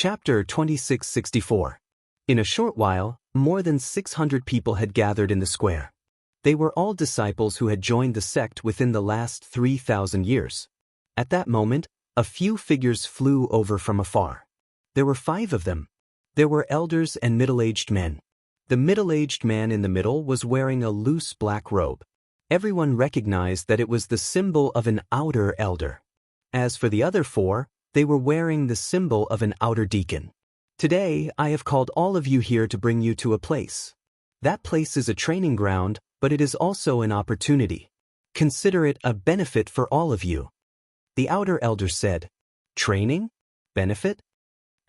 Chapter 2664. In a short while, more than 600 people had gathered in the square. They were all disciples who had joined the sect within the last 3,000 years. At that moment, a few figures flew over from afar. There were 5 of them. There were elders and middle-aged men. The middle-aged man in the middle was wearing a loose black robe. Everyone recognized that it was the symbol of an outer elder. As for the other 4, they were wearing the symbol of an outer deacon. Today, I have called all of you here to bring you to a place. That place is a training ground, but it is also an opportunity. Consider it a benefit for all of you. The outer elder said, "Training? Benefit?"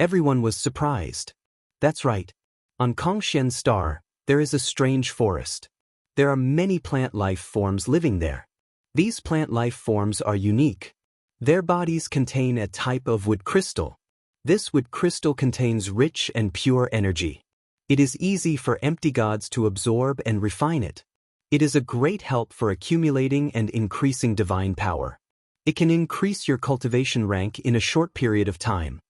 Everyone was surprised. That's right. On Kongxian Star, there is a strange forest. There are many plant life forms living there. These plant life forms are unique. Their bodies contain a type of wood crystal. This wood crystal contains rich and pure energy. It is easy for empty gods to absorb and refine it. It is a great help for accumulating and increasing divine power. It can increase your cultivation rank in a short period of time.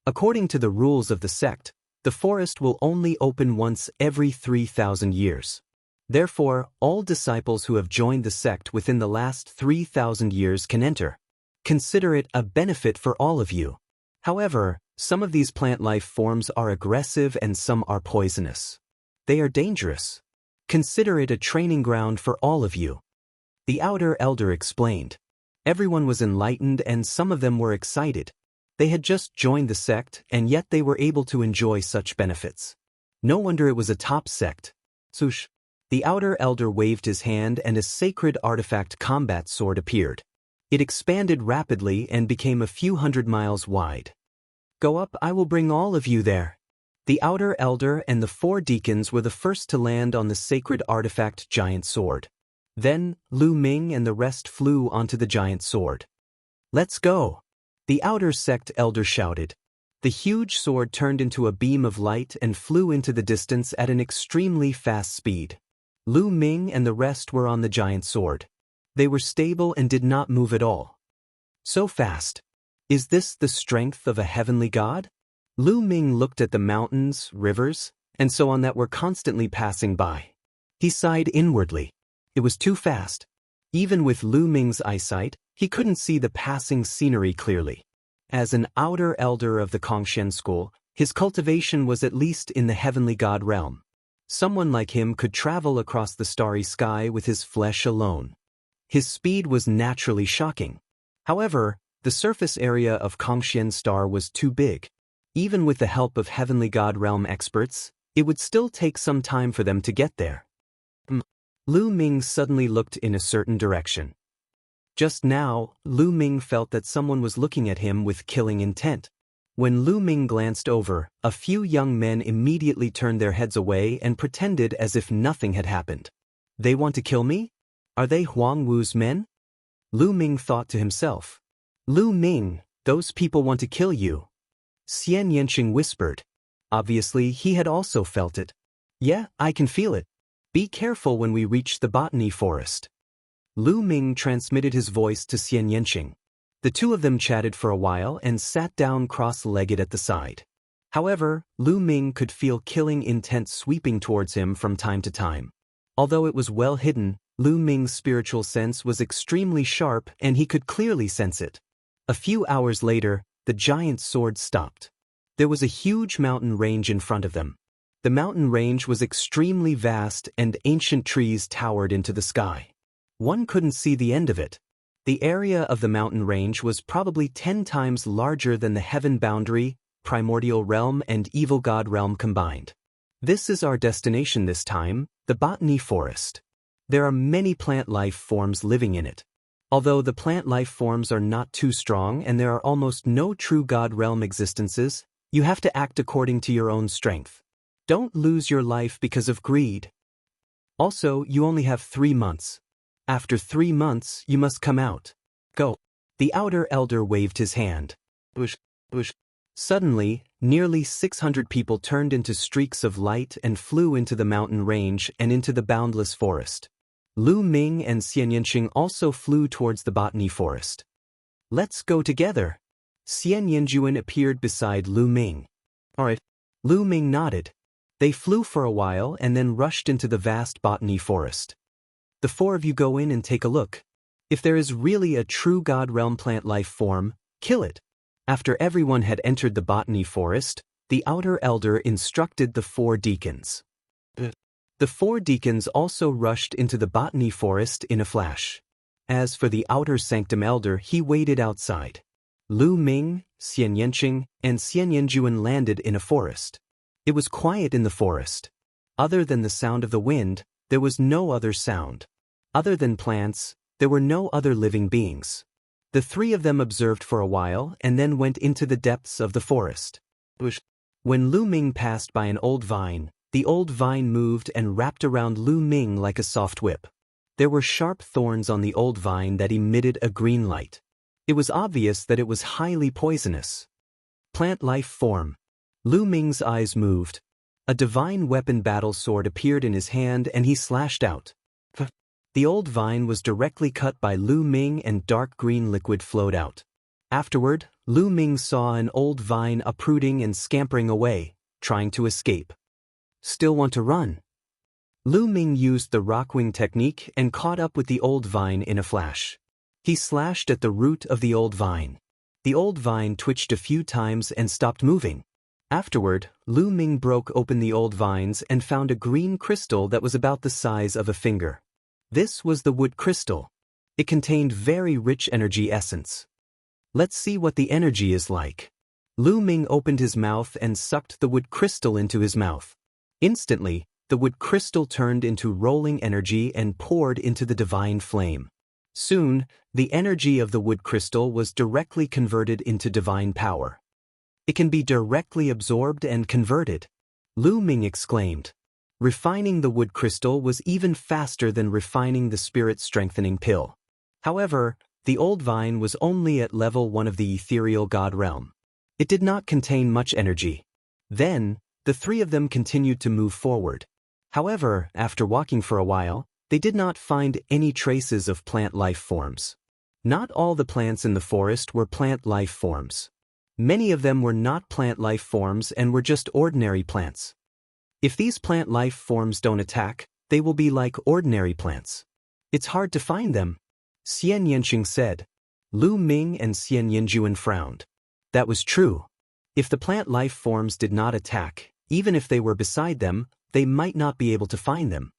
According to the rules of the sect, the forest will only open once every 3,000 years. Therefore, all disciples who have joined the sect within the last 3,000 years can enter. Consider it a benefit for all of you. However, some of these plant life forms are aggressive and some are poisonous. They are dangerous. Consider it a training ground for all of you. The outer elder explained. Everyone was enlightened and some of them were excited. They had just joined the sect and yet they were able to enjoy such benefits. No wonder it was a top sect. Sush. The outer elder waved his hand and a sacred artifact combat sword appeared. It expanded rapidly and became a few hundred miles wide. Go up, I will bring all of you there. The outer elder and the 4 deacons were the first to land on the sacred artifact giant sword. Then, Lu Ming and the rest flew onto the giant sword. Let's go! The outer sect elder shouted. The huge sword turned into a beam of light and flew into the distance at an extremely fast speed. Lu Ming and the rest were on the giant sword. They were stable and did not move at all. So fast. Is this the strength of a heavenly god? Lu Ming looked at the mountains, rivers, and so on that were constantly passing by. He sighed inwardly. It was too fast. Even with Lu Ming's eyesight, he couldn't see the passing scenery clearly. As an outer elder of the Kongxian school, his cultivation was at least in the heavenly god realm. Someone like him could travel across the starry sky with his flesh alone. His speed was naturally shocking. However, the surface area of Kongxian Star was too big. Even with the help of heavenly god realm experts, it would still take some time for them to get there. Lu Ming suddenly looked in a certain direction. Just now, Lu Ming felt that someone was looking at him with killing intent. When Lu Ming glanced over, a few young men immediately turned their heads away and pretended as if nothing had happened. They want to kill me? Are they Huang Wu's men? Lu Ming thought to himself. Lu Ming, those people want to kill you. Xianxia whispered. Obviously, he had also felt it. Yeah, I can feel it. Be careful when we reach the botany forest. Lu Ming transmitted his voice to Xianxia. The 2 of them chatted for a while and sat down cross-legged at the side. However, Lu Ming could feel killing intent sweeping towards him from time to time. Although it was well hidden, Lu Ming's spiritual sense was extremely sharp and he could clearly sense it. A few hours later, the giant sword stopped. There was a huge mountain range in front of them. The mountain range was extremely vast and ancient trees towered into the sky. One couldn't see the end of it. The area of the mountain range was probably 10 times larger than the heaven boundary, primordial realm and evil god realm combined. This is our destination this time, the botany forest. There are many plant life forms living in it. Although the plant life forms are not too strong and there are almost no true god realm existences, you have to act according to your own strength. Don't lose your life because of greed. Also, you only have 3 months. After 3 months, you must come out. Go. The outer elder waved his hand. Bush, bush. Suddenly, nearly 600 people turned into streaks of light and flew into the mountain range and into the boundless forest. Lu Ming and Xianxia also flew towards the botany forest. Let's go together. Xianxia appeared beside Lu Ming. Alright. Lu Ming nodded. They flew for a while and then rushed into the vast botany forest. The four of you go in and take a look. If there is really a true God realm plant life form, kill it. After everyone had entered the botany forest, the outer elder instructed the four deacons. The four deacons also rushed into the botany forest in a flash. As for the outer sanctum elder, he waited outside. Lu Ming, Xianxia, and Xianxia landed in a forest. It was quiet in the forest. Other than the sound of the wind, there was no other sound. Other than plants, there were no other living beings. The three of them observed for a while and then went into the depths of the forest. When Lu Ming passed by an old vine, the old vine moved and wrapped around Lu Ming like a soft whip. There were sharp thorns on the old vine that emitted a green light. It was obvious that it was highly poisonous. Plant life form. Lu Ming's eyes moved. A divine weapon battle sword appeared in his hand and he slashed out. The old vine was directly cut by Lu Ming and dark green liquid flowed out. Afterward, Lu Ming saw an old vine uprooting and scampering away, trying to escape. Still want to run? Lu Ming used the rockwing technique and caught up with the old vine in a flash. He slashed at the root of the old vine. The old vine twitched a few times and stopped moving. Afterward, Lu Ming broke open the old vines and found a green crystal that was about the size of a finger. This was the wood crystal. It contained very rich energy essence. Let's see what the energy is like. Lu Ming opened his mouth and sucked the wood crystal into his mouth. Instantly, the wood crystal turned into rolling energy and poured into the divine flame. Soon, the energy of the wood crystal was directly converted into divine power. It can be directly absorbed and converted. Lu Ming exclaimed. Refining the wood crystal was even faster than refining the spirit-strengthening pill. However, the old vine was only at level 1 of the ethereal god realm. It did not contain much energy. Then, the three of them continued to move forward. However, after walking for a while, they did not find any traces of plant life forms. Not all the plants in the forest were plant life forms. Many of them were not plant life forms and were just ordinary plants. If these plant life forms don't attack, they will be like ordinary plants. It's hard to find them. Xianxia said. Lu Ming and Xianxia frowned. That was true. If the plant life forms did not attack, even if they were beside them, they might not be able to find them.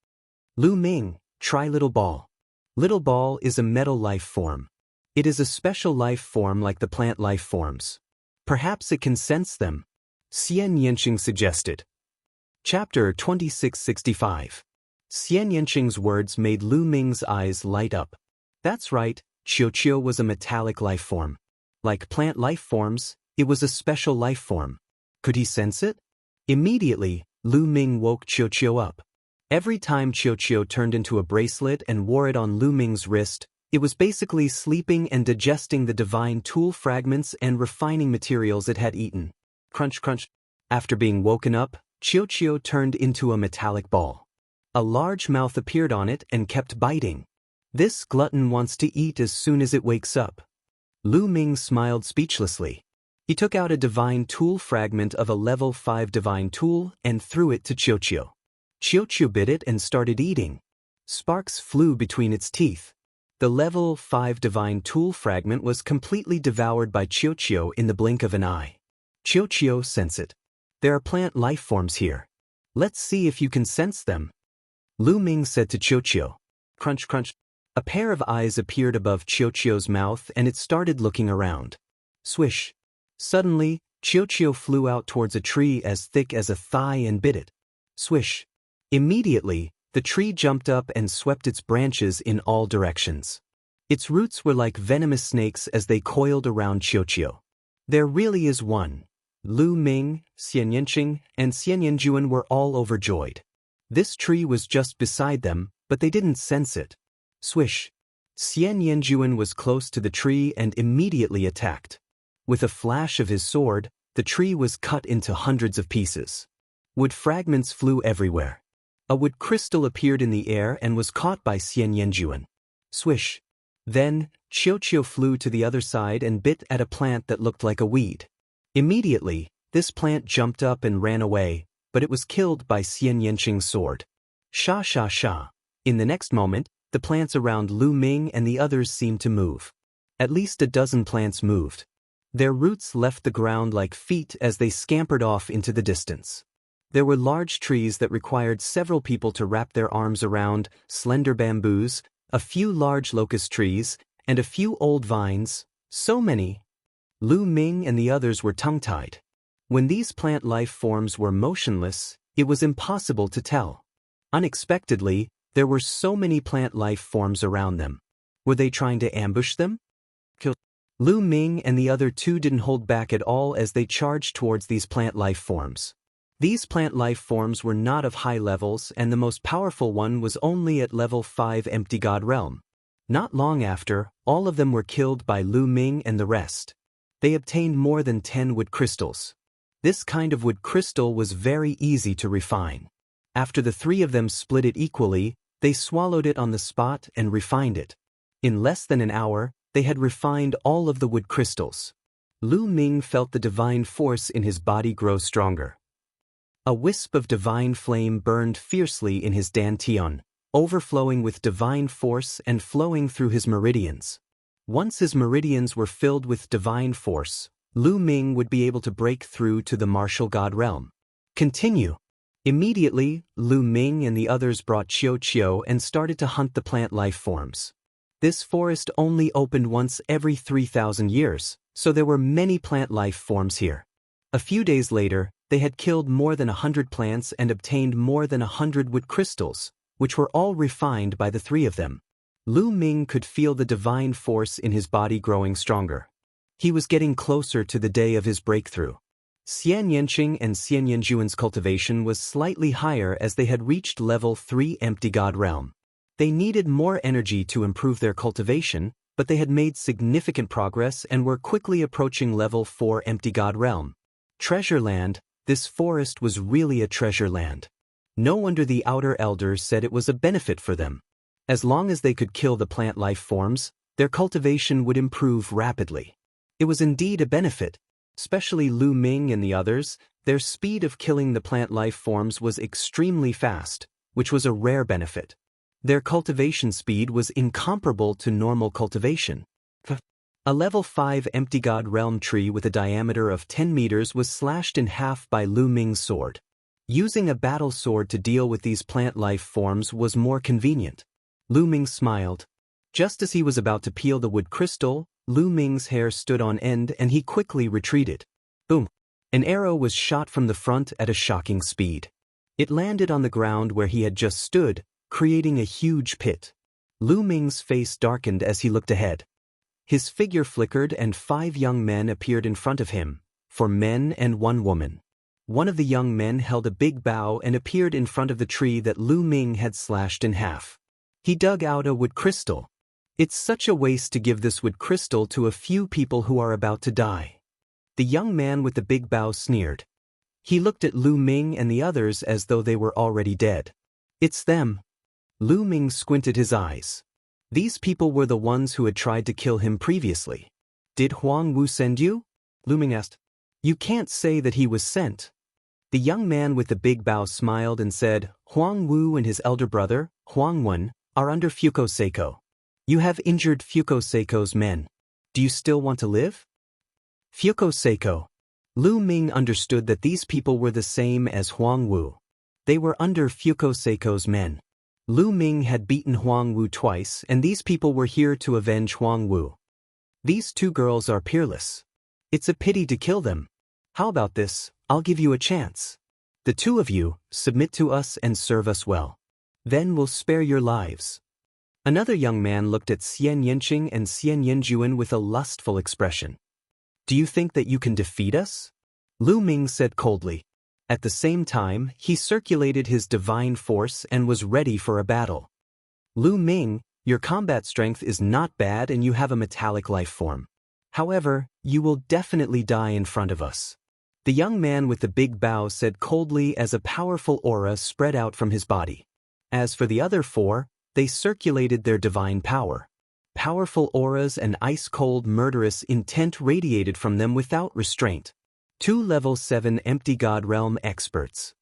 Lu Ming, try Little Ball. Little Ball is a metal life form. It is a special life form like the plant life forms. Perhaps it can sense them. Xianxia suggested. Chapter 2665. Xianxia's words made Lu Ming's eyes light up. That's right, Qiu was a metallic life form. Like plant life forms, it was a special life form. Could he sense it? Immediately, Lu Ming woke Qiu up. Every time Qiu turned into a bracelet and wore it on Lu Ming's wrist, it was basically sleeping and digesting the divine tool fragments and refining materials it had eaten. Crunch crunch. After being woken up, Qiu turned into a metallic ball. A large mouth appeared on it and kept biting. This glutton wants to eat as soon as it wakes up. Lu Ming smiled speechlessly. He took out a divine tool fragment of a level 5 divine tool and threw it to Qiu. Qiu bit it and started eating. Sparks flew between its teeth. The level 5 divine tool fragment was completely devoured by Qiu in the blink of an eye. Qiu sensed it. There are plant life forms here. Let's see if you can sense them. Lu Ming said to Qiu. Crunch crunch. A pair of eyes appeared above Qiu's mouth and it started looking around. Swish. Suddenly, Qiu flew out towards a tree as thick as a thigh and bit it. Swish. Immediately, the tree jumped up and swept its branches in all directions. Its roots were like venomous snakes as they coiled around Qiu. There really is one. Lu Ming, Xianxia, and Xianxia were all overjoyed. This tree was just beside them, but they didn't sense it. Swish. Xianxia was close to the tree and immediately attacked. With a flash of his sword, the tree was cut into hundreds of pieces. Wood fragments flew everywhere. A wood crystal appeared in the air and was caught by Xianxia. Swish. Then, Xiaoqiu flew to the other side and bit at a plant that looked like a weed. Immediately, this plant jumped up and ran away, but it was killed by Xianxia's sword. Sha sha sha. In the next moment, the plants around Lu Ming and the others seemed to move. At least a dozen plants moved. Their roots left the ground like feet as they scampered off into the distance. There were large trees that required several people to wrap their arms around, slender bamboos, a few large locust trees, and a few old vines, so many. Lu Ming and the others were tongue-tied. When these plant life forms were motionless, it was impossible to tell. Unexpectedly, there were so many plant life forms around them. Were they trying to ambush them? Lu Ming and the other two didn't hold back at all as they charged towards these plant life forms. These plant life forms were not of high levels, and the most powerful one was only at level 5 Empty God Realm. Not long after, all of them were killed by Lu Ming and the rest. They obtained more than 10 wood crystals. This kind of wood crystal was very easy to refine. After the three of them split it equally, they swallowed it on the spot and refined it. In less than an hour, they had refined all of the wood crystals. Lu Ming felt the divine force in his body grow stronger. A wisp of divine flame burned fiercely in his dantian, overflowing with divine force and flowing through his meridians. Once his meridians were filled with divine force, Lu Ming would be able to break through to the martial god realm. Continue. Immediately, Lu Ming and the others brought Xiaoqiu and started to hunt the plant life forms. This forest only opened once every 3,000 years, so there were many plant life forms here. A few days later, they had killed more than 100 plants and obtained more than 100 wood crystals, which were all refined by the three of them. Lu Ming could feel the divine force in his body growing stronger. He was getting closer to the day of his breakthrough. Xianxia and Xianxia's cultivation was slightly higher as they had reached level 3 Empty God Realm. They needed more energy to improve their cultivation, but they had made significant progress and were quickly approaching level 4 Empty God Realm. Treasure land, this forest was really a treasure land. No wonder the outer elders said it was a benefit for them. As long as they could kill the plant life forms, their cultivation would improve rapidly. It was indeed a benefit. Especially Lu Ming and the others, their speed of killing the plant life forms was extremely fast, which was a rare benefit. Their cultivation speed was incomparable to normal cultivation. A level 5 Empty God Realm tree with a diameter of 10 meters was slashed in half by Lu Ming's sword. Using a battle sword to deal with these plant life forms was more convenient. Lu Ming smiled. Just as he was about to peel the wood crystal, Lu Ming's hair stood on end and he quickly retreated. Boom! An arrow was shot from the front at a shocking speed. It landed on the ground where he had just stood, creating a huge pit. Lu Ming's face darkened as he looked ahead. His figure flickered and 5 young men appeared in front of him, 4 men and 1 woman. One of the young men held a big bow and appeared in front of the tree that Lu Ming had slashed in half. He dug out a wood crystal. It's such a waste to give this wood crystal to a few people who are about to die. The young man with the big bow sneered. He looked at Lu Ming and the others as though they were already dead. It's them. Lu Ming squinted his eyes. These people were the ones who had tried to kill him previously. Did Huang Wu send you? Lu Ming asked. You can't say that he was sent. The young man with the big bow smiled and said, Huang Wu and his elder brother, Huang Wen, are under Fuko Seiko. You have injured Fuko Seiko's men. Do you still want to live? Fuko Seiko. Lu Ming understood that these people were the same as Huang Wu. They were under Fuko Seiko's men. Lu Ming had beaten Huang Wu twice, and these people were here to avenge Huang Wu. These 2 girls are peerless. It's a pity to kill them. How about this? I'll give you a chance. The 2 of you, submit to us and serve us well. Then we'll spare your lives. Another young man looked at Xianxia and Xianxia with a lustful expression. Do you think that you can defeat us? Lu Ming said coldly. At the same time, he circulated his divine force and was ready for a battle. Lu Ming, your combat strength is not bad and you have a metallic life form. However, you will definitely die in front of us. The young man with the big bow said coldly as a powerful aura spread out from his body. As for the other 4, they circulated their divine power. powerful auras and ice-cold murderous intent radiated from them without restraint. 2 Level 7 Empty God Realm Experts.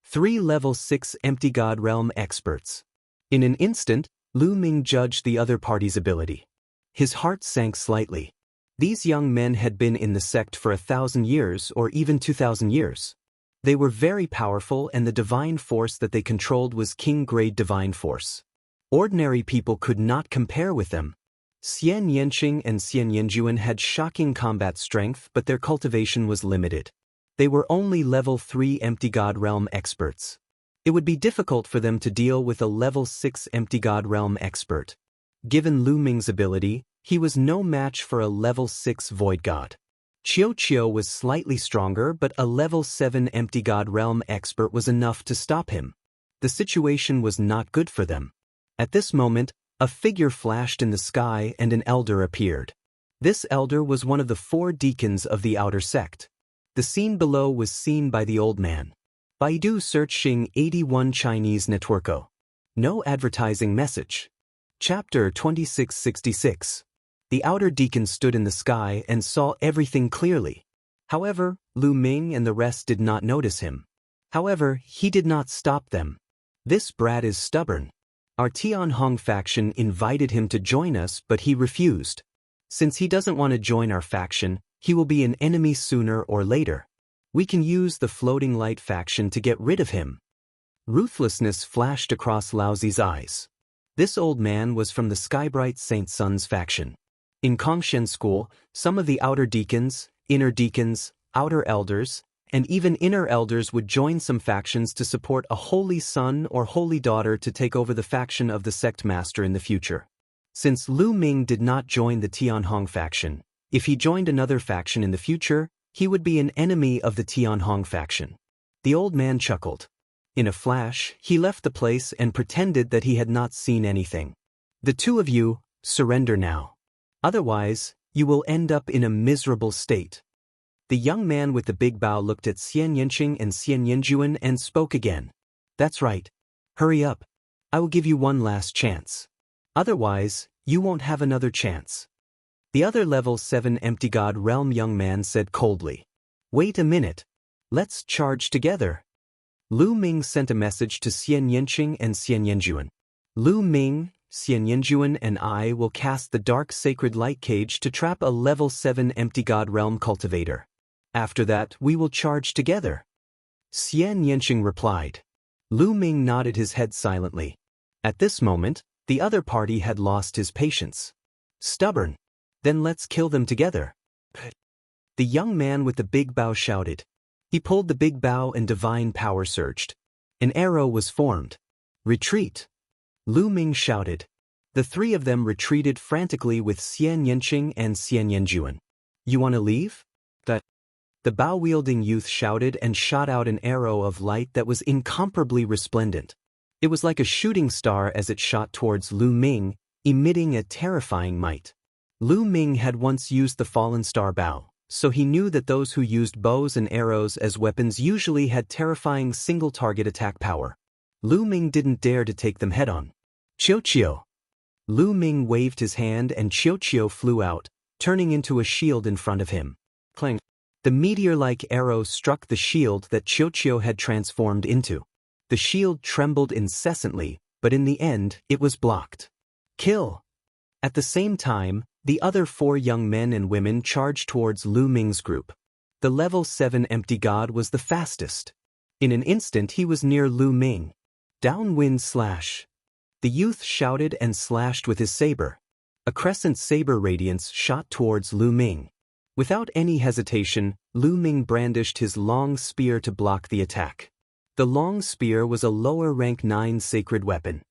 3 Level 6 Empty God Realm Experts. In an instant, Lu Ming judged the other party's ability. His heart sank slightly. These young men had been in the sect for 1,000 years or even 2,000 years. They were very powerful, and the divine force that they controlled was king-grade divine force. Ordinary people could not compare with them. Xianxia and Xianxia had shocking combat strength, but their cultivation was limited. They were only level 3 Empty God Realm experts. It would be difficult for them to deal with a level 6 Empty God Realm expert. Given Lu Ming's ability, he was no match for a level 6 Void God. Xiao was slightly stronger, but a level 7 Empty God Realm expert was enough to stop him. The situation was not good for them. At this moment, a figure flashed in the sky and an elder appeared. This elder was one of the 4 deacons of the outer sect. The scene below was seen by the old man. Baidu searching 81 Chinese networko. No advertising message. Chapter 2666. The outer deacon stood in the sky and saw everything clearly. However, Lu Ming and the rest did not notice him. However, he did not stop them. This brat is stubborn. Our Tianhong faction invited him to join us, but he refused. Since he doesn't want to join our faction, he will be an enemy sooner or later. We can use the Floating Light faction to get rid of him. Ruthlessness flashed across Laozi's eyes. This old man was from the Skybright Saint Sun's faction. In Kongshen School, some of the outer deacons, inner deacons, outer elders, and even inner elders would join some factions to support a holy son or holy daughter to take over the faction of the sect master in the future. Since Lu Ming did not join the Tianhong faction, if he joined another faction in the future, he would be an enemy of the Tianhong faction. The old man chuckled. In a flash, he left the place and pretended that he had not seen anything. The 2 of you, surrender now. Otherwise, you will end up in a miserable state. The young man with the big bow looked at Xianxia and Xianxia and spoke again. That's right. Hurry up. I will give you one last chance. Otherwise, you won't have another chance. The other level 7 Empty God Realm young man said coldly. Wait a minute. Let's charge together. Lu Ming sent a message to Xianxia and Xianxia. Lu Ming, Xianxia and I will cast the Dark Sacred Light Cage to trap a level 7 Empty God Realm cultivator. After that, we will charge together. Xianxia replied. Lu Ming nodded his head silently. At this moment, the other party had lost his patience. Stubborn. Then let's kill them together. The young man with the big bow shouted. He pulled the big bow and divine power surged. An arrow was formed. Retreat. Lu Ming shouted. The 3 of them retreated frantically with Xianxia and Xianxia. You want to leave? The bow-wielding youth shouted and shot out an arrow of light that was incomparably resplendent. It was like a shooting star as it shot towards Lu Ming, emitting a terrifying might. Lu Ming had once used the fallen star bow, so he knew that those who used bows and arrows as weapons usually had terrifying single-target attack power. Lu Ming didn't dare to take them head-on. Qiu. Lu Ming waved his hand and Qiu flew out, turning into a shield in front of him. Clang. The meteor-like arrow struck the shield that Qiu had transformed into. The shield trembled incessantly, but in the end, it was blocked. Kill! At the same time, the other 4 young men and women charged towards Lu Ming's group. The level 7 Empty God was the fastest. In an instant he was near Lu Ming. Downwind slash. The youth shouted and slashed with his saber. A crescent saber radiance shot towards Lu Ming. Without any hesitation, Lu Ming brandished his long spear to block the attack. The long spear was a lower rank 9 sacred weapon.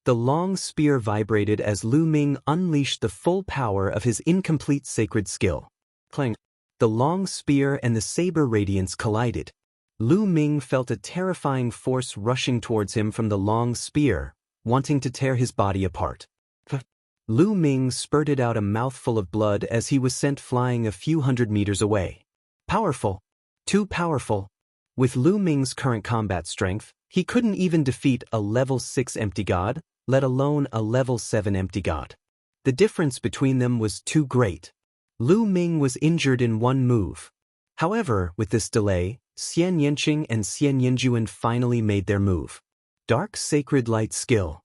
The long spear vibrated as Lu Ming unleashed the full power of his incomplete sacred skill. Clang. The long spear and the saber radiance collided. Lu Ming felt a terrifying force rushing towards him from the long spear, wanting to tear his body apart. Lu Ming spurted out a mouthful of blood as he was sent flying a few hundred meters away. Powerful. Too powerful. With Lu Ming's current combat strength, he couldn't even defeat a level 6 Empty God, let alone a level 7 Empty God. The difference between them was too great. Lu Ming was injured in one move. However, with this delay, Xianxia and Xianxia finally made their move. Dark Sacred Light Skill.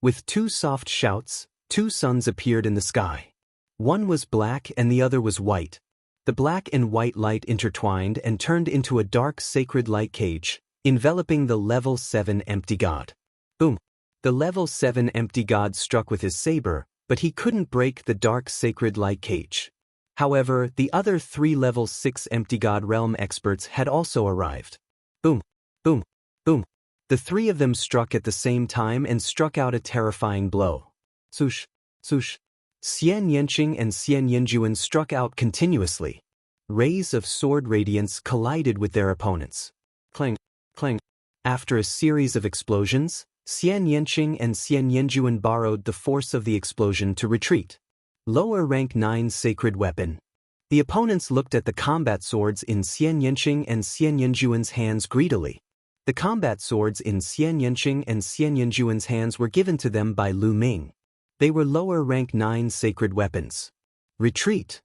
With two soft shouts, two suns appeared in the sky. One was black and the other was white. The black and white light intertwined and turned into a dark sacred light cage, enveloping the level 7 empty god. Boom! The level 7 empty god struck with his saber, but he couldn't break the dark sacred light cage. However, the other 3 level 6 empty god realm experts had also arrived. Boom! Boom! Boom! The 3 of them struck at the same time and struck out a terrifying blow. Swoosh! Swoosh! Xianxia and Xianxia struck out continuously. Rays of sword radiance collided with their opponents. Clang! Clang! After a series of explosions, Xianxia and Xianxia borrowed the force of the explosion to retreat. Lower rank 9 Sacred Weapon. The opponents looked at the combat swords in Xianxia and Xianxia's hands greedily. The combat swords in Xianxia and Xianxia's hands were given to them by Lu Ming. They were lower rank 9 sacred weapons. Retreat.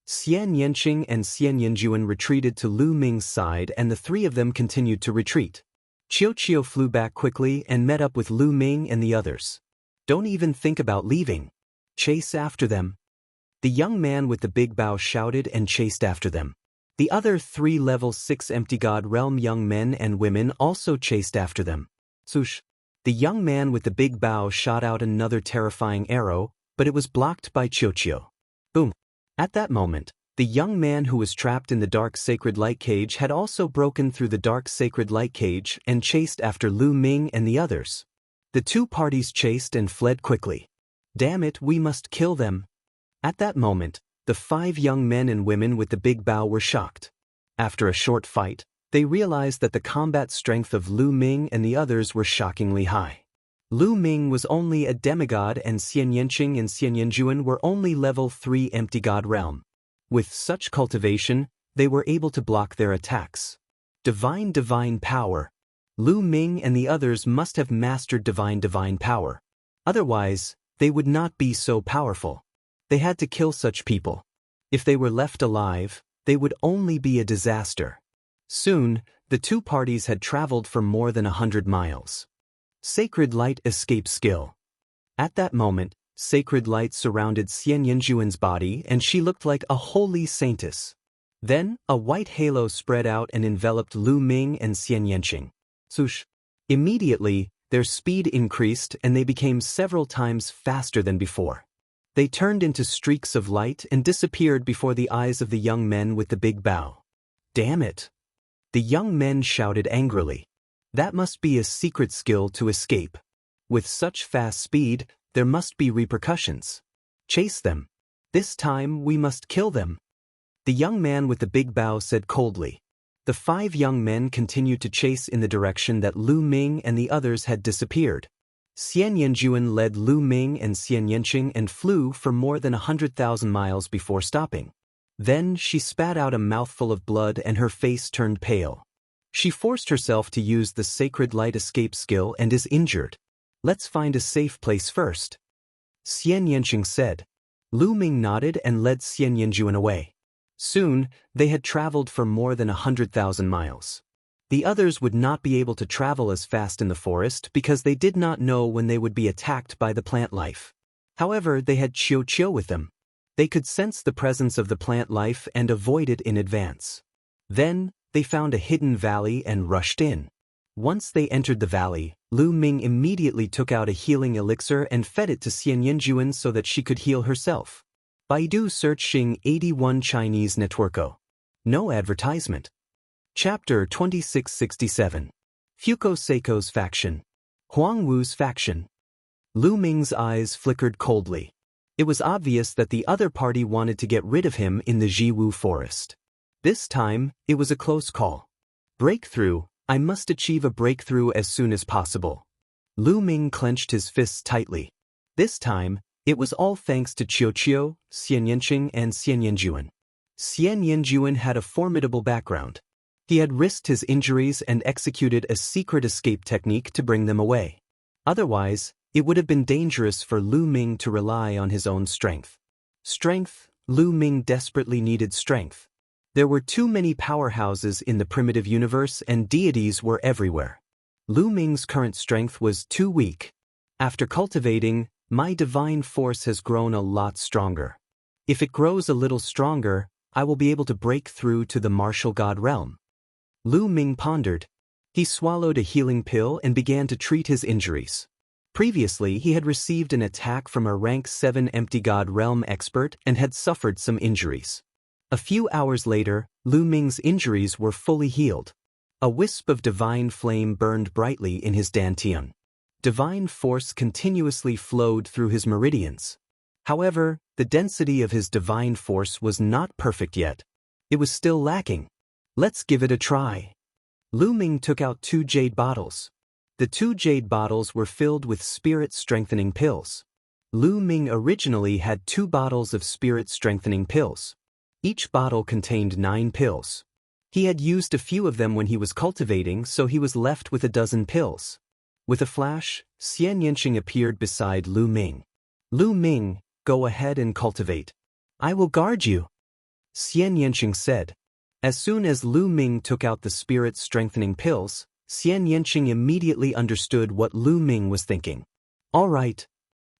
Xianxia and Xianxia retreated to Lu Ming's side and the 3 of them continued to retreat. Qiu flew back quickly and met up with Lu Ming and the others. Don't even think about leaving. Chase after them. The young man with the big bow shouted and chased after them. The other 3 level 6 empty god realm young men and women also chased after them. Swoosh! The young man with the big bow shot out another terrifying arrow, but it was blocked by Qiu. Boom! At that moment, the young man who was trapped in the dark sacred light cage had also broken through the dark sacred light cage and chased after Lu Ming and the others. The 2 parties chased and fled quickly. Damn it, we must kill them. At that moment, the 5 young men and women with the big bow were shocked. After a short fight, they realized that the combat strength of Lu Ming and the others were shockingly high. Lu Ming was only a demigod and Xianxia and Xianxia were only level 3 empty god realm. With such cultivation, they were able to block their attacks. Divine power. Lu Ming and the others must have mastered divine power. Otherwise, they would not be so powerful. They had to kill such people. If they were left alive, they would only be a disaster. Soon, the 2 parties had traveled for more than 100 miles. Sacred Light Escape Skill. At that moment, sacred light surrounded Xianxia's body and she looked like a holy saintess. Then, a white halo spread out and enveloped Lu Ming and Xianxia. Swoosh! Immediately, their speed increased and they became several times faster than before. They turned into streaks of light and disappeared before the eyes of the young men with the big bow. Damn it! The young men shouted angrily. That must be a secret skill to escape. With such fast speed, there must be repercussions. Chase them. This time we must kill them. The young man with the big bow said coldly. The 5 young men continued to chase in the direction that Lu Ming and the others had disappeared. Xianxia led Lu Ming and Xianxia and flew for more than 100,000 miles before stopping. Then she spat out a mouthful of blood and her face turned pale. She forced herself to use the Sacred Light Escape skill and is injured. Let's find a safe place first. Xianxia said. Lu Ming nodded and led Xianxia away. Soon, they had traveled for more than 100,000 miles. The others would not be able to travel as fast in the forest because they did not know when they would be attacked by the plant life. However, they had Qiu with them. They could sense the presence of the plant life and avoid it in advance. Then, they found a hidden valley and rushed in. Once they entered the valley, Lu Ming immediately took out a healing elixir and fed it to Xianxia so that she could heal herself. Baidu searching 81 Chinese Networko. No advertisement. Chapter 2667. Fuko Seiko's faction. Huang Wu's faction. Lu Ming's eyes flickered coldly. It was obvious that the other party wanted to get rid of him in the Jiwu forest. This time, it was a close call. Breakthrough. I must achieve a breakthrough as soon as possible. Lu Ming clenched his fists tightly. This time, it was all thanks to Qiu, Xianxia and Xianxia. Xianxia had a formidable background. He had risked his injuries and executed a secret escape technique to bring them away. Otherwise, It would have been dangerous for Lu Ming to rely on his own strength. Strength, Lu Ming desperately needed strength. There were too many powerhouses in the primitive universe and deities were everywhere. Lu Ming's current strength was too weak. After cultivating, my divine force has grown a lot stronger. If it grows a little stronger, I will be able to break through to the martial god realm. Lu Ming pondered. He swallowed a healing pill and began to treat his injuries. Previously, he had received an attack from a rank 7 empty god realm expert and had suffered some injuries. A few hours later, Lu Ming's injuries were fully healed. A wisp of divine flame burned brightly in his dantian. Divine force continuously flowed through his meridians. However, the density of his divine force was not perfect yet. It was still lacking. Let's give it a try. Lu Ming took out 2 jade bottles. The 2 jade bottles were filled with spirit-strengthening pills. Lu Ming originally had 2 bottles of spirit-strengthening pills. Each bottle contained 9 pills. He had used a few of them when he was cultivating, so he was left with a dozen pills. With a flash, Xianxia appeared beside Lu Ming. Lu Ming, go ahead and cultivate. I will guard you, Xianxia said. As soon as Lu Ming took out the spirit-strengthening pills, Xianxia immediately understood what Lu Ming was thinking. All right.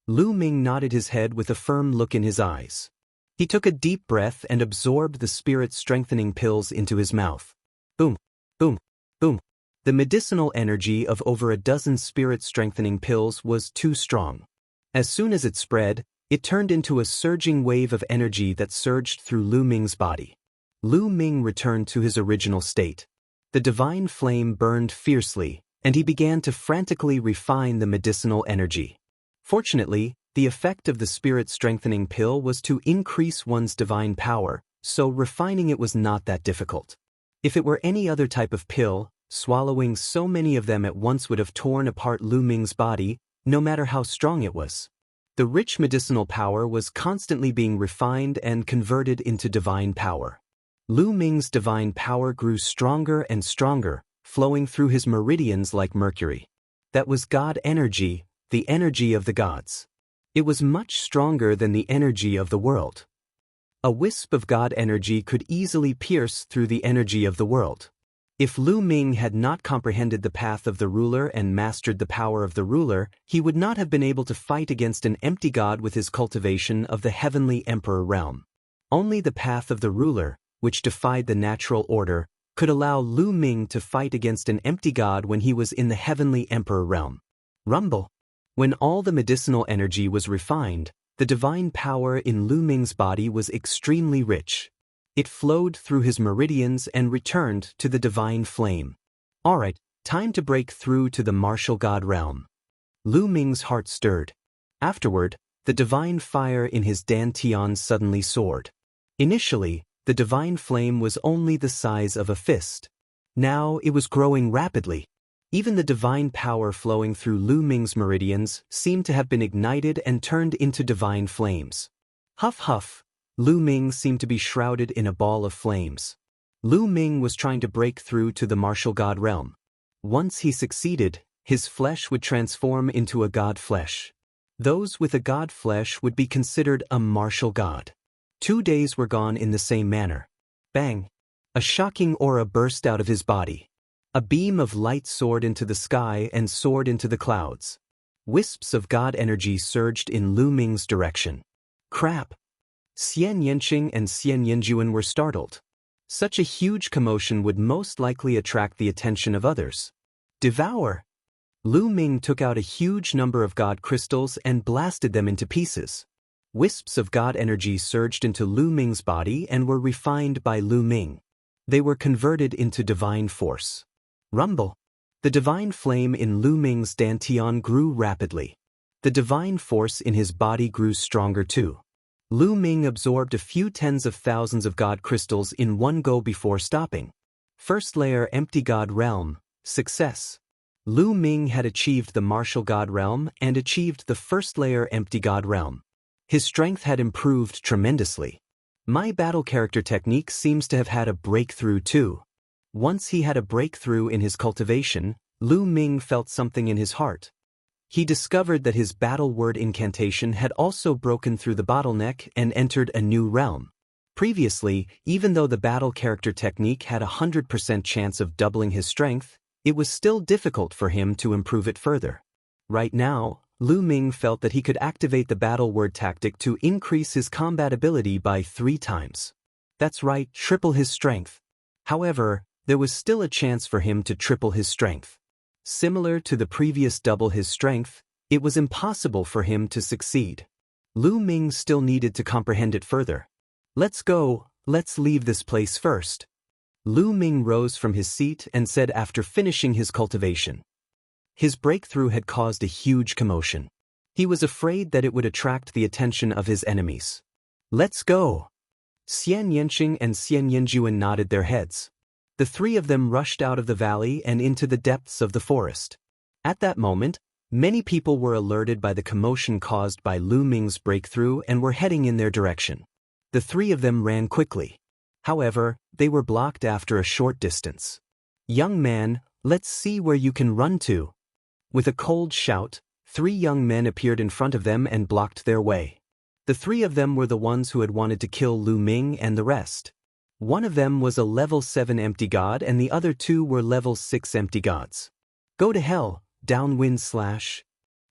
Lu Ming nodded his head with a firm look in his eyes. He took a deep breath and absorbed the spirit-strengthening pills into his mouth. Boom, boom, boom. The medicinal energy of over a dozen spirit-strengthening pills was too strong. As soon as it spread, it turned into a surging wave of energy that surged through Lu Ming's body. Lu Ming returned to his original state. The divine flame burned fiercely, and he began to frantically refine the medicinal energy. Fortunately, the effect of the spirit-strengthening pill was to increase one's divine power, so refining it was not that difficult. If it were any other type of pill, swallowing so many of them at once would have torn apart Lu Ming's body, no matter how strong it was. The rich medicinal power was constantly being refined and converted into divine power. Lu Ming's divine power grew stronger and stronger, flowing through his meridians like mercury. That was God energy, the energy of the gods. It was much stronger than the energy of the world. A wisp of God energy could easily pierce through the energy of the world. If Lu Ming had not comprehended the path of the ruler and mastered the power of the ruler, he would not have been able to fight against an empty god with his cultivation of the heavenly emperor realm. Only the path of the ruler, which defied the natural order, could allow Lu Ming to fight against an empty god when he was in the heavenly emperor realm. Rumble. When all the medicinal energy was refined, the divine power in Lu Ming's body was extremely rich. It flowed through his meridians and returned to the divine flame. Alright, time to break through to the martial god realm. Lu Ming's heart stirred. Afterward, the divine fire in his dantian suddenly soared. Initially, the divine flame was only the size of a fist. Now it was growing rapidly. Even the divine power flowing through Lu Ming's meridians seemed to have been ignited and turned into divine flames. Huff huff, Lu Ming seemed to be shrouded in a ball of flames. Lu Ming was trying to break through to the martial god realm. Once he succeeded, his flesh would transform into a god flesh. Those with a god flesh would be considered a martial god. 2 days were gone in the same manner. Bang! A shocking aura burst out of his body. A beam of light soared into the sky and soared into the clouds. Wisps of god energy surged in Lu Ming's direction. Crap! Xianxia and Xianxia were startled. Such a huge commotion would most likely attract the attention of others. Devour! Lu Ming took out a huge number of god crystals and blasted them into pieces. Wisps of god energy surged into Lu Ming's body and were refined by Lu Ming. They were converted into divine force. Rumble! The divine flame in Lu Ming's dantian grew rapidly. The divine force in his body grew stronger too. Lu Ming absorbed a few tens of thousands of god crystals in one go before stopping. First layer empty god realm, success. Lu Ming had achieved the martial god realm and achieved the first layer empty god realm. His strength had improved tremendously. My battle character technique seems to have had a breakthrough too. Once he had a breakthrough in his cultivation, Lu Ming felt something in his heart. He discovered that his battle word incantation had also broken through the bottleneck and entered a new realm. Previously, even though the battle character technique had a 100% chance of doubling his strength, it was still difficult for him to improve it further. Right now, Lu Ming felt that he could activate the battle word tactic to increase his combat ability by 3 times. That's right, triple his strength. However, there was still a chance for him to triple his strength. Similar to the previous double his strength, it was impossible for him to succeed. Lu Ming still needed to comprehend it further. Let's go, let's leave this place first. Lu Ming rose from his seat and said after finishing his cultivation. His breakthrough had caused a huge commotion. He was afraid that it would attract the attention of his enemies. Let's go. Xianxia and Xianxia nodded their heads. The 3 of them rushed out of the valley and into the depths of the forest. At that moment, many people were alerted by the commotion caused by Lu Ming's breakthrough and were heading in their direction. The 3 of them ran quickly. However, they were blocked after a short distance. Young man, let's see where you can run to. With a cold shout, 3 young men appeared in front of them and blocked their way. The 3 of them were the ones who had wanted to kill Lu Ming and the rest. One of them was a level 7 empty god and the other 2 were level 6 empty gods. Go to hell, downwind slash.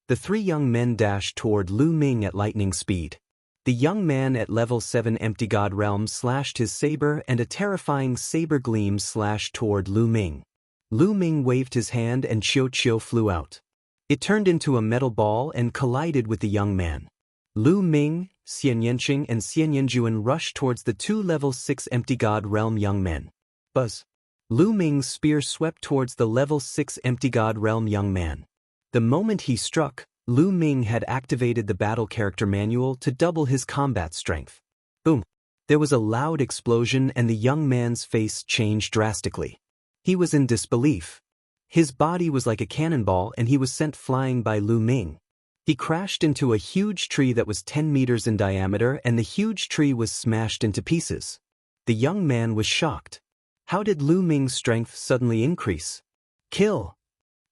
The 3 young men dashed toward Lu Ming at lightning speed. The young man at level 7 empty god realm slashed his saber and a terrifying saber gleam slashed toward Lu Ming. Lu Ming waved his hand and Qiu flew out. It turned into a metal ball and collided with the young man. Lu Ming, Xianxia and Xianxia rushed towards the 2 level 6 empty god realm young men. Buzz. Lu Ming's spear swept towards the level 6 empty god realm young man. The moment he struck, Lu Ming had activated the battle character manual to double his combat strength. Boom! There was a loud explosion and the young man's face changed drastically. He was in disbelief. His body was like a cannonball and he was sent flying by Lu Ming. He crashed into a huge tree that was 10 meters in diameter and the huge tree was smashed into pieces. The young man was shocked. How did Lu Ming's strength suddenly increase? Kill!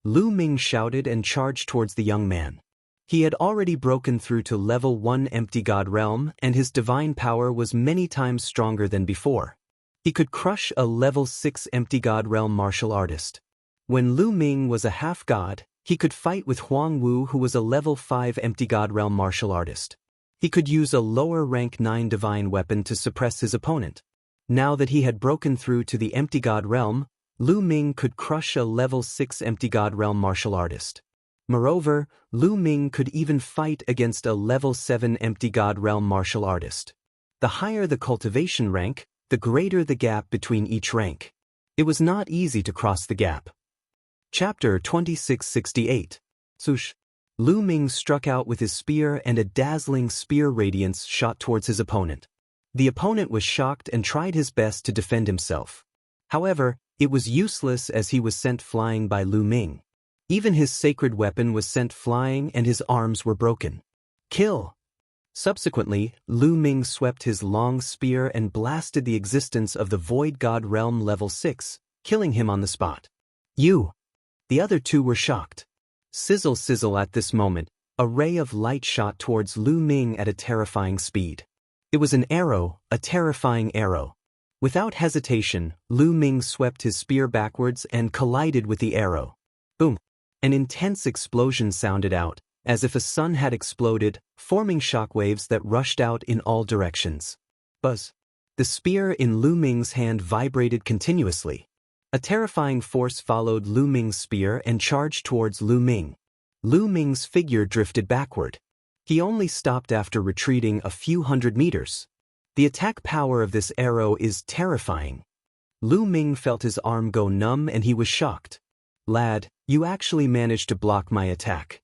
Lu Ming shouted and charged towards the young man. He had already broken through to level 1 empty god realm and his divine power was many times stronger than before. He could crush a level 6 empty god realm martial artist. When Lu Ming was a half-god, he could fight with Huang Wu who was a level 5 empty god realm martial artist. He could use a lower rank 9 divine weapon to suppress his opponent. Now that he had broken through to the empty god realm, Lu Ming could crush a level 6 empty god realm martial artist. Moreover, Lu Ming could even fight against a level 7 empty god realm martial artist. The higher the cultivation rank, the greater the gap between each rank. It was not easy to cross the gap. Chapter 2668. Swoosh. Lu Ming struck out with his spear and a dazzling spear radiance shot towards his opponent. The opponent was shocked and tried his best to defend himself. However, it was useless as he was sent flying by Lu Ming. Even his sacred weapon was sent flying and his arms were broken. Kill! Subsequently, Lu Ming swept his long spear and blasted the existence of the Void God Realm level 6, killing him on the spot. You! The other 2 were shocked. Sizzle sizzle at this moment, a ray of light shot towards Lu Ming at a terrifying speed. It was an arrow, a terrifying arrow. Without hesitation, Lu Ming swept his spear backwards and collided with the arrow. Boom! An intense explosion sounded out, as if a sun had exploded, forming shockwaves that rushed out in all directions. Buzz! The spear in Lu Ming's hand vibrated continuously. A terrifying force followed Lu Ming's spear and charged towards Lu Ming. Lu Ming's figure drifted backward. He only stopped after retreating a few hundred meters. The attack power of this arrow is terrifying. Lu Ming felt his arm go numb and he was shocked. Lad, you actually managed to block my attack.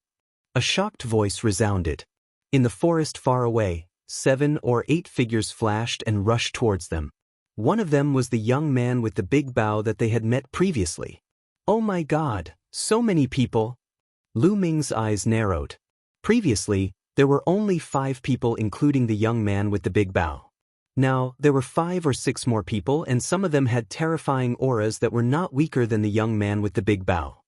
A shocked voice resounded. In the forest far away, 7 or 8 figures flashed and rushed towards them. One of them was the young man with the big bow that they had met previously. Oh my God, so many people! Lu Ming's eyes narrowed. Previously, there were only 5 people including the young man with the big bow. Now, there were 5 or 6 more people and some of them had terrifying auras that were not weaker than the young man with the big bow.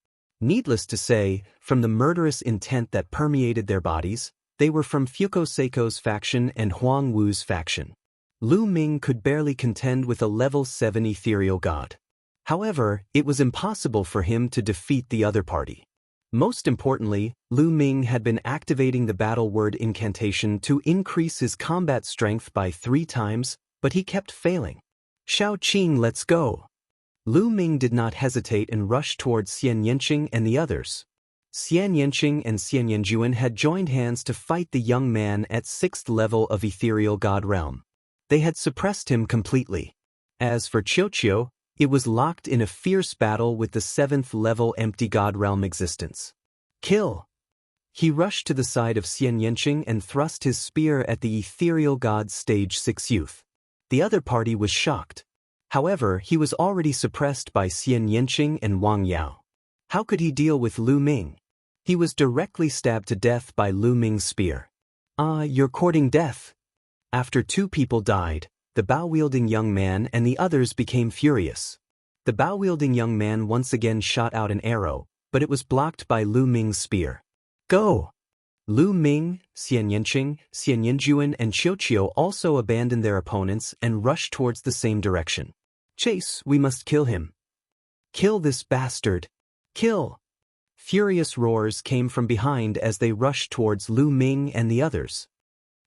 Needless to say, from the murderous intent that permeated their bodies, they were from Fuko Seiko's faction and Huang Wu's faction. Lu Ming could barely contend with a level 7 ethereal god. However, it was impossible for him to defeat the other party. Most importantly, Lu Ming had been activating the battle word incantation to increase his combat strength by 3 times, but he kept failing. Shao Qing, let's go! Lu Ming did not hesitate and rushed towards Xianxia and the others. Xianxia and Xianxia had joined hands to fight the young man at 6th level of ethereal god realm. They had suppressed him completely. As for Qiuqiu, it was locked in a fierce battle with the 7th level empty god realm existence. Kill! He rushed to the side of Xianxia and thrust his spear at the ethereal god stage 6 youth. The other party was shocked. However, he was already suppressed by Xianxia and Wang Yao. How could he deal with Lu Ming? He was directly stabbed to death by Lu Ming's spear. You're courting death. After 2 people died, the bow-wielding young man and the others became furious. The bow-wielding young man once again shot out an arrow, but it was blocked by Lu Ming's spear. Go! Lu Ming, Xianxia, Xianxia and Qiuqiu also abandoned their opponents and rushed towards the same direction. Chase, we must kill him. Kill this bastard. Kill! Furious roars came from behind as they rushed towards Lu Ming and the others.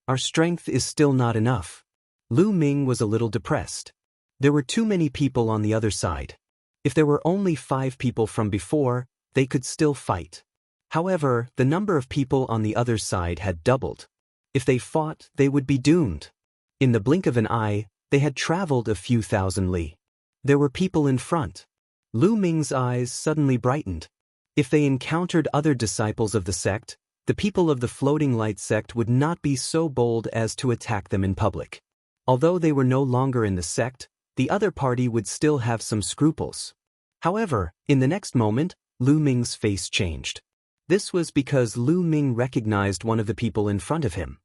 Our strength is still not enough. Lu Ming was a little depressed. There were too many people on the other side. If there were only 5 people from before, they could still fight. However, the number of people on the other side had doubled. If they fought, they would be doomed. In the blink of an eye, they had traveled a few thousand li. There were people in front. Lu Ming's eyes suddenly brightened. If they encountered other disciples of the sect, the people of the Floating Light sect would not be so bold as to attack them in public. Although they were no longer in the sect, the other party would still have some scruples. However, in the next moment, Lu Ming's face changed. This was because Lu Ming recognized one of the people in front of him.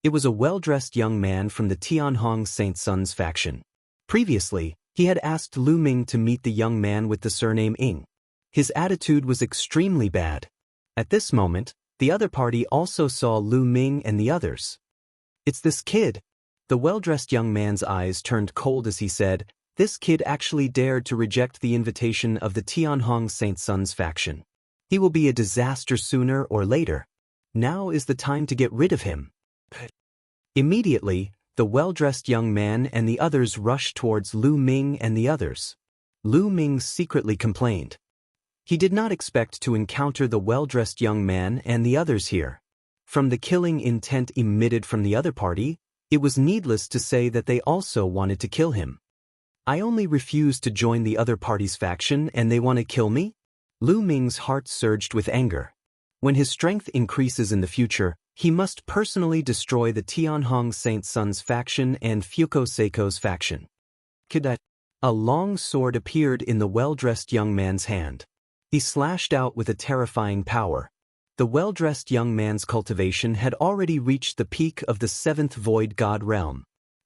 It was a well-dressed young man from the Tianhong Saint Sun's faction. Previously, he had asked Lu Ming to meet the young man with the surname Ying. His attitude was extremely bad. At this moment, the other party also saw Lu Ming and the others. It's this kid. The well-dressed young man's eyes turned cold as he said, this kid actually dared to reject the invitation of the Tianhong Saint Sun's faction. He will be a disaster sooner or later. Now is the time to get rid of him. Immediately, the well-dressed young man and the others rushed towards Lu Ming and the others. Lu Ming secretly complained. He did not expect to encounter the well-dressed young man and the others here. From the killing intent emitted from the other party, it was needless to say that they also wanted to kill him. I only refused to join the other party's faction and they want to kill me? Lu Ming's heart surged with anger. When his strength increases in the future, he must personally destroy the Tianhong Saint Sun's faction and Fuko Seiko's faction. Cadet. A long sword appeared in the well-dressed young man's hand. He slashed out with a terrifying power. The well-dressed young man's cultivation had already reached the peak of the 7th Void God realm.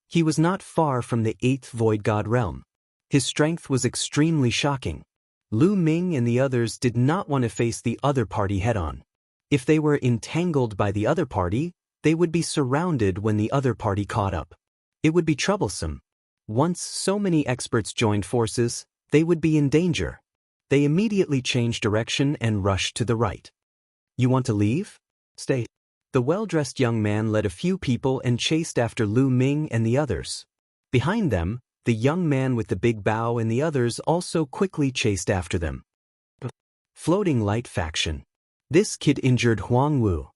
He was not far from the 8th Void God realm. His strength was extremely shocking. Lu Ming and the others did not want to face the other party head-on. If they were entangled by the other party, they would be surrounded when the other party caught up. It would be troublesome. Once so many experts joined forces, they would be in danger. They immediately changed direction and rushed to the right. You want to leave? Stay. The well-dressed young man led a few people and chased after Lu Ming and the others. Behind them, the young man with the big bow and the others also quickly chased after them. Floating Light faction. This kid injured Huang Wu.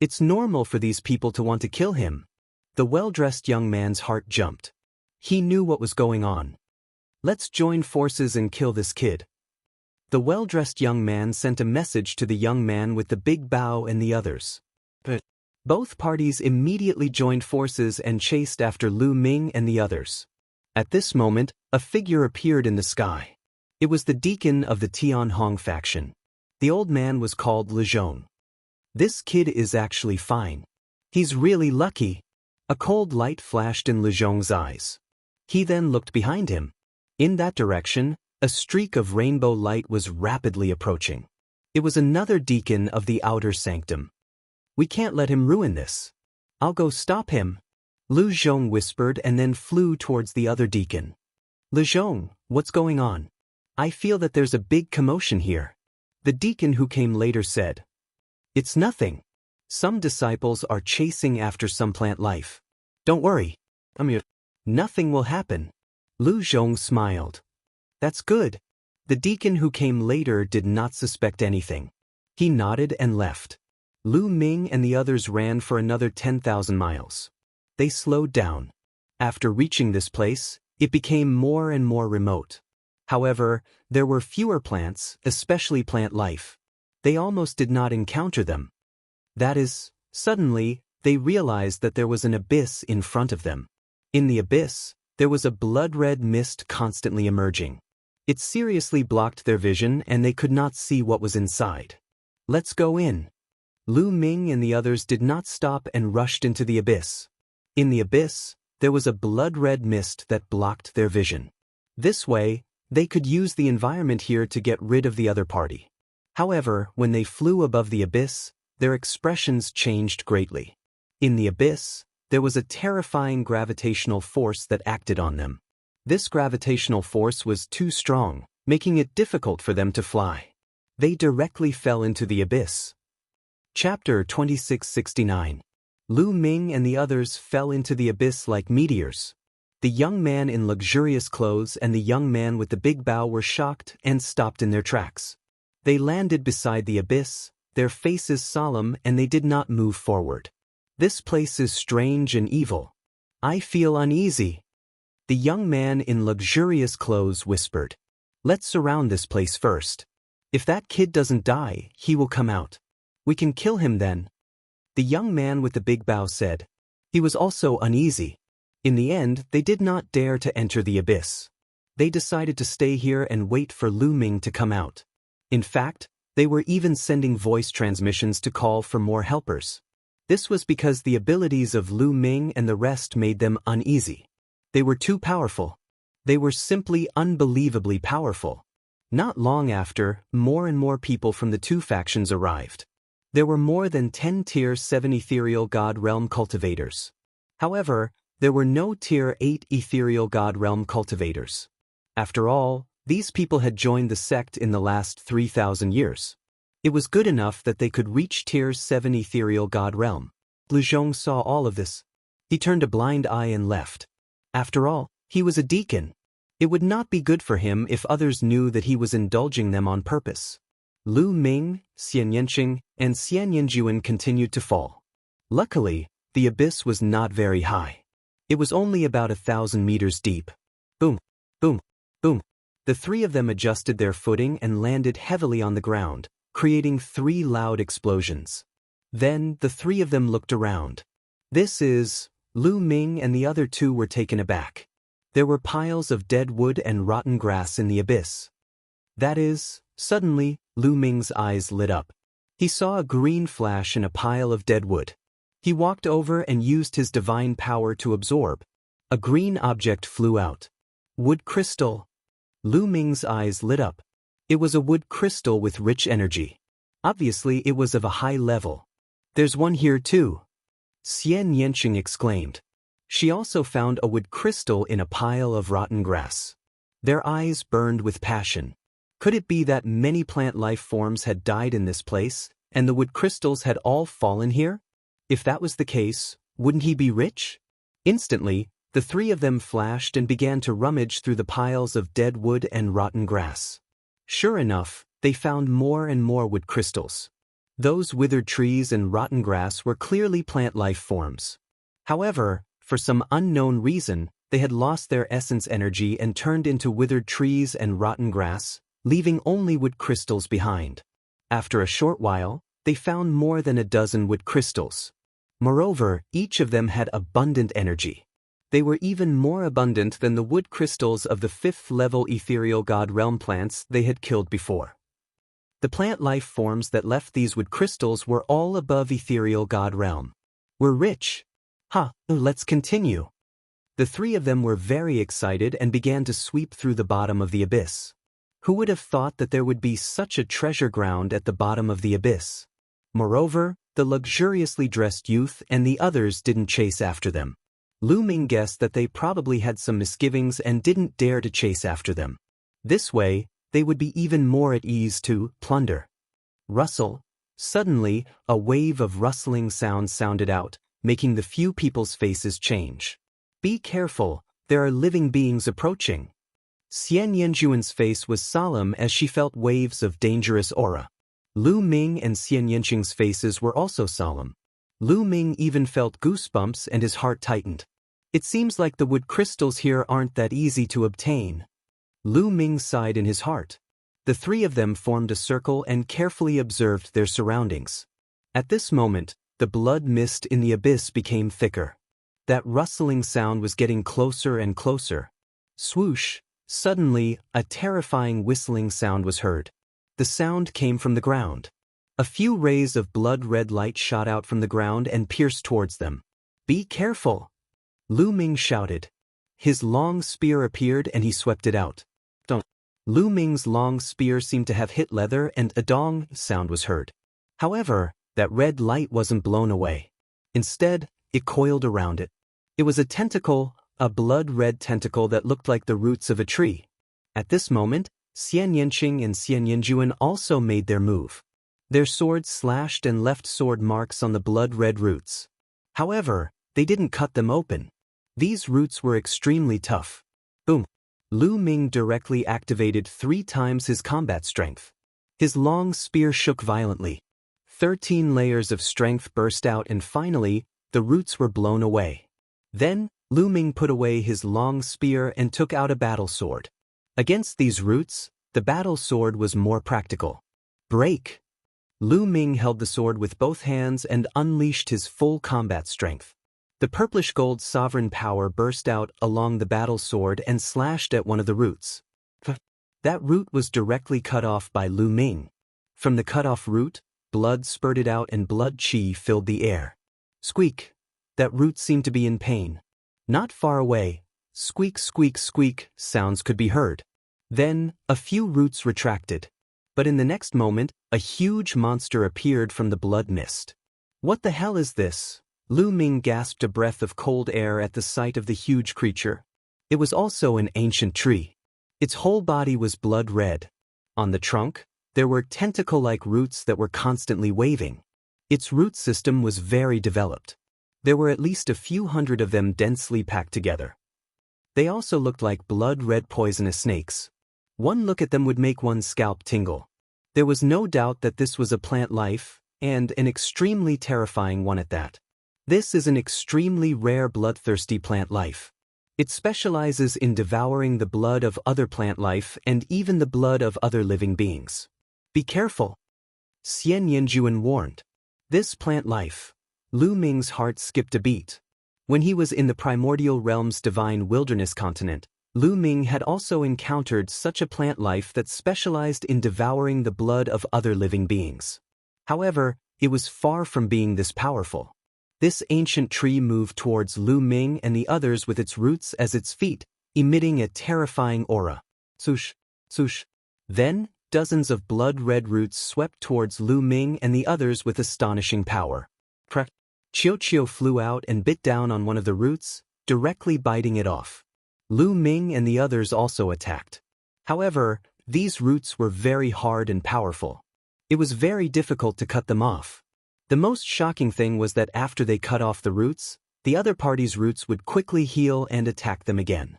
It's normal for these people to want to kill him. The well-dressed young man's heart jumped. He knew what was going on. Let's join forces and kill this kid. The well-dressed young man sent a message to the young man with the big bow and the others. Both parties immediately joined forces and chased after Lu Ming and the others. At this moment, a figure appeared in the sky. It was the deacon of the Tianhong faction. The old man was called Lezhong. This kid is actually fine. He's really lucky. A cold light flashed in Lezhong's eyes. He then looked behind him. In that direction, a streak of rainbow light was rapidly approaching. It was another deacon of the outer sanctum. We can't let him ruin this. I'll go stop him, Lu Zhong whispered and then flew towards the other deacon. Lu Zhong, what's going on? I feel that there's a big commotion here. The deacon who came later said. It's nothing. Some disciples are chasing after some plant life. Don't worry. Nothing will happen. Lu Zhong smiled. That's good. The deacon who came later did not suspect anything. He nodded and left. Lu Ming and the others ran for another 10,000 miles. They slowed down. After reaching this place, it became more and more remote. However, there were fewer plants, especially plant life. They almost did not encounter them. That is, suddenly, they realized that there was an abyss in front of them. In the abyss, there was a blood-red mist constantly emerging. It seriously blocked their vision and they could not see what was inside. Let's go in. Lu Ming and the others did not stop and rushed into the abyss. In the abyss, there was a blood-red mist that blocked their vision. This way, they could use the environment here to get rid of the other party. However, when they flew above the abyss, their expressions changed greatly. In the abyss, there was a terrifying gravitational force that acted on them. This gravitational force was too strong, making it difficult for them to fly. They directly fell into the abyss. Chapter 2669. Lu Ming and the others fell into the abyss like meteors. The young man in luxurious clothes and the young man with the big bow were shocked and stopped in their tracks. They landed beside the abyss, their faces solemn, and they did not move forward. This place is strange and evil. I feel uneasy. The young man in luxurious clothes whispered. Let's surround this place first. If that kid doesn't die, he will come out. We can kill him then. The young man with the big bow said. He was also uneasy. In the end, they did not dare to enter the abyss. They decided to stay here and wait for Lu Ming to come out. In fact, they were even sending voice transmissions to call for more helpers. This was because the abilities of Lu Ming and the rest made them uneasy. They were too powerful. They were simply unbelievably powerful. Not long after, more and more people from the two factions arrived. There were more than 10 Tier 7 Ethereal God Realm cultivators. However, there were no Tier 8 Ethereal God Realm cultivators. After all, these people had joined the sect in the last 3,000 years. It was good enough that they could reach Tier 7 Ethereal God Realm. Lu Zhong saw all of this. He turned a blind eye and left. After all, he was a deacon. It would not be good for him if others knew that he was indulging them on purpose. Lu Ming, Xianxia, and Xianxia continued to fall. Luckily, the abyss was not very high. It was only about 1,000 meters deep. Boom, boom, boom. The three of them adjusted their footing and landed heavily on the ground, creating 3 loud explosions. Then, the three of them looked around. Lu Ming and the other 2 were taken aback. There were piles of dead wood and rotten grass in the abyss. Suddenly, Lu Ming's eyes lit up. He saw a green flash in a pile of dead wood. He walked over and used his divine power to absorb. A green object flew out. Wood crystal. Lu Ming's eyes lit up. It was a wood crystal with rich energy. Obviously, it was of a high level. There's one here too. Xianxia exclaimed. She also found a wood crystal in a pile of rotten grass. Their eyes burned with passion. Could it be that many plant life forms had died in this place, and the wood crystals had all fallen here? If that was the case, wouldn't he be rich? Instantly, the 3 of them flashed and began to rummage through the piles of dead wood and rotten grass. Sure enough, they found more and more wood crystals. Those withered trees and rotten grass were clearly plant life forms. However, for some unknown reason, they had lost their essence energy and turned into withered trees and rotten grass, leaving only wood crystals behind. After a short while, they found more than a dozen wood crystals. Moreover, each of them had abundant energy. They were even more abundant than the wood crystals of the 5th-level Ethereal God Realm plants they had killed before. The plant life forms that left these wood crystals were all above Ethereal God Realm. We're rich. Let's continue. The 3 of them were very excited and began to sweep through the bottom of the abyss. Who would have thought that there would be such a treasure ground at the bottom of the abyss? Moreover, the luxuriously dressed youth and the others didn't chase after them. Lu Ming guessed that they probably had some misgivings and didn't dare to chase after them. This way, they would be even more at ease to plunder. Rustle. Suddenly, a wave of rustling sound sounded out, making the few people's faces change. Be careful, there are living beings approaching. Xianxia's face was solemn as she felt waves of dangerous aura. Lu Ming and Xianxia's faces were also solemn. Lu Ming even felt goosebumps and his heart tightened. It seems like the wood crystals here aren't that easy to obtain. Lu Ming sighed in his heart. The three of them formed a circle and carefully observed their surroundings. At this moment, the blood mist in the abyss became thicker. That rustling sound was getting closer and closer. Swoosh! Suddenly, a terrifying whistling sound was heard. The sound came from the ground. A few rays of blood-red light shot out from the ground and pierced towards them. Be careful! Lu Ming shouted. His long spear appeared and he swept it out. Don't. Lu Ming's long spear seemed to have hit leather and a dong sound was heard. However, that red light wasn't blown away. Instead, it coiled around it. It was a tentacle, a blood-red tentacle that looked like the roots of a tree. At this moment, Xianxia and Xianxia also made their move. Their swords slashed and left sword marks on the blood-red roots. However, they didn't cut them open. These roots were extremely tough. Boom! Lu Ming directly activated 3 times his combat strength. His long spear shook violently. 13 layers of strength burst out and finally, the roots were blown away. Then, Lu Ming put away his long spear and took out a battle sword. Against these roots, the battle sword was more practical. Break! Lu Ming held the sword with both hands and unleashed his full combat strength. The purplish gold sovereign power burst out along the battle sword and slashed at one of the roots. That root was directly cut off by Lu Ming. From the cut-off root, blood spurted out and blood chi filled the air. Squeak! That root seemed to be in pain. Not far away, squeak squeak squeak sounds could be heard. Then, a few roots retracted. But in the next moment, a huge monster appeared from the blood mist. What the hell is this? Lu Ming gasped a breath of cold air at the sight of the huge creature. It was also an ancient tree. Its whole body was blood red. On the trunk, there were tentacle-like roots that were constantly waving. Its root system was very developed. There were at least a few hundred of them densely packed together. They also looked like blood-red poisonous snakes. One look at them would make one's scalp tingle. There was no doubt that this was a plant life, and an extremely terrifying one at that. This is an extremely rare bloodthirsty plant life. It specializes in devouring the blood of other plant life and even the blood of other living beings. Be careful! Xianxia warned. This plant life. Lu Ming's heart skipped a beat. When he was in the primordial realm's divine wilderness continent, Lu Ming had also encountered such a plant life that specialized in devouring the blood of other living beings. However, it was far from being this powerful. This ancient tree moved towards Lu Ming and the others with its roots as its feet, emitting a terrifying aura. Swoosh, swoosh. Then, dozens of blood-red roots swept towards Lu Ming and the others with astonishing power. Crack! Qiu flew out and bit down on one of the roots, directly biting it off. Lu Ming and the others also attacked. However, these roots were very hard and powerful. It was very difficult to cut them off. The most shocking thing was that after they cut off the roots, the other party's roots would quickly heal and attack them again.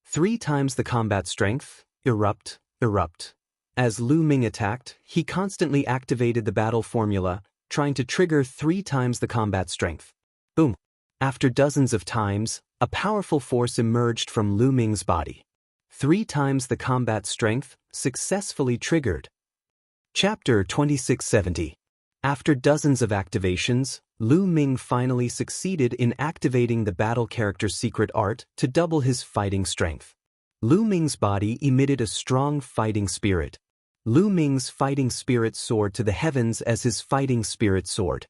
3 times the combat strength, erupt, erupt. As Lu Ming attacked, he constantly activated the battle formula, trying to trigger 3 times the combat strength. Boom! After dozens of times, a powerful force emerged from Lu Ming's body. 3 times the combat strength, successfully triggered. Chapter 2670. After dozens of activations, Lu Ming finally succeeded in activating the battle character's secret art to double his fighting strength. Lu Ming's body emitted a strong fighting spirit. Lu Ming's fighting spirit soared to the heavens as his fighting spirit soared.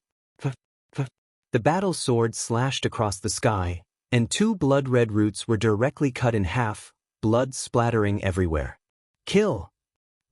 The battle sword slashed across the sky, and 2 blood-red roots were directly cut in half, blood splattering everywhere. Kill!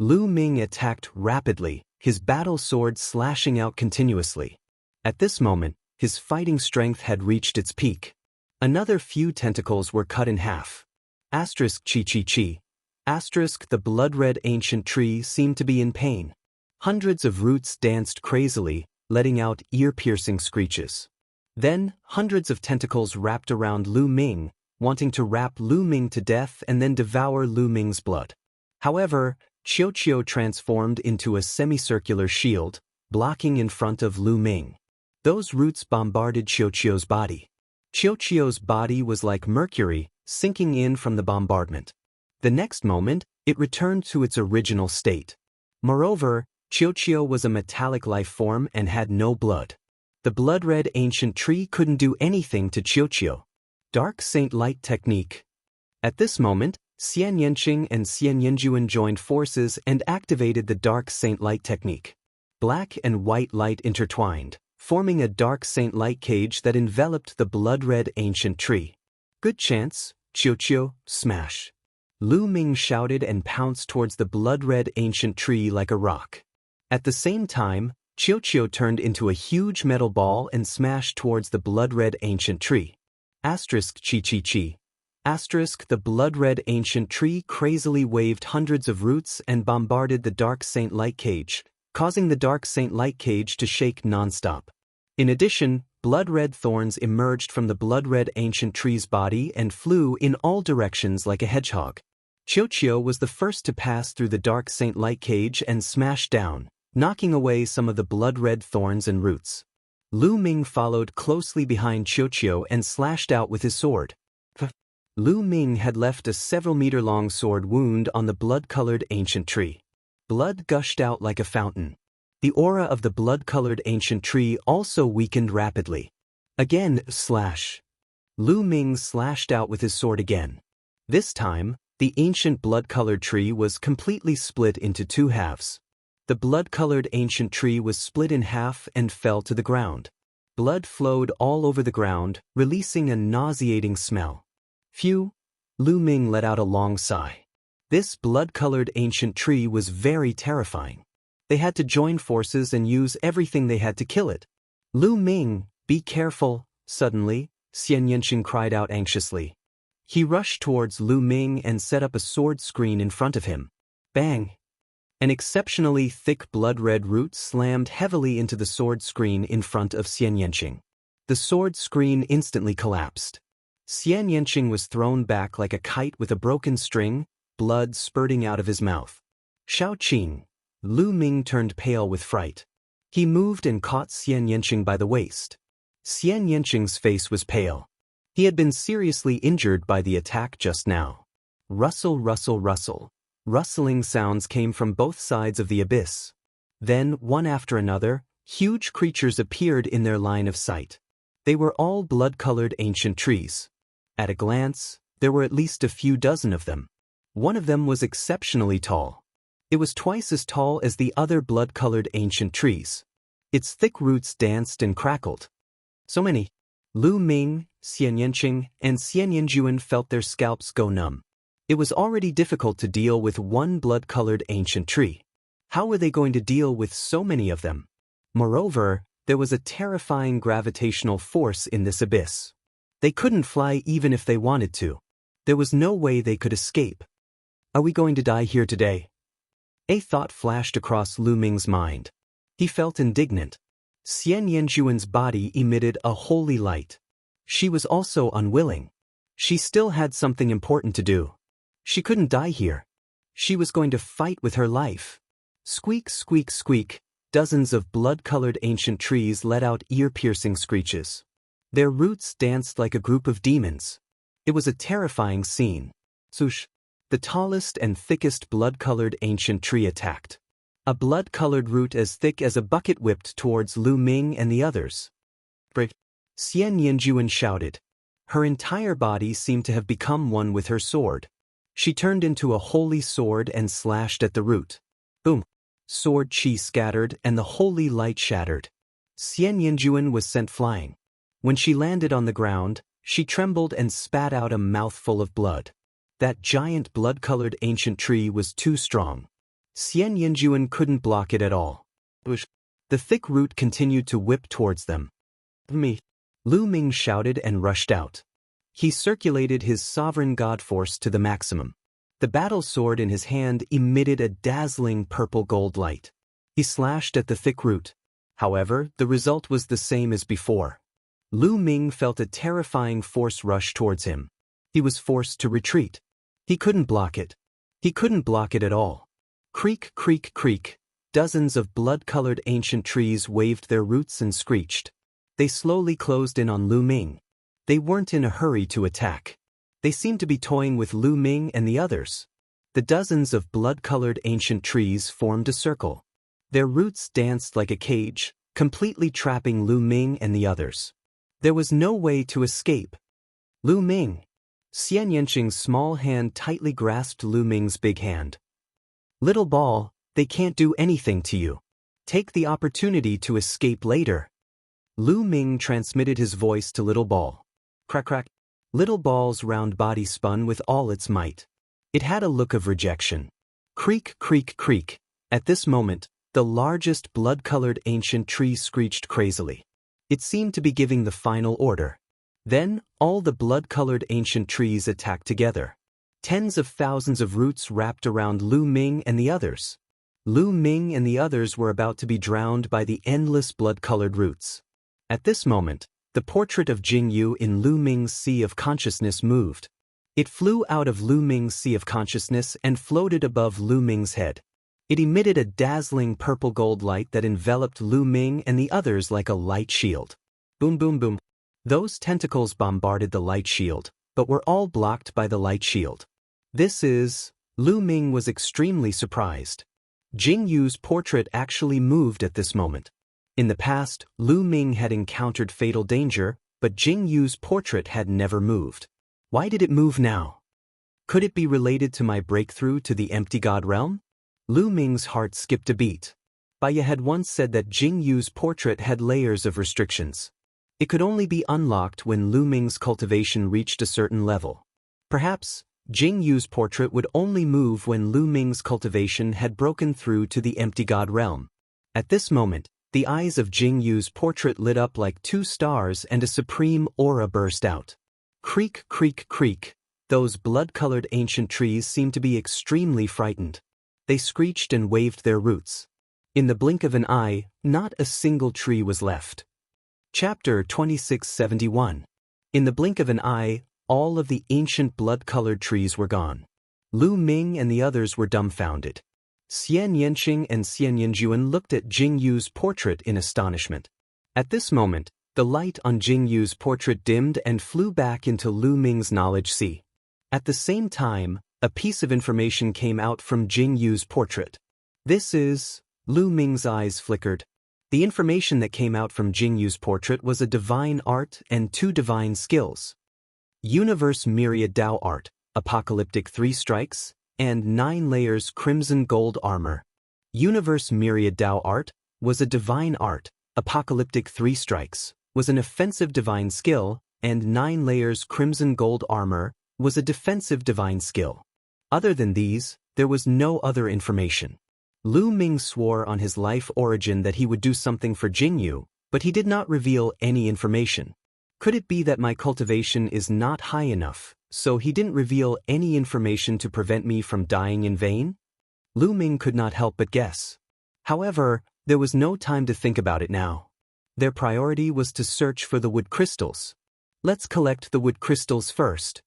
Lu Ming attacked rapidly, his battle sword slashing out continuously. At this moment, his fighting strength had reached its peak. Another few tentacles were cut in half. Asterisk chi chi chi. Asterisk the blood-red ancient tree seemed to be in pain. Hundreds of roots danced crazily, letting out ear-piercing screeches. Then, hundreds of tentacles wrapped around Lu Ming, wanting to wrap Lu Ming to death and then devour Lu Ming's blood. However, Xiao transformed into a semicircular shield, blocking in front of Lu Ming. Those roots bombarded Xiao's body. Xiao's body was like mercury, sinking in from the bombardment. The next moment, it returned to its original state. Moreover, Xiao was a metallic life form and had no blood. The blood-red ancient tree couldn't do anything to Xiao. Dark Saint Light Technique. At this moment, Xianxia and Xianxia joined forces and activated the Dark Saint Light Technique. Black and white light intertwined, forming a Dark Saint Light cage that enveloped the blood-red ancient tree. Good chance, Xiao, smash. Lu Ming shouted and pounced towards the blood-red ancient tree like a rock. At the same time, Xiao turned into a huge metal ball and smashed towards the blood-red ancient tree. Asterisk chi chi chi. Asterisk the blood-red ancient tree crazily waved hundreds of roots and bombarded the Dark Saint Light cage, causing the Dark Saint Light cage to shake non-stop. In addition, blood-red thorns emerged from the blood-red ancient tree's body and flew in all directions like a hedgehog. Xiao was the first to pass through the Dark Saint Light cage and smash down, knocking away some of the blood-red thorns and roots. Lu Ming followed closely behind Xiao and slashed out with his sword. Lu Ming had left a several-meter-long sword wound on the blood-colored ancient tree. Blood gushed out like a fountain. The aura of the blood-colored ancient tree also weakened rapidly. Again, slash. Lu Ming slashed out with his sword again. This time, the ancient blood-colored tree was completely split into two halves. The blood-colored ancient tree was split in half and fell to the ground. Blood flowed all over the ground, releasing a nauseating smell. Phew! Lu Ming let out a long sigh. This blood-colored ancient tree was very terrifying. They had to join forces and use everything they had to kill it. Lu Ming, be careful, suddenly, Xianxia cried out anxiously. He rushed towards Lu Ming and set up a sword screen in front of him. Bang! An exceptionally thick blood-red root slammed heavily into the sword screen in front of Xianxia. The sword screen instantly collapsed. Xianxia was thrown back like a kite with a broken string, blood spurting out of his mouth. Xiaoqing. Lu Ming turned pale with fright. He moved and caught Xianxia by the waist. Xianxia's face was pale. He had been seriously injured by the attack just now. Rustle, rustle, rustle. Rustling sounds came from both sides of the abyss. Then, one after another, huge creatures appeared in their line of sight. They were all blood-colored ancient trees. At a glance, there were at least a few dozen of them. One of them was exceptionally tall. It was twice as tall as the other blood-colored ancient trees. Its thick roots danced and crackled. So many. Lu Ming, Xianxia, and Xianxia felt their scalps go numb. It was already difficult to deal with one blood-colored ancient tree. How were they going to deal with so many of them? Moreover, there was a terrifying gravitational force in this abyss. They couldn't fly even if they wanted to. There was no way they could escape. Are we going to die here today? A thought flashed across Lu Ming's mind. He felt indignant. Xianxia's body emitted a holy light. She was also unwilling. She still had something important to do. She couldn't die here. She was going to fight with her life. Squeak, squeak, squeak. Dozens of blood-colored ancient trees let out ear-piercing screeches. Their roots danced like a group of demons. It was a terrifying scene. Swoosh! The tallest and thickest blood-colored ancient tree attacked. A blood-colored root as thick as a bucket whipped towards Lu Ming and the others. Break! Xianxia shouted. Her entire body seemed to have become one with her sword. She turned into a holy sword and slashed at the root. Boom! Sword chi scattered and the holy light shattered. Xianxia was sent flying. When she landed on the ground, she trembled and spat out a mouthful of blood. That giant blood-colored ancient tree was too strong. Xianxia couldn't block it at all. The thick root continued to whip towards them. Me. Lu Ming shouted and rushed out. He circulated his sovereign god force to the maximum. The battle sword in his hand emitted a dazzling purple-gold light. He slashed at the thick root. However, the result was the same as before. Lu Ming felt a terrifying force rush towards him. He was forced to retreat. He couldn't block it. He couldn't block it at all. Creak, creak, creak. Dozens of blood-colored ancient trees waved their roots and screeched. They slowly closed in on Lu Ming. They weren't in a hurry to attack. They seemed to be toying with Lu Ming and the others. The dozens of blood-colored ancient trees formed a circle. Their roots danced like a cage, completely trapping Lu Ming and the others. There was no way to escape. Lu Ming. Xianxia's small hand tightly grasped Lu Ming's big hand. Little ball, they can't do anything to you. Take the opportunity to escape later. Lu Ming transmitted his voice to Little Ball. Crack crack. Little Ball's round body spun with all its might. It had a look of rejection. Creak, creak, creak. At this moment, the largest blood-colored ancient tree screeched crazily. It seemed to be giving the final order. Then, all the blood-colored ancient trees attacked together. Tens of thousands of roots wrapped around Lu Ming and the others. Lu Ming and the others were about to be drowned by the endless blood-colored roots. At this moment, the portrait of Jingyu in Lu Ming's sea of consciousness moved. It flew out of Lu Ming's sea of consciousness and floated above Lu Ming's head. It emitted a dazzling purple-gold light that enveloped Lu Ming and the others like a light shield. Boom boom boom. Those tentacles bombarded the light shield, but were all blocked by the light shield. Lu Ming was extremely surprised. Jingyu's portrait actually moved at this moment. In the past, Lu Ming had encountered fatal danger, but Jingyu's portrait had never moved. Why did it move now? Could it be related to my breakthrough to the empty god realm? Lu Ming's heart skipped a beat. Baya had once said that Jingyu's portrait had layers of restrictions. It could only be unlocked when Lu Ming's cultivation reached a certain level. Perhaps, Jingyu's portrait would only move when Lu Ming's cultivation had broken through to the empty god realm. At this moment, the eyes of Jingyu's portrait lit up like two stars and a supreme aura burst out. Creak, creak, creak. Those blood-colored ancient trees seemed to be extremely frightened. They screeched and waved their roots. In the blink of an eye, not a single tree was left. Chapter 2671. In the blink of an eye, all of the ancient blood-colored trees were gone. Lu Ming and the others were dumbfounded. Xianxia and Xianxia looked at Jingyu's portrait in astonishment. At this moment, the light on Jingyu's portrait dimmed and flew back into Lu Ming's knowledge sea. At the same time, a piece of information came out from Jingyu's portrait. Lu Ming's eyes flickered. The information that came out from Jingyu's portrait was a divine art and 2 divine skills. Universe Myriad Dao Art, Apocalyptic 3 Strikes, and 9 Layers Crimson Gold Armor. Universe Myriad Dao Art was a divine art, Apocalyptic 3 Strikes was an offensive divine skill, and 9 Layers Crimson Gold Armor was a defensive divine skill. Other than these, there was no other information. Lu Ming swore on his life origin that he would do something for Jingyu, but he did not reveal any information. Could it be that my cultivation is not high enough, so he didn't reveal any information to prevent me from dying in vain? Lu Ming could not help but guess. However, there was no time to think about it now. Their priority was to search for the wood crystals. Let's collect the wood crystals first,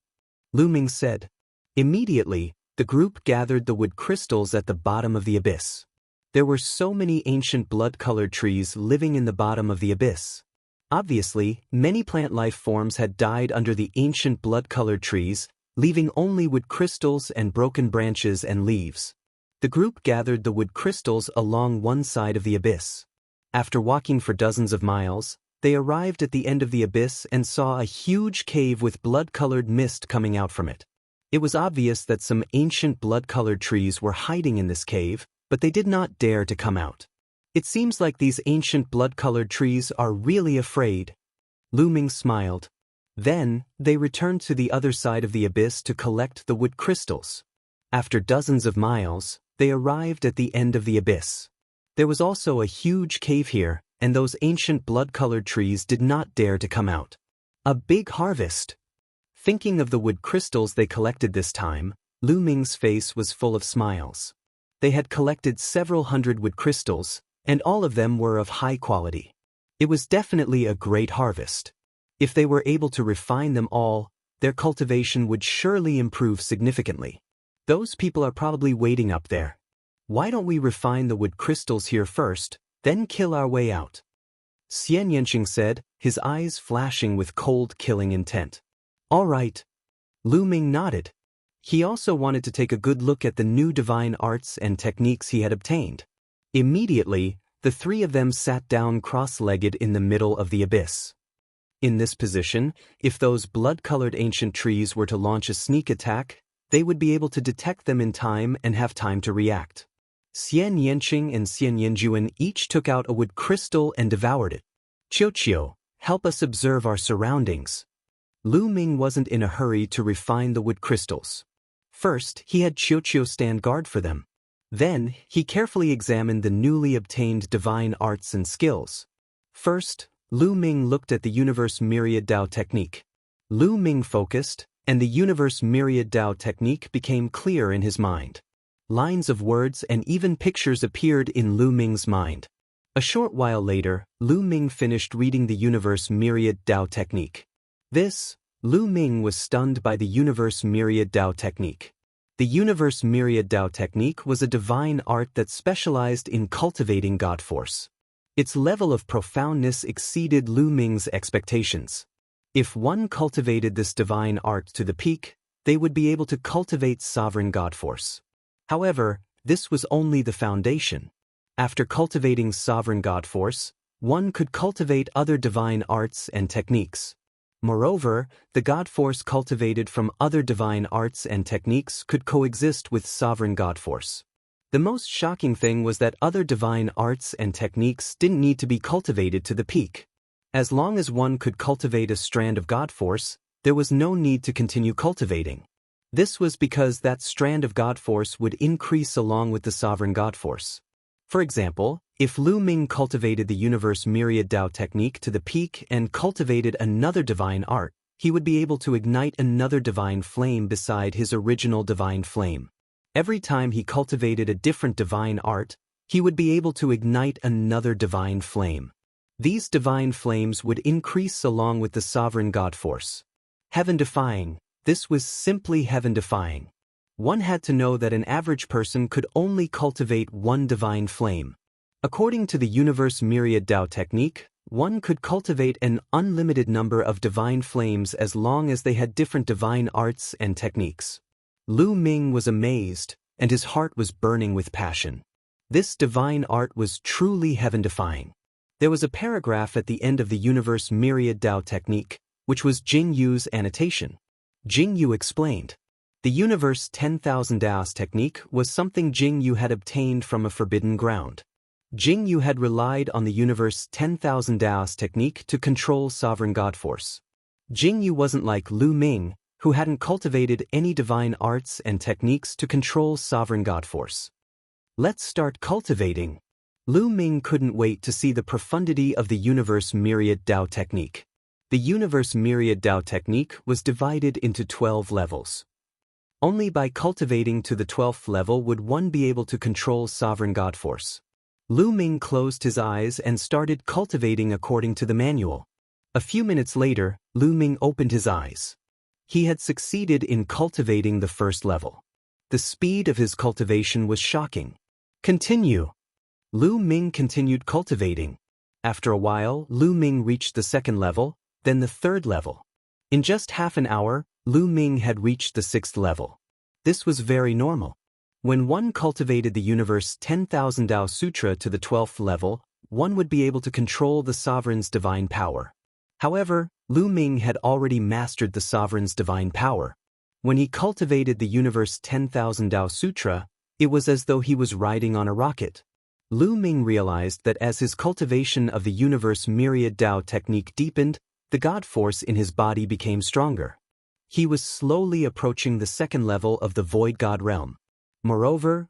Lu Ming said. Immediately, the group gathered the wood crystals at the bottom of the abyss. There were so many ancient blood-colored trees living in the bottom of the abyss. Obviously, many plant life forms had died under the ancient blood-colored trees, leaving only wood crystals and broken branches and leaves. The group gathered the wood crystals along one side of the abyss. After walking for dozens of miles, they arrived at the end of the abyss and saw a huge cave with blood-colored mist coming out from it. It was obvious that some ancient blood-colored trees were hiding in this cave, but they did not dare to come out. It seems like these ancient blood-colored trees are really afraid. Lu Ming smiled. Then, they returned to the other side of the abyss to collect the wood crystals. After dozens of miles, They arrived at the end of the abyss. There was also a huge cave here, and those ancient blood-colored trees did not dare to come out. A big harvest! Thinking of the wood crystals they collected this time, Lu Ming's face was full of smiles. They had collected several hundred wood crystals, and all of them were of high quality. It was definitely a great harvest. If they were able to refine them all, their cultivation would surely improve significantly. Those people are probably waiting up there. Why don't we refine the wood crystals here first, then kill our way out? Xianxia said, his eyes flashing with cold killing intent. All right. Lu Ming nodded. He also wanted to take a good look at the new divine arts and techniques he had obtained. Immediately, the three of them sat down cross-legged in the middle of the abyss. In this position, if those blood-colored ancient trees were to launch a sneak attack, they would be able to detect them in time and have time to react. Xianxia and Xianxia each took out a wood crystal and devoured it. Qiu, help us observe our surroundings. Lu Ming wasn't in a hurry to refine the wood crystals. First, he had Qiu stand guard for them. Then, he carefully examined the newly obtained divine arts and skills. First, Lu Ming looked at the Universe Myriad Dao technique. Lu Ming focused, and the Universe Myriad Dao technique became clear in his mind. Lines of words and even pictures appeared in Lu Ming's mind. A short while later, Lu Ming finished reading the Universe Myriad Dao technique. Lu Ming was stunned by the Universe Myriad Dao technique. The Universe Myriad Dao technique was a divine art that specialized in cultivating God force. Its level of profoundness exceeded Lu Ming's expectations. If one cultivated this divine art to the peak, they would be able to cultivate sovereign God force. However, this was only the foundation. After cultivating sovereign God force, one could cultivate other divine arts and techniques. Moreover, the God force cultivated from other divine arts and techniques could coexist with sovereign God force. The most shocking thing was that other divine arts and techniques didn't need to be cultivated to the peak. As long as one could cultivate a strand of God force, there was no need to continue cultivating. This was because that strand of God force would increase along with the sovereign God force. For example, if Lu Ming cultivated the Universe Myriad Dao technique to the peak and cultivated another divine art, he would be able to ignite another divine flame beside his original divine flame. Every time he cultivated a different divine art, he would be able to ignite another divine flame. These divine flames would increase along with the sovereign God force. Heaven-defying, this was simply heaven-defying. One had to know that an average person could only cultivate one divine flame. According to the Universe Myriad Dao technique, one could cultivate an unlimited number of divine flames as long as they had different divine arts and techniques. Lu Ming was amazed, and his heart was burning with passion. This divine art was truly heaven-defying. There was a paragraph at the end of the Universe Myriad Dao technique, which was Jing Yu's annotation. Jing Yu explained. The Universe 10,000 Daoist technique was something Jing Yu had obtained from a forbidden ground. Jing Yu had relied on the Universe 10,000 Daoist technique to control sovereign God force. Jing Yu wasn't like Lu Ming, who hadn't cultivated any divine arts and techniques to control sovereign God force. Let's start cultivating. Lu Ming couldn't wait to see the profundity of the Universe Myriad Dao technique. The Universe Myriad Dao technique was divided into 12 levels. Only by cultivating to the 12th level would one be able to control sovereign God force. Lu Ming closed his eyes and started cultivating according to the manual. A few minutes later, Lu Ming opened his eyes. He had succeeded in cultivating the first level. The speed of his cultivation was shocking. Continue. Lu Ming continued cultivating. After a while, Lu Ming reached the second level, then the third level. In just half an hour, Lu Ming had reached the 6th level. This was very normal. When one cultivated the Universe 10,000 Dao Sutra to the 12th level, one would be able to control the sovereign's divine power. However, Lu Ming had already mastered the sovereign's divine power. When he cultivated the Universe 10,000 Dao Sutra, it was as though he was riding on a rocket. Lu Ming realized that as his cultivation of the Universe Myriad Dao technique deepened, the God force in his body became stronger. He was slowly approaching the second level of the Void God realm. Moreover,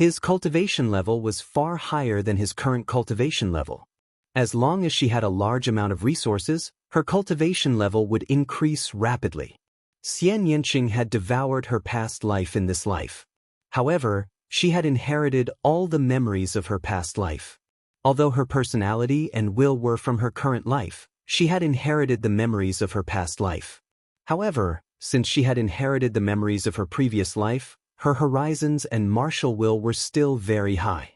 His cultivation level was far higher than his current cultivation level. As long as she had a large amount of resources, her cultivation level would increase rapidly. Xianxia had devoured her past life in this life. However, she had inherited all the memories of her past life. Although her personality and will were from her current life, she had inherited the memories of her past life. However, since she had inherited the memories of her previous life, her horizons and martial will were still very high.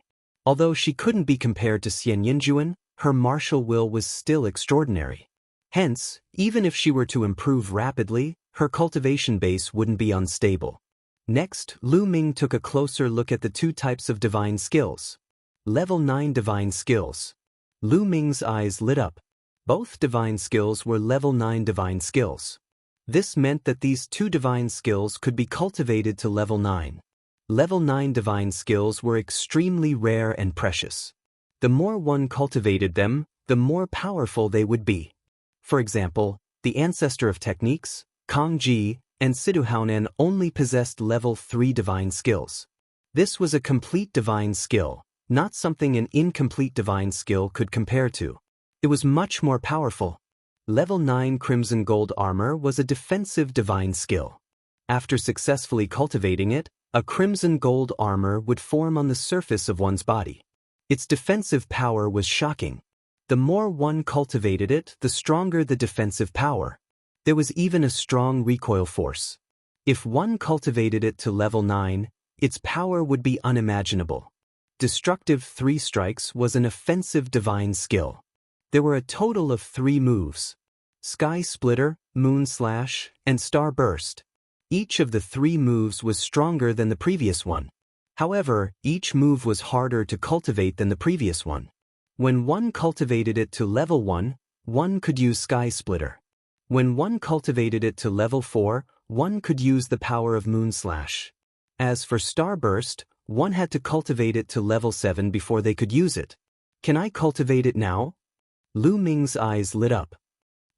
Although she couldn't be compared to Xianxia, her martial will was still extraordinary. Hence, even if she were to improve rapidly, her cultivation base wouldn't be unstable. Next, Lu Ming took a closer look at the two types of divine skills. Level 9 Divine Skills. Lu Ming's eyes lit up. Both divine skills were level 9 divine skills. This meant that these two divine skills could be cultivated to level 9. Level 9 divine skills were extremely rare and precious. The more one cultivated them, the more powerful they would be. For example, the ancestor of techniques, Kang Ji, and Siduhaonen only possessed level 3 divine skills. This was a complete divine skill, not something an incomplete divine skill could compare to. It was much more powerful. Level 9 Crimson Gold Armor was a defensive divine skill. After successfully cultivating it, a crimson gold armor would form on the surface of one's body. Its defensive power was shocking. The more one cultivated it, the stronger the defensive power. There was even a strong recoil force. If one cultivated it to level 9, its power would be unimaginable. Destructive 3 Strikes was an offensive divine skill. There were a total of 3 moves: Sky Splitter, Moon Slash, and Star Burst. Each of the 3 moves was stronger than the previous one. However, each move was harder to cultivate than the previous one. When one cultivated it to level 1, one could use Sky Splitter. When one cultivated it to level 4, one could use the power of Moon Slash. As for Starburst, one had to cultivate it to level 7 before they could use it. Can I cultivate it now? Lu Ming's eyes lit up.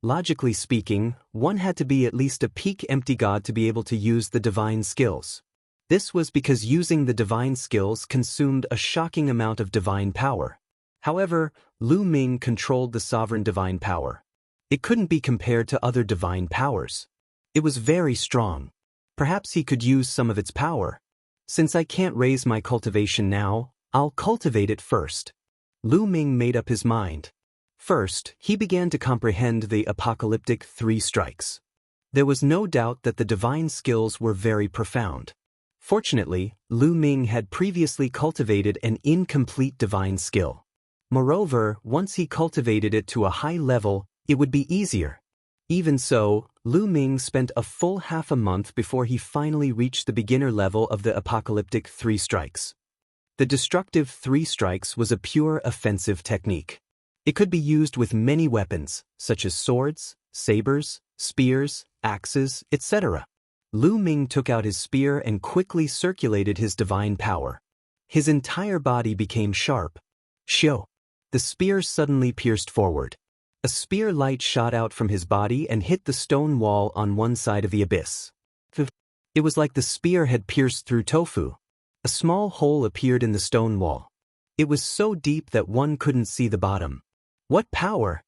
Logically speaking, one had to be at least a peak empty god to be able to use the divine skills. This was because using the divine skills consumed a shocking amount of divine power. However, Lu Ming controlled the sovereign divine power. It couldn't be compared to other divine powers. It was very strong. Perhaps he could use some of its power. Since I can't raise my cultivation now, I'll cultivate it first. Lu Ming made up his mind. First, he began to comprehend the apocalyptic 3 strikes. There was no doubt that the divine skills were very profound. Fortunately, Lu Ming had previously cultivated an incomplete divine skill. Moreover, once he cultivated it to a high level, it would be easier. Even so, Lu Ming spent a full half a month before he finally reached the beginner level of the apocalyptic 3 strikes. The destructive 3 strikes was a pure offensive technique. It could be used with many weapons, such as swords, sabers, spears, axes, etc. Lu Ming took out his spear and quickly circulated his divine power. His entire body became sharp. Shio! The spear suddenly pierced forward. A spear light shot out from his body and hit the stone wall on one side of the abyss. It was like the spear had pierced through tofu. A small hole appeared in the stone wall. It was so deep that one couldn't see the bottom. What power!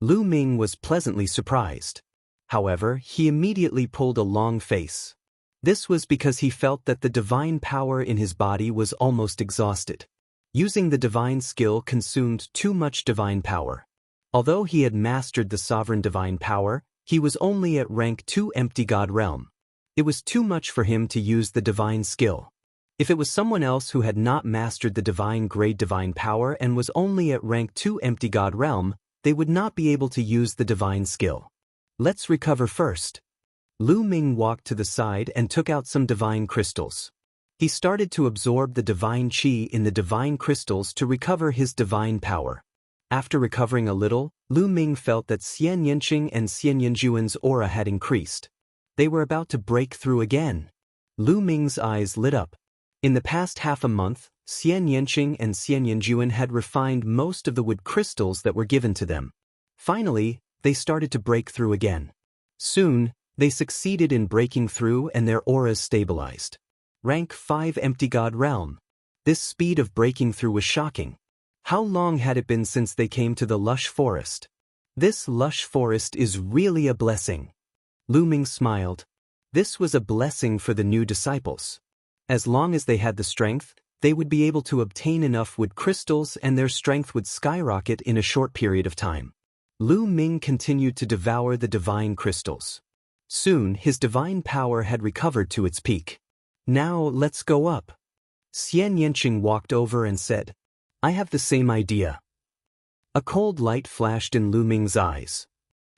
Lu Ming was pleasantly surprised. However, he immediately pulled a long face. This was because he felt that the divine power in his body was almost exhausted. Using the divine skill consumed too much divine power. Although he had mastered the sovereign divine power, he was only at rank 2 empty god realm. It was too much for him to use the divine skill. If it was someone else who had not mastered the divine grade divine power and was only at rank 2 empty god realm, they would not be able to use the divine skill. Let's recover first. Lu Ming walked to the side and took out some divine crystals. He started to absorb the divine qi in the divine crystals to recover his divine power. After recovering a little, Lu Ming felt that Xianxia and Xianxuan's aura had increased. They were about to break through again. Lu Ming's eyes lit up. In the past half a month, Xianxia and Xianxuan had refined most of the wood crystals that were given to them. Finally, they started to break through again. Soon, they succeeded in breaking through and their auras stabilized. Rank 5 empty god realm. This speed of breaking through was shocking. How long had it been since they came to the lush forest? This lush forest is really a blessing. Lu Ming smiled. This was a blessing for the new disciples. As long as they had the strength, they would be able to obtain enough wood crystals and their strength would skyrocket in a short period of time. Lu Ming continued to devour the divine crystals. Soon, his divine power had recovered to its peak. Now, let's go up. Xianxia walked over and said, I have the same idea. A cold light flashed in Lu Ming's eyes.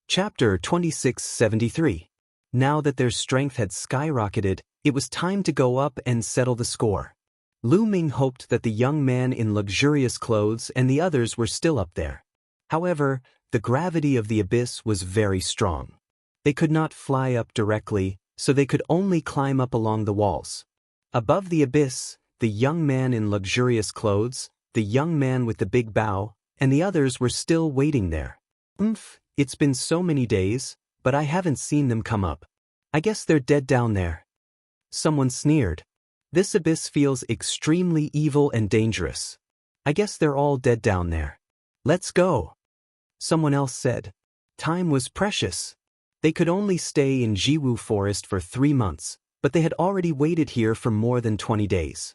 Chapter 2673. Now that their strength had skyrocketed, it was time to go up and settle the score. Lu Ming hoped that the young man in luxurious clothes and the others were still up there. However, the gravity of the abyss was very strong. They could not fly up directly, so they could only climb up along the walls. Above the abyss, the young man in luxurious clothes, the young man with the big bow, and the others were still waiting there. It's been so many days, but I haven't seen them come up. I guess they're dead down there. Someone sneered. This abyss feels extremely evil and dangerous. I guess they're all dead down there. Let's go. Someone else said. Time was precious. They could only stay in Jiwu Forest for 3 months, but they had already waited here for more than 20 days.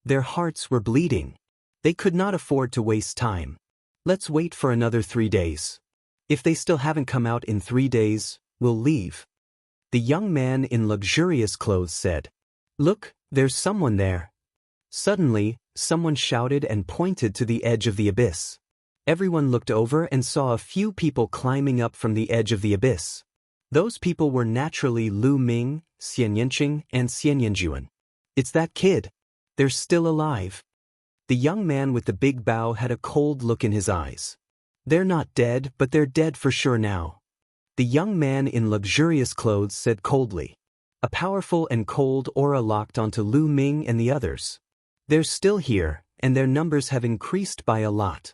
Their hearts were bleeding. They could not afford to waste time. Let's wait for another 3 days. If they still haven't come out in 3 days, we'll leave. The young man in luxurious clothes said. Look, there's someone there. Suddenly, someone shouted and pointed to the edge of the abyss. Everyone looked over and saw a few people climbing up from the edge of the abyss. Those people were naturally Lu Ming, Xianxia, and Xianxia. It's that kid. They're still alive. The young man with the big bow had a cold look in his eyes. They're not dead, but they're dead for sure now. The young man in luxurious clothes said coldly. A powerful and cold aura locked onto Lu Ming and the others. They're still here, and their numbers have increased by a lot.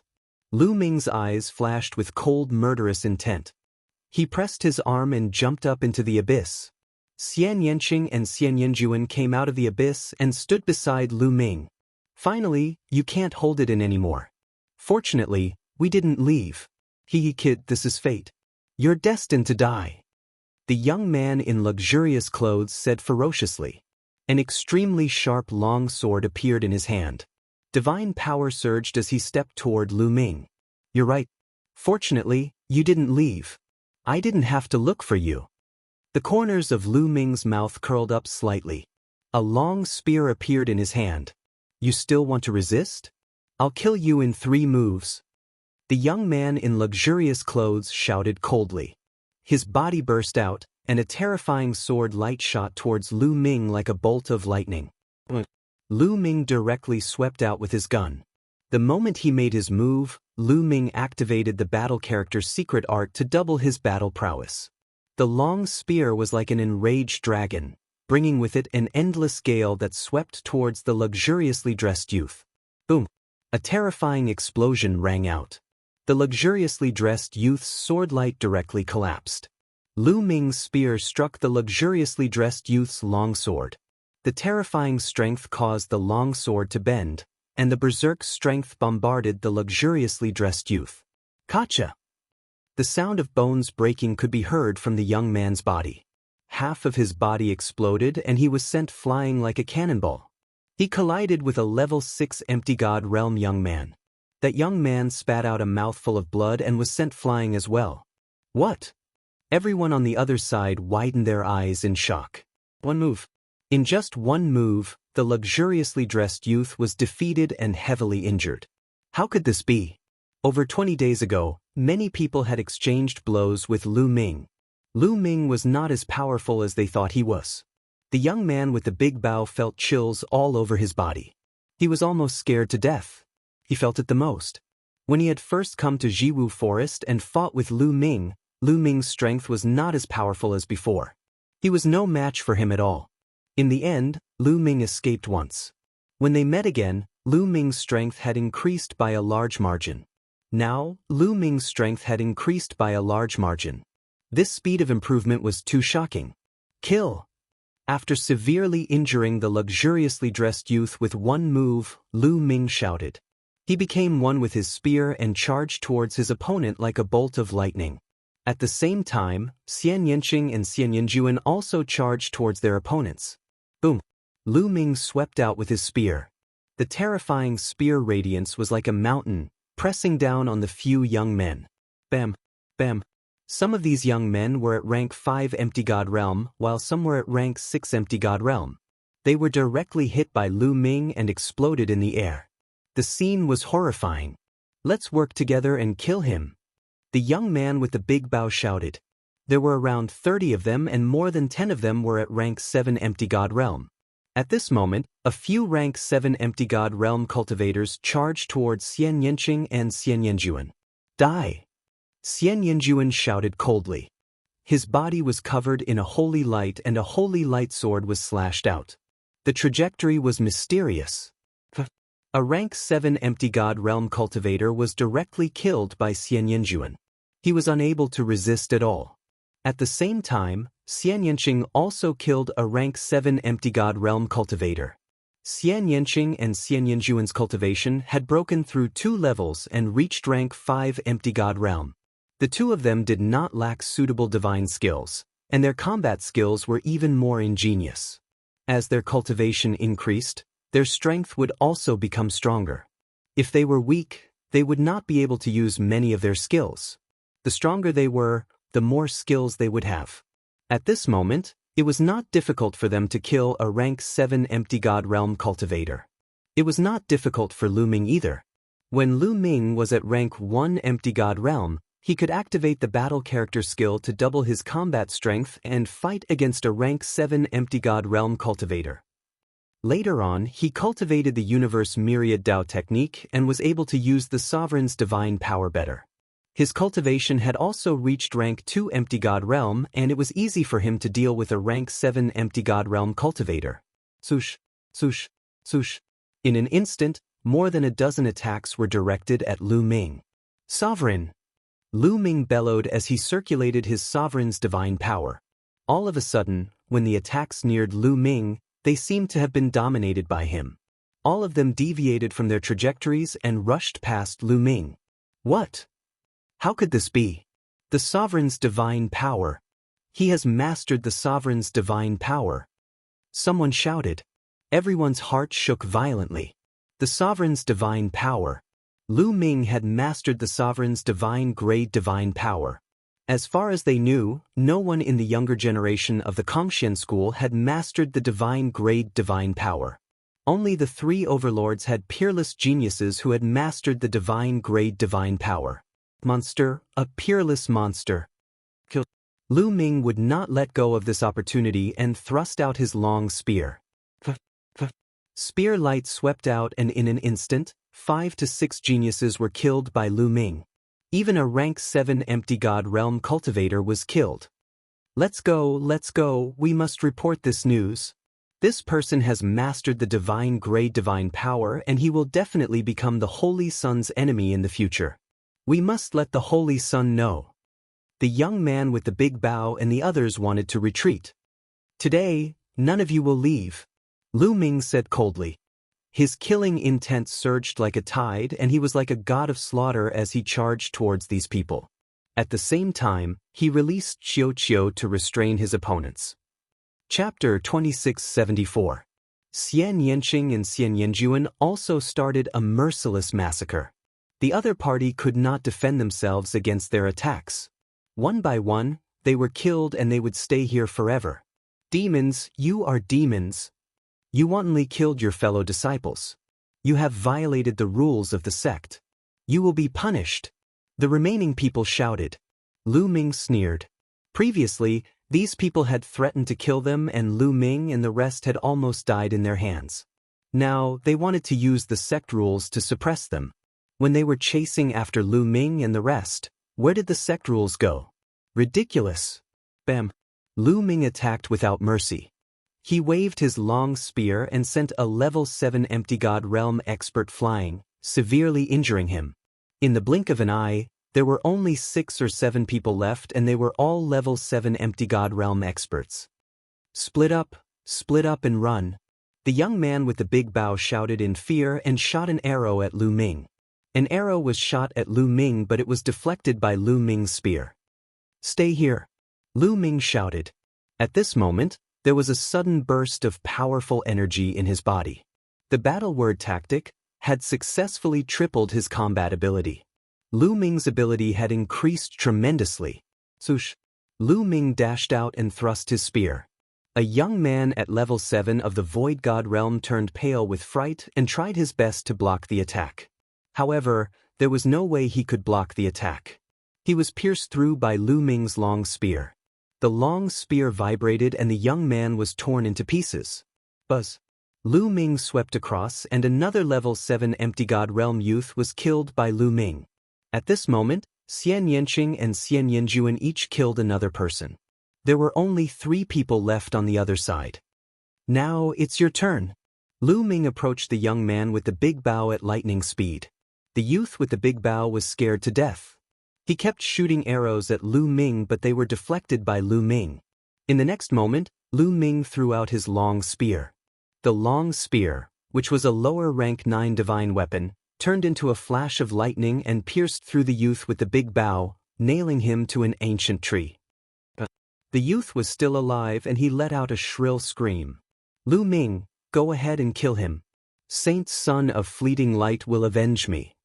Lu Ming's eyes flashed with cold murderous intent. He pressed his arm and jumped up into the abyss. Xianxia and Xianxia came out of the abyss and stood beside Lu Ming. Finally, you can't hold it in anymore. Fortunately, we didn't leave. Kid, this is fate. You're destined to die. The young man in luxurious clothes said ferociously. An extremely sharp long sword appeared in his hand. Divine power surged as he stepped toward Lu Ming. You're right. Fortunately, you didn't leave. I didn't have to look for you. The corners of Lu Ming's mouth curled up slightly. A long spear appeared in his hand. You still want to resist? I'll kill you in 3 moves. The young man in luxurious clothes shouted coldly. His body burst out, and a terrifying sword light shot towards Lu Ming like a bolt of lightning. Lu Ming directly swept out with his gun. The moment he made his move, Lu Ming activated the battle character's secret art to double his battle prowess. The long spear was like an enraged dragon, bringing with it an endless gale that swept towards the luxuriously dressed youth. Boom! A terrifying explosion rang out. The luxuriously dressed youth's sword light directly collapsed. Lu Ming's spear struck the luxuriously dressed youth's longsword. The terrifying strength caused the longsword to bend, and the berserk strength bombarded the luxuriously dressed youth. Gotcha! The sound of bones breaking could be heard from the young man's body. Half of his body exploded and he was sent flying like a cannonball. He collided with a level 6 empty god realm young man. That young man spat out a mouthful of blood and was sent flying as well. What? Everyone on the other side widened their eyes in shock. One move. In just one move, the luxuriously dressed youth was defeated and heavily injured. How could this be? Over 20 days ago, many people had exchanged blows with Lu Ming. Lu Ming was not as powerful as they thought he was. The young man with the big bow felt chills all over his body. He was almost scared to death. He felt it the most. When he had first come to Jiwu Forest and fought with Lu Ming's strength was not as powerful as before. He was no match for him at all. In the end, Lu Ming escaped once. When they met again, Lu Ming's strength had increased by a large margin. Now, Lu Ming's strength had increased by a large margin. This speed of improvement was too shocking. Kill! After severely injuring the luxuriously dressed youth with one move, Lu Ming shouted. He became one with his spear and charged towards his opponent like a bolt of lightning. At the same time, Xianxia and Xianxia also charged towards their opponents. Boom! Lu Ming swept out with his spear. The terrifying spear radiance was like a mountain, pressing down on the few young men. Bam! Bam! Some of these young men were at rank 5 Empty God Realm, while some were at rank 6 Empty God Realm. They were directly hit by Lu Ming and exploded in the air. The scene was horrifying. Let's work together and kill him. The young man with the big bow shouted. There were around 30 of them and more than 10 of them were at rank 7 Empty God Realm. At this moment, a few rank 7 Empty God Realm cultivators charged towards Xianxia and Xianxia. Die! Xianxia shouted coldly. His body was covered in a holy light and a holy light sword was slashed out. The trajectory was mysterious. A rank 7 Empty God Realm cultivator was directly killed by Xianxia. He was unable to resist at all. At the same time, Xianxia also killed a rank 7 Empty God Realm cultivator. Xianxia and Xianxia's cultivation had broken through 2 levels and reached rank 5 Empty God Realm. The two of them did not lack suitable divine skills, and their combat skills were even more ingenious. As their cultivation increased, their strength would also become stronger. If they were weak, they would not be able to use many of their skills. The stronger they were, the more skills they would have. At this moment, it was not difficult for them to kill a rank 7 Empty God Realm cultivator. It was not difficult for Lu Ming either. When Lu Ming was at rank 1 Empty God Realm, he could activate the battle character skill to double his combat strength and fight against a rank 7 Empty God Realm cultivator. Later on, he cultivated the Universe Myriad Dao technique and was able to use the Sovereign's divine power better. His cultivation had also reached rank 2 Empty God Realm and it was easy for him to deal with a rank 7 Empty God Realm cultivator. Swoosh, swoosh, swoosh. In an instant, more than a dozen attacks were directed at Lu Ming. Sovereign! Lu Ming bellowed as he circulated his Sovereign's divine power. All of a sudden, when the attacks neared Lu Ming, they seemed to have been dominated by him. All of them deviated from their trajectories and rushed past Lu Ming. What? How could this be? The Sovereign's divine power. He has mastered the Sovereign's divine power. Someone shouted. Everyone's heart shook violently. The Sovereign's divine power. Lu Ming had mastered the Sovereign's divine grade divine power. As far as they knew, no one in the younger generation of the Kongxian school had mastered the divine grade divine power. Only the 3 overlords had peerless geniuses who had mastered the divine grade divine power. Monster, a peerless monster. Lu Ming would not let go of this opportunity and thrust out his long spear. Spear light swept out and in an instant, 5 to 6 geniuses were killed by Lu Ming. Even a rank 7 Empty God Realm cultivator was killed. Let's go, we must report this news. This person has mastered the divine grade divine power and he will definitely become the Holy Sun's enemy in the future. We must let the Holy Sun know. The young man with the big bow and the others wanted to retreat. Today, none of you will leave, Lu Ming said coldly. His killing intent surged like a tide and he was like a god of slaughter as he charged towards these people. At the same time, he released Xiao to restrain his opponents. Chapter 2674. Xianxia and Xianxia also started a merciless massacre. The other party could not defend themselves against their attacks. One by one, they were killed and they would stay here forever. Demons, you are demons. You wantonly killed your fellow disciples. You have violated the rules of the sect. You will be punished. The remaining people shouted. Lu Ming sneered. Previously, these people had threatened to kill them and Lu Ming and the rest had almost died in their hands. Now, they wanted to use the sect rules to suppress them. When they were chasing after Lu Ming and the rest, where did the sect rules go? Ridiculous. Bam. Lu Ming attacked without mercy. He waved his long spear and sent a level 7 Empty God Realm expert flying, severely injuring him. In the blink of an eye, there were only 6 or 7 people left and they were all level 7 Empty God Realm experts. Split up, Split up and run. The young man with the big bow shouted in fear and shot an arrow at Lu Ming. An arrow was shot at Lu Ming, but it was deflected by Lu Ming's spear. Stay here, Lu Ming shouted. At this moment, there was a sudden burst of powerful energy in his body. The battle word tactic had successfully tripled his combat ability. Lu Ming's ability had increased tremendously. Swoosh! Lu Ming dashed out and thrust his spear. A young man at level 7 of the Void God realm turned pale with fright and tried his best to block the attack. However, there was no way he could block the attack. He was pierced through by Lu Ming's long spear. The long spear vibrated and the young man was torn into pieces. Buzz! Lu Ming swept across and another level 7 empty God realm youth was killed by Lu Ming. At this moment, Xianxia and Xianxia each killed another person. There were only 3 people left on the other side. Now it's your turn. Lu Ming approached the young man with the big bow at lightning speed. The youth with the big bow was scared to death. He kept shooting arrows at Lu Ming, but they were deflected by Lu Ming. In the next moment, Lu Ming threw out his long spear. The long spear, which was a lower rank 9 divine weapon, turned into a flash of lightning and pierced through the youth with the big bow, nailing him to an ancient tree. The youth was still alive and he let out a shrill scream. Lu Ming, go ahead and kill him. Saint's son of fleeting light will avenge me.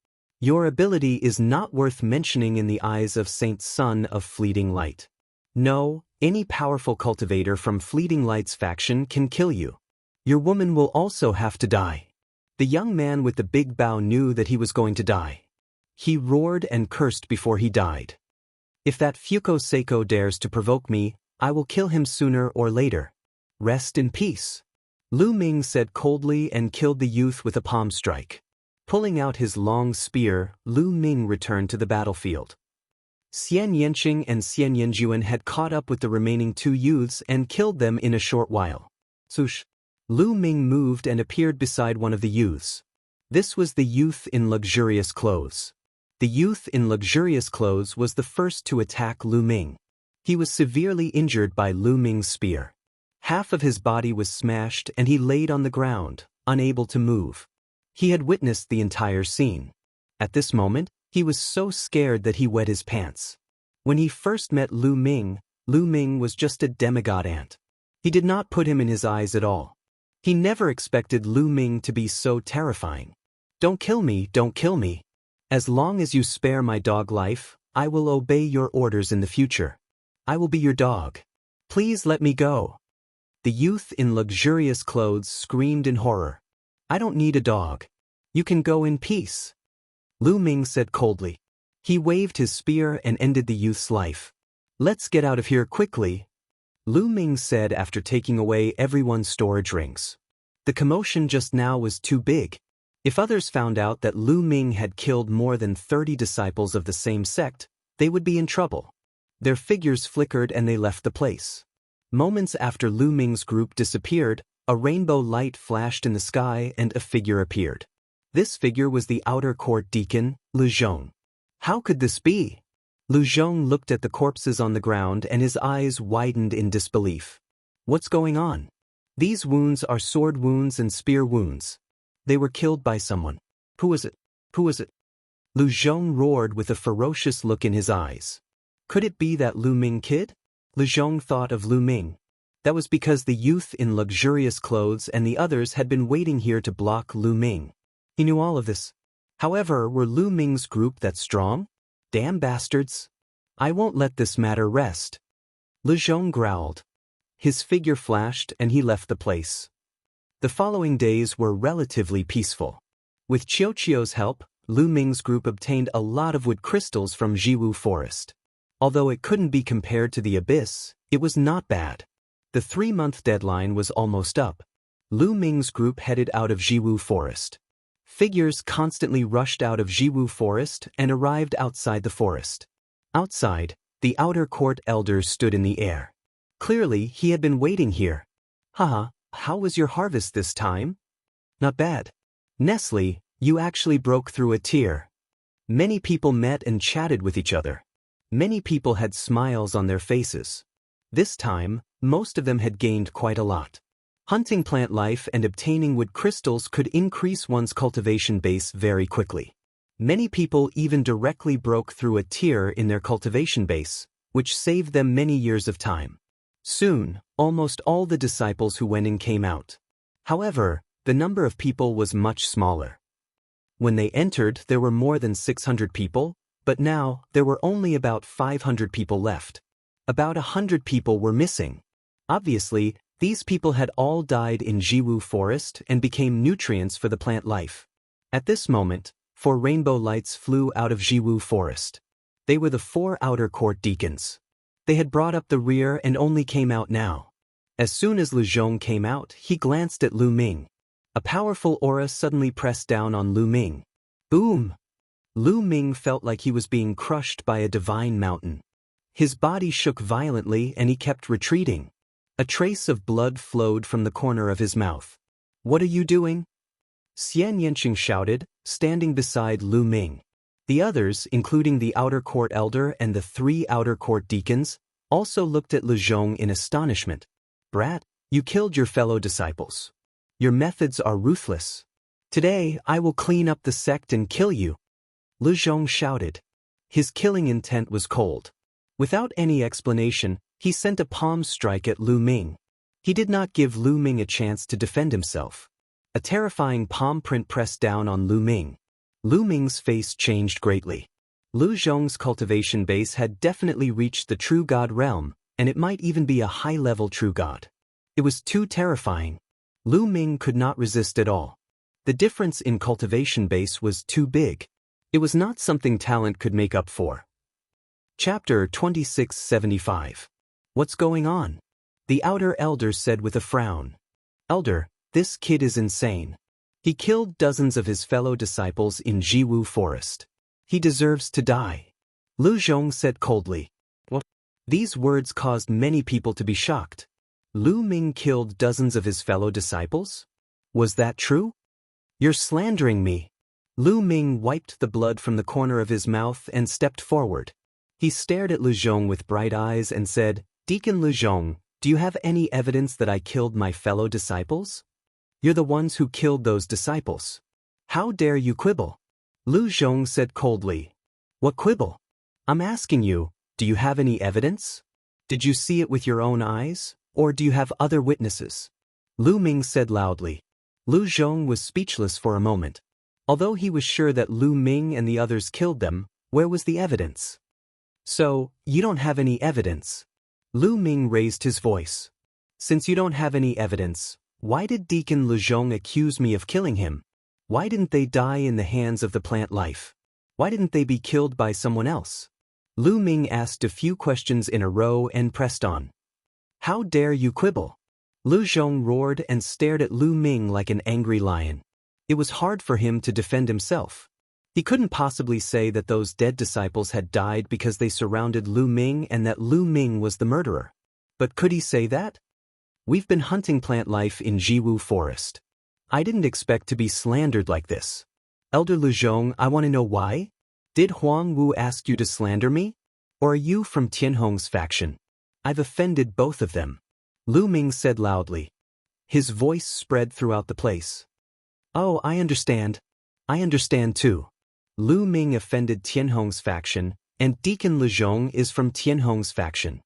Your ability is not worth mentioning in the eyes of Saint's son of fleeting light. No, any powerful cultivator from Fleeting Light's faction can kill you. Your woman will also have to die. The young man with the big bow knew that he was going to die. He roared and cursed before he died. If that Fuko Seiko dares to provoke me, I will kill him sooner or later. Rest in peace. Lu Ming said coldly and killed the youth with a palm strike. Pulling out his long spear, Lu Ming returned to the battlefield. Xianxia and Xianxia had caught up with the remaining 2 youths and killed them in a short while. Swoosh! Lu Ming moved and appeared beside one of the youths. This was the youth in luxurious clothes. The youth in luxurious clothes was the first to attack Lu Ming. He was severely injured by Lu Ming's spear. Half of his body was smashed and he laid on the ground, unable to move. He had witnessed the entire scene. At this moment, he was so scared that he wet his pants. When he first met Lu Ming was just a demigod ant. He did not put him in his eyes at all. He never expected Lu Ming to be so terrifying. Don't kill me, don't kill me. As long as you spare my dog life, I will obey your orders in the future. I will be your dog. Please let me go. The youth in luxurious clothes screamed in horror. I don't need a dog. You can go in peace. Lu Ming said coldly. He waved his spear and ended the youth's life. Let's get out of here quickly, Lu Ming said after taking away everyone's storage rings. The commotion just now was too big. If others found out that Lu Ming had killed more than 30 disciples of the same sect, they would be in trouble. Their figures flickered and they left the place. Moments after Lu Ming's group disappeared, a rainbow light flashed in the sky and a figure appeared. This figure was the outer court deacon, Lu Zhong. How could this be? Lu Zhong looked at the corpses on the ground and his eyes widened in disbelief. What's going on? These wounds are sword wounds and spear wounds. They were killed by someone. Who was it? Who was it? Lu Zhong roared with a ferocious look in his eyes. Could it be that Lu Ming kid? Lu Zhong thought of Lu Ming. That was because the youth in luxurious clothes and the others had been waiting here to block Lu Ming. He knew all of this. However, were Lu Ming's group that strong? Damn bastards. I won't let this matter rest. Lu Zhong growled. His figure flashed and he left the place. The following days were relatively peaceful. With Qiuqiu's help, Lu Ming's group obtained a lot of wood crystals from Jiwu Forest. Although it couldn't be compared to the Abyss, it was not bad. The 3-month deadline was almost up. Lu Ming's group headed out of Jiwu Forest. Figures constantly rushed out of Jiwu Forest and arrived outside the forest. Outside, the outer court elder stood in the air. Clearly, he had been waiting here. Haha, how was your harvest this time? Not bad. Nestle, you actually broke through a tier. Many people met and chatted with each other. Many people had smiles on their faces. This time, most of them had gained quite a lot. Hunting plant life and obtaining wood crystals could increase one's cultivation base very quickly. Many people even directly broke through a tier in their cultivation base, which saved them many years of time. Soon, almost all the disciples who went in came out. However, the number of people was much smaller. When they entered, there were more than 600 people, but now there were only about 500 people left. About 100 people were missing. Obviously, these people had all died in Jiwu Forest and became nutrients for the plant life. At this moment, 4 rainbow lights flew out of Jiwu Forest. They were the 4 outer court deacons. They had brought up the rear and only came out now. As soon as Lu Zhong came out, he glanced at Lu Ming. A powerful aura suddenly pressed down on Lu Ming. Boom! Lu Ming felt like he was being crushed by a divine mountain. His body shook violently and he kept retreating. A trace of blood flowed from the corner of his mouth. "What are you doing?" Xianxia shouted, standing beside Lu Ming. The others, including the outer court elder and the 3 outer court deacons, also looked at Lu Zhong in astonishment. "Brat, you killed your fellow disciples. Your methods are ruthless. Today, I will clean up the sect and kill you." Lu Zhong shouted. His killing intent was cold. Without any explanation, he sent a palm strike at Lu Ming. He did not give Lu Ming a chance to defend himself. A terrifying palm print pressed down on Lu Ming. Lu Ming's face changed greatly. Lu Zhong's cultivation base had definitely reached the true god realm, and it might even be a high-level true god. It was too terrifying. Lu Ming could not resist at all. The difference in cultivation base was too big. It was not something talent could make up for. Chapter 2675. What's going on? The outer elder said with a frown. Elder, this kid is insane. He killed dozens of his fellow disciples in Jiwu Forest. He deserves to die. Lu Zhong said coldly. What? These words caused many people to be shocked. Lu Ming killed dozens of his fellow disciples? Was that true? You're slandering me. Lu Ming wiped the blood from the corner of his mouth and stepped forward. He stared at Lu Zhong with bright eyes and said, Deacon Lu Zhong, do you have any evidence that I killed my fellow disciples? You're the ones who killed those disciples. How dare you quibble? Lu Zhong said coldly. What quibble? I'm asking you, do you have any evidence? Did you see it with your own eyes, or do you have other witnesses? Lu Ming said loudly. Lu Zhong was speechless for a moment. Although he was sure that Lu Ming and the others killed them, where was the evidence? So, you don't have any evidence. Lu Ming raised his voice. Since you don't have any evidence, why did Deacon Lu Zhong accuse me of killing him? Why didn't they die in the hands of the plant life? Why didn't they be killed by someone else? Lu Ming asked a few questions in a row and pressed on. How dare you quibble? Lu Zhong roared and stared at Lu Ming like an angry lion. It was hard for him to defend himself. He couldn't possibly say that those dead disciples had died because they surrounded Lu Ming and that Lu Ming was the murderer. But could he say that? We've been hunting plant life in Jiwu Forest. I didn't expect to be slandered like this. Elder Lu Zhong, I want to know why? Did Huang Wu ask you to slander me? Or are you from Tianhong's faction? I've offended both of them. Lu Ming said loudly. His voice spread throughout the place. Oh, I understand. I understand too. Lu Ming offended Tianhong's faction, and Deacon Lu Zhong is from Tianhong's faction.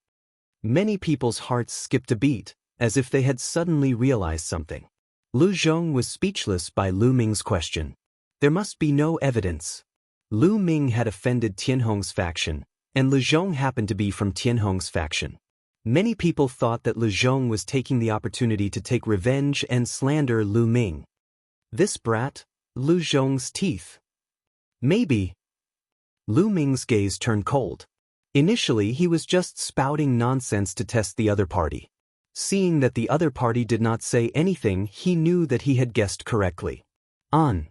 Many people's hearts skipped a beat, as if they had suddenly realized something. Lu Zhong was speechless by Lu Ming's question. There must be no evidence. Lu Ming had offended Tianhong's faction, and Lu Zhong happened to be from Tianhong's faction. Many people thought that Lu Zhong was taking the opportunity to take revenge and slander Lu Ming. This brat, Lu Zhong's teeth. Maybe. Lu Ming's gaze turned cold. Initially, he was just spouting nonsense to test the other party. Seeing that the other party did not say anything, he knew that he had guessed correctly. On.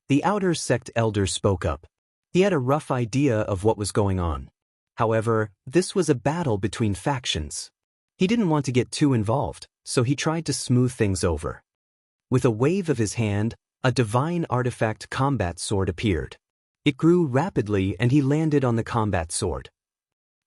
The outer sect elder spoke up. He had a rough idea of what was going on. However, this was a battle between factions. He didn't want to get too involved, so he tried to smooth things over. With a wave of his hand, a divine artifact combat sword appeared. It grew rapidly and he landed on the combat sword.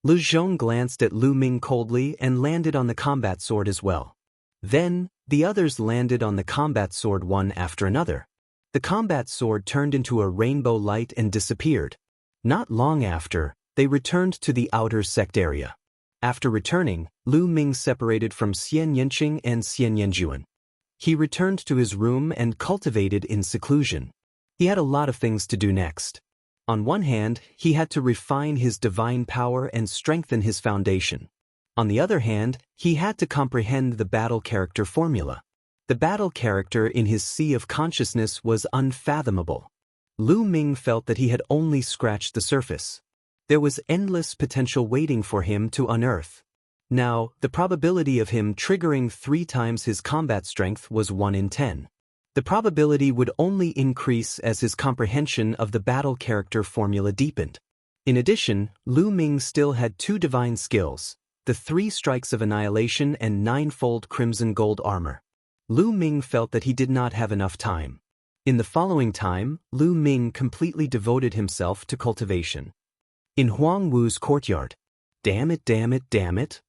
Lu Zhong glanced at Lu Ming coldly and landed on the combat sword as well. Then, The others landed on the combat sword one after another. The combat sword turned into a rainbow light and disappeared. Not long after, they returned to the outer sect area. After returning, Lu Ming separated from Xianxia and Xianxia. He returned to his room and cultivated in seclusion. He had a lot of things to do next. On one hand, he had to refine his divine power and strengthen his foundation. On the other hand, he had to comprehend the battle character formula. The battle character in his sea of consciousness was unfathomable. Lu Ming felt that he had only scratched the surface. There was endless potential waiting for him to unearth. Now, the probability of him triggering 3 times his combat strength was 1 in 10. The probability would only increase as his comprehension of the battle character formula deepened. In addition, Lu Ming still had 2 divine skills, the 3 strikes of annihilation and 9-fold crimson gold armor. Lu Ming felt that he did not have enough time. In the following time, Lu Ming completely devoted himself to cultivation. In Huang Wu's courtyard. Damn it, damn it, damn it!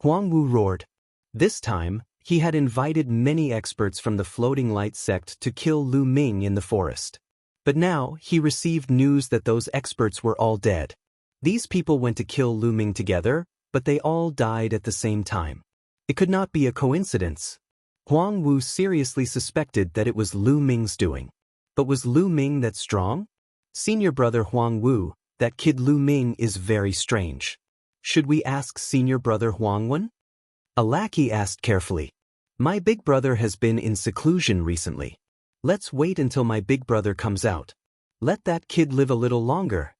Huang Wu roared. This time, he had invited many experts from the Floating Light sect to kill Lu Ming in the forest. But now, he received news that those experts were all dead. These people went to kill Lu Ming together, but they all died at the same time. It could not be a coincidence. Huang Wu seriously suspected that it was Lu Ming's doing. But was Lu Ming that strong? Senior brother Huang Wu, that kid Lu Ming is very strange. Should we ask senior brother Huang Wen? A lackey asked carefully. My big brother has been in seclusion recently. Let's wait until my big brother comes out. Let that kid live a little longer.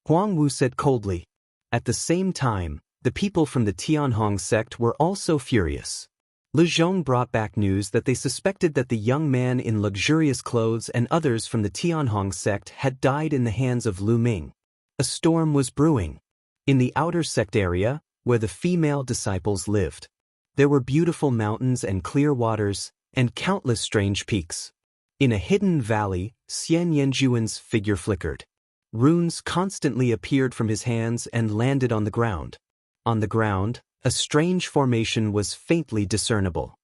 Huang Wu said coldly. At the same time, the people from the Tianhong sect were also furious. Le Zhong brought back news that they suspected that the young man in luxurious clothes and others from the Tianhong sect had died in the hands of Lu Ming. A storm was brewing. In the outer sect area, where the female disciples lived, there were beautiful mountains and clear waters, and countless strange peaks. In a hidden valley, Xianxuan's figure flickered. Runes constantly appeared from his hands and landed on the ground. On the ground, a strange formation was faintly discernible.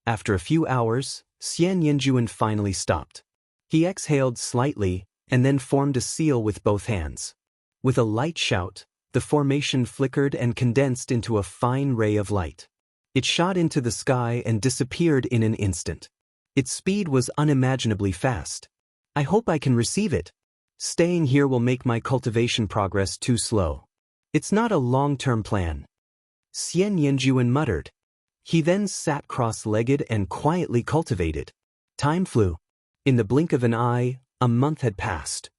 After a few hours, Xianxuan finally stopped. He exhaled slightly, and then formed a seal with both hands. With a light shout, the formation flickered and condensed into a fine ray of light. It shot into the sky and disappeared in an instant. Its speed was unimaginably fast. I hope I can receive it. Staying here will make my cultivation progress too slow. It's not a long-term plan. Xianxuan muttered. He then sat cross-legged and quietly cultivated. Time flew. In the blink of an eye, a month had passed.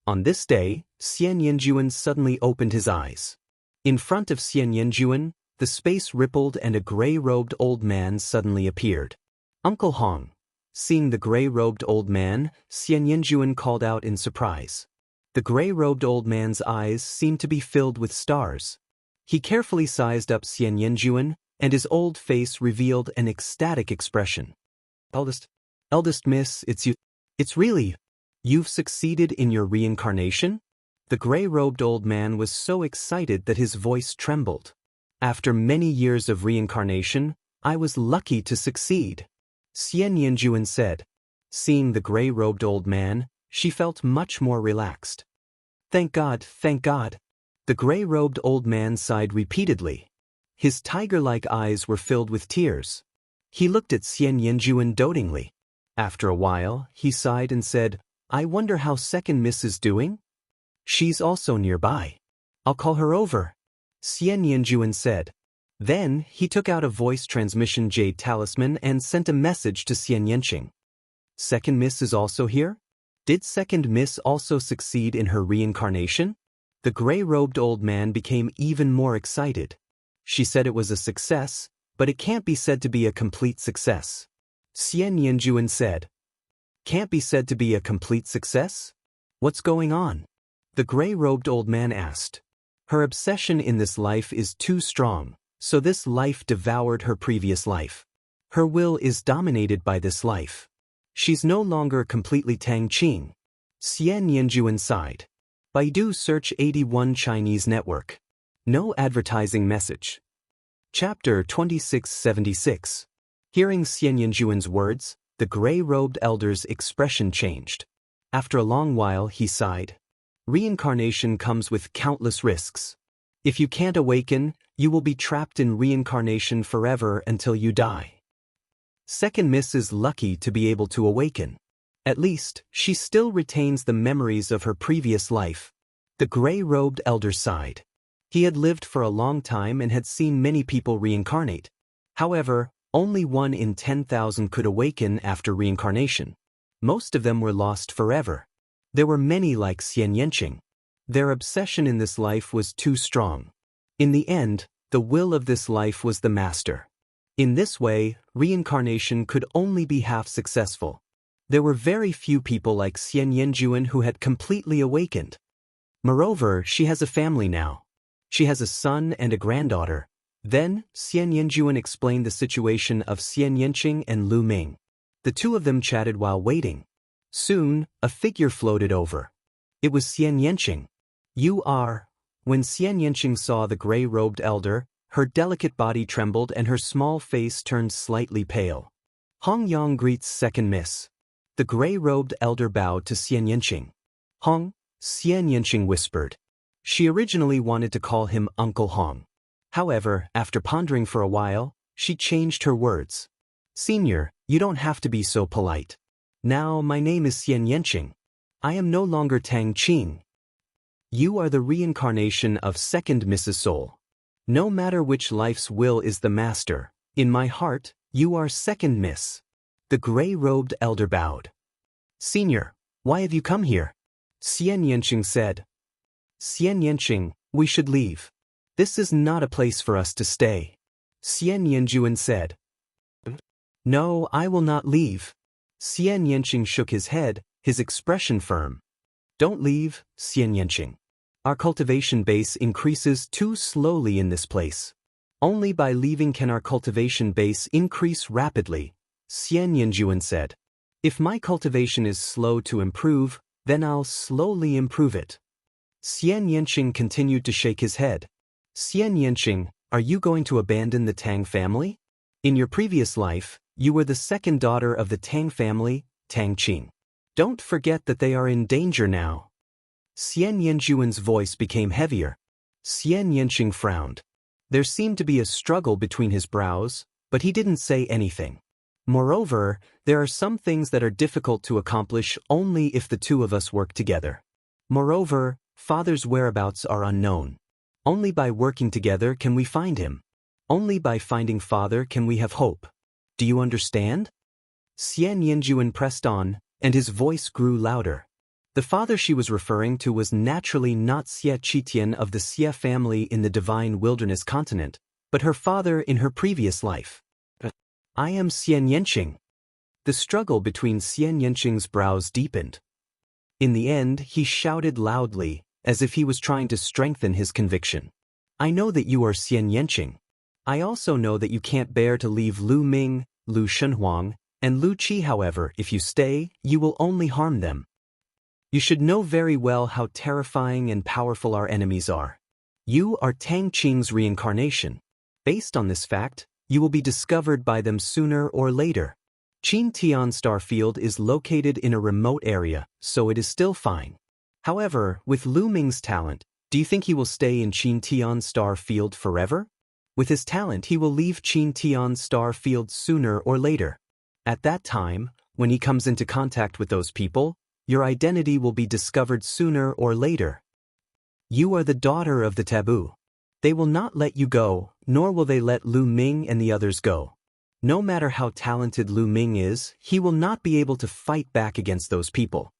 On this day, Xianxuan suddenly opened his eyes. In front of Xianxuan, the space rippled and a gray-robed old man suddenly appeared. Uncle Hong. Seeing the gray-robed old man, Xianxuan called out in surprise. The gray-robed old man's eyes seemed to be filled with stars. He carefully sized up Xianxuan, and his old face revealed an ecstatic expression. Eldest miss, it's you. It's really. You've succeeded in your reincarnation? The gray-robed old man was so excited that his voice trembled. After many years of reincarnation, I was lucky to succeed, Xianxuan said. Seeing the gray-robed old man, she felt much more relaxed. Thank God, thank God. The gray-robed old man sighed repeatedly. His tiger-like eyes were filled with tears. He looked at Xianxuan dotingly. After a while, he sighed and said, I wonder how second miss is doing? She's also nearby. I'll call her over, Xianxuan said. Then, he took out a voice transmission jade talisman and sent a message to Xianxia. Second miss is also here? Did second miss also succeed in her reincarnation? The gray-robed old man became even more excited. She said it was a success, but it can't be said to be a complete success. Xianxuan said. Can't be said to be a complete success? What's going on? The gray-robed old man asked. Her obsession in this life is too strong, so this life devoured her previous life. Her will is dominated by this life. She's no longer completely Tang Qing. Xianxuan sighed. Baidu Search 81 Chinese Network. No advertising message. Chapter 2676. Hearing Xian Yanjuan's words, the gray-robed elder's expression changed. After a long while, he sighed. Reincarnation comes with countless risks. If you can't awaken, you will be trapped in reincarnation forever until you die. Second Miss is lucky to be able to awaken. At least, she still retains the memories of her previous life. The gray-robed elder sighed. He had lived for a long time and had seen many people reincarnate. However, only 1 in 10,000 could awaken after reincarnation. Most of them were lost forever. There were many like Xian Yanqing. Their obsession in this life was too strong. In the end, the will of this life was the master. In this way, reincarnation could only be half successful. There were very few people like Xian Yanjuan who had completely awakened. Moreover, she has a family now. She has a son and a granddaughter. Then, Xian Yanjuan explained the situation of Xian Yanqing and Lu Ming. The two of them chatted while waiting. Soon, a figure floated over. It was Xian Yanqing. "You are..." When Xian Yanqing saw the gray-robed elder, her delicate body trembled and her small face turned slightly pale. "Hong Yang greets Second Miss." The gray-robed elder bowed to Xian Yanqing. "Hong," Xian Yanqing whispered. She originally wanted to call him Uncle Hong. However, after pondering for a while, she changed her words. "Senior, you don't have to be so polite. Now my name is Xian Yanqing. I am no longer Tang Qing. You are the reincarnation of Second Mrs. Soul. No matter which life's will is the master, in my heart, you are Second Miss." The gray-robed elder bowed. "Senior, why have you come here?" Xian Yanqing said. "Xian Yanqing, we should leave. This is not a place for us to stay." Xian Yanjuan said. "No, I will not leave." Xian Yanqing shook his head, his expression firm. "Don't leave, Xian Yanqing. Our cultivation base increases too slowly in this place. Only by leaving can our cultivation base increase rapidly," Xian Yanjuan said. "If my cultivation is slow to improve, then I'll slowly improve it." Xian Yanqing continued to shake his head. "Xian Yanqing, are you going to abandon the Tang family? In your previous life, you were the second daughter of the Tang family, Tang Qing. Don't forget that they are in danger now." Xian Yanjuan's voice became heavier. Xian Yanqing frowned. There seemed to be a struggle between his brows, but he didn't say anything. Moreover, there are some things that are difficult to accomplish only if the two of us work together. Moreover, Father's whereabouts are unknown. Only by working together can we find him. Only by finding Father can we have hope. Do you understand? Xian Yanjuan pressed on, and his voice grew louder. The father she was referring to was naturally not Xie Qitian of the Xie family in the Divine Wilderness continent, but her father in her previous life. "I am Xian Yanqing." The struggle between Xian Yanqing's brows deepened. In the end, he shouted loudly, as if he was trying to strengthen his conviction. "I know that you are Xian Yanqing. I also know that you can't bear to leave Lu Ming, Lu Shenhuang, and Lu Qi. However, if you stay, you will only harm them. You should know very well how terrifying and powerful our enemies are. You are Tang Qing's reincarnation. Based on this fact, you will be discovered by them sooner or later. Qin Tian Star Field is located in a remote area, so it is still fine. However, with Lu Ming's talent, do you think he will stay in Qin Tian Star Field forever? With his talent, he will leave Qin Tian Star Field sooner or later. At that time, when he comes into contact with those people, your identity will be discovered sooner or later. You are the daughter of the taboo. They will not let you go, nor will they let Lu Ming and the others go. No matter how talented Lu Ming is, he will not be able to fight back against those people.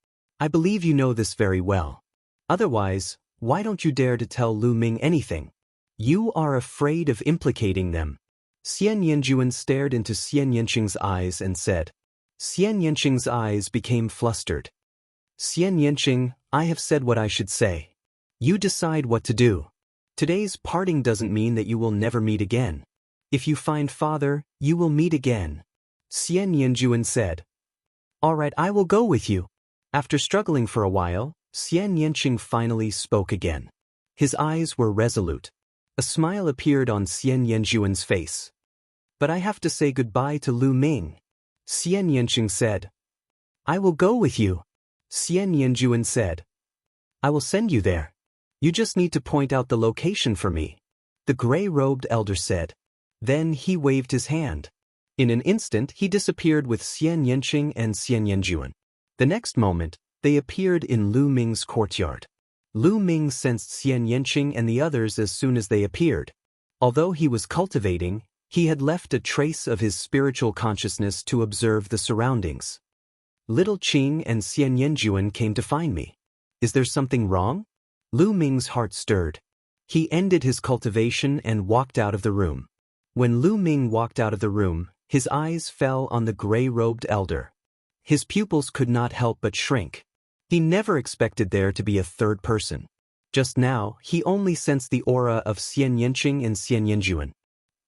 I believe you know this very well. Otherwise, why don't you dare to tell Lu Ming anything? You are afraid of implicating them." Xian Yanjuan stared into Xian Yanqing's eyes and said. Xian Yanqing's eyes became flustered. "Xian Yanqing, I have said what I should say. You decide what to do. Today's parting doesn't mean that you will never meet again. If you find Father, you will meet again," Xian Yanjuan said. "All right, I will go with you." After struggling for a while, Xian Yanqing finally spoke again. His eyes were resolute. A smile appeared on Xian Yanjuan's face. But I have to say goodbye to Lu Ming. Xianxia said. I will go with you. Xianxia said. I will send you there. You just need to point out the location for me. The gray-robed elder said. Then he waved his hand. In an instant he disappeared with Xianxia and Xianxia. The next moment, they appeared in Lu Ming's courtyard. Lu Ming sensed Xianxia and the others as soon as they appeared. Although he was cultivating, he had left a trace of his spiritual consciousness to observe the surroundings. Little Qing and Xianxia came to find me. Is there something wrong? Lu Ming's heart stirred. He ended his cultivation and walked out of the room. When Lu Ming walked out of the room, his eyes fell on the gray-robed elder. His pupils could not help but shrink. He never expected there to be a third person. Just now, he only sensed the aura of Xianxia and Xianxia.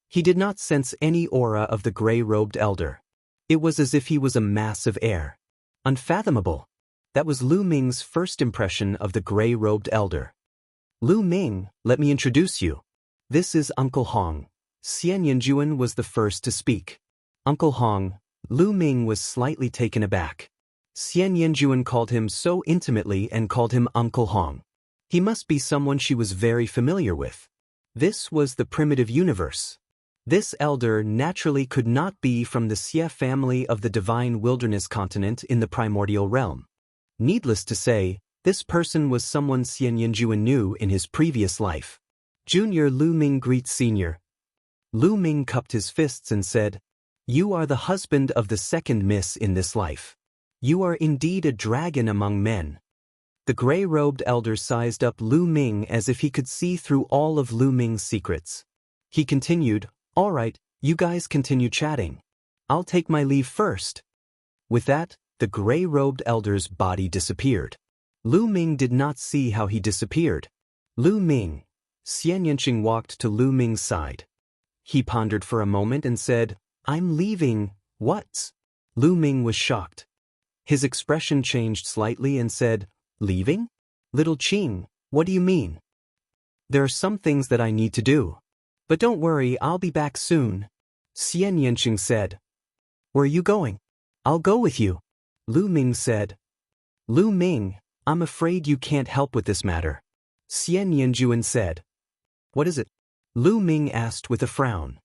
He did not sense any aura of the gray-robed elder. It was as if he was a mass of air. Unfathomable. That was Lu Ming's first impression of the gray-robed elder. Lu Ming, let me introduce you. This is Uncle Hong. Xianxia was the first to speak. Uncle Hong. Lu Ming was slightly taken aback. Xianxia called him so intimately and called him Uncle Hong. He must be someone she was very familiar with. This was the primitive universe. This elder naturally could not be from the Xia family of the divine wilderness continent in the primordial realm. Needless to say, this person was someone Xianxia knew in his previous life. Junior Lu Ming greets Senior. Lu Ming cupped his fists and said, You are the husband of the second miss in this life. You are indeed a dragon among men. The gray-robed elder sized up Lu Ming as if he could see through all of Lu Ming's secrets. He continued, All right, you guys continue chatting. I'll take my leave first. With that, the gray-robed elder's body disappeared. Lu Ming did not see how he disappeared. Lu Ming. Xianxia walked to Lu Ming's side. He pondered for a moment and said, I'm leaving. What? Lu Ming was shocked. His expression changed slightly and said, Leaving? Little Qing, what do you mean? There are some things that I need to do. But don't worry, I'll be back soon. Xianxia said. Where are you going? I'll go with you. Lu Ming said. Lu Ming, I'm afraid you can't help with this matter. Xianxia said. What is it? Lu Ming asked with a frown.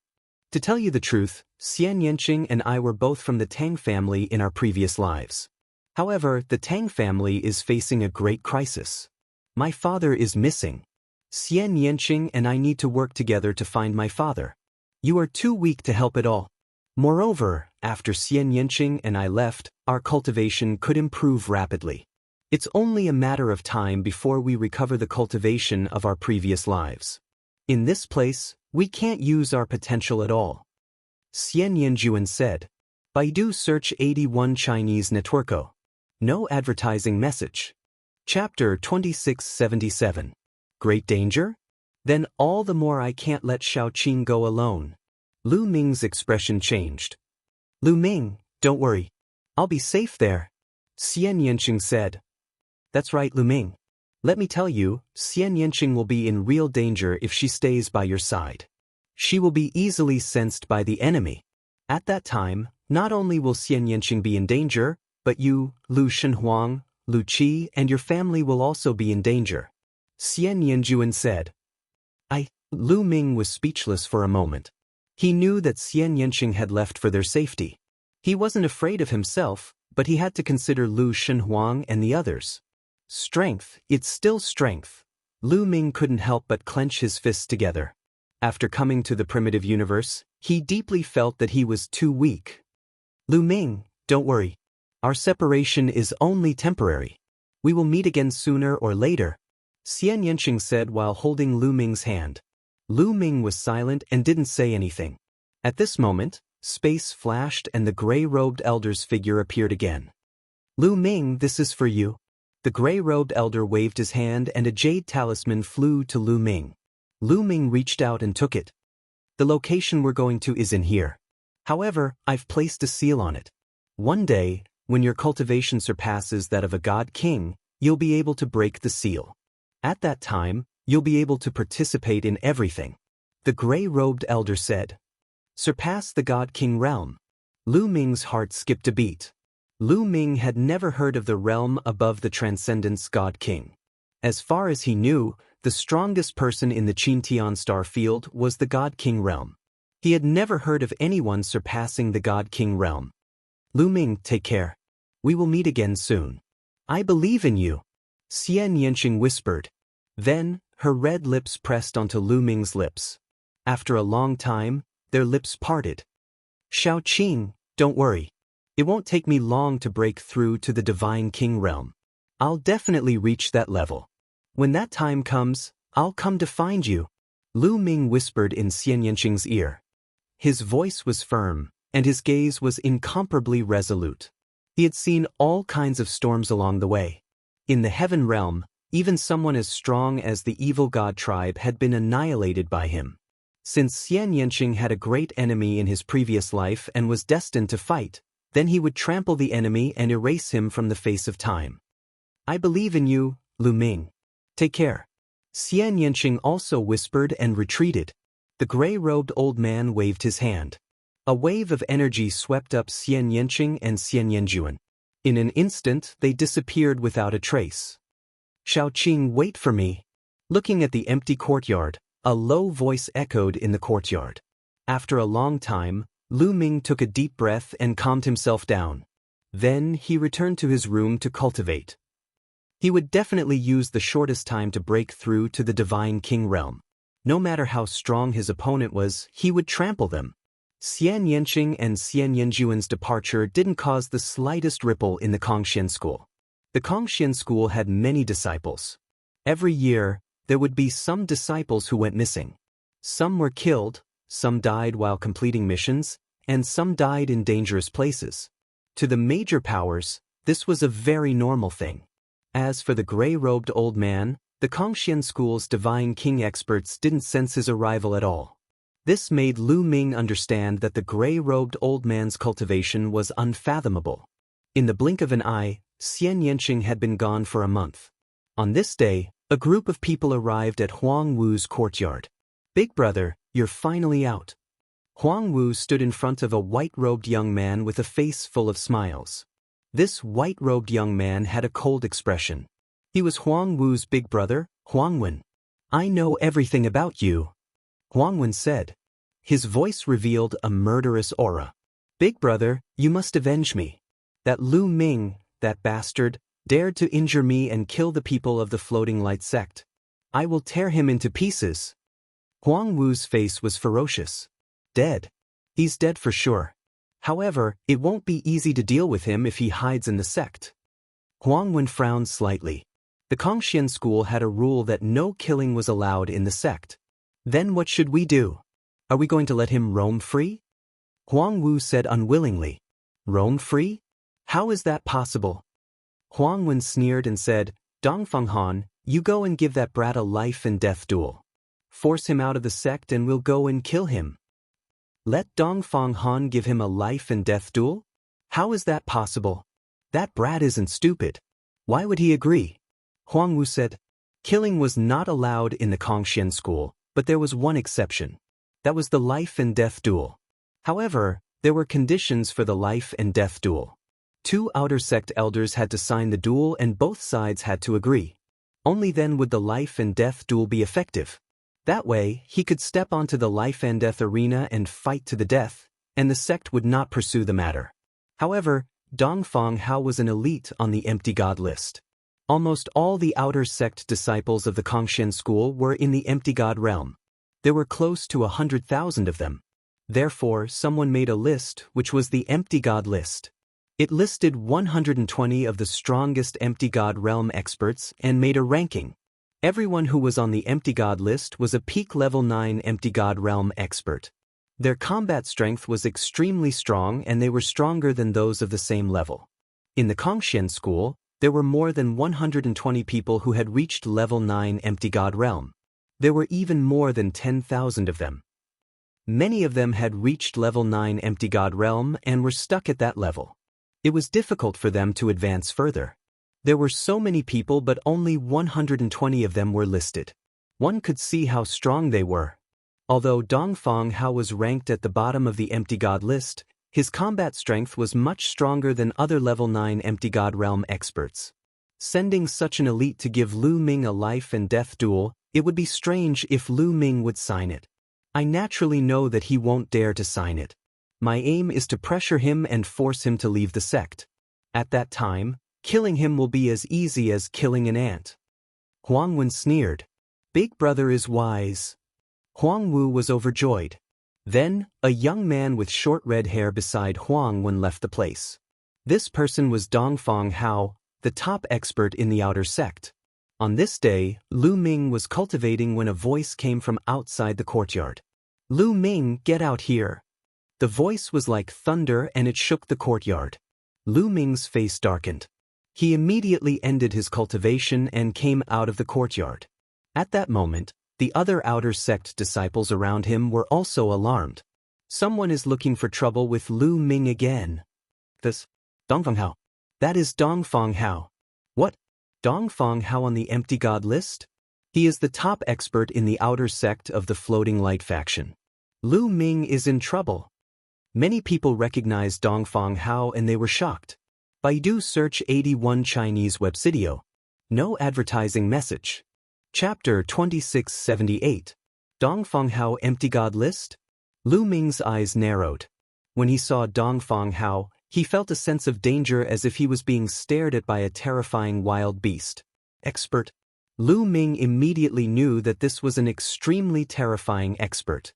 To tell you the truth, Xianxia and I were both from the Tang family in our previous lives. However, the Tang family is facing a great crisis. My father is missing. Xianxia and I need to work together to find my father. You are too weak to help at all. Moreover, after Xianxia and I left, our cultivation could improve rapidly. It's only a matter of time before we recover the cultivation of our previous lives. In this place, we can't use our potential at all. Xianxia said. Baidu search 81 Chinese networko. No advertising message. Chapter 2677. Great danger? Then all the more I can't let Xiaoqing go alone. Lu Ming's expression changed. Lu Ming, don't worry. I'll be safe there. Xianxia said. That's right, Lu Ming. Let me tell you, Xianxia will be in real danger if she stays by your side. She will be easily sensed by the enemy. At that time, not only will Xianxia be in danger, but you, Lu Shenhuang, Lu Qi, and your family will also be in danger. Xianxia said. Lu Ming was speechless for a moment. He knew that Xianxia had left for their safety. He wasn't afraid of himself, but he had to consider Lu Shenhuang and the others. Strength, it's still strength. Lu Ming couldn't help but clench his fists together. After coming to the primitive universe, he deeply felt that he was too weak. Lu Ming, don't worry. Our separation is only temporary. We will meet again sooner or later. Xianxia said while holding Lu Ming's hand. Lu Ming was silent and didn't say anything. At this moment, space flashed and the gray-robed elder's figure appeared again. Lu Ming, this is for you. The gray-robed elder waved his hand and a jade talisman flew to Lu Ming. Lu Ming reached out and took it. The location we're going to is in here. However, I've placed a seal on it. One day, when your cultivation surpasses that of a god king, you'll be able to break the seal. At that time, you'll be able to participate in everything. The gray-robed elder said. Surpass the God King realm. Lu Ming's heart skipped a beat. Lu Ming had never heard of the realm above the Transcendence God King. As far as he knew, the strongest person in the Qintian star field was the God King realm. He had never heard of anyone surpassing the God King realm. Lu Ming, take care. We will meet again soon. I believe in you, Xianxia whispered. Then, her red lips pressed onto Lu Ming's lips. After a long time, their lips parted. Xiaoqing, don't worry. It won't take me long to break through to the Divine King realm. I'll definitely reach that level. When that time comes, I'll come to find you, Lu Ming whispered in Xianxing's ear. His voice was firm, and his gaze was incomparably resolute. He had seen all kinds of storms along the way. In the heaven realm, even someone as strong as the evil god tribe had been annihilated by him. Since Xianxia had a great enemy in his previous life and was destined to fight, then he would trample the enemy and erase him from the face of time. I believe in you, Lu Ming. Take care. Xianxia also whispered and retreated. The gray-robed old man waved his hand. A wave of energy swept up Xianxia and Xianxia. In an instant, they disappeared without a trace. Xiaoqing, wait for me. Looking at the empty courtyard, a low voice echoed in the courtyard. After a long time, Lu Ming took a deep breath and calmed himself down. Then he returned to his room to cultivate. He would definitely use the shortest time to break through to the Divine King realm. No matter how strong his opponent was, he would trample them. Xianxia and Xianxuan's departure didn't cause the slightest ripple in the Kongxian school. The Kongxian school had many disciples. Every year, there would be some disciples who went missing. Some were killed, some died while completing missions, and some died in dangerous places. To the major powers, this was a very normal thing. As for the gray-robed old man, the Kongxian school's Divine King experts didn't sense his arrival at all. This made Lu Ming understand that the gray-robed old man's cultivation was unfathomable. In the blink of an eye, Xianxia had been gone for a month. On this day, a group of people arrived at Huang Wu's courtyard. Big brother, you're finally out. Huang Wu stood in front of a white-robed young man with a face full of smiles. This white-robed young man had a cold expression. He was Huang Wu's big brother, Huang Wen. I know everything about you, Huang Wen said. His voice revealed a murderous aura. Big brother, you must avenge me. That Lu Ming, that bastard, dared to injure me and kill the people of the Floating Light sect. I will tear him into pieces. Huang Wu's face was ferocious. Dead. He's dead for sure. However, it won't be easy to deal with him if he hides in the sect. Huang Wen frowned slightly. The Kongxian school had a rule that no killing was allowed in the sect. Then what should we do? Are we going to let him roam free? Huang Wu said unwillingly. Roam free? How is that possible? Huang Wen sneered and said, Dongfeng Han, you go and give that brat a life and death duel. Force him out of the sect and we'll go and kill him. Let Dongfeng Han give him a life and death duel? How is that possible? That brat isn't stupid. Why would he agree? Huang Wu said, killing was not allowed in the Kongxian school, but there was one exception. That was the life and death duel. However, there were conditions for the life and death duel. 2 outer sect elders had to sign the duel and both sides had to agree. Only then would the life and death duel be effective. That way, he could step onto the life and death arena and fight to the death, and the sect would not pursue the matter. However, Dongfeng Hao was an elite on the empty god list. Almost all the outer sect disciples of the Kongxian school were in the empty god realm. There were close to 100,000 of them. Therefore, someone made a list which was the empty god list. It listed 120 of the strongest empty god realm experts and made a ranking. Everyone who was on the empty god list was a peak level 9 empty god realm expert. Their combat strength was extremely strong and they were stronger than those of the same level. In the Kongxian school, there were more than 120 people who had reached level 9 empty god realm. There were even more than 10,000 of them. Many of them had reached level 9 empty god realm and were stuck at that level. It was difficult for them to advance further. There were so many people but only 120 of them were listed. One could see how strong they were. Although Dongfang Hao was ranked at the bottom of the empty god list, his combat strength was much stronger than other level 9 empty god realm experts. Sending such an elite to give Lu Ming a life and death duel, it would be strange if Lu Ming would sign it. I naturally know that he won't dare to sign it. My aim is to pressure him and force him to leave the sect. At that time, killing him will be as easy as killing an ant. Huang Wen sneered. Big brother is wise. Huang Wu was overjoyed. Then, a young man with short red hair beside Huang Wen left the place. This person was Dongfang Hao, the top expert in the outer sect. On this day, Lu Ming was cultivating when a voice came from outside the courtyard. Lu Ming, get out here. The voice was like thunder and it shook the courtyard. Lu Ming's face darkened. He immediately ended his cultivation and came out of the courtyard. At that moment, the other outer sect disciples around him were also alarmed. Someone is looking for trouble with Lu Ming again. This Dongfang Hao. That is Dongfang Hao. What? Dongfang Hao on the empty god list? He is the top expert in the outer sect of the Floating Light faction. Lu Ming is in trouble. Many people recognized Dongfang Hao and they were shocked. Baidu search 81 Chinese webvideo. No advertising message. Chapter 2678. Dongfang Hao empty god list? Lu Ming's eyes narrowed. When he saw Dongfang Hao, he felt a sense of danger as if he was being stared at by a terrifying wild beast. Expert. Lu Ming immediately knew that this was an extremely terrifying expert.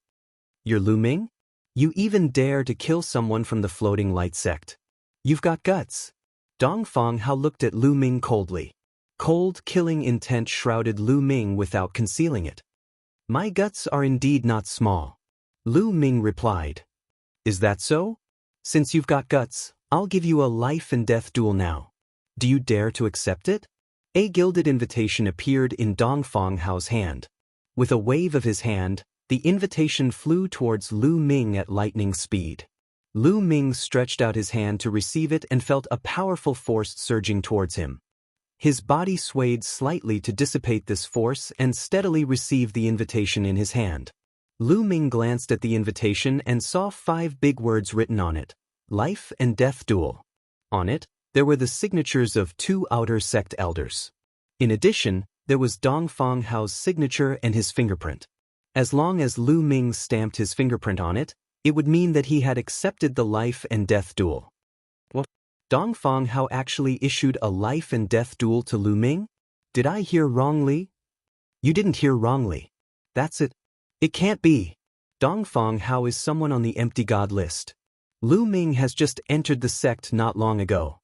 You're Lu Ming? You even dare to kill someone from the Floating Light sect. You've got guts. Dongfang Hao looked at Lu Ming coldly. Cold, killing intent shrouded Lu Ming without concealing it. My guts are indeed not small. Lu Ming replied. Is that so? Since you've got guts, I'll give you a life and death duel now. Do you dare to accept it? A gilded invitation appeared in Dongfang Hao's hand. With a wave of his hand, the invitation flew towards Lu Ming at lightning speed. Lu Ming stretched out his hand to receive it and felt a powerful force surging towards him. His body swayed slightly to dissipate this force and steadily received the invitation in his hand. Lu Ming glanced at the invitation and saw 5 big words written on it. Life and Death Duel. On it, there were the signatures of 2 outer sect elders. In addition, there was Dongfang Hao's signature and his fingerprint. As long as Lu Ming stamped his fingerprint on it, it would mean that he had accepted the life and death duel. What? Dongfang Hao actually issued a life and death duel to Lu Ming? Did I hear wrongly? You didn't hear wrongly. That's it. It can't be. Dongfang Hao is someone on the empty god list. Lu Ming has just entered the sect not long ago.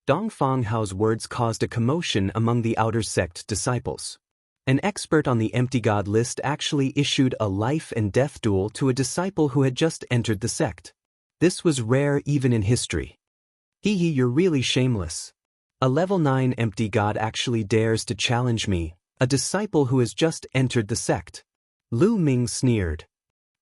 Dongfang Hao's words caused a commotion among the outer sect disciples. An expert on the empty god list actually issued a life and death duel to a disciple who had just entered the sect. This was rare even in history. Hee, you're really shameless. A level 9 empty god actually dares to challenge me, a disciple who has just entered the sect. Lu Ming sneered.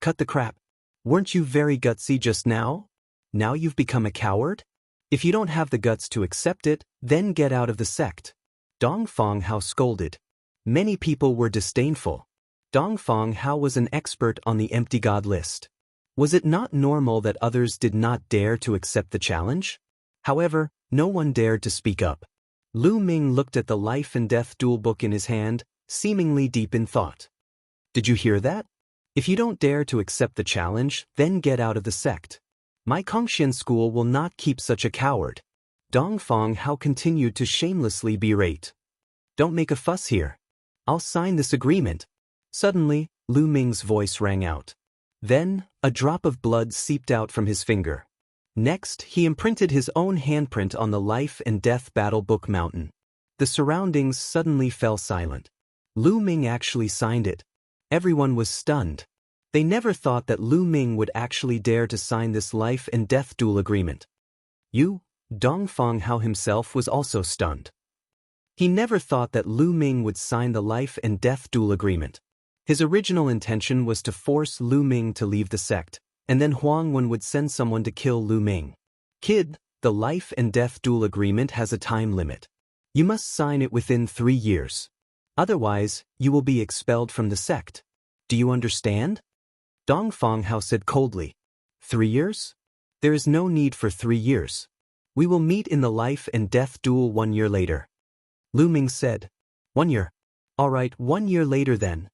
Cut the crap. Weren't you very gutsy just now? Now you've become a coward? If you don't have the guts to accept it, then get out of the sect. Dongfang Hao scolded. Many people were disdainful. Dongfang Hao was an expert on the empty god list. Was it not normal that others did not dare to accept the challenge? However, no one dared to speak up. Lu Ming looked at the life and death duel book in his hand, seemingly deep in thought. Did you hear that? If you don't dare to accept the challenge, then get out of the sect. My Kongxian school will not keep such a coward. Dongfang Hao continued to shamelessly berate. Don't make a fuss here. I'll sign this agreement. Suddenly, Lu Ming's voice rang out. Then, a drop of blood seeped out from his finger. Next, he imprinted his own handprint on the life and death battle book mountain. The surroundings suddenly fell silent. Lu Ming actually signed it. Everyone was stunned. They never thought that Lu Ming would actually dare to sign this life and death duel agreement. Dongfang Hao himself was also stunned. He never thought that Lu Ming would sign the life and death duel agreement. His original intention was to force Lu Ming to leave the sect, and then Huang Wen would send someone to kill Lu Ming. Kid, the life and death duel agreement has a time limit. You must sign it within 3 years. Otherwise, you will be expelled from the sect. Do you understand? Dong Fanghao said coldly. 3 years? There is no need for 3 years. We will meet in the life and death duel 1 year later. Lu Ming said. 1 year. All right, 1 year later then.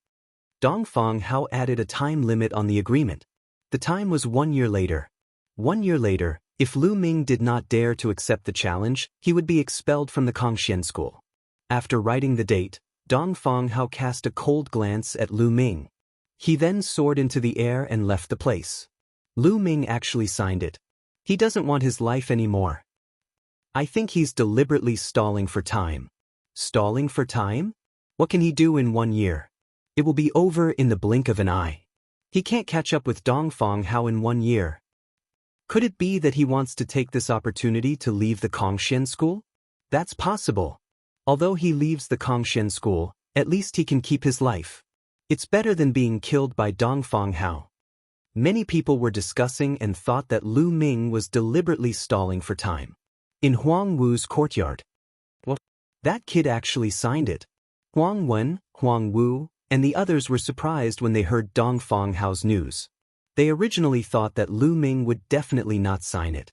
Dong Fanghao added a time limit on the agreement. The time was 1 year later. 1 year later, if Lu Ming did not dare to accept the challenge, he would be expelled from the Kongxian school. After writing the date, Dong Fanghao cast a cold glance at Lu Ming. He then soared into the air and left the place. Lu Ming actually signed it. He doesn't want his life anymore. I think he's deliberately stalling for time. Stalling for time? What can he do in 1 year? It will be over in the blink of an eye. He can't catch up with Dong Fanghao in 1 year. Could it be that he wants to take this opportunity to leave the Kongxian school? That's possible. Although he leaves the Kongxian school, at least he can keep his life. It's better than being killed by Dong Fanghao. Many people were discussing and thought that Lu Ming was deliberately stalling for time. In Huang Wu's courtyard. What? That kid actually signed it. Huang Wen, Huang Wu, and the others were surprised when they heard Dong Fanghao's news. They originally thought that Lu Ming would definitely not sign it.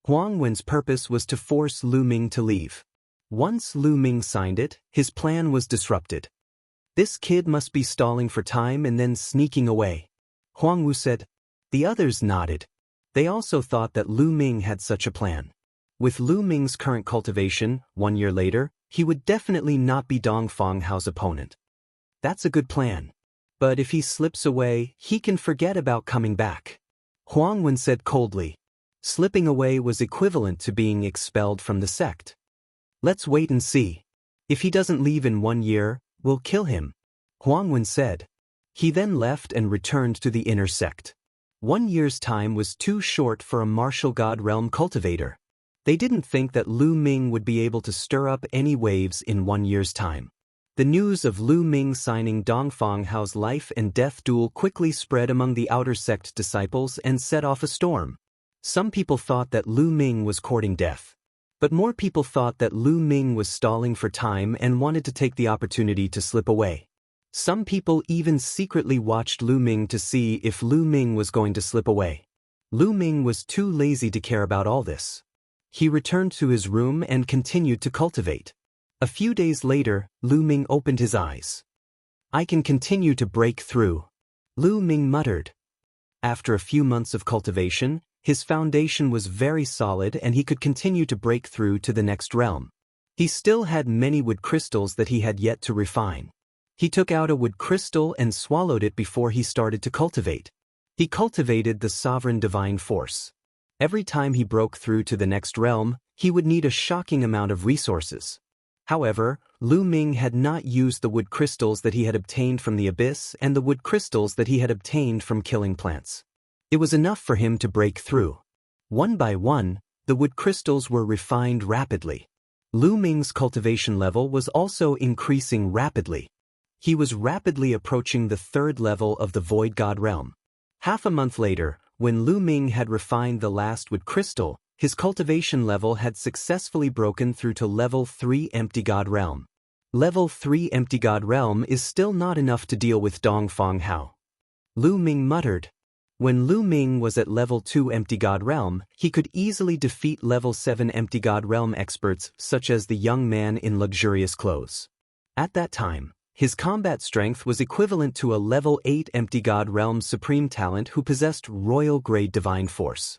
Huang Wen's purpose was to force Lu Ming to leave. Once Lu Ming signed it, his plan was disrupted. This kid must be stalling for time and then sneaking away. Huang Wu said. The others nodded. They also thought that Lu Ming had such a plan. With Lu Ming's current cultivation, 1 year later, he would definitely not be Dong Fanghao's opponent. That's a good plan. But if he slips away, he can forget about coming back. Huang Wen said coldly. Slipping away was equivalent to being expelled from the sect. Let's wait and see. If he doesn't leave in 1 year, we'll kill him. Huang Wen said. He then left and returned to the inner sect. 1 year's time was too short for a martial god realm cultivator. They didn't think that Lu Ming would be able to stir up any waves in 1 year's time. The news of Lu Ming signing Dong Fanghao's life and death duel quickly spread among the outer sect disciples and set off a storm. Some people thought that Lu Ming was courting death. But more people thought that Lu Ming was stalling for time and wanted to take the opportunity to slip away. Some people even secretly watched Lu Ming to see if Lu Ming was going to slip away. Lu Ming was too lazy to care about all this. He returned to his room and continued to cultivate. A few days later, Lu Ming opened his eyes. I can continue to break through, Lu Ming muttered. After a few months of cultivation, his foundation was very solid and he could continue to break through to the next realm. He still had many wood crystals that he had yet to refine. He took out a wood crystal and swallowed it before he started to cultivate. He cultivated the sovereign divine force. Every time he broke through to the next realm, he would need a shocking amount of resources. However, Lu Ming had not used the wood crystals that he had obtained from the abyss and the wood crystals that he had obtained from killing plants. It was enough for him to break through. One by one, the wood crystals were refined rapidly. Lu Ming's cultivation level was also increasing rapidly. He was rapidly approaching the 3rd level of the Void God realm. Half a month later, when Lu Ming had refined the last wood crystal, his cultivation level had successfully broken through to level 3 Empty God realm. Level 3 Empty God realm is still not enough to deal with Dong Fanghao. Lu Ming muttered. When Lu Ming was at level 2 Empty God realm, he could easily defeat level 7 Empty God realm experts such as the young man in luxurious clothes. At that time, his combat strength was equivalent to a level 8 Empty God realm supreme talent who possessed royal grade divine force.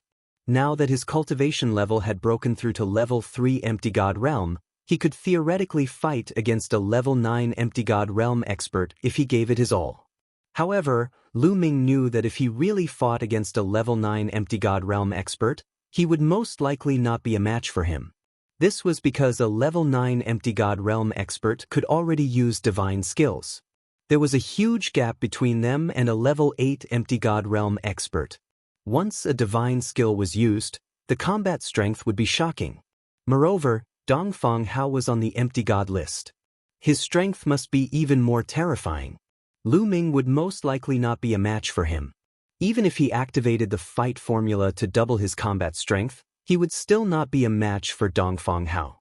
Now that his cultivation level had broken through to level 3 Empty God realm, he could theoretically fight against a level 9 Empty God realm expert if he gave it his all. However, Lu Ming knew that if he really fought against a level 9 Empty God realm expert, he would most likely not be a match for him. This was because a level 9 Empty God realm expert could already use divine skills. There was a huge gap between them and a level 8 Empty God realm expert. Once a divine skill was used, the combat strength would be shocking. Moreover, Dong Fanghao was on the Empty God list. His strength must be even more terrifying. Lu Ming would most likely not be a match for him. Even if he activated the fight formula to double his combat strength, he would still not be a match for Dong Fanghao.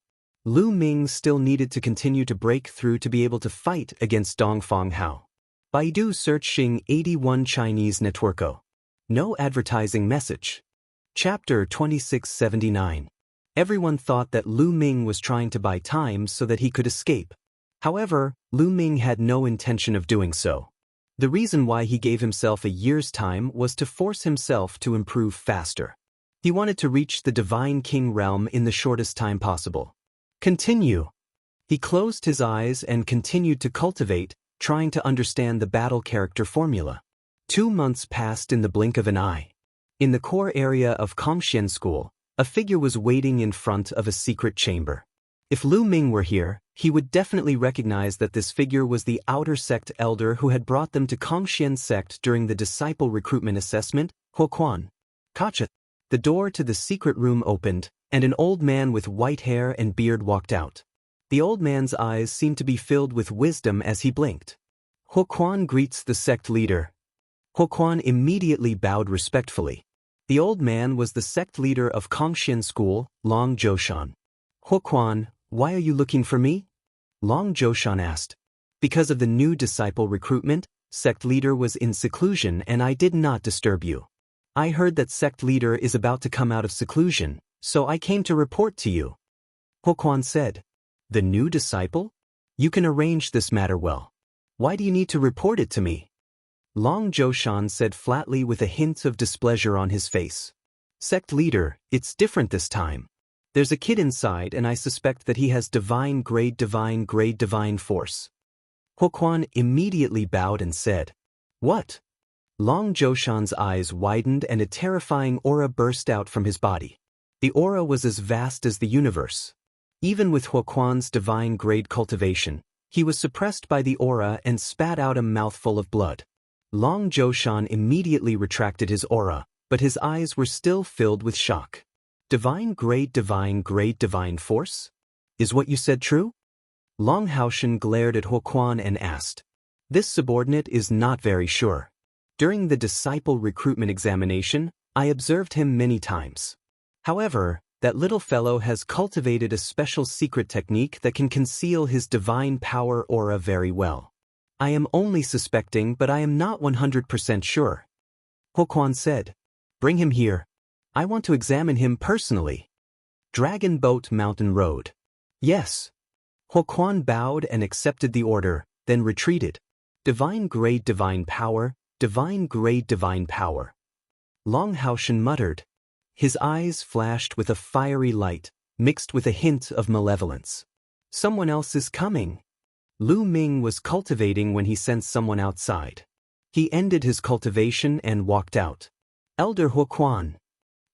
Lu Ming still needed to continue to break through to be able to fight against Dong Fanghao. Baidu searching 81 Chinese networko. No advertising message. Chapter 2679. Everyone thought that Lu Ming was trying to buy time so that he could escape. However, Lu Ming had no intention of doing so. The reason why he gave himself a year's time was to force himself to improve faster. He wanted to reach the Divine King realm in the shortest time possible. Continue. He closed his eyes and continued to cultivate, trying to understand the battle character formula. 2 months passed in the blink of an eye. In the core area of Kongxian School, a figure was waiting in front of a secret chamber. If Lu Ming were here, he would definitely recognize that this figure was the outer sect elder who had brought them to Kongxian sect during the disciple recruitment assessment, Huoquan. Kacha. The door to the secret room opened, and an old man with white hair and beard walked out. The old man's eyes seemed to be filled with wisdom as he blinked. Huoquan greets the sect leader. Huoquan immediately bowed respectfully. The old man was the sect leader of Kongxian School, Long Zhoushan. Huoquan, why are you looking for me? Long Zhoushan asked. Because of the new disciple recruitment, sect leader was in seclusion and I did not disturb you. I heard that sect leader is about to come out of seclusion, so I came to report to you. Huoquan said. The new disciple? You can arrange this matter well. Why do you need to report it to me? Long Zhoushan said flatly with a hint of displeasure on his face. Sect leader, it's different this time. There's a kid inside and I suspect that he has divine grade divine force. Huoquan immediately bowed and said, What? Long Zhoushan's eyes widened and a terrifying aura burst out from his body. The aura was as vast as the universe. Even with Huoquan's divine grade cultivation, he was suppressed by the aura and spat out a mouthful of blood. Long Zhoushan immediately retracted his aura, but his eyes were still filled with shock. Divine grade divine force? Is what you said true? Long Haoshan glared at Huoquan and asked. This subordinate is not very sure. During the disciple recruitment examination, I observed him many times. However, that little fellow has cultivated a special secret technique that can conceal his divine power aura very well. I am only suspecting, but I am not 100% sure. Huoquan said. Bring him here. I want to examine him personally. Dragon Boat Mountain Road. Yes. Huoquan bowed and accepted the order, then retreated. Divine grade divine power, divine grade divine power. Long Haoshan muttered. His eyes flashed with a fiery light, mixed with a hint of malevolence. Someone else is coming. Lu Ming was cultivating when he sensed someone outside. He ended his cultivation and walked out. Elder Huoquan.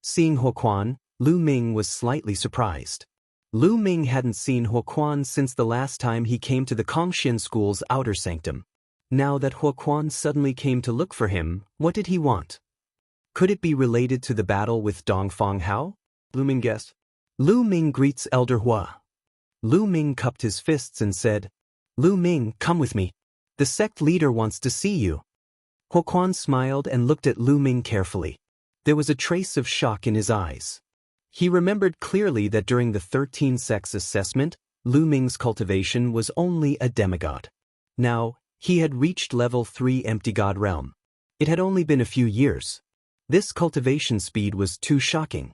Seeing Huoquan, Lu Ming was slightly surprised. Lu Ming hadn't seen Huoquan since the last time he came to the Kongxian School's outer sanctum. Now that Huoquan suddenly came to look for him, what did he want? Could it be related to the battle with Dongfang Hao? Lu Ming guessed. Lu Ming greets Elder Hua. Lu Ming cupped his fists and said, Lu Ming, come with me. The sect leader wants to see you. Huoquan smiled and looked at Lu Ming carefully. There was a trace of shock in his eyes. He remembered clearly that during the 13 sects assessment, Lu Ming's cultivation was only a demigod. Now, he had reached level 3 empty god realm. It had only been a few years. This cultivation speed was too shocking.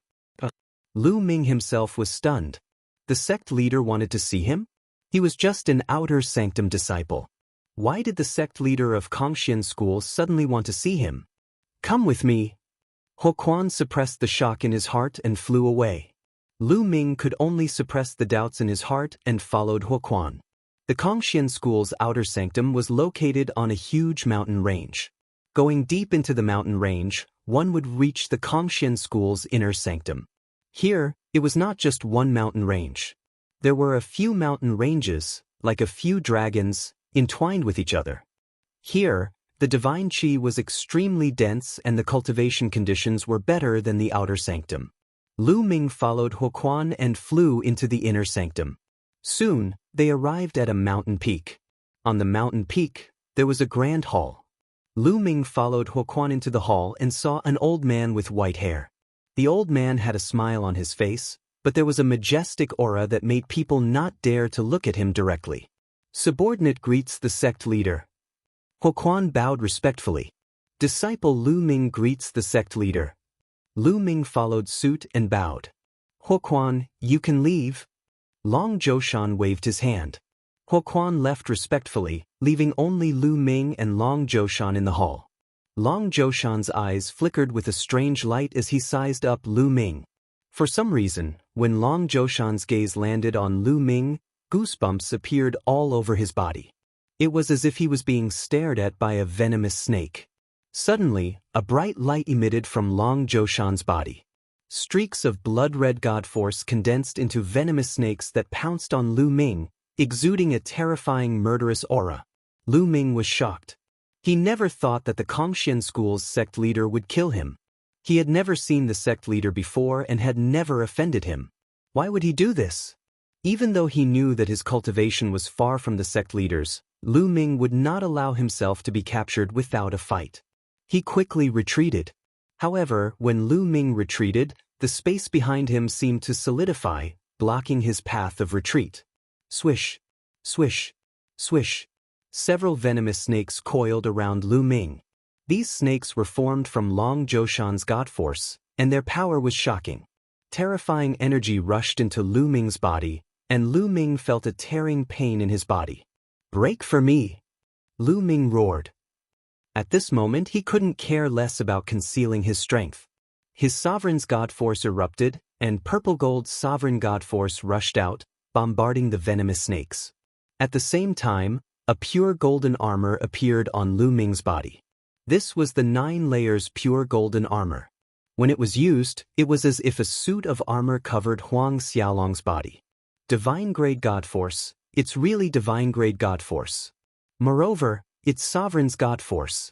Lu Ming himself was stunned. The sect leader wanted to see him? He was just an outer sanctum disciple. Why did the sect leader of Kongxian School suddenly want to see him? Come with me. Huoquan suppressed the shock in his heart and flew away. Lu Ming could only suppress the doubts in his heart and followed Huoquan. The Kongxian School's outer sanctum was located on a huge mountain range. Going deep into the mountain range, one would reach the Kongxian School's inner sanctum. Here, it was not just one mountain range. There were a few mountain ranges, like a few dragons, entwined with each other. Here, the divine qi was extremely dense and the cultivation conditions were better than the outer sanctum. Lu Ming followed Huoquan and flew into the inner sanctum. Soon, they arrived at a mountain peak. On the mountain peak, there was a grand hall. Lu Ming followed Huoquan into the hall and saw an old man with white hair. The old man had a smile on his face, but there was a majestic aura that made people not dare to look at him directly. Subordinate greets the sect leader. Huoquan bowed respectfully. Disciple Lu Ming greets the sect leader. Lu Ming followed suit and bowed. Huoquan, you can leave. Long Zhoushan waved his hand. Huoquan left respectfully, leaving only Lu Ming and Long Zhoushan in the hall. Long Zhoushan's eyes flickered with a strange light as he sized up Lu Ming. For some reason, when Long Zhoushan's gaze landed on Lu Ming, goosebumps appeared all over his body. It was as if he was being stared at by a venomous snake. Suddenly, a bright light emitted from Long Zhoushan's body. Streaks of blood-red god force condensed into venomous snakes that pounced on Lu Ming, exuding a terrifying murderous aura. Lu Ming was shocked. He never thought that the Kongxian school's sect leader would kill him. He had never seen the sect leader before and had never offended him. Why would he do this? Even though he knew that his cultivation was far from the sect leader's, Lu Ming would not allow himself to be captured without a fight. He quickly retreated. However, when Lu Ming retreated, the space behind him seemed to solidify, blocking his path of retreat. Swish, swish, swish. Several venomous snakes coiled around Lu Ming. These snakes were formed from Long Zhoushan's god force, and their power was shocking. Terrifying energy rushed into Lu Ming's body, and Lu Ming felt a tearing pain in his body. Break for me! Lu Ming roared. At this moment he couldn't care less about concealing his strength. His sovereign's god force erupted, and purple gold's sovereign god force rushed out, bombarding the venomous snakes. At the same time, a pure golden armor appeared on Lu Ming's body. This was the 9 layers pure golden armor. When it was used, it was as if a suit of armor covered Huang Xiaolong's body. Divine-grade god force, it's really divine-grade god force. Moreover, it's sovereign's god force.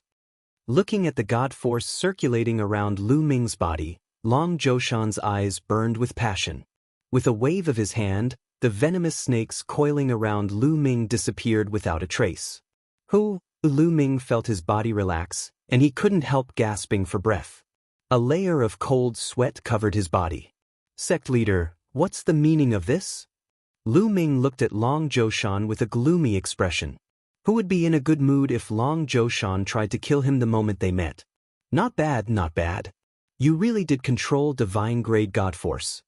Looking at the god force circulating around Lu Ming's body, Long Zhoushan's eyes burned with passion. With a wave of his hand, the venomous snakes coiling around Lu Ming disappeared without a trace. Lu Ming felt his body relax, and he couldn't help gasping for breath. A layer of cold sweat covered his body. Sect leader, what's the meaning of this? Lu Ming looked at Long Zhoushan with a gloomy expression. Who would be in a good mood if Long Zhoushan tried to kill him the moment they met? Not bad, not bad. You really did control divine-grade god force.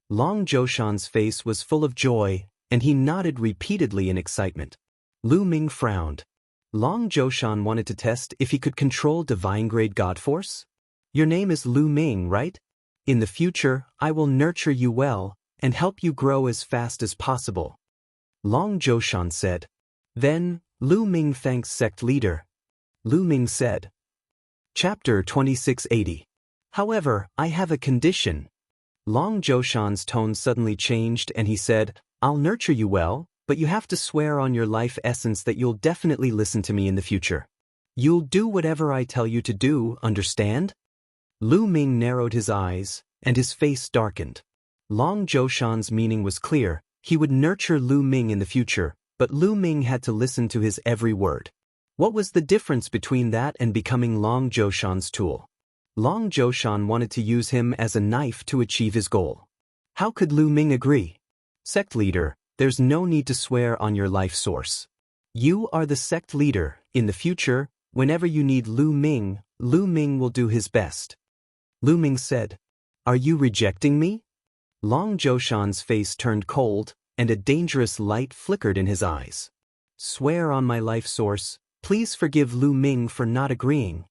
Long Zhoushan's face was full of joy, and he nodded repeatedly in excitement. Lu Ming frowned. Long Zhoushan wanted to test if he could control divine-grade god force? Your name is Lu Ming, right? In the future, I will nurture you well, and help you grow as fast as possible. Long Zhoushan said. Then, Lu Ming thanks sect leader. Lu Ming said. Chapter 2680. However, I have a condition. Long Zhoushan's tone suddenly changed and he said, I'll nurture you well, but you have to swear on your life essence that you'll definitely listen to me in the future. You'll do whatever I tell you to do, understand? Lu Ming narrowed his eyes, and his face darkened. Long Zhoushan's meaning was clear. He would nurture Lu Ming in the future, but Lu Ming had to listen to his every word. What was the difference between that and becoming Long Zhoushan's tool? Long Zhoushan wanted to use him as a knife to achieve his goal. How could Lu Ming agree? Sect leader, there's no need to swear on your life source. You are the sect leader. In the future, whenever you need Lu Ming will do his best. Lu Ming said, Are you rejecting me? Long Zhoushan's face turned cold, and a dangerous light flickered in his eyes. Swear on my life source, please forgive Lu Ming for not agreeing.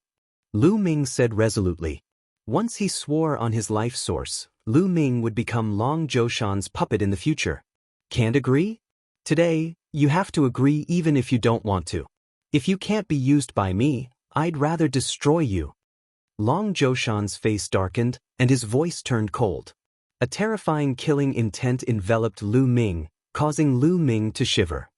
Lu Ming said resolutely. Once he swore on his life source, Lu Ming would become Long Zhoushan's puppet in the future. Can't agree? Today, you have to agree even if you don't want to. If you can't be used by me, I'd rather destroy you. Long Zhoushan's face darkened, and his voice turned cold. A terrifying killing intent enveloped Lu Ming, causing Lu Ming to shiver.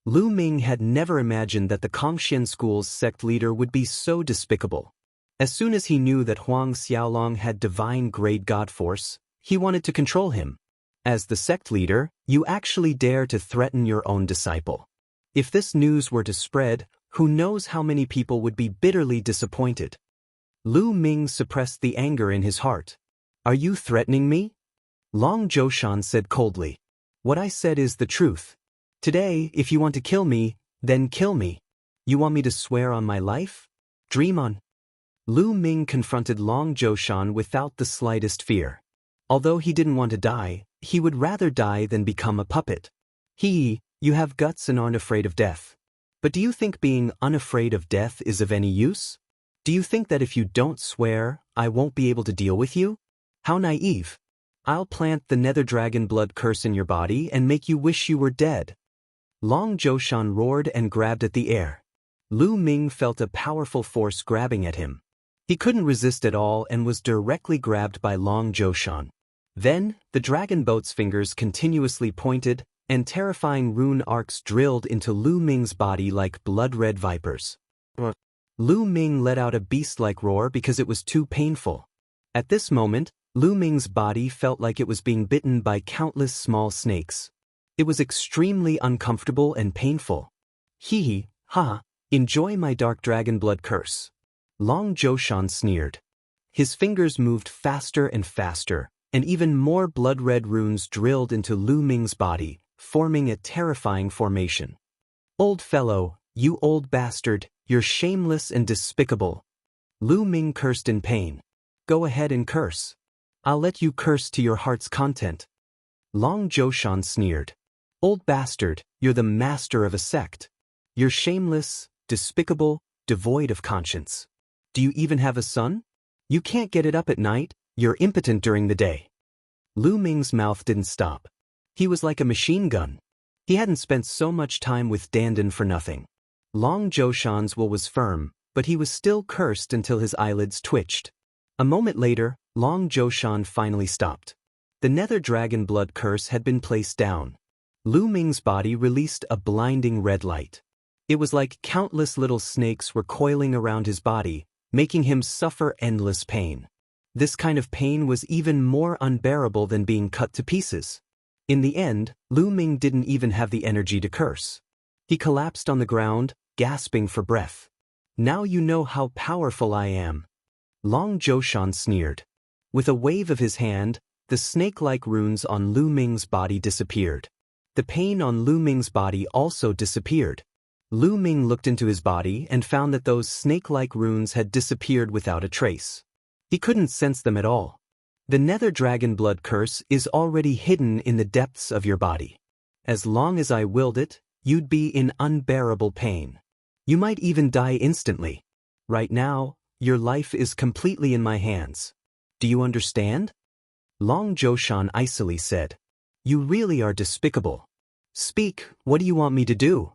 Lu Ming had never imagined that the Kongxian school's sect leader would be so despicable. As soon as he knew that Huang Xiaolong had divine-grade god force, he wanted to control him. As the sect leader, you actually dare to threaten your own disciple. If this news were to spread, who knows how many people would be bitterly disappointed. Lu Ming suppressed the anger in his heart. Are you threatening me? Long Zhoushan said coldly. What I said is the truth. Today, if you want to kill me, then kill me. You want me to swear on my life? Dream on. Lu Ming confronted Long Zhoushan without the slightest fear. Although he didn't want to die, he would rather die than become a puppet. You have guts and aren't afraid of death. But do you think being unafraid of death is of any use? Do you think that if you don't swear, I won't be able to deal with you? How naive. I'll plant the nether dragon blood curse in your body and make you wish you were dead. Long Zhoushan roared and grabbed at the air. Lu Ming felt a powerful force grabbing at him. He couldn't resist at all and was directly grabbed by Long Zhoushan. Then, the dragon boat's fingers continuously pointed, and terrifying rune arcs drilled into Lu Ming's body like blood-red vipers. Lu Ming let out a beast-like roar because it was too painful. At this moment, Lu Ming's body felt like it was being bitten by countless small snakes. It was extremely uncomfortable and painful. Enjoy my dark dragon blood curse. Long Zhoushan sneered. His fingers moved faster and faster, and even more blood-red runes drilled into Lu Ming's body, forming a terrifying formation. Old fellow, you old bastard, you're shameless and despicable. Lu Ming cursed in pain. Go ahead and curse. I'll let you curse to your heart's content. Long Zhoushan sneered. Old bastard, you're the master of a sect. You're shameless, despicable, devoid of conscience. Do you even have a son? You can't get it up at night, you're impotent during the day. Lu Ming's mouth didn't stop. He was like a machine gun. He hadn't spent so much time with Dandan for nothing. Long Zhoushan's will was firm, but he was still cursed until his eyelids twitched. A moment later, Long Zhoushan finally stopped. The nether dragon blood curse had been placed down. Lu Ming's body released a blinding red light. It was like countless little snakes were coiling around his body, making him suffer endless pain. This kind of pain was even more unbearable than being cut to pieces. In the end, Lu Ming didn't even have the energy to curse. He collapsed on the ground, gasping for breath. Now you know how powerful I am. Long Zhoushan sneered. With a wave of his hand, the snake-like runes on Lu Ming's body disappeared. The pain on Lu Ming's body also disappeared. Lu Ming looked into his body and found that those snake-like runes had disappeared without a trace. He couldn't sense them at all. The nether dragon blood curse is already hidden in the depths of your body. As long as I willed it, you'd be in unbearable pain. You might even die instantly. Right now, your life is completely in my hands. Do you understand? Long Zhoushan icily said. You really are despicable. Speak, what do you want me to do?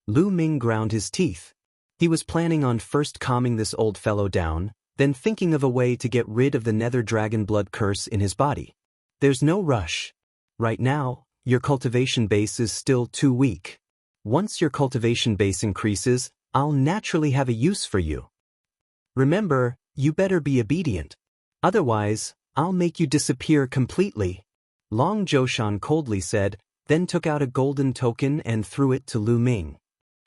Lu Ming ground his teeth. He was planning on first calming this old fellow down, then thinking of a way to get rid of the nether dragon blood curse in his body. There's no rush. Right now, your cultivation base is still too weak. Once your cultivation base increases, I'll naturally have a use for you. Remember, you better be obedient. Otherwise, I'll make you disappear completely. Long Zhoushan coldly said, then took out a golden token and threw it to Lu Ming.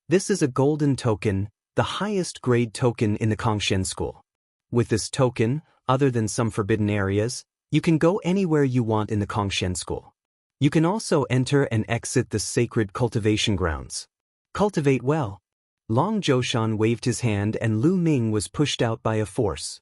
This is a golden token, the highest grade token in the Kongshen school. With this token, other than some forbidden areas, you can go anywhere you want in the Kongshen school. You can also enter and exit the sacred cultivation grounds. Cultivate well. Long Zhoushan waved his hand and Lu Ming was pushed out by a force.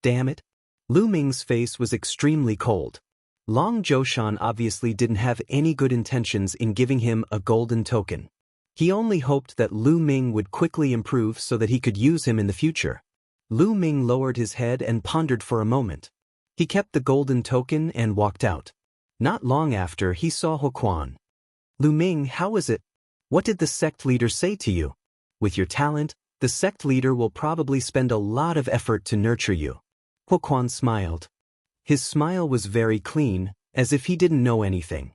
Damn it. Lu Ming's face was extremely cold. Long Zhoushan obviously didn't have any good intentions in giving him a golden token. He only hoped that Lu Ming would quickly improve so that he could use him in the future. Lu Ming lowered his head and pondered for a moment. He kept the golden token and walked out. Not long after, he saw Huquan. Lu Ming, how is it? What did the sect leader say to you? With your talent, the sect leader will probably spend a lot of effort to nurture you. Huquan smiled. His smile was very clean, as if he didn't know anything.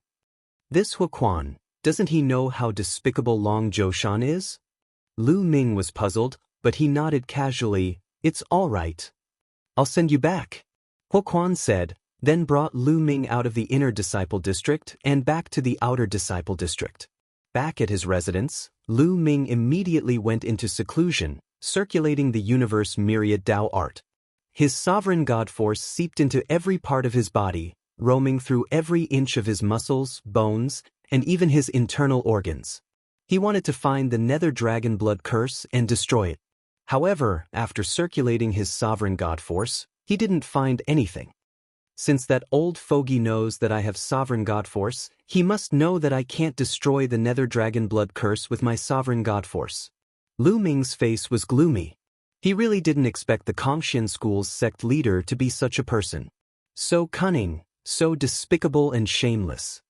This Huquan, doesn't he know how despicable Long Zhoushan is? Lu Ming was puzzled, but he nodded casually. It's all right. I'll send you back. Huquan said, then brought Lu Ming out of the inner disciple district and back to the outer disciple district. Back at his residence, Lu Ming immediately went into seclusion, circulating the universe myriad Dao art. His sovereign god force seeped into every part of his body, roaming through every inch of his muscles, bones, and even his internal organs. He wanted to find the nether dragon blood curse and destroy it. However, after circulating his sovereign god force, he didn't find anything. Since that old fogey knows that I have sovereign god force, he must know that I can't destroy the nether dragon blood curse with my sovereign god force. Lu Ming's face was gloomy. He really didn't expect the Cultivation school's sect leader to be such a person. So cunning, so despicable and shameless.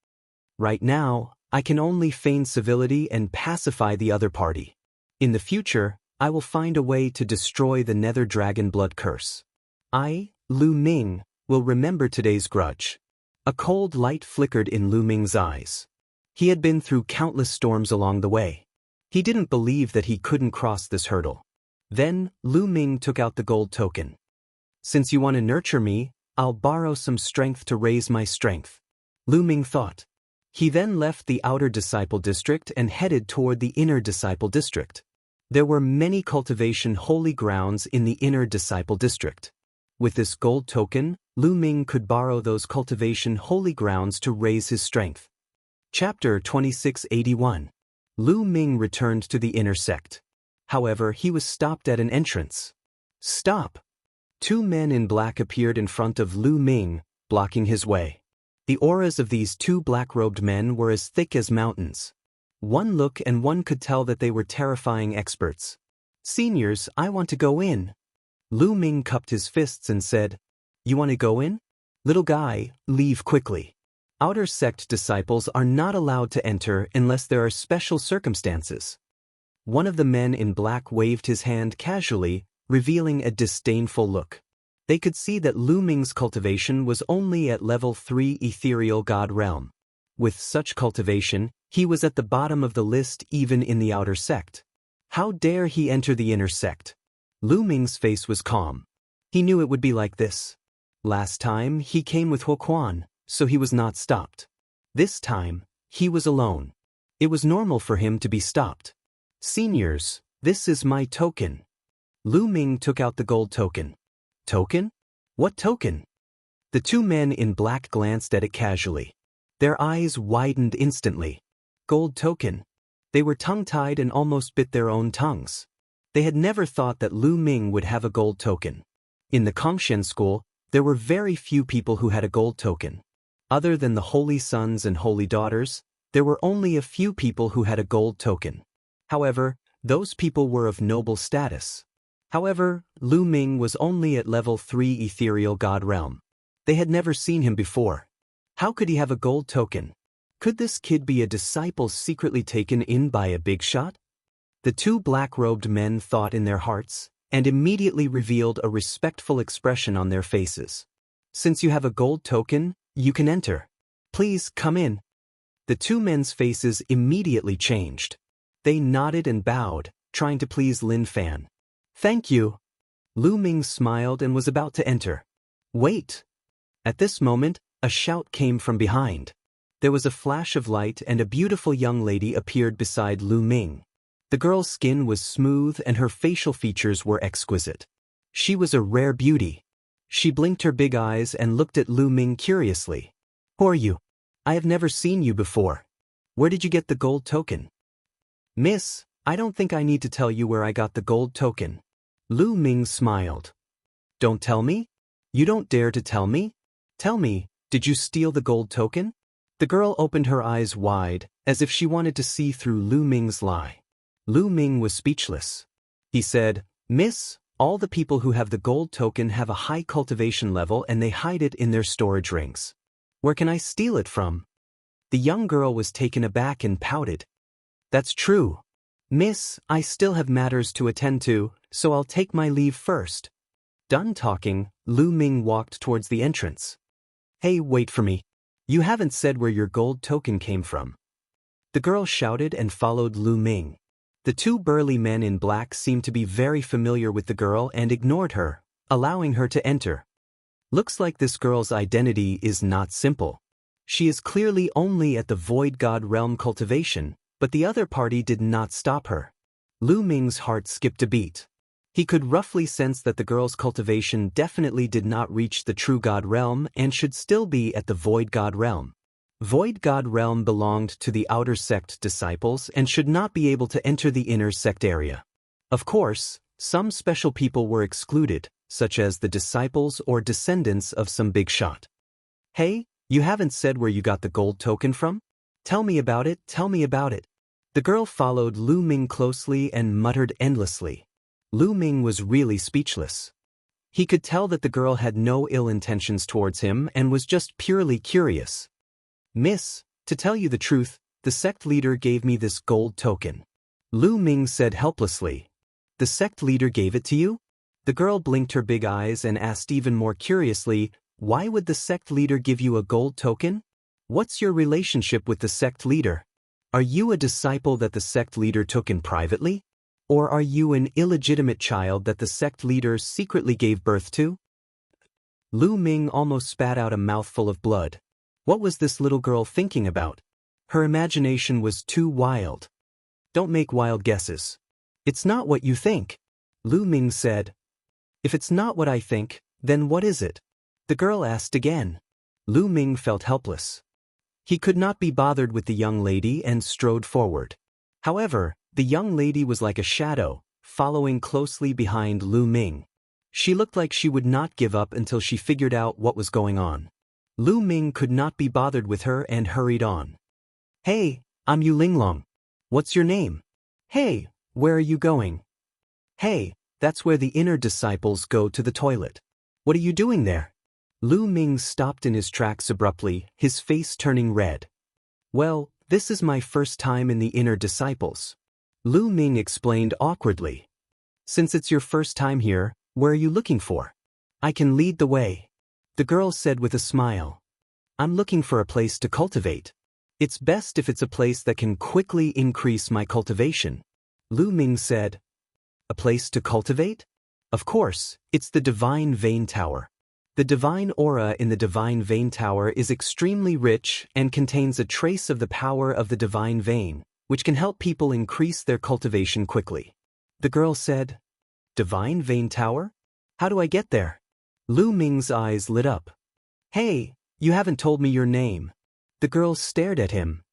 Right now, I can only feign civility and pacify the other party. In the future, I will find a way to destroy the nether dragon blood curse. I, Lu Ming, will remember today's grudge. A cold light flickered in Lu Ming's eyes. He had been through countless storms along the way. He didn't believe that he couldn't cross this hurdle. Then, Lu Ming took out the gold token. Since you want to nurture me, I'll borrow some strength to raise my strength, Lu Ming thought. He then left the outer disciple district and headed toward the inner disciple district. There were many cultivation holy grounds in the inner disciple district. With this gold token, Lu Ming could borrow those cultivation holy grounds to raise his strength. Chapter 2681. Lu Ming returned to the inner sect. However, he was stopped at an entrance. Stop! Two men in black appeared in front of Lu Ming, blocking his way. The auras of these two black-robed men were as thick as mountains. One look and one could tell that they were terrifying experts. Seniors, I want to go in. Lu Ming cupped his fists and said, You want to go in? Little guy, leave quickly. Outer sect disciples are not allowed to enter unless there are special circumstances. One of the men in black waved his hand casually, revealing a disdainful look. They could see that Lu Ming's cultivation was only at level 3 ethereal god realm. With such cultivation, he was at the bottom of the list even in the outer sect. How dare he enter the inner sect? Lu Ming's face was calm. He knew it would be like this. Last time, he came with Huoquan, so he was not stopped. This time, he was alone. It was normal for him to be stopped. Seniors, this is my token. Lu Ming took out the gold token. Token? What token? The two men in black glanced at it casually. Their eyes widened instantly. Gold token. They were tongue-tied and almost bit their own tongues. They had never thought that Lu Ming would have a gold token. In the Cultivation school, there were very few people who had a gold token. Other than the holy sons and holy daughters, there were only a few people who had a gold token. However, those people were of noble status. However, Lu Ming was only at level 3 ethereal god realm. They had never seen him before. How could he have a gold token? Could this kid be a disciple secretly taken in by a big shot? The two black-robed men thought in their hearts, and immediately revealed a respectful expression on their faces. Since you have a gold token, you can enter. Please come in. The two men's faces immediately changed. They nodded and bowed, trying to please Lin Fan. Thank you. Lu Ming smiled and was about to enter. Wait. At this moment, a shout came from behind. There was a flash of light and a beautiful young lady appeared beside Lu Ming. The girl's skin was smooth and her facial features were exquisite. She was a rare beauty. She blinked her big eyes and looked at Lu Ming curiously. Who are you? I have never seen you before. Where did you get the gold token? Miss, I don't think I need to tell you where I got the gold token. Lu Ming smiled. Don't tell me? You don't dare to tell me? Tell me, did you steal the gold token? The girl opened her eyes wide, as if she wanted to see through Lu Ming's lie. Lu Ming was speechless. He said, Miss, all the people who have the gold token have a high cultivation level and they hide it in their storage rings. Where can I steal it from? The young girl was taken aback and pouted. That's true. Miss, I still have matters to attend to, so I'll take my leave first. Done talking, Lu Ming walked towards the entrance. Hey, wait for me. You haven't said where your gold token came from. The girl shouted and followed Lu Ming. The two burly men in black seemed to be very familiar with the girl and ignored her, allowing her to enter. Looks like this girl's identity is not simple. She is clearly only at the Void God Realm cultivation, but the other party did not stop her. Lu Ming's heart skipped a beat. He could roughly sense that the girl's cultivation definitely did not reach the true God Realm and should still be at the Void God Realm. Void God Realm belonged to the outer sect disciples and should not be able to enter the inner sect area. Of course, some special people were excluded, such as the disciples or descendants of some big shot. Hey, you haven't said where you got the gold token from? Tell me about it, tell me about it. The girl followed Lu Ming closely and muttered endlessly. Lu Ming was really speechless. He could tell that the girl had no ill intentions towards him and was just purely curious. Miss, to tell you the truth, the sect leader gave me this gold token. Lu Ming said helplessly. The sect leader gave it to you? The girl blinked her big eyes and asked even more curiously, why would the sect leader give you a gold token? What's your relationship with the sect leader? Are you a disciple that the sect leader took in privately? Or are you an illegitimate child that the sect leader secretly gave birth to? Lu Ming almost spat out a mouthful of blood. What was this little girl thinking about? Her imagination was too wild. Don't make wild guesses. It's not what you think. Lu Ming said. If it's not what I think, then what is it? The girl asked again. Lu Ming felt helpless. He could not be bothered with the young lady and strode forward. However, the young lady was like a shadow, following closely behind Lu Ming. She looked like she would not give up until she figured out what was going on. Lu Ming could not be bothered with her and hurried on. Hey, I'm Yu Linglong. What's your name? Hey, where are you going? Hey, that's where the inner disciples go to the toilet. What are you doing there? Lu Ming stopped in his tracks abruptly, his face turning red. Well, this is my first time in the inner disciples. Lu Ming explained awkwardly. Since it's your first time here, where are you looking for? I can lead the way. The girl said with a smile. I'm looking for a place to cultivate. It's best if it's a place that can quickly increase my cultivation. Lu Ming said. A place to cultivate? Of course, it's the Divine Vein Tower. The divine aura in the Divine Vein Tower is extremely rich and contains a trace of the power of the Divine Vein, which can help people increase their cultivation quickly. The girl said, Divine Vein Tower? How do I get there? Lu Ming's eyes lit up. Hey, you haven't told me your name. The girl stared at him.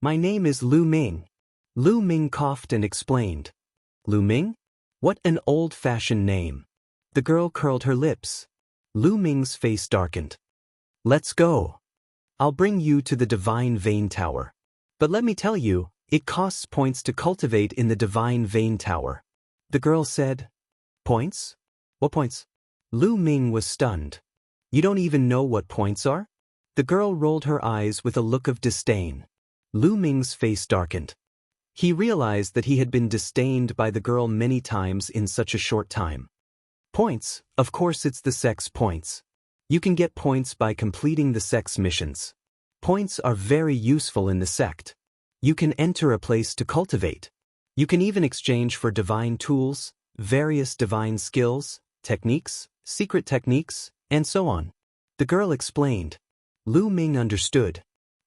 My name is Lu Ming. Lu Ming coughed and explained. Lu Ming? What an old-fashioned name. The girl curled her lips. Lu Ming's face darkened. Let's go. I'll bring you to the Divine Vein Tower. But let me tell you, it costs points to cultivate in the Divine Vein Tower. The girl said. Points? What points? Lu Ming was stunned. You don't even know what points are? The girl rolled her eyes with a look of disdain. Lu Ming's face darkened. He realized that he had been disdained by the girl many times in such a short time. Points, of course it's the sex points. You can get points by completing the sex missions. Points are very useful in the sect. You can enter a place to cultivate. You can even exchange for divine tools, various divine skills, techniques, secret techniques, and so on. The girl explained. Lu Ming understood.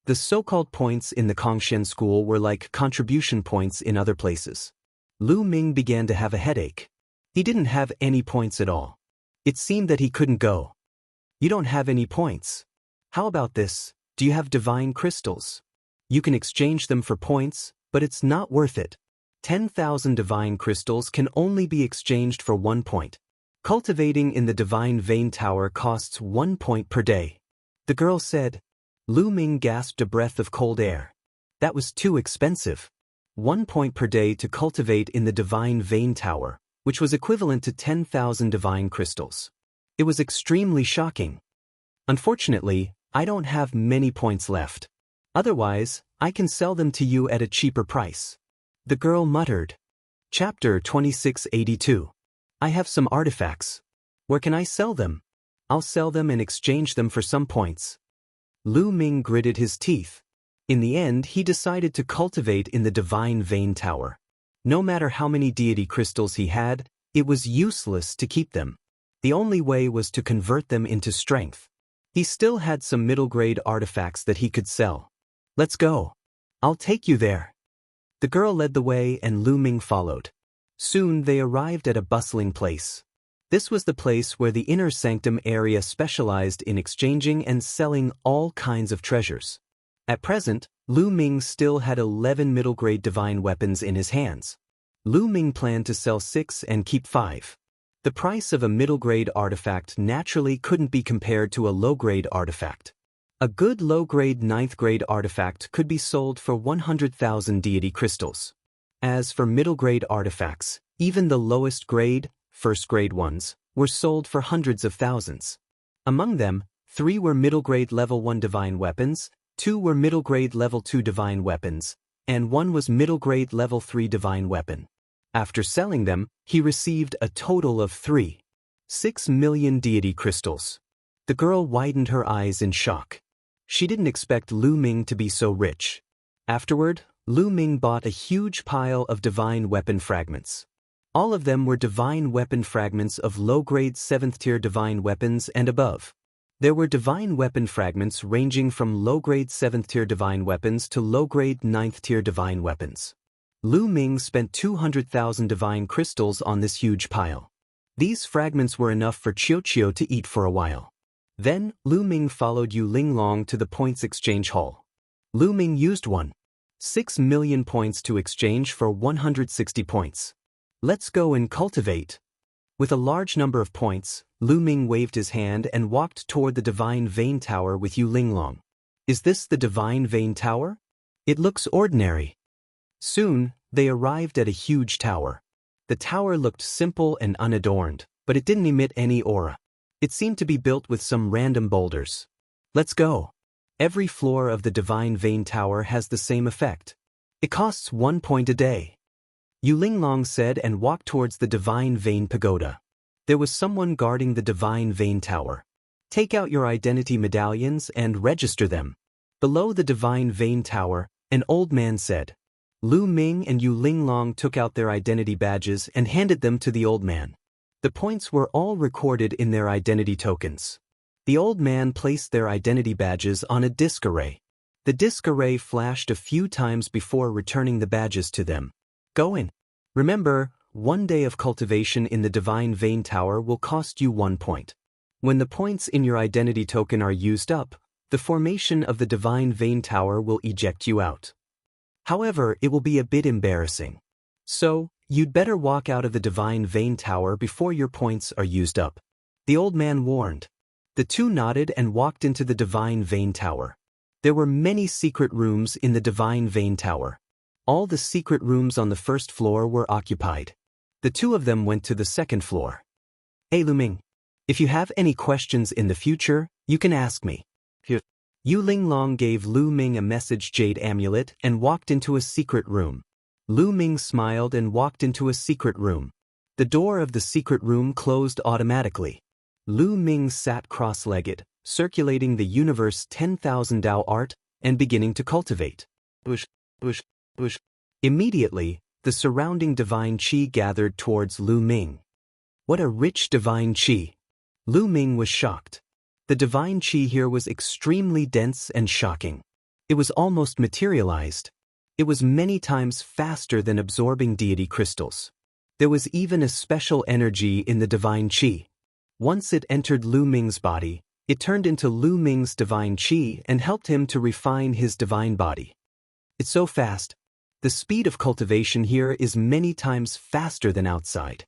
The so-called points in the Kongshen school were like contribution points in other places. Lu Ming began to have a headache. He didn't have any points at all. It seemed that he couldn't go. You don't have any points. How about this? Do you have divine crystals? You can exchange them for points, but it's not worth it. 10,000 divine crystals can only be exchanged for 1 point. Cultivating in the Divine Vein Tower costs 1 point per day. The girl said. Lu Ming gasped a breath of cold air. That was too expensive. 1 point per day to cultivate in the Divine Vein Tower, which was equivalent to 10,000 divine crystals. It was extremely shocking. Unfortunately, I don't have many points left. Otherwise, I can sell them to you at a cheaper price. The girl muttered. Chapter 2682. I have some artifacts. Where can I sell them? I'll sell them and exchange them for some points. Lu Ming gritted his teeth. In the end, he decided to cultivate in the Divine Vein Tower. No matter how many deity crystals he had, it was useless to keep them. The only way was to convert them into strength. He still had some middle-grade artifacts that he could sell. Let's go. I'll take you there. The girl led the way and Lu Ming followed. Soon they arrived at a bustling place. This was the place where the inner sanctum area specialized in exchanging and selling all kinds of treasures. At present, Lu Ming still had 11 middle-grade divine weapons in his hands. Lu Ming planned to sell 6 and keep 5. The price of a middle-grade artifact naturally couldn't be compared to a low-grade artifact. A good low-grade 9th-grade artifact could be sold for 100,000 deity crystals. As for middle-grade artifacts, even the lowest grade, first-grade ones, were sold for hundreds of thousands. Among them, 3 were middle-grade level 1 divine weapons, 2 were middle-grade level 2 divine weapons, and 1 was middle-grade level 3 divine weapon. After selling them, he received a total of 3.6 million deity crystals. The girl widened her eyes in shock. She didn't expect Lu Ming to be so rich. Afterward, Lu Ming bought a huge pile of divine weapon fragments. All of them were divine weapon fragments of low-grade 7th-tier divine weapons and above. There were divine weapon fragments ranging from low-grade 7th-tier divine weapons to low-grade 9th-tier divine weapons. Lu Ming spent 200,000 divine crystals on this huge pile. These fragments were enough for Xiao to eat for a while. Then, Lu Ming followed Yu Linglong to the points exchange hall. Lu Ming used 1.6 million points to exchange for 160 points. Let's go and cultivate. With a large number of points, Lu Ming waved his hand and walked toward the Divine Vein Tower with Yu Linglong. Is this the Divine Vein Tower? It looks ordinary. Soon, they arrived at a huge tower. The tower looked simple and unadorned, but it didn't emit any aura. It seemed to be built with some random boulders. Let's go. Every floor of the Divine Vein Tower has the same effect. It costs 1 point a day. Yu Linglong said and walked towards the Divine Vein Pagoda. There was someone guarding the Divine Vein Tower. Take out your identity medallions and register them. Below the Divine Vein Tower, an old man said. Lu Ming and Yu Linglong took out their identity badges and handed them to the old man. The points were all recorded in their identity tokens. The old man placed their identity badges on a disk array. The disk array flashed a few times before returning the badges to them. Go in. Remember, 1 day of cultivation in the Divine Vein Tower will cost you 1 point. When the points in your identity token are used up, the formation of the Divine Vein Tower will eject you out. However, it will be a bit embarrassing. So, you'd better walk out of the Divine Vein Tower before your points are used up. The old man warned. The two nodded and walked into the Divine Vein Tower. There were many secret rooms in the Divine Vein Tower. All the secret rooms on the first floor were occupied. The two of them went to the second floor. Hey Lu Ming, if you have any questions in the future, you can ask me. Yu Linglong gave Lu Ming a message jade amulet and walked into a secret room. Lu Ming smiled and walked into a secret room. The door of the secret room closed automatically. Lu Ming sat cross-legged, circulating the universe 10,000 Dao art and beginning to cultivate. Immediately, the surrounding divine qi gathered towards Lu Ming. What a rich divine qi! Lu Ming was shocked. The divine qi here was extremely dense and shocking. It was almost materialized. It was many times faster than absorbing deity crystals. There was even a special energy in the divine qi. Once it entered Lu Ming's body, it turned into Lu Ming's divine qi and helped him to refine his divine body. It's so fast. The speed of cultivation here is many times faster than outside.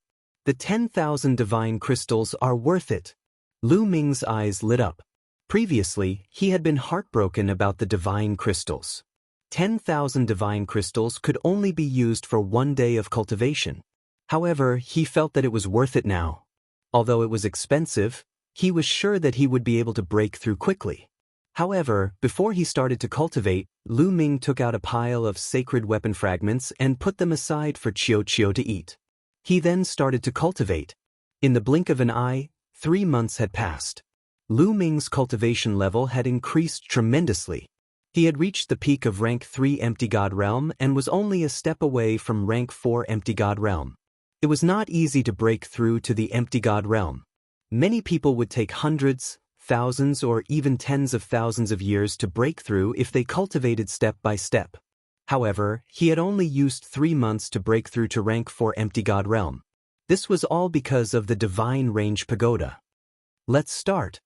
The 10,000 divine crystals are worth it. Lu Ming's eyes lit up. Previously, he had been heartbroken about the divine crystals. 10,000 divine crystals could only be used for 1 day of cultivation. However, he felt that it was worth it now. Although it was expensive, he was sure that he would be able to break through quickly. However, before he started to cultivate, Lu Ming took out a pile of sacred weapon fragments and put them aside for Xiao to eat. He then started to cultivate. In the blink of an eye, 3 months had passed. Lu Ming's cultivation level had increased tremendously. He had reached the peak of rank 3 Empty God Realm and was only a step away from rank 4 Empty God Realm. It was not easy to break through to the Empty God Realm. Many people would take hundreds, thousands or even tens of thousands of years to break through if they cultivated step by step. However, he had only used 3 months to break through to rank 4 Empty God Realm. This was all because of the Divine Range Pagoda. Let's start.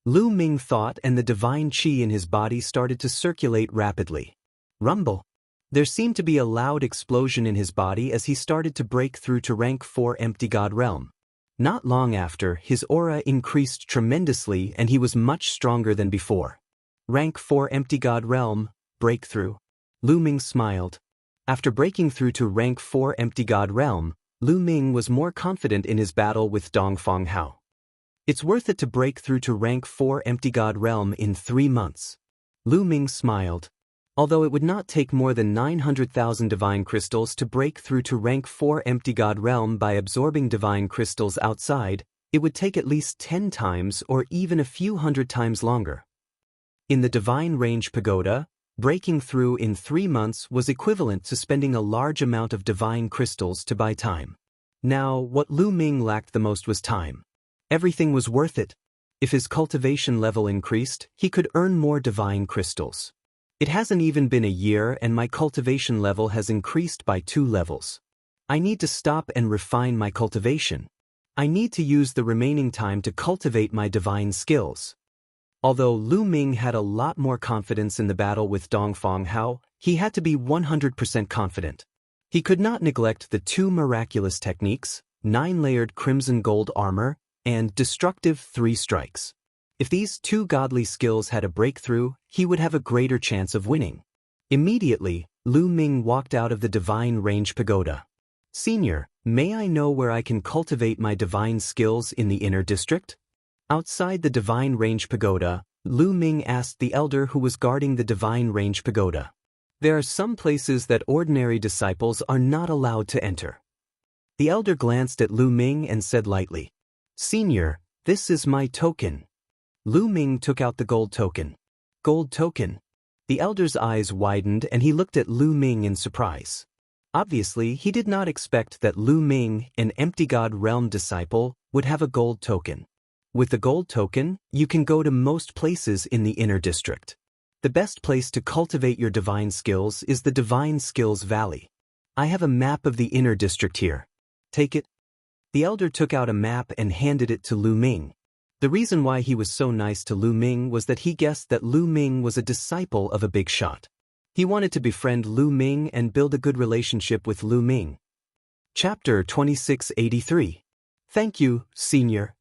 Lu Ming thought, and the divine qi in his body started to circulate rapidly. Rumble. There seemed to be a loud explosion in his body as he started to break through to rank 4 empty god realm. Not long after, his aura increased tremendously and he was much stronger than before. Rank 4 empty god realm, breakthrough. Lu Ming smiled. After breaking through to rank 4 empty god realm, Lu Ming was more confident in his battle with Dongfang Hao. It's worth it to break through to rank 4 empty god realm in 3 months. Lu Ming smiled. Although it would not take more than 900,000 divine crystals to break through to rank 4 empty god realm by absorbing divine crystals outside, it would take at least 10 times or even a few hundred times longer. In the divine range pagoda, breaking through in 3 months was equivalent to spending a large amount of divine crystals to buy time. Now, what Lu Ming lacked the most was time. Everything was worth it. If his cultivation level increased, he could earn more divine crystals. It hasn't even been a year and my cultivation level has increased by 2 levels. I need to stop and refine my cultivation. I need to use the remaining time to cultivate my divine skills. Although Lu Ming had a lot more confidence in the battle with Dongfang Hao, he had to be 100% confident. He could not neglect the 2 miraculous techniques, 9-layered crimson gold armor, and destructive 3 strikes. If these 2 godly skills had a breakthrough, he would have a greater chance of winning. Immediately, Lu Ming walked out of the divine range pagoda. Senior, may I know where I can cultivate my divine skills in the inner district? Outside the divine range pagoda, Lu Ming asked the elder who was guarding the divine range pagoda. There are some places that ordinary disciples are not allowed to enter. The elder glanced at Lu Ming and said lightly, Senior, this is my token. Lu Ming took out the gold token. Gold token. The elder's eyes widened and he looked at Lu Ming in surprise. Obviously, he did not expect that Lu Ming, an empty god realm disciple, would have a gold token. With the gold token, you can go to most places in the inner district. The best place to cultivate your divine skills is the Divine Skills Valley. I have a map of the inner district here. Take it. The elder took out a map and handed it to Lu Ming. The reason why he was so nice to Lu Ming was that he guessed that Lu Ming was a disciple of a big shot. He wanted to befriend Lu Ming and build a good relationship with Lu Ming. Chapter 2683. Thank you, Senior.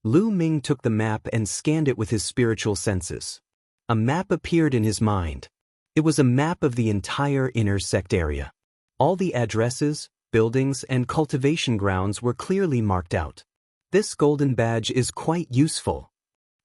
Lu Ming took the map and scanned it with his spiritual senses. A map appeared in his mind. It was a map of the entire inner sect area. All the addresses, buildings, and cultivation grounds were clearly marked out. This golden badge is quite useful.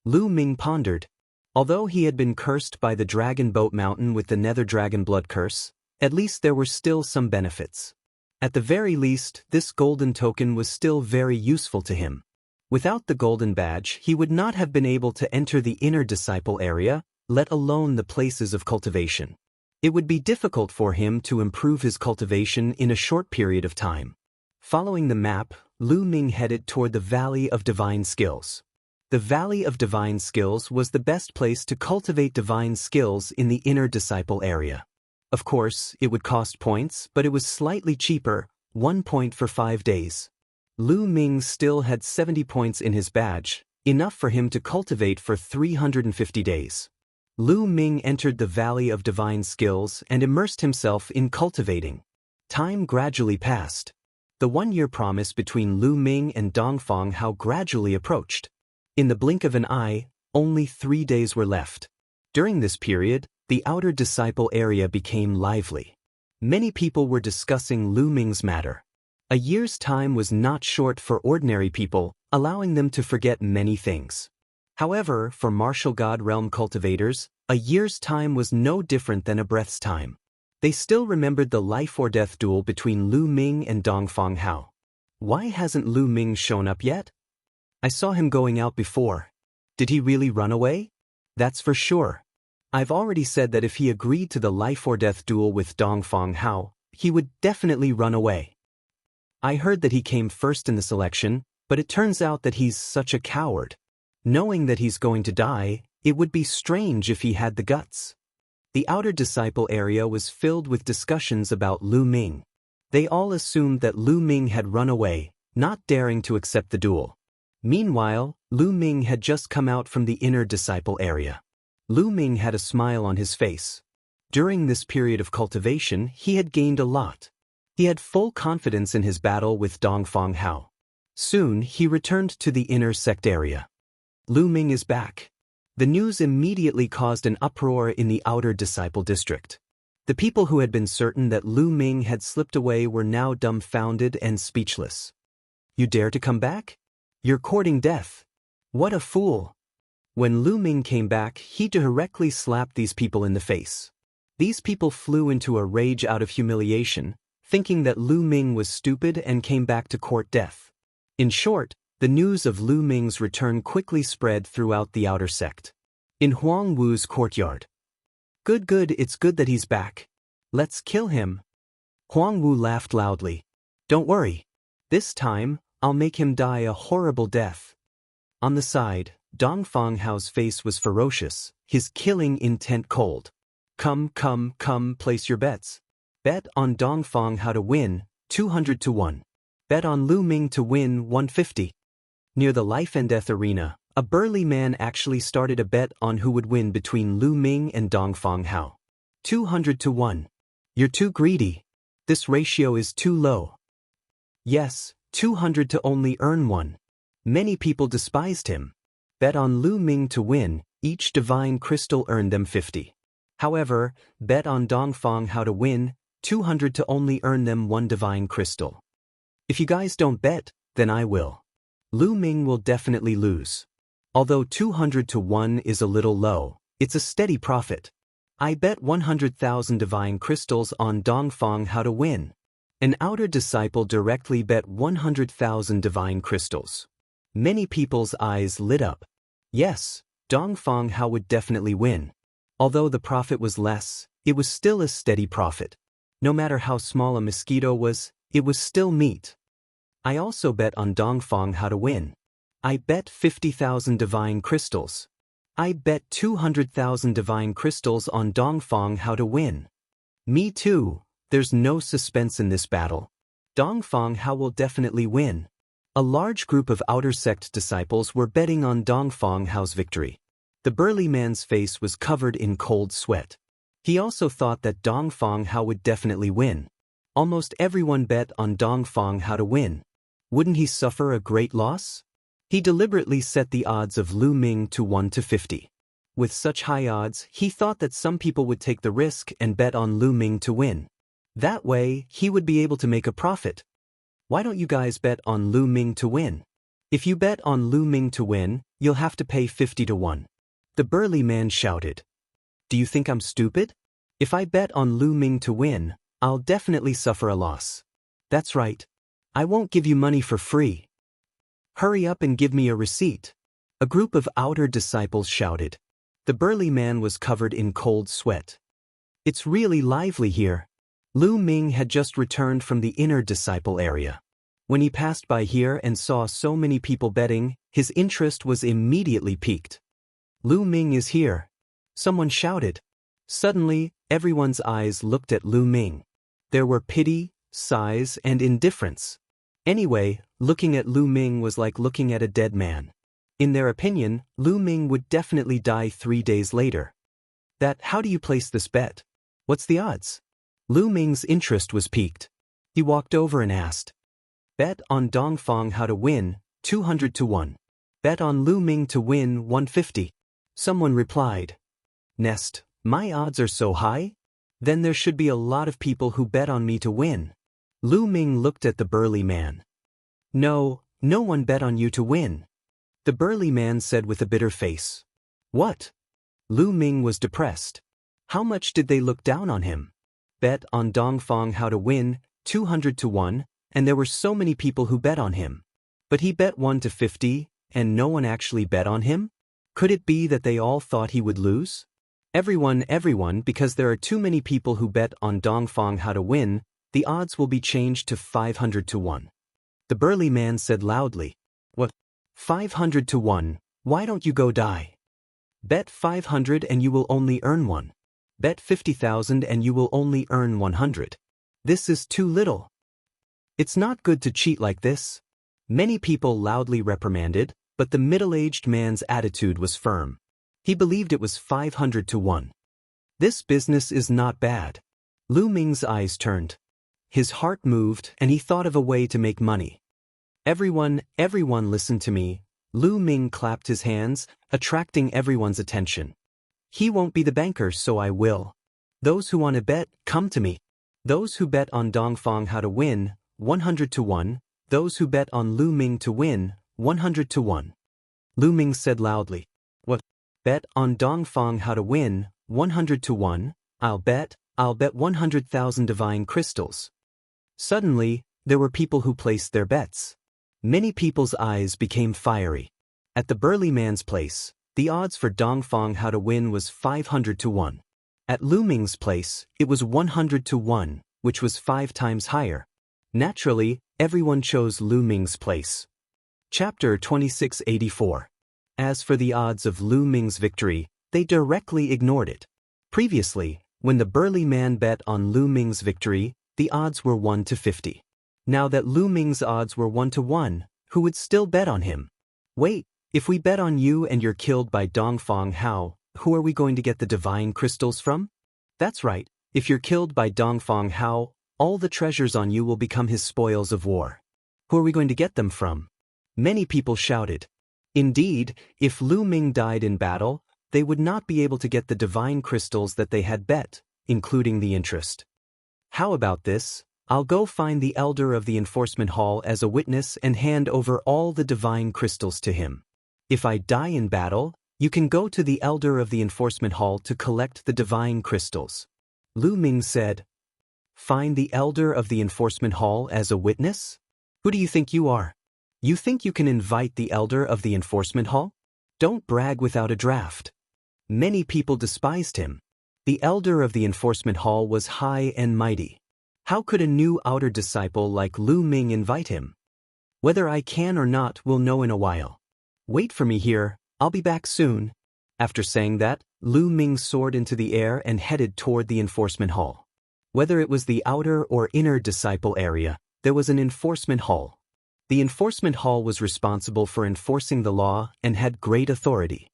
Lu Ming pondered. Although he had been cursed by the Dragon Boat Mountain with the Nether Dragon Blood Curse, at least there were still some benefits. At the very least, this golden token was still very useful to him. Without the golden badge, he would not have been able to enter the inner disciple area, let alone the places of cultivation. It would be difficult for him to improve his cultivation in a short period of time. Following the map, Lu Ming headed toward the Valley of Divine Skills. The Valley of Divine Skills was the best place to cultivate divine skills in the inner disciple area. Of course, it would cost points, but it was slightly cheaper, 1 point for 5 days. Lu Ming still had 70 points in his badge, enough for him to cultivate for 350 days. Lu Ming entered the Valley of Divine Skills and immersed himself in cultivating. Time gradually passed. The 1-year promise between Lu Ming and Dongfang Hao gradually approached. In the blink of an eye, only 3 days were left. During this period, the outer disciple area became lively. Many people were discussing Lu Ming's matter. A year's time was not short for ordinary people, allowing them to forget many things. However, for martial god realm cultivators, a year's time was no different than a breath's time. They still remembered the life or death duel between Lu Ming and Dongfang Hao. Why hasn't Lu Ming shown up yet? I saw him going out before. Did he really run away? That's for sure. I've already said that if he agreed to the life or death duel with Dongfang Hao, he would definitely run away. I heard that he came first in the selection, but it turns out that he's such a coward. Knowing that he's going to die, it would be strange if he had the guts. The outer disciple area was filled with discussions about Lu Ming. They all assumed that Lu Ming had run away, not daring to accept the duel. Meanwhile, Lu Ming had just come out from the inner disciple area. Lu Ming had a smile on his face. During this period of cultivation, he had gained a lot. He had full confidence in his battle with Dongfang Hao. Soon, he returned to the inner sect area. Lu Ming is back. The news immediately caused an uproar in the outer disciple district. The people who had been certain that Lu Ming had slipped away were now dumbfounded and speechless. You dare to come back? You're courting death. What a fool. When Lu Ming came back, he directly slapped these people in the face. These people flew into a rage out of humiliation, thinking that Lu Ming was stupid and came back to court death. In short, the news of Lu Ming's return quickly spread throughout the outer sect. In Huang Wu's courtyard. Good, it's good that he's back. Let's kill him. Huang Wu laughed loudly. Don't worry. This time, I'll make him die a horrible death. On the side, Dongfang Hao's face was ferocious, his killing intent cold. Come, place your bets. Bet on Dongfang Hao to win, 200 to 1. Bet on Lu Ming to win, 150. Near the life and death arena, a burly man actually started a bet on who would win between Lu Ming and Dongfang Hao. 200 to 1. You're too greedy. This ratio is too low. Yes, 200 to only earn 1. Many people despised him. Bet on Lu Ming to win, each divine crystal earned them 50. However, bet on Dongfang Hao to win, 200 to only earn them 1 divine crystal. If you guys don't bet, then I will. Lu Ming will definitely lose. Although 200 to 1 is a little low, it's a steady profit. I bet 100,000 divine crystals on Dongfang Hao to win. An outer disciple directly bet 100,000 divine crystals. Many people's eyes lit up. Yes, Dongfang Hao would definitely win. Although the profit was less, it was still a steady profit. No matter how small a mosquito was, it was still meat. I also bet on Dongfang Hao to win. I bet 50,000 divine crystals. I bet 200,000 divine crystals on Dongfang Hao to win. Me too, there's no suspense in this battle. Dongfang Hao will definitely win. A large group of outer sect disciples were betting on Dongfang Hao's victory. The burly man's face was covered in cold sweat. He also thought that Dongfang Hao would definitely win. Almost everyone bet on Dongfang Hao to win. Wouldn't he suffer a great loss? He deliberately set the odds of Lu Ming to 1 to 50. With such high odds, he thought that some people would take the risk and bet on Lu Ming to win. That way, he would be able to make a profit. Why don't you guys bet on Lu Ming to win? If you bet on Lu Ming to win, you'll have to pay 50 to 1. The burly man shouted. Do you think I'm stupid? If I bet on Lu Ming to win, I'll definitely suffer a loss. That's right. I won't give you money for free. Hurry up and give me a receipt. A group of outer disciples shouted. The burly man was covered in cold sweat. It's really lively here. Lu Ming had just returned from the inner disciple area. When he passed by here and saw so many people betting, his interest was immediately piqued. Lu Ming is here. Someone shouted. Suddenly, everyone's eyes looked at Lu Ming. There were pity, sighs, and indifference. Anyway, looking at Lu Ming was like looking at a dead man. In their opinion, Lu Ming would definitely die 3 days later. How do you place this bet? What's the odds? Lu Ming's interest was piqued. He walked over and asked. Bet on Dongfang Hao to win, 200 to 1. Bet on Lu Ming to win, 150. Someone replied. Nest, my odds are so high? Then there should be a lot of people who bet on me to win. Lu Ming looked at the burly man. No one bet on you to win. The burly man said with a bitter face. What? Lu Ming was depressed. How much did they look down on him? Bet on Dongfang Hao to win, 200 to 1, and there were so many people who bet on him. But he bet 1 to 50, and no one actually bet on him? Could it be that they all thought he would lose? Everyone, because there are too many people who bet on Dongfang Hao to win, the odds will be changed to 500 to 1. The burly man said loudly. What? 500 to 1, why don't you go die? Bet 500 and you will only earn 1. Bet 50,000 and you will only earn 100. This is too little. It's not good to cheat like this. Many people loudly reprimanded, but the middle-aged man's attitude was firm. He believed it was 500 to 1. This business is not bad. Lu Ming's eyes turned. His heart moved, and he thought of a way to make money. Everyone listen to me. Lu Ming clapped his hands, attracting everyone's attention. He won't be the banker, so I will. Those who want to bet, come to me. Those who bet on Dongfang how to win, 100 to 1. Those who bet on Lu Ming to win, 100 to 1. Lu Ming said loudly. What? Bet on Dongfang how to win, 100 to 1. I'll bet 100,000 divine crystals. Suddenly, there were people who placed their bets. Many people's eyes became fiery. At the burly man's place, the odds for Dongfang how to win was 500 to 1. At Lu Ming's place, it was 100 to 1, which was 5 times higher. Naturally, everyone chose Lu Ming's place. Chapter 2684. As for the odds of Lu Ming's victory, they directly ignored it. Previously, when the burly man bet on Lu Ming's victory, the odds were 1 to 50. Now that Lu Ming's odds were 1 to 1, who would still bet on him? Wait, if we bet on you and you're killed by Dongfang Hao, who are we going to get the divine crystals from? That's right, if you're killed by Dongfang Hao, all the treasures on you will become his spoils of war. Who are we going to get them from? Many people shouted. Indeed, if Lu Ming died in battle, they would not be able to get the divine crystals that they had bet, including the interest. How about this? I'll go find the elder of the enforcement hall as a witness and hand over all the divine crystals to him. If I die in battle, you can go to the elder of the enforcement hall to collect the divine crystals. Lu Ming said. Find the elder of the enforcement hall as a witness? Who do you think you are? You think you can invite the elder of the enforcement hall? Don't brag without a draft. Many people despised him. The elder of the enforcement hall was high and mighty. How could a new outer disciple like Lu Ming invite him? Whether I can or not, we'll know in a while. Wait for me here, I'll be back soon. After saying that, Lu Ming soared into the air and headed toward the enforcement hall. Whether it was the outer or inner disciple area, there was an enforcement hall. The enforcement hall was responsible for enforcing the law and had great authority.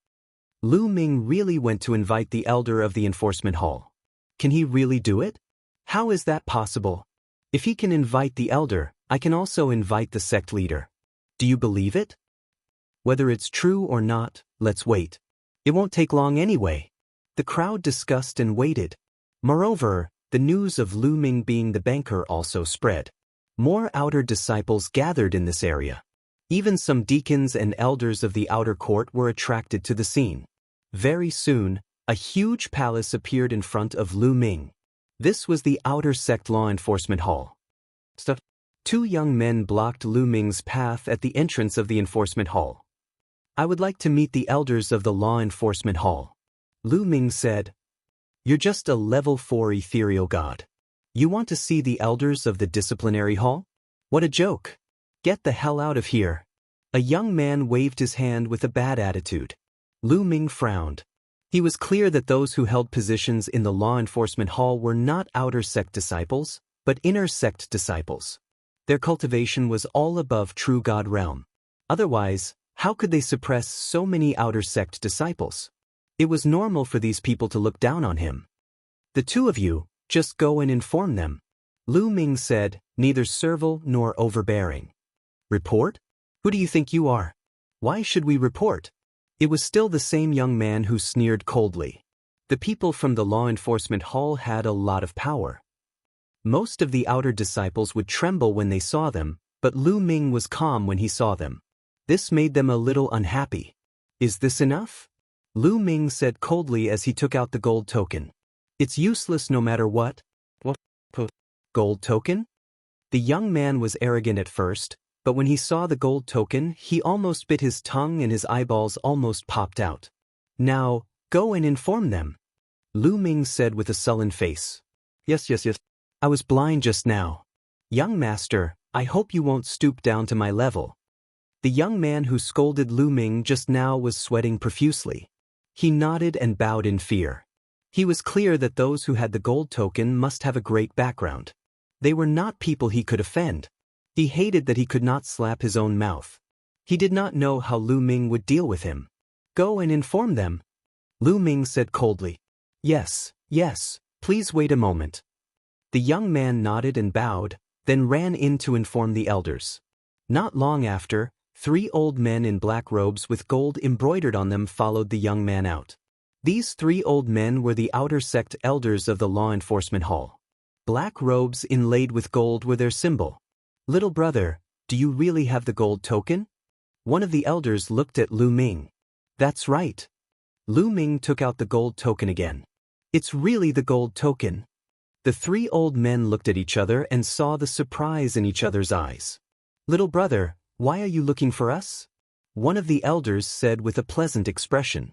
Lu Ming really went to invite the elder of the enforcement hall. Can he really do it? How is that possible? If he can invite the elder, I can also invite the sect leader. Do you believe it? Whether it's true or not, let's wait. It won't take long anyway. The crowd discussed and waited. Moreover, the news of Lu Ming being the banker also spread. More outer disciples gathered in this area. Even some deacons and elders of the outer court were attracted to the scene. Very soon, a huge palace appeared in front of Lu Ming. This was the outer sect law enforcement hall. Two young men blocked Lu Ming's path at the entrance of the enforcement hall. I would like to meet the elders of the law enforcement hall. Lu Ming said. You're just a level 4 ethereal god. You want to see the elders of the disciplinary hall? What a joke. Get the hell out of here. A young man waved his hand with a bad attitude. Lu Ming frowned. He was clear that those who held positions in the law enforcement hall were not outer sect disciples, but inner sect disciples. Their cultivation was all above true God realm. Otherwise, how could they suppress so many outer sect disciples? It was normal for these people to look down on him. The two of you, just go and inform them. Lu Ming said, neither servile nor overbearing. Report? Who do you think you are? Why should we report? It was still the same young man who sneered coldly. The people from the law enforcement hall had a lot of power. Most of the outer disciples would tremble when they saw them, but Lu Ming was calm when he saw them. This made them a little unhappy. Is this enough? Lu Ming said coldly as he took out the gold token. It's useless no matter what. What? Gold token? The young man was arrogant at first, but when he saw the gold token, he almost bit his tongue and his eyeballs almost popped out. Now, go and inform them. Lu Ming said with a sullen face. Yes. I was blind just now. Young master, I hope you won't stoop down to my level. The young man who scolded Lu Ming just now was sweating profusely. He nodded and bowed in fear. He was clear that those who had the gold token must have a great background. They were not people he could offend. He hated that he could not slap his own mouth. He did not know how Lu Ming would deal with him. Go and inform them. Lu Ming said coldly. Yes, yes, please wait a moment. The young man nodded and bowed, then ran in to inform the elders. Not long after, 3 old men in black robes with gold embroidered on them followed the young man out. These 3 old men were the outer sect elders of the law enforcement hall. Black robes inlaid with gold were their symbol. Little brother, do you really have the gold token? One of the elders looked at Lu Ming. That's right. Lu Ming took out the gold token again. It's really the gold token. The 3 old men looked at each other and saw the surprise in each other's eyes. Little brother, why are you looking for us? One of the elders said with a pleasant expression.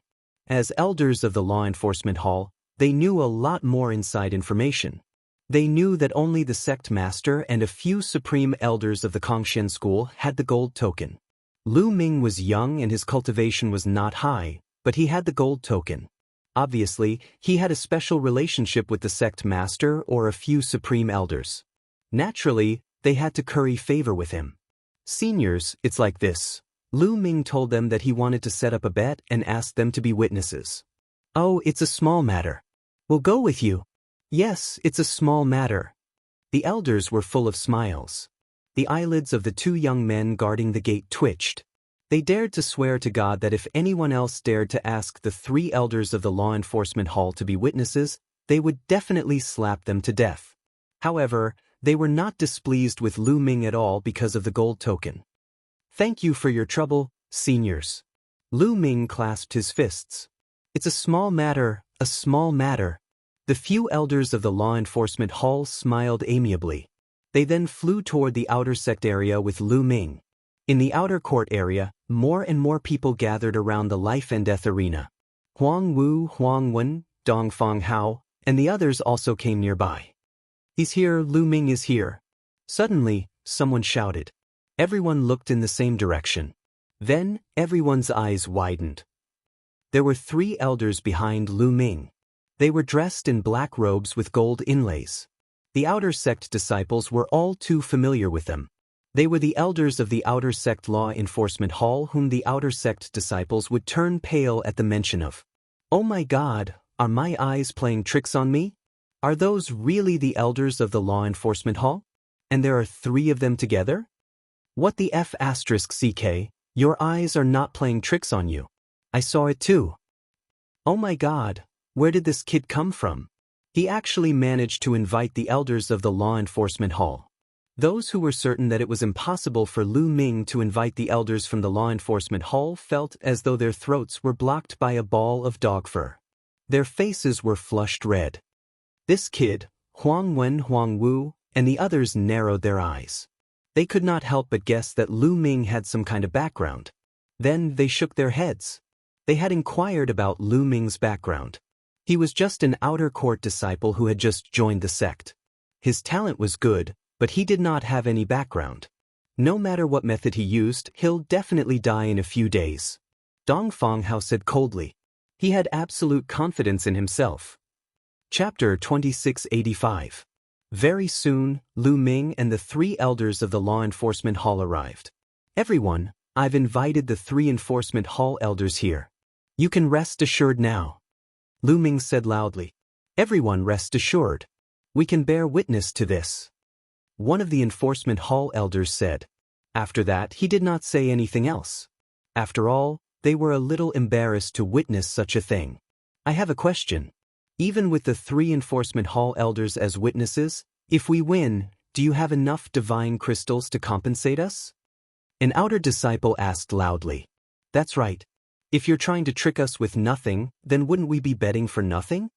As elders of the law enforcement hall, they knew a lot more inside information. They knew that only the sect master and a few supreme elders of the Kongxian school had the gold token. Lu Ming was young and his cultivation was not high, but he had the gold token. Obviously, he had a special relationship with the sect master or a few supreme elders. Naturally, they had to curry favor with him. Seniors, it's like this. Lu Ming told them that he wanted to set up a bet and asked them to be witnesses. Oh, it's a small matter. We'll go with you. Yes, it's a small matter. The elders were full of smiles. The eyelids of the 2 young men guarding the gate twitched. They dared to swear to God that if anyone else dared to ask the 3 elders of the law enforcement hall to be witnesses, they would definitely slap them to death. However, they were not displeased with Lu Ming at all because of the gold token. Thank you for your trouble, seniors. Lu Ming clasped his fists. It's a small matter, a small matter. The few elders of the law enforcement hall smiled amiably. They then flew toward the outer sect area with Lu Ming. In the outer court area, more and more people gathered around the life and death arena. Huang Wu, Huang Wen, Dongfang Hao, and the others also came nearby. He's here, Lu Ming is here. Suddenly, someone shouted. Everyone looked in the same direction. Then, everyone's eyes widened. There were 3 elders behind Lu Ming. They were dressed in black robes with gold inlays. The outer sect disciples were all too familiar with them. They were the elders of the outer sect law enforcement hall whom the outer sect disciples would turn pale at the mention of. Oh my God, are my eyes playing tricks on me? Are those really the elders of the law enforcement hall? And there are 3 of them together? What the F***CK, your eyes are not playing tricks on you. I saw it too. Oh my God, where did this kid come from? He actually managed to invite the elders of the law enforcement hall. Those who were certain that it was impossible for Lu Ming to invite the elders from the law enforcement hall felt as though their throats were blocked by a ball of dog fur. Their faces were flushed red. This kid, Huang Wen, Huang Wu, and the others narrowed their eyes. They could not help but guess that Lu Ming had some kind of background. Then they shook their heads. They had inquired about Lu Ming's background. He was just an outer court disciple who had just joined the sect. His talent was good, but he did not have any background. No matter what method he used, he'll definitely die in a few days. Dongfang Hao said coldly. He had absolute confidence in himself. Chapter 2685. Very soon, Lu Ming and the 3 elders of the law enforcement hall arrived. Everyone, I've invited the 3 enforcement hall elders here. You can rest assured now. Lu Ming said loudly. Everyone rest assured. We can bear witness to this. One of the enforcement hall elders said. After that, he did not say anything else. After all, they were a little embarrassed to witness such a thing. I have a question. Even with the 3 enforcement hall elders as witnesses, if we win, do you have enough divine crystals to compensate us? An outer disciple asked loudly. That's right. If you're trying to trick us with nothing, then wouldn't we be betting for nothing?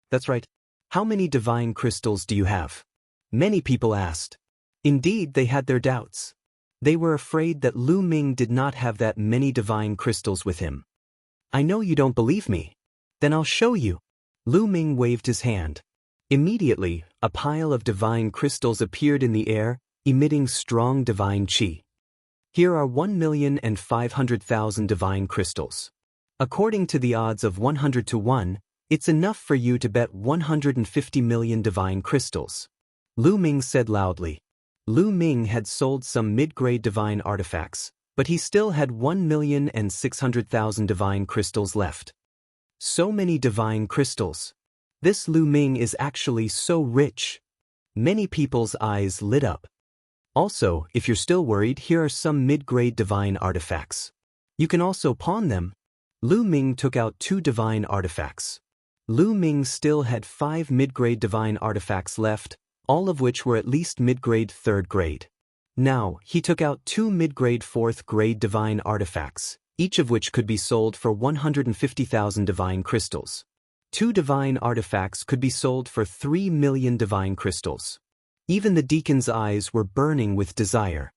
That's right. How many divine crystals do you have? Many people asked. Indeed, they had their doubts. They were afraid that Lu Ming did not have that many divine crystals with him. I know you don't believe me. Then I'll show you. Lu Ming waved his hand. Immediately, a pile of divine crystals appeared in the air, emitting strong divine qi. Here are 1,500,000 divine crystals. According to the odds of 100 to 1, it's enough for you to bet 150 million divine crystals. Lu Ming said loudly. Lu Ming had sold some mid-grade divine artifacts, but he still had 1,600,000 divine crystals left. So many divine crystals. This Lu Ming is actually so rich. Many people's eyes lit up. Also, if you're still worried, here are some mid-grade divine artifacts. You can also pawn them. Lu Ming took out 2 divine artifacts. Lu Ming still had 5 mid-grade divine artifacts left, all of which were at least mid-grade 3rd grade. Now, he took out 2 mid-grade 4th grade divine artifacts, each of which could be sold for 150,000 divine crystals. 2 divine artifacts could be sold for 3 million divine crystals. Even the deacon's eyes were burning with desire.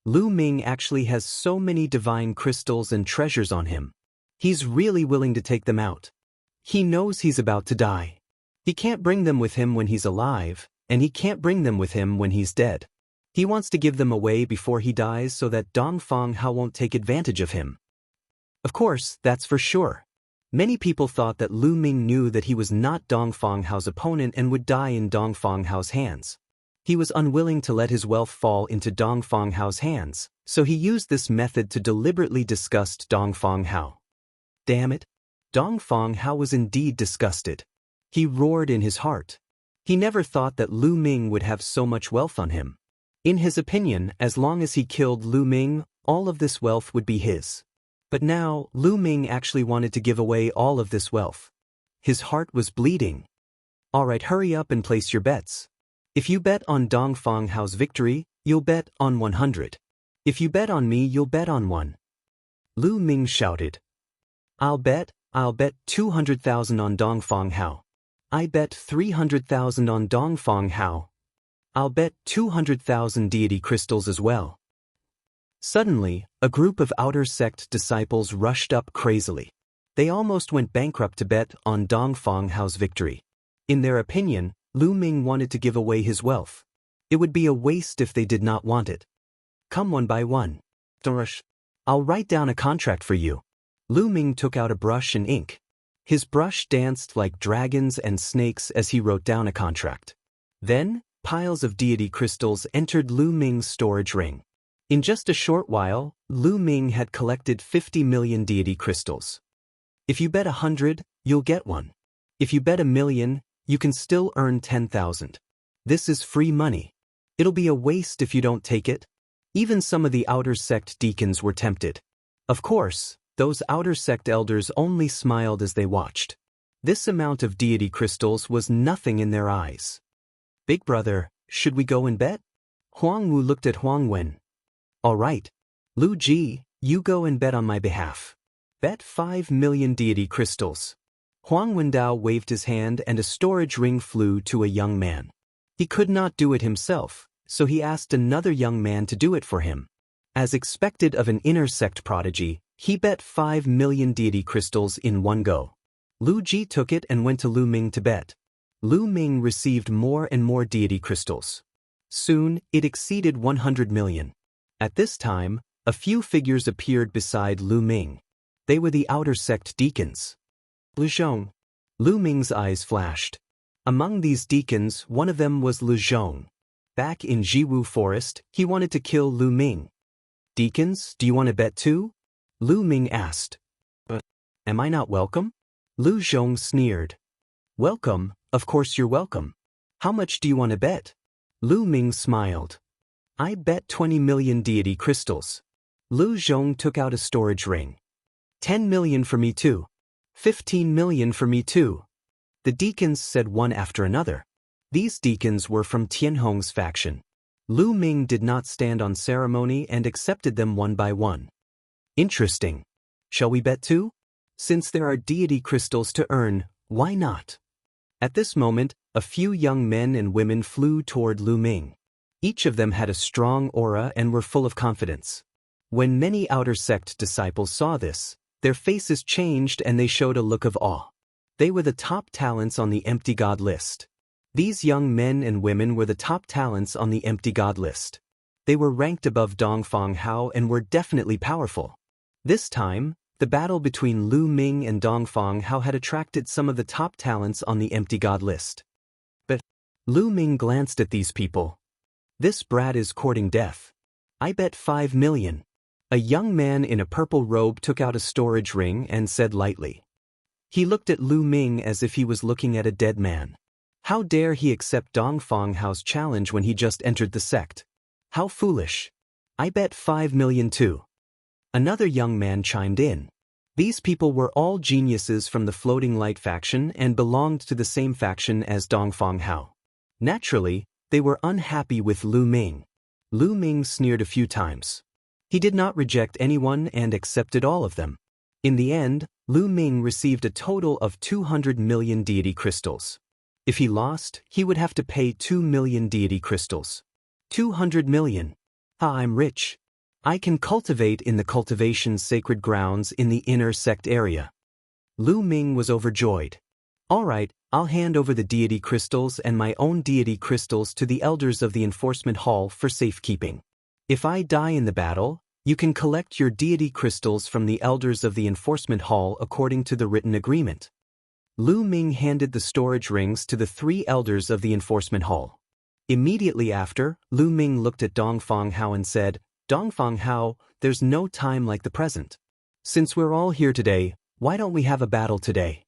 Lu Ming actually has so many divine crystals and treasures on him. He's really willing to take them out. He knows he's about to die. He can't bring them with him when he's alive, and he can't bring them with him when he's dead. He wants to give them away before he dies so that Dongfang Hao won't take advantage of him. Of course, that's for sure. Many people thought that Lu Ming knew that he was not Dongfang Hao's opponent and would die in Dongfang Hao's hands. He was unwilling to let his wealth fall into Dongfang Hao's hands, so he used this method to deliberately disgust Dongfang Hao. Damn it! Dongfang Hao was indeed disgusted. He roared in his heart. He never thought that Lu Ming would have so much wealth on him. In his opinion, as long as he killed Lu Ming, all of this wealth would be his. But now, Lu Ming actually wanted to give away all of this wealth. His heart was bleeding. Alright, hurry up and place your bets. If you bet on Dongfang Hao's victory, you'll bet on 100. If you bet on me, you'll bet on 1. Lu Ming shouted. I'll bet 200,000 on Dongfang Hao. I bet 300,000 on Dongfang Hao. I'll bet 200,000 deity crystals as well. Suddenly, a group of outer sect disciples rushed up crazily. They almost went bankrupt to bet on Dongfang Hao's victory. In their opinion, Lu Ming wanted to give away his wealth. It would be a waste if they did not want it. Come one by one. Don't rush. I'll write down a contract for you. Lu Ming took out a brush and ink. His brush danced like dragons and snakes as he wrote down a contract. Then, piles of deity crystals entered Lu Ming's storage ring. In just a short while, Lu Ming had collected 50 million deity crystals. If you bet 100, you'll get 1. If you bet 1,000,000, you can still earn 10,000. This is free money. It'll be a waste if you don't take it. Even some of the outer sect deacons were tempted. Of course, those outer sect elders only smiled as they watched. This amount of deity crystals was nothing in their eyes. Big brother, should we go and bet? Huang Wu looked at Huang Wen. All right. Lu Ji, you go and bet on my behalf. Bet 5 million deity crystals. Huang Wendao waved his hand and a storage ring flew to a young man. He could not do it himself, so he asked another young man to do it for him. As expected of an inner sect prodigy, he bet 5 million deity crystals in one go. Lu Ji took it and went to Lu Ming to bet. Lu Ming received more and more deity crystals. Soon, it exceeded 100 million. At this time, a few figures appeared beside Lu Ming. They were the outer sect deacons. Lu Zhong. Lu Ming's eyes flashed. Among these deacons, one of them was Lu Zhong. Back in Jiwu Forest, he wanted to kill Lu Ming. Deacons, do you want to bet too? Lu Ming asked. But, am I not welcome? Lu Zhong sneered. Welcome, of course you're welcome. How much do you want to bet? Lu Ming smiled. I bet 20 million deity crystals. Lu Zhong took out a storage ring. 10 million for me too. 15 million for me too. The deacons said one after another. These deacons were from Tianhong's faction. Lu Ming did not stand on ceremony and accepted them one by one. Interesting. Shall we bet too? Since there are deity crystals to earn, why not? At this moment, a few young men and women flew toward Lu Ming. Each of them had a strong aura and were full of confidence. When many outer sect disciples saw this, their faces changed and they showed a look of awe. They were the top talents on the empty god list. These young men and women were the top talents on the empty god list. They were ranked above Dongfang Hao and were definitely powerful. This time, the battle between Lu Ming and Dongfang Hao had attracted some of the top talents on the empty god list. But Lu Ming glanced at these people. This brat is courting death. I bet 5 million. A young man in a purple robe took out a storage ring and said lightly. He looked at Lu Ming as if he was looking at a dead man. How dare he accept Dongfang Hao's challenge when he just entered the sect? How foolish. I bet 5 million too. Another young man chimed in. These people were all geniuses from the Floating Light faction and belonged to the same faction as Dongfang Hao. Naturally, they were unhappy with Lu Ming. Lu Ming sneered a few times. He did not reject anyone and accepted all of them. In the end, Lu Ming received a total of 200 million deity crystals. If he lost, he would have to pay 2 million deity crystals. 200 million. Ah, I'm rich. I can cultivate in the cultivation sacred grounds in the inner sect area. Lu Ming was overjoyed. All right, I'll hand over the deity crystals and my own deity crystals to the elders of the enforcement hall for safekeeping. If I die in the battle, you can collect your deity crystals from the elders of the enforcement hall according to the written agreement. Lu Ming handed the storage rings to the 3 elders of the enforcement hall. Immediately after, Lu Ming looked at Dongfang Hao and said, Dongfang Hao, there's no time like the present. Since we're all here today, why don't we have a battle today?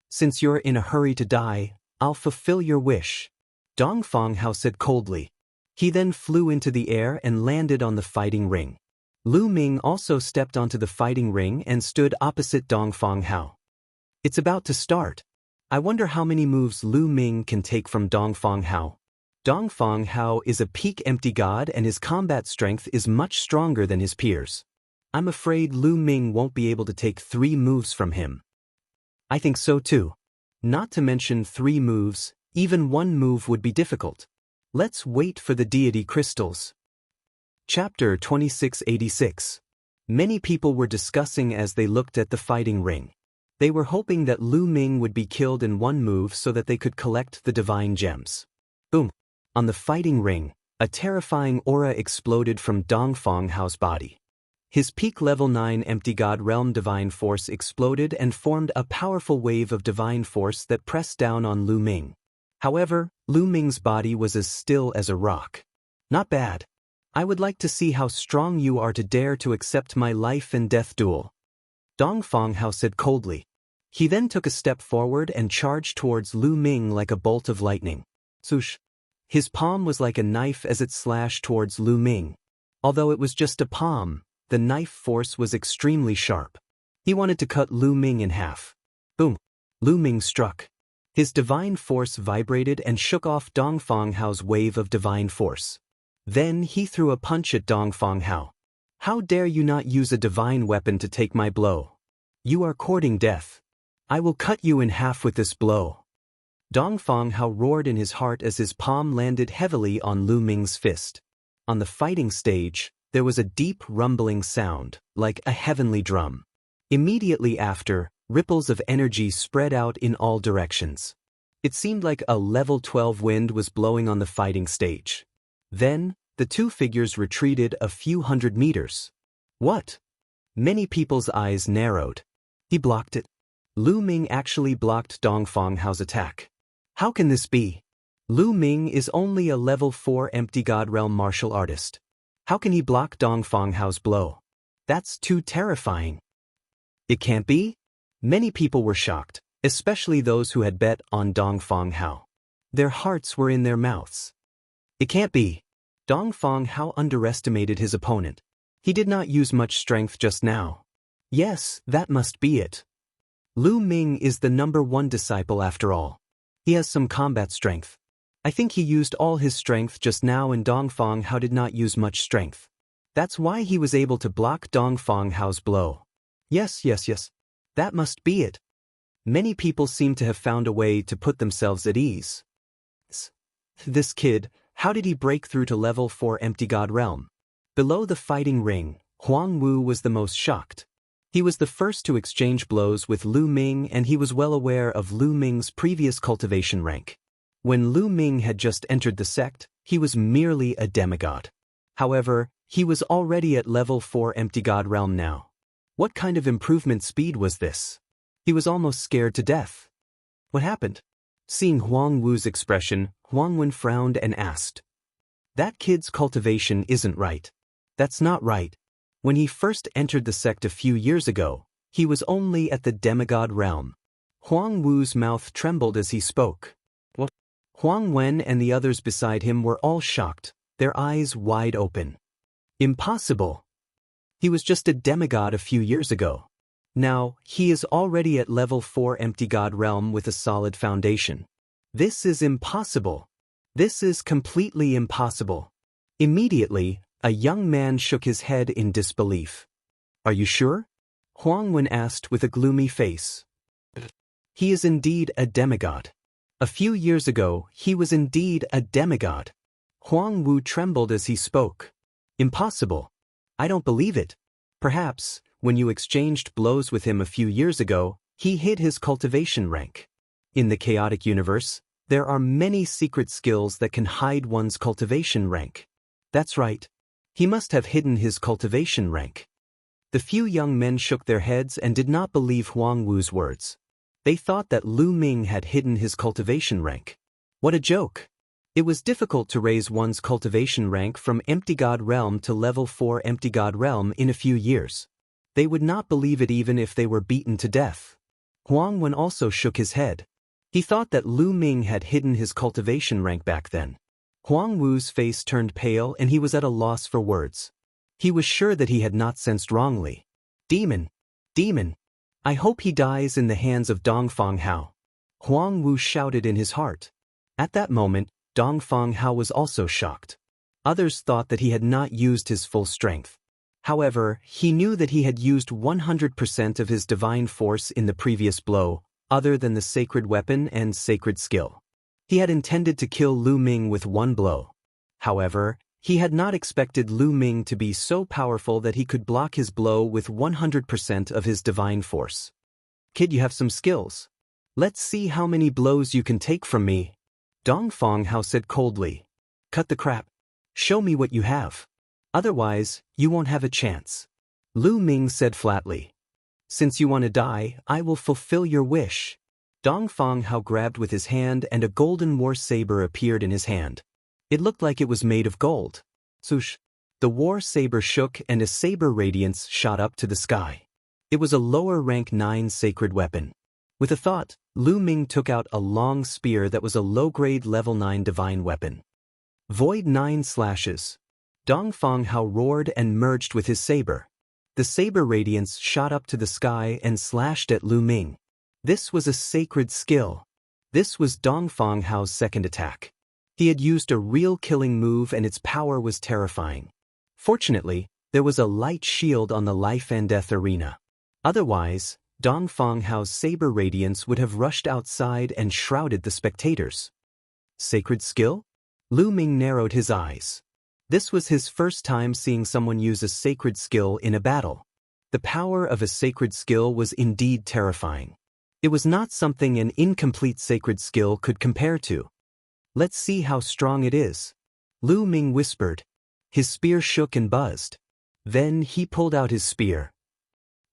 Since you're in a hurry to die, I'll fulfill your wish. Dongfang Hao said coldly. He then flew into the air and landed on the fighting ring. Lu Ming also stepped onto the fighting ring and stood opposite Dongfang Hao. It's about to start. I wonder how many moves Lu Ming can take from Dongfang Hao. Dongfang Hao is a peak empty god and his combat strength is much stronger than his peers. I'm afraid Lu Ming won't be able to take 3 moves from him. I think so too. Not to mention 3 moves, even 1 move would be difficult. Let's wait for the deity crystals. Chapter 2686. Many people were discussing as they looked at the fighting ring. They were hoping that Lu Ming would be killed in 1 move so that they could collect the divine gems. Boom! On the fighting ring, a terrifying aura exploded from Dongfang Hao's body. His peak level 9 empty god realm divine force exploded and formed a powerful wave of divine force that pressed down on Lu Ming. However, Lu Ming's body was as still as a rock. Not bad. I would like to see how strong you are to dare to accept my life and death duel. Dongfang Hao said coldly. He then took a step forward and charged towards Lu Ming like a bolt of lightning. Swoosh! His palm was like a knife as it slashed towards Lu Ming. Although it was just a palm, the knife force was extremely sharp. He wanted to cut Lu Ming in half. Boom! Lu Ming struck. His divine force vibrated and shook off Dongfang Hao's wave of divine force. Then he threw a punch at Dongfang Hao. How dare you not use a divine weapon to take my blow? You are courting death. I will cut you in half with this blow. Dongfang Hao roared in his heart as his palm landed heavily on Lu Ming's fist. On the fighting stage, there was a deep rumbling sound, like a heavenly drum. Immediately after, ripples of energy spread out in all directions. It seemed like a level 12 wind was blowing on the fighting stage. Then, the 2 figures retreated a few hundred meters. What? Many people's eyes narrowed. He blocked it. Lu Ming actually blocked Dongfang Hao's attack. How can this be? Lu Ming is only a level 4 empty god realm martial artist. How can he block Dongfang Hao's blow? That's too terrifying. It can't be? Many people were shocked, especially those who had bet on Dongfang Hao. Their hearts were in their mouths. It can't be. Dongfang Hao underestimated his opponent. He did not use much strength just now. Yes, that must be it. Lu Ming is the number 1 disciple after all. He has some combat strength. I think he used all his strength just now and Dongfang Hao did not use much strength. That's why he was able to block Dongfang Hao's blow. Yes. That must be it. Many people seem to have found a way to put themselves at ease. This kid, how did he break through to level 4 empty god realm? Below the fighting ring, Huang Wu was the most shocked. He was the first to exchange blows with Lu Ming and he was well aware of Lu Ming's previous cultivation rank. When Lu Ming had just entered the sect, he was merely a demigod. However, he was already at level 4 empty god realm now. What kind of improvement speed was this? He was almost scared to death. What happened? Seeing Huang Wu's expression, Huang Wen frowned and asked. That kid's cultivation isn't right. That's not right. When he first entered the sect a few years ago, he was only at the demigod realm. Huang Wu's mouth trembled as he spoke. What? Huang Wen and the others beside him were all shocked, their eyes wide open. Impossible! He was just a demigod a few years ago. Now, he is already at level 4 empty god realm with a solid foundation. This is impossible. This is completely impossible. Immediately, a young man shook his head in disbelief. Are you sure? Huang Wen asked with a gloomy face. He is indeed a demigod. A few years ago, he was indeed a demigod. Huang Wu trembled as he spoke. Impossible. I don't believe it. Perhaps, when you exchanged blows with him a few years ago, he hid his cultivation rank. In the chaotic universe, there are many secret skills that can hide one's cultivation rank. That's right. He must have hidden his cultivation rank. The few young men shook their heads and did not believe Huang Wu's words. They thought that Lu Ming had hidden his cultivation rank. What a joke! It was difficult to raise one's cultivation rank from empty god realm to level 4 empty god realm in a few years. They would not believe it even if they were beaten to death. Huang Wen also shook his head. He thought that Lu Ming had hidden his cultivation rank back then. Huang Wu's face turned pale and he was at a loss for words. He was sure that he had not sensed wrongly. Demon! Demon! I hope he dies in the hands of Dongfang Hao. Huang Wu shouted in his heart. At that moment, Dongfang Hao was also shocked. Others thought that he had not used his full strength. However, he knew that he had used 100% of his divine force in the previous blow, other than the sacred weapon and sacred skill. He had intended to kill Lu Ming with one blow. However, he had not expected Lu Ming to be so powerful that he could block his blow with 100% of his divine force. Kid, you have some skills. Let's see how many blows you can take from me. Dongfang Hao said coldly. Cut the crap. Show me what you have. Otherwise, you won't have a chance. Lu Ming said flatly. Since you want to die, I will fulfill your wish. Dongfang Hao grabbed with his hand and a golden war saber appeared in his hand. It looked like it was made of gold. Swoosh! The war saber shook and a saber radiance shot up to the sky. It was a lower rank 9 sacred weapon. With a thought, Lu Ming took out a long spear that was a low-grade level 9 divine weapon. Void 9 slashes. Dongfang Hao roared and merged with his saber. The saber radiance shot up to the sky and slashed at Lu Ming. This was a sacred skill. This was Dongfang Hao's second attack. He had used a real killing move and its power was terrifying. Fortunately, there was a light shield on the life and death arena. Otherwise, Dongfang Hao's saber radiance would have rushed outside and shrouded the spectators. Sacred skill? Lu Ming narrowed his eyes. This was his first time seeing someone use a sacred skill in a battle. The power of a sacred skill was indeed terrifying. It was not something an incomplete sacred skill could compare to. Let's see how strong it is. Lu Ming whispered. His spear shook and buzzed. Then he pulled out his spear.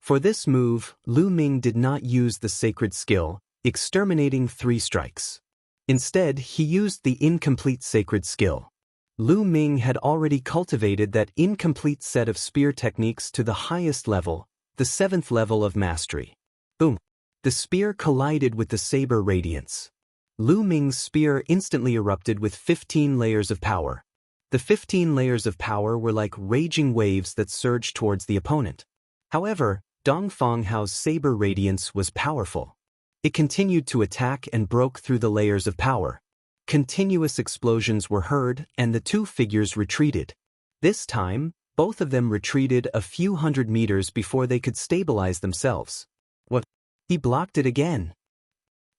For this move, Lu Ming did not use the sacred skill, exterminating 3 strikes. Instead, he used the incomplete sacred skill. Lu Ming had already cultivated that incomplete set of spear techniques to the highest level, the 7th level of mastery. Boom! The spear collided with the saber radiance. Lu Ming's spear instantly erupted with 15 layers of power. The 15 layers of power were like raging waves that surged towards the opponent. However, Dongfang Hao's saber radiance was powerful. It continued to attack and broke through the layers of power. Continuous explosions were heard and the 2 figures retreated. This time, both of them retreated a few hundred meters before they could stabilize themselves. What? He blocked it again.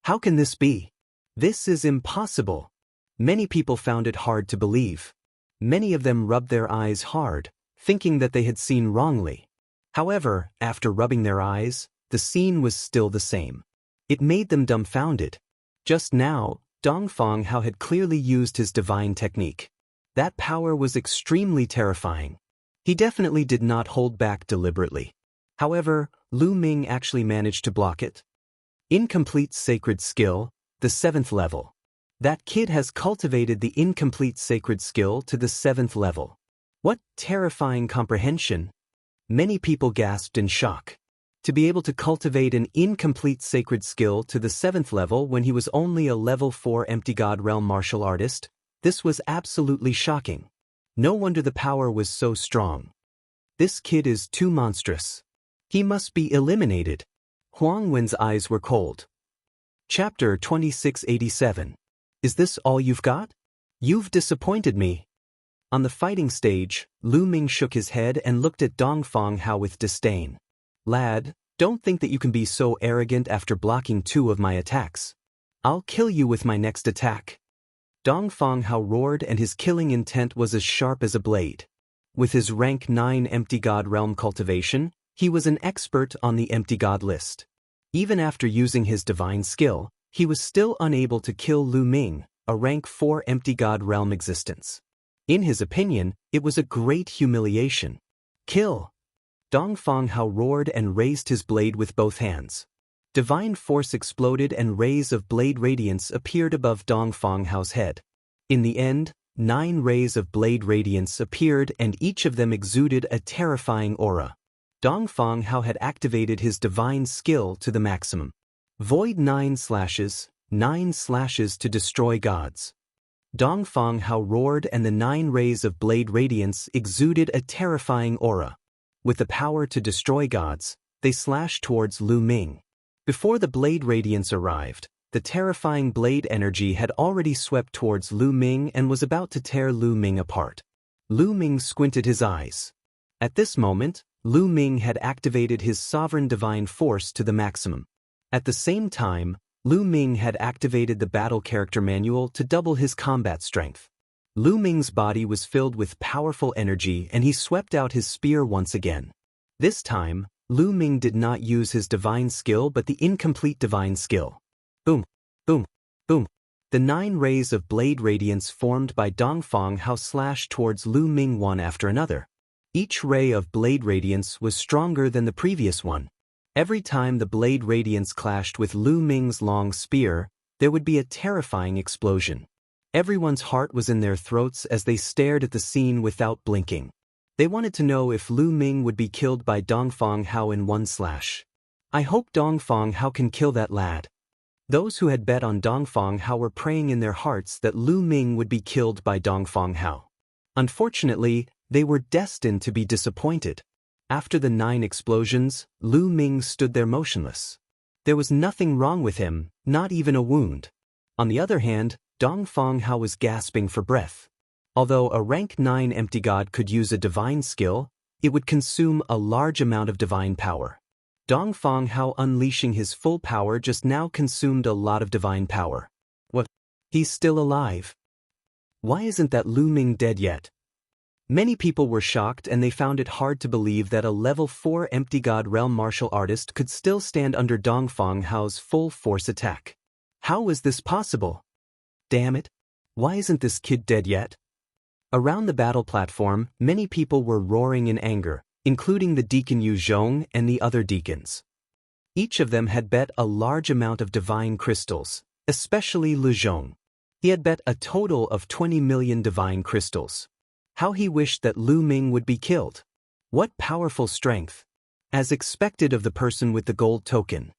How can this be? This is impossible. Many people found it hard to believe. Many of them rubbed their eyes hard, thinking that they had seen wrongly. However, after rubbing their eyes, the scene was still the same. It made them dumbfounded. Just now, Dongfang Hao had clearly used his divine technique. That power was extremely terrifying. He definitely did not hold back deliberately. However, Lu Ming actually managed to block it. Incomplete sacred skill, the 7th level. That kid has cultivated the incomplete sacred skill to the 7th level. What terrifying comprehension! Many people gasped in shock. To be able to cultivate an incomplete sacred skill to the 7th level when he was only a level 4 empty god realm martial artist, this was absolutely shocking. No wonder the power was so strong. This kid is too monstrous. He must be eliminated. Huang Wen's eyes were cold. Chapter 2687. Is this all you've got? You've disappointed me. On the fighting stage, Lu Ming shook his head and looked at Dongfang Hao with disdain. Lad, don't think that you can be so arrogant after blocking 2 of my attacks. I'll kill you with my next attack. Dongfang Hao roared, and his killing intent was as sharp as a blade. With his rank 9 empty god realm cultivation, he was an expert on the empty god list. Even after using his divine skill, he was still unable to kill Lu Ming, a rank 4 empty god realm existence. In his opinion, it was a great humiliation. Kill! Dongfang Hao roared and raised his blade with both hands. Divine force exploded and rays of blade radiance appeared above Dongfang Hao's head. In the end, 9 rays of blade radiance appeared and each of them exuded a terrifying aura. Dongfang Hao had activated his divine skill to the maximum. Void 9 slashes to destroy gods. Dongfang Hao roared and the 9 rays of blade radiance exuded a terrifying aura. With the power to destroy gods, they slashed towards Lu Ming. Before the blade radiance arrived, the terrifying blade energy had already swept towards Lu Ming and was about to tear Lu Ming apart. Lu Ming squinted his eyes. At this moment, Lu Ming had activated his sovereign divine force to the maximum. At the same time, Lu Ming had activated the battle character manual to double his combat strength. Lu Ming's body was filled with powerful energy and he swept out his spear once again. This time, Lu Ming did not use his divine skill but the incomplete divine skill. Boom, boom, boom. The 9 rays of blade radiance formed by Dongfang Hao slashed towards Lu Ming one after another. Each ray of blade radiance was stronger than the previous one. Every time the blade radiance clashed with Lu Ming's long spear, there would be a terrifying explosion. Everyone's heart was in their throats as they stared at the scene without blinking. They wanted to know if Lu Ming would be killed by Dongfang Hao in one slash. I hope Dongfang Hao can kill that lad. Those who had bet on Dongfang Hao were praying in their hearts that Lu Ming would be killed by Dongfang Hao. Unfortunately, they were destined to be disappointed. After the 9 explosions, Lu Ming stood there motionless. There was nothing wrong with him, not even a wound. On the other hand, Dongfang Hao was gasping for breath. Although a rank 9 empty god could use a divine skill, it would consume a large amount of divine power. Dongfang Hao unleashing his full power just now consumed a lot of divine power. What? He's still alive. Why isn't that Lu Ming dead yet? Many people were shocked and they found it hard to believe that a level 4 empty god realm martial artist could still stand under Dongfang Hao's full force attack. How was this possible? Damn it! Why isn't this kid dead yet? Around the battle platform, many people were roaring in anger, including the Deacon Yu Zhong and the other deacons. Each of them had bet a large amount of divine crystals, especially Lu Zhong. He had bet a total of 20 million divine crystals. How he wished that Lu Ming would be killed. What powerful strength! As expected of the person with the gold token.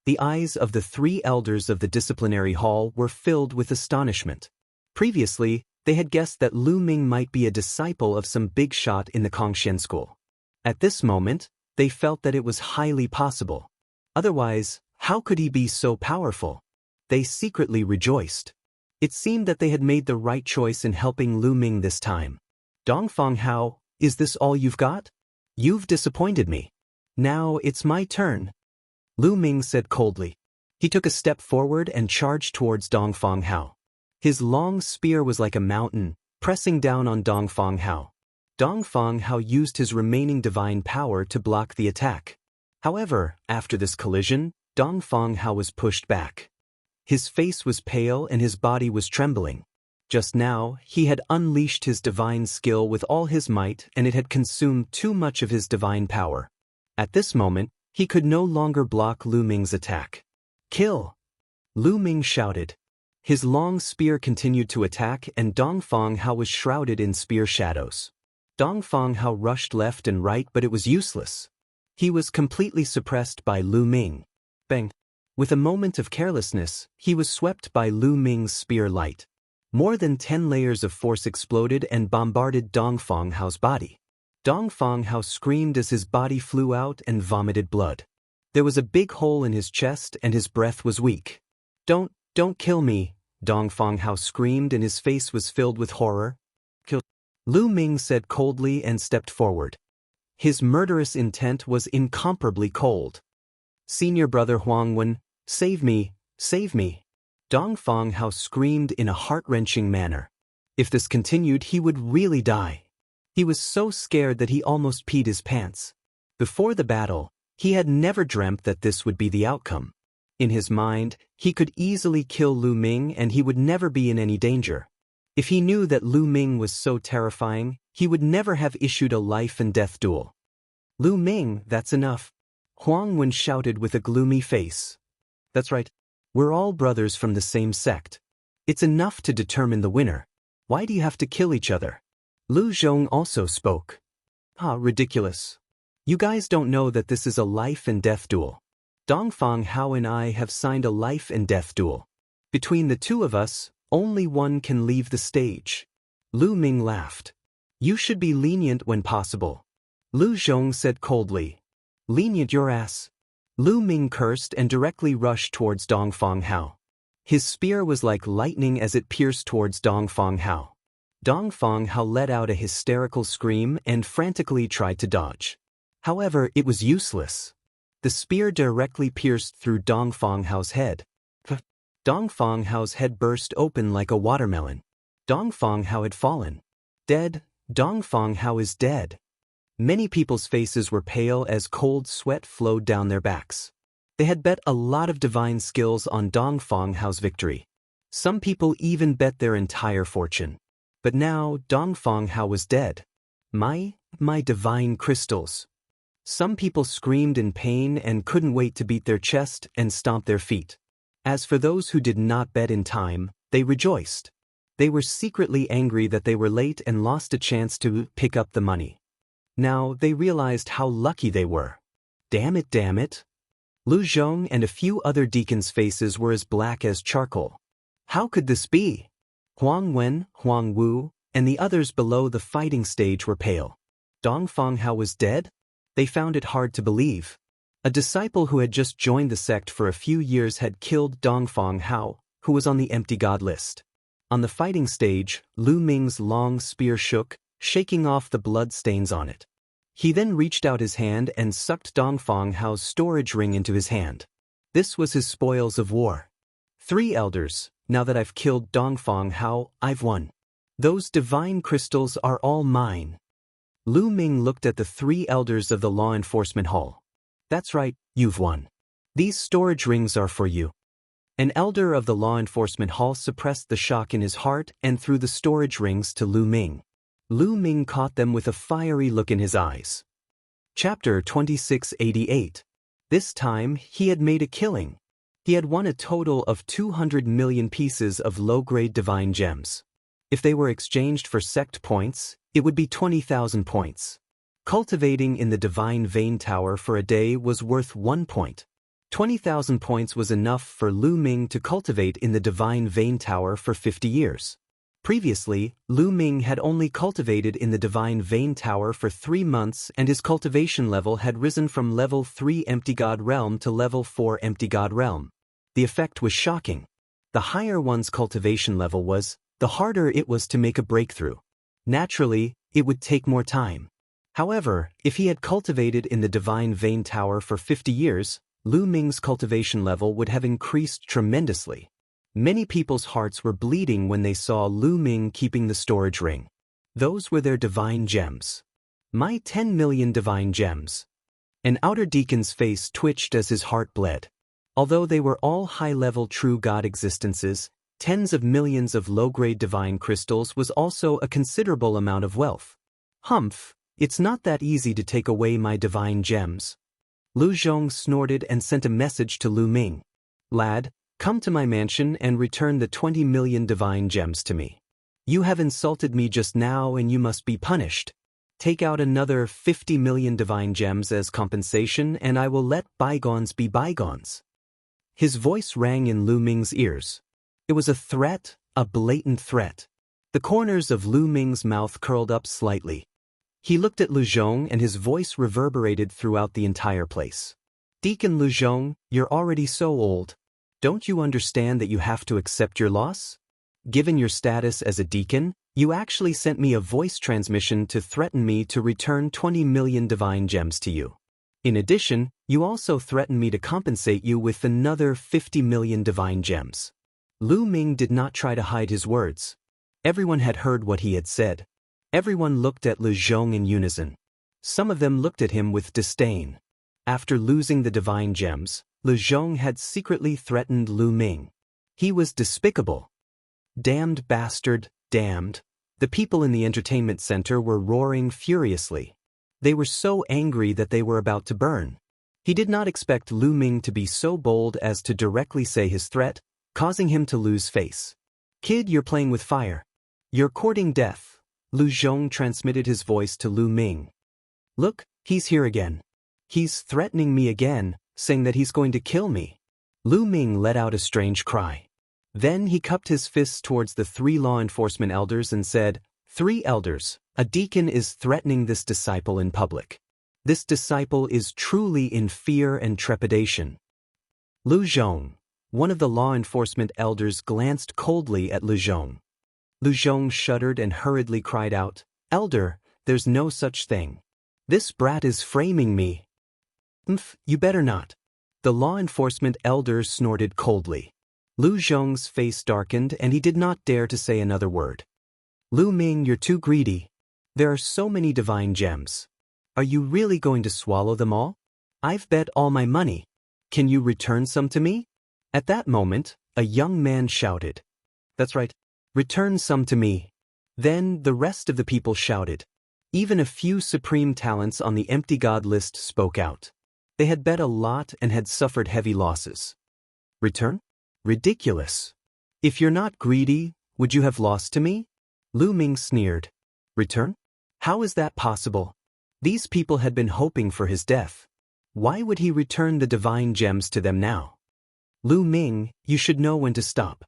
The eyes of the 3 elders of the disciplinary hall were filled with astonishment. Previously, they had guessed that Lu Ming might be a disciple of some big shot in the Kongxian school. At this moment, they felt that it was highly possible. Otherwise, how could he be so powerful? They secretly rejoiced. It seemed that they had made the right choice in helping Lu Ming this time. Dongfang Hao, is this all you've got? You've disappointed me. Now it's my turn. Lu Ming said coldly. He took a step forward and charged towards Dongfang Hao. His long spear was like a mountain, pressing down on Dongfang Hao. Dongfang Hao used his remaining divine power to block the attack. However, after this collision, Dongfang Hao was pushed back. His face was pale and his body was trembling. Just now, he had unleashed his divine skill with all his might and it had consumed too much of his divine power. At this moment, he could no longer block Lu Ming's attack. Kill! Lu Ming shouted. His long spear continued to attack and Dongfang Hao was shrouded in spear shadows. Dongfang Hao rushed left and right, but it was useless. He was completely suppressed by Lu Ming. Bang! With a moment of carelessness, he was swept by Lu Ming's spear light. More than 10 layers of force exploded and bombarded Dongfang Hao's body. Dongfang Hao screamed as his body flew out and vomited blood. There was a big hole in his chest and his breath was weak. Don't kill me, Dongfang Hao screamed and his face was filled with horror. Kill. Lu Ming said coldly and stepped forward. His murderous intent was incomparably cold. Senior brother Huang Wen, save me, save me. Dongfang Hao screamed in a heart-wrenching manner. If this continued, he would really die. He was so scared that he almost peed his pants. Before the battle, he had never dreamt that this would be the outcome. In his mind, he could easily kill Lu Ming and he would never be in any danger. If he knew that Lu Ming was so terrifying, he would never have issued a life-and-death duel. Lu Ming, that's enough. Huang Wen shouted with a gloomy face. That's right. We're all brothers from the same sect. It's enough to determine the winner. Why do you have to kill each other? Lu Zhong also spoke. Ridiculous. You guys don't know that this is a life-and-death duel. Dongfang Hao and I have signed a life-and-death duel. Between the two of us, only one can leave the stage. Lu Ming laughed. You should be lenient when possible. Lu Zhong said coldly. Lenient your ass. Lu Ming cursed and directly rushed towards Dongfang Hao. His spear was like lightning as it pierced towards Dongfang Hao. Dongfang Hao let out a hysterical scream and frantically tried to dodge. However, it was useless. The spear directly pierced through Dongfang Hao's head. Dongfang Hao's head burst open like a watermelon. Dongfang Hao had fallen. Dead. Dongfang Hao is dead. Many people's faces were pale as cold sweat flowed down their backs. They had bet a lot of divine skills on Dongfang Hao's victory. Some people even bet their entire fortune. But now Dongfang Hao was dead. My divine crystals. Some people screamed in pain and couldn't wait to beat their chest and stomp their feet. As for those who did not bet in time, they rejoiced. They were secretly angry that they were late and lost a chance to pick up the money. Now they realized how lucky they were. Damn it. Lu Zhong and a few other deacons' faces were as black as charcoal. How could this be? Huang Wen, Huang Wu, and the others below the fighting stage were pale. Dongfang Hao was dead? They found it hard to believe. A disciple who had just joined the sect for a few years had killed Dongfang Hao, who was on the empty god list. On the fighting stage, Lu Ming's long spear shook, shaking off the blood stains on it. He then reached out his hand and sucked Dongfang Hao's storage ring into his hand. This was his spoils of war. 3 elders, now that I've killed Dongfang Hao, I've won. Those divine crystals are all mine. Lu Ming looked at the 3 elders of the law enforcement hall. That's right, you've won. These storage rings are for you. An elder of the law enforcement hall suppressed the shock in his heart and threw the storage rings to Lu Ming. Lu Ming caught them with a fiery look in his eyes. Chapter 2688. This time, he had made a killing. He had won a total of 200 million pieces of low-grade divine gems. If they were exchanged for sect points, it would be 20,000 points. Cultivating in the divine vein tower for a day was worth 1 point. 20,000 points was enough for Lu Ming to cultivate in the divine vein tower for 50 years. Previously, Lu Ming had only cultivated in the Divine Vein Tower for 3 months and his cultivation level had risen from level 3 Empty God Realm to level 4 Empty God Realm. The effect was shocking. The higher one's cultivation level was, the harder it was to make a breakthrough. Naturally, it would take more time. However, if he had cultivated in the Divine Vein Tower for 50 years, Lu Ming's cultivation level would have increased tremendously. Many people's hearts were bleeding when they saw Lu Ming keeping the storage ring. Those were their divine gems. My 10 million divine gems. An outer deacon's face twitched as his heart bled. Although they were all high-level true god existences, tens of millions of low-grade divine crystals was also a considerable amount of wealth. Humph, it's not that easy to take away my divine gems. Lu Zhong snorted and sent a message to Lu Ming. Lad, come to my mansion and return the 20 million divine gems to me. You have insulted me just now and you must be punished. Take out another 50 million divine gems as compensation and I will let bygones be bygones. His voice rang in Lu Ming's ears. It was a threat, a blatant threat. The corners of Lu Ming's mouth curled up slightly. He looked at Lu Zhong and his voice reverberated throughout the entire place. Deacon Lu Zhong, you're already so old. Don't you understand that you have to accept your loss? Given your status as a deacon, you actually sent me a voice transmission to threaten me to return 20 million divine gems to you. In addition, you also threatened me to compensate you with another 50 million divine gems. Lu Ming did not try to hide his words. Everyone had heard what he had said. Everyone looked at Lu Zhong in unison. Some of them looked at him with disdain. After losing the divine gems, Lu Zhong had secretly threatened Lu Ming. He was despicable. Damned bastard, damned. The people in the entertainment center were roaring furiously. They were so angry that they were about to burn. He did not expect Lu Ming to be so bold as to directly say his threat, causing him to lose face. Kid, you're playing with fire. You're courting death. Lu Zhong transmitted his voice to Lu Ming. Look, he's here again. He's threatening me again, saying that he's going to kill me. Lu Ming let out a strange cry. Then he cupped his fists towards the 3 law enforcement elders and said, 3 elders, a deacon is threatening this disciple in public. This disciple is truly in fear and trepidation. Lu Zhong, one of the law enforcement elders, glanced coldly at Lu Zhong. Lu Zhong shuddered and hurriedly cried out, Elder, there's no such thing. This brat is framing me. You better not. The law enforcement elder snorted coldly. Lu Zhong's face darkened and he did not dare to say another word. Lu Ming, you're too greedy. There are so many divine gems. Are you really going to swallow them all? I've bet all my money. Can you return some to me? At that moment, a young man shouted. That's right. Return some to me. Then the rest of the people shouted. Even a few supreme talents on the empty god list spoke out. They had bet a lot and had suffered heavy losses. Return? Ridiculous. If you're not greedy, would you have lost to me? Lu Ming sneered. Return? How is that possible? These people had been hoping for his death. Why would he return the divine gems to them now? Lu Ming, you should know when to stop.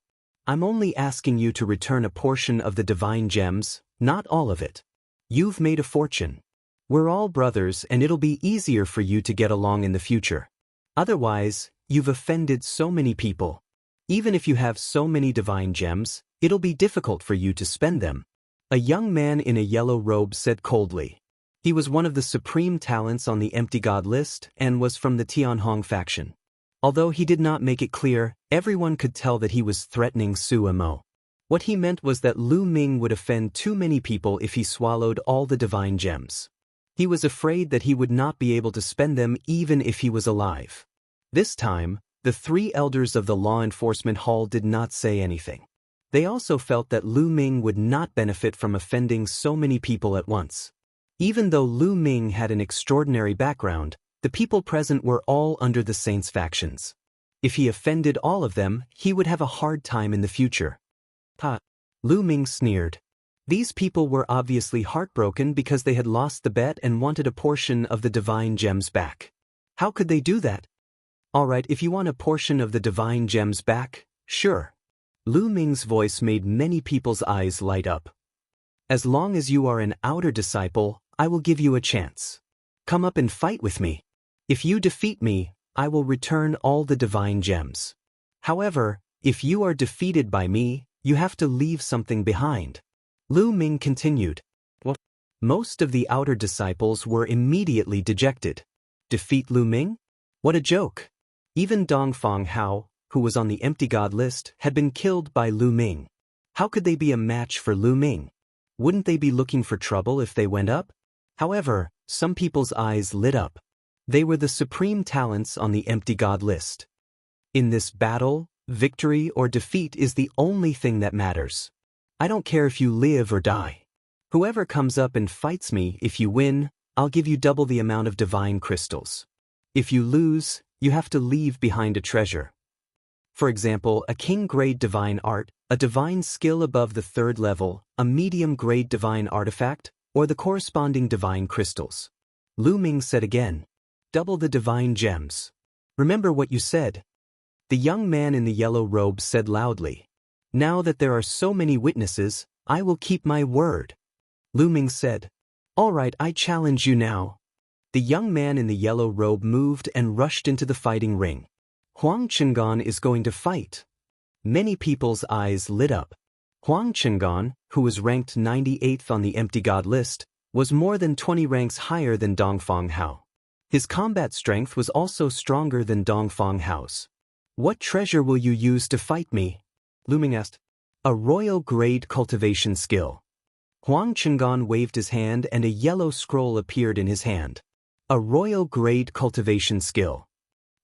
I'm only asking you to return a portion of the divine gems, not all of it. You've made a fortune. We're all brothers and it'll be easier for you to get along in the future. Otherwise, you've offended so many people. Even if you have so many divine gems, it'll be difficult for you to spend them. A young man in a yellow robe said coldly. He was one of the supreme talents on the empty god list and was from the Tianhong faction. Although he did not make it clear, everyone could tell that he was threatening Su Amo. What he meant was that Lu Ming would offend too many people if he swallowed all the divine gems. He was afraid that he would not be able to spend them even if he was alive. This time, the 3 elders of the law enforcement hall did not say anything. They also felt that Lu Ming would not benefit from offending so many people at once. Even though Lu Ming had an extraordinary background, the people present were all under the saints' factions. If he offended all of them, he would have a hard time in the future. Lu Ming sneered. These people were obviously heartbroken because they had lost the bet and wanted a portion of the divine gems back. How could they do that? All right, if you want a portion of the divine gems back, sure. Lu Ming's voice made many people's eyes light up. As long as you are an outer disciple, I will give you a chance. Come up and fight with me. If you defeat me, I will return all the divine gems. However, if you are defeated by me, you have to leave something behind. Lu Ming continued. What? Most of the outer disciples were immediately dejected. Defeat Lu Ming? What a joke. Even Dongfang Hao, who was on the empty god list, had been killed by Lu Ming. How could they be a match for Lu Ming? Wouldn't they be looking for trouble if they went up? However, some people's eyes lit up. They were the supreme talents on the empty god list. In this battle, victory or defeat is the only thing that matters. I don't care if you live or die. Whoever comes up and fights me, if you win, I'll give you double the amount of divine crystals. If you lose, you have to leave behind a treasure. For example, a king-grade divine art, a divine skill above the 3rd level, a medium-grade divine artifact, or the corresponding divine crystals. Lu Ming said again, double the divine gems. Remember what you said. The young man in the yellow robe said loudly, now that there are so many witnesses, I will keep my word. Lu Ming said, all right, I challenge you now. The young man in the yellow robe moved and rushed into the fighting ring. Huang Chengan is going to fight. Many people's eyes lit up. Huang Chengan, who was ranked 98th on the empty god list, was more than 20 ranks higher than Dongfang Hao. His combat strength was also stronger than Dongfang Hao's. What treasure will you use to fight me? Lu Ming asked. A royal-grade cultivation skill. Huang Chengan waved his hand and a yellow scroll appeared in his hand. A royal-grade cultivation skill.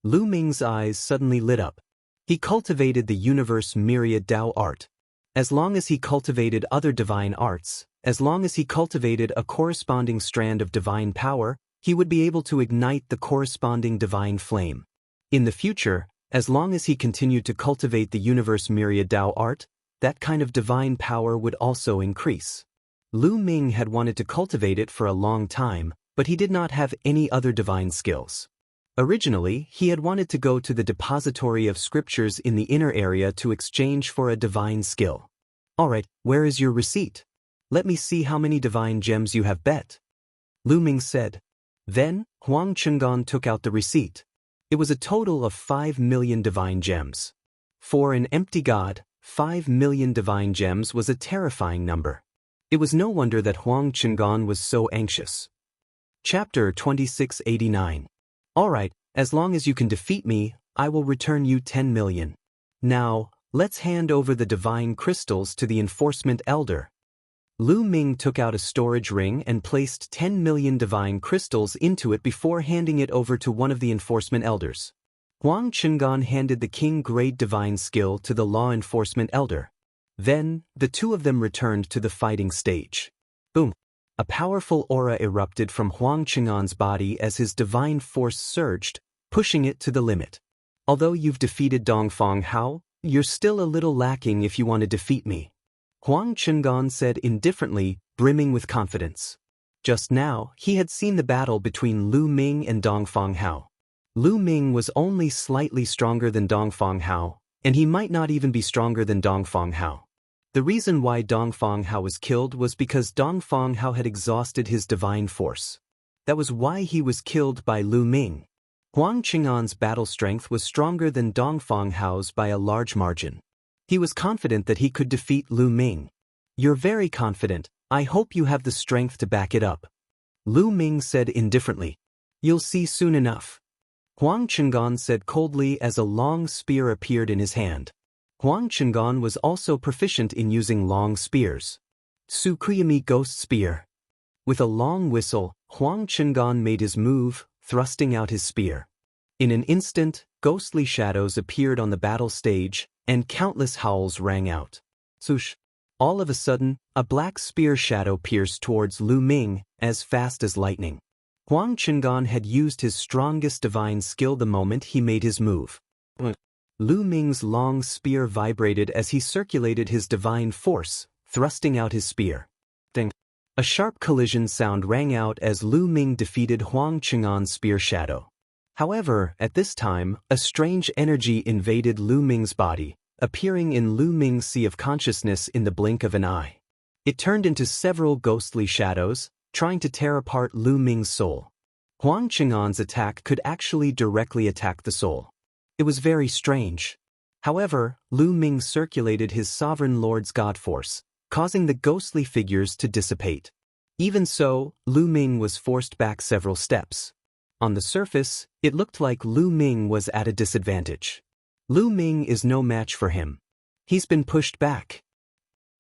Lu Ming's eyes suddenly lit up. He cultivated the universe myriad Dao art. As long as he cultivated other divine arts, as long as he cultivated a corresponding strand of divine power, he would be able to ignite the corresponding divine flame. In the future, as long as he continued to cultivate the universe myriad Dao art, that kind of divine power would also increase. Lu Ming had wanted to cultivate it for a long time, but he did not have any other divine skills. Originally, he had wanted to go to the depository of scriptures in the inner area to exchange for a divine skill. Alright, where is your receipt? Let me see how many divine gems you have bet. Lu Ming said. Then, Huang Chengan took out the receipt. It was a total of 5 million divine gems. For an empty god, 5 million divine gems was a terrifying number. It was no wonder that Huang Chengan was so anxious. Chapter 2689. Alright, as long as you can defeat me, I will return you 10 million. Now, let's hand over the divine crystals to the enforcement elder. Lu Ming took out a storage ring and placed 10 million divine crystals into it before handing it over to one of the enforcement elders. Huang Chengan handed the king-grade divine skill to the law enforcement elder. Then, the two of them returned to the fighting stage. Boom! A powerful aura erupted from Huang Chengan's body as his divine force surged, pushing it to the limit. Although you've defeated Dongfang Hao, you're still a little lacking if you want to defeat me. Huang Chengan said indifferently, brimming with confidence. Just now, he had seen the battle between Lu Ming and Dongfang Hao. Lu Ming was only slightly stronger than Dongfang Hao, and he might not even be stronger than Dongfang Hao. The reason why Dongfang Hao was killed was because Dongfang Hao had exhausted his divine force. That was why he was killed by Lu Ming. Huang Chengan's battle strength was stronger than Dongfang Hao's by a large margin. He was confident that he could defeat Lu Ming. You're very confident. I hope you have the strength to back it up. Lu Ming said indifferently. You'll see soon enough. Huang Chengan said coldly as a long spear appeared in his hand. Huang Chengan was also proficient in using long spears. Tsukuyami Ghost Spear. With a long whistle, Huang Chengan made his move, thrusting out his spear. In an instant, ghostly shadows appeared on the battle stage, and countless howls rang out. Swoosh! All of a sudden, a black spear shadow pierced towards Lu Ming, as fast as lightning. Huang Chengan had used his strongest divine skill the moment he made his move. Lu Ming's long spear vibrated as he circulated his divine force, thrusting out his spear. Ding! A sharp collision sound rang out as Lu Ming defeated Huang Chengan's spear shadow. However, at this time, a strange energy invaded Lu Ming's body, appearing in Lu Ming's sea of consciousness in the blink of an eye. It turned into several ghostly shadows, trying to tear apart Lu Ming's soul. Huang Chengan's attack could actually directly attack the soul. It was very strange. However, Lu Ming circulated his sovereign lord's god force, causing the ghostly figures to dissipate. Even so, Lu Ming was forced back several steps. On the surface, it looked like Lu Ming was at a disadvantage. Lu Ming is no match for him. He's been pushed back.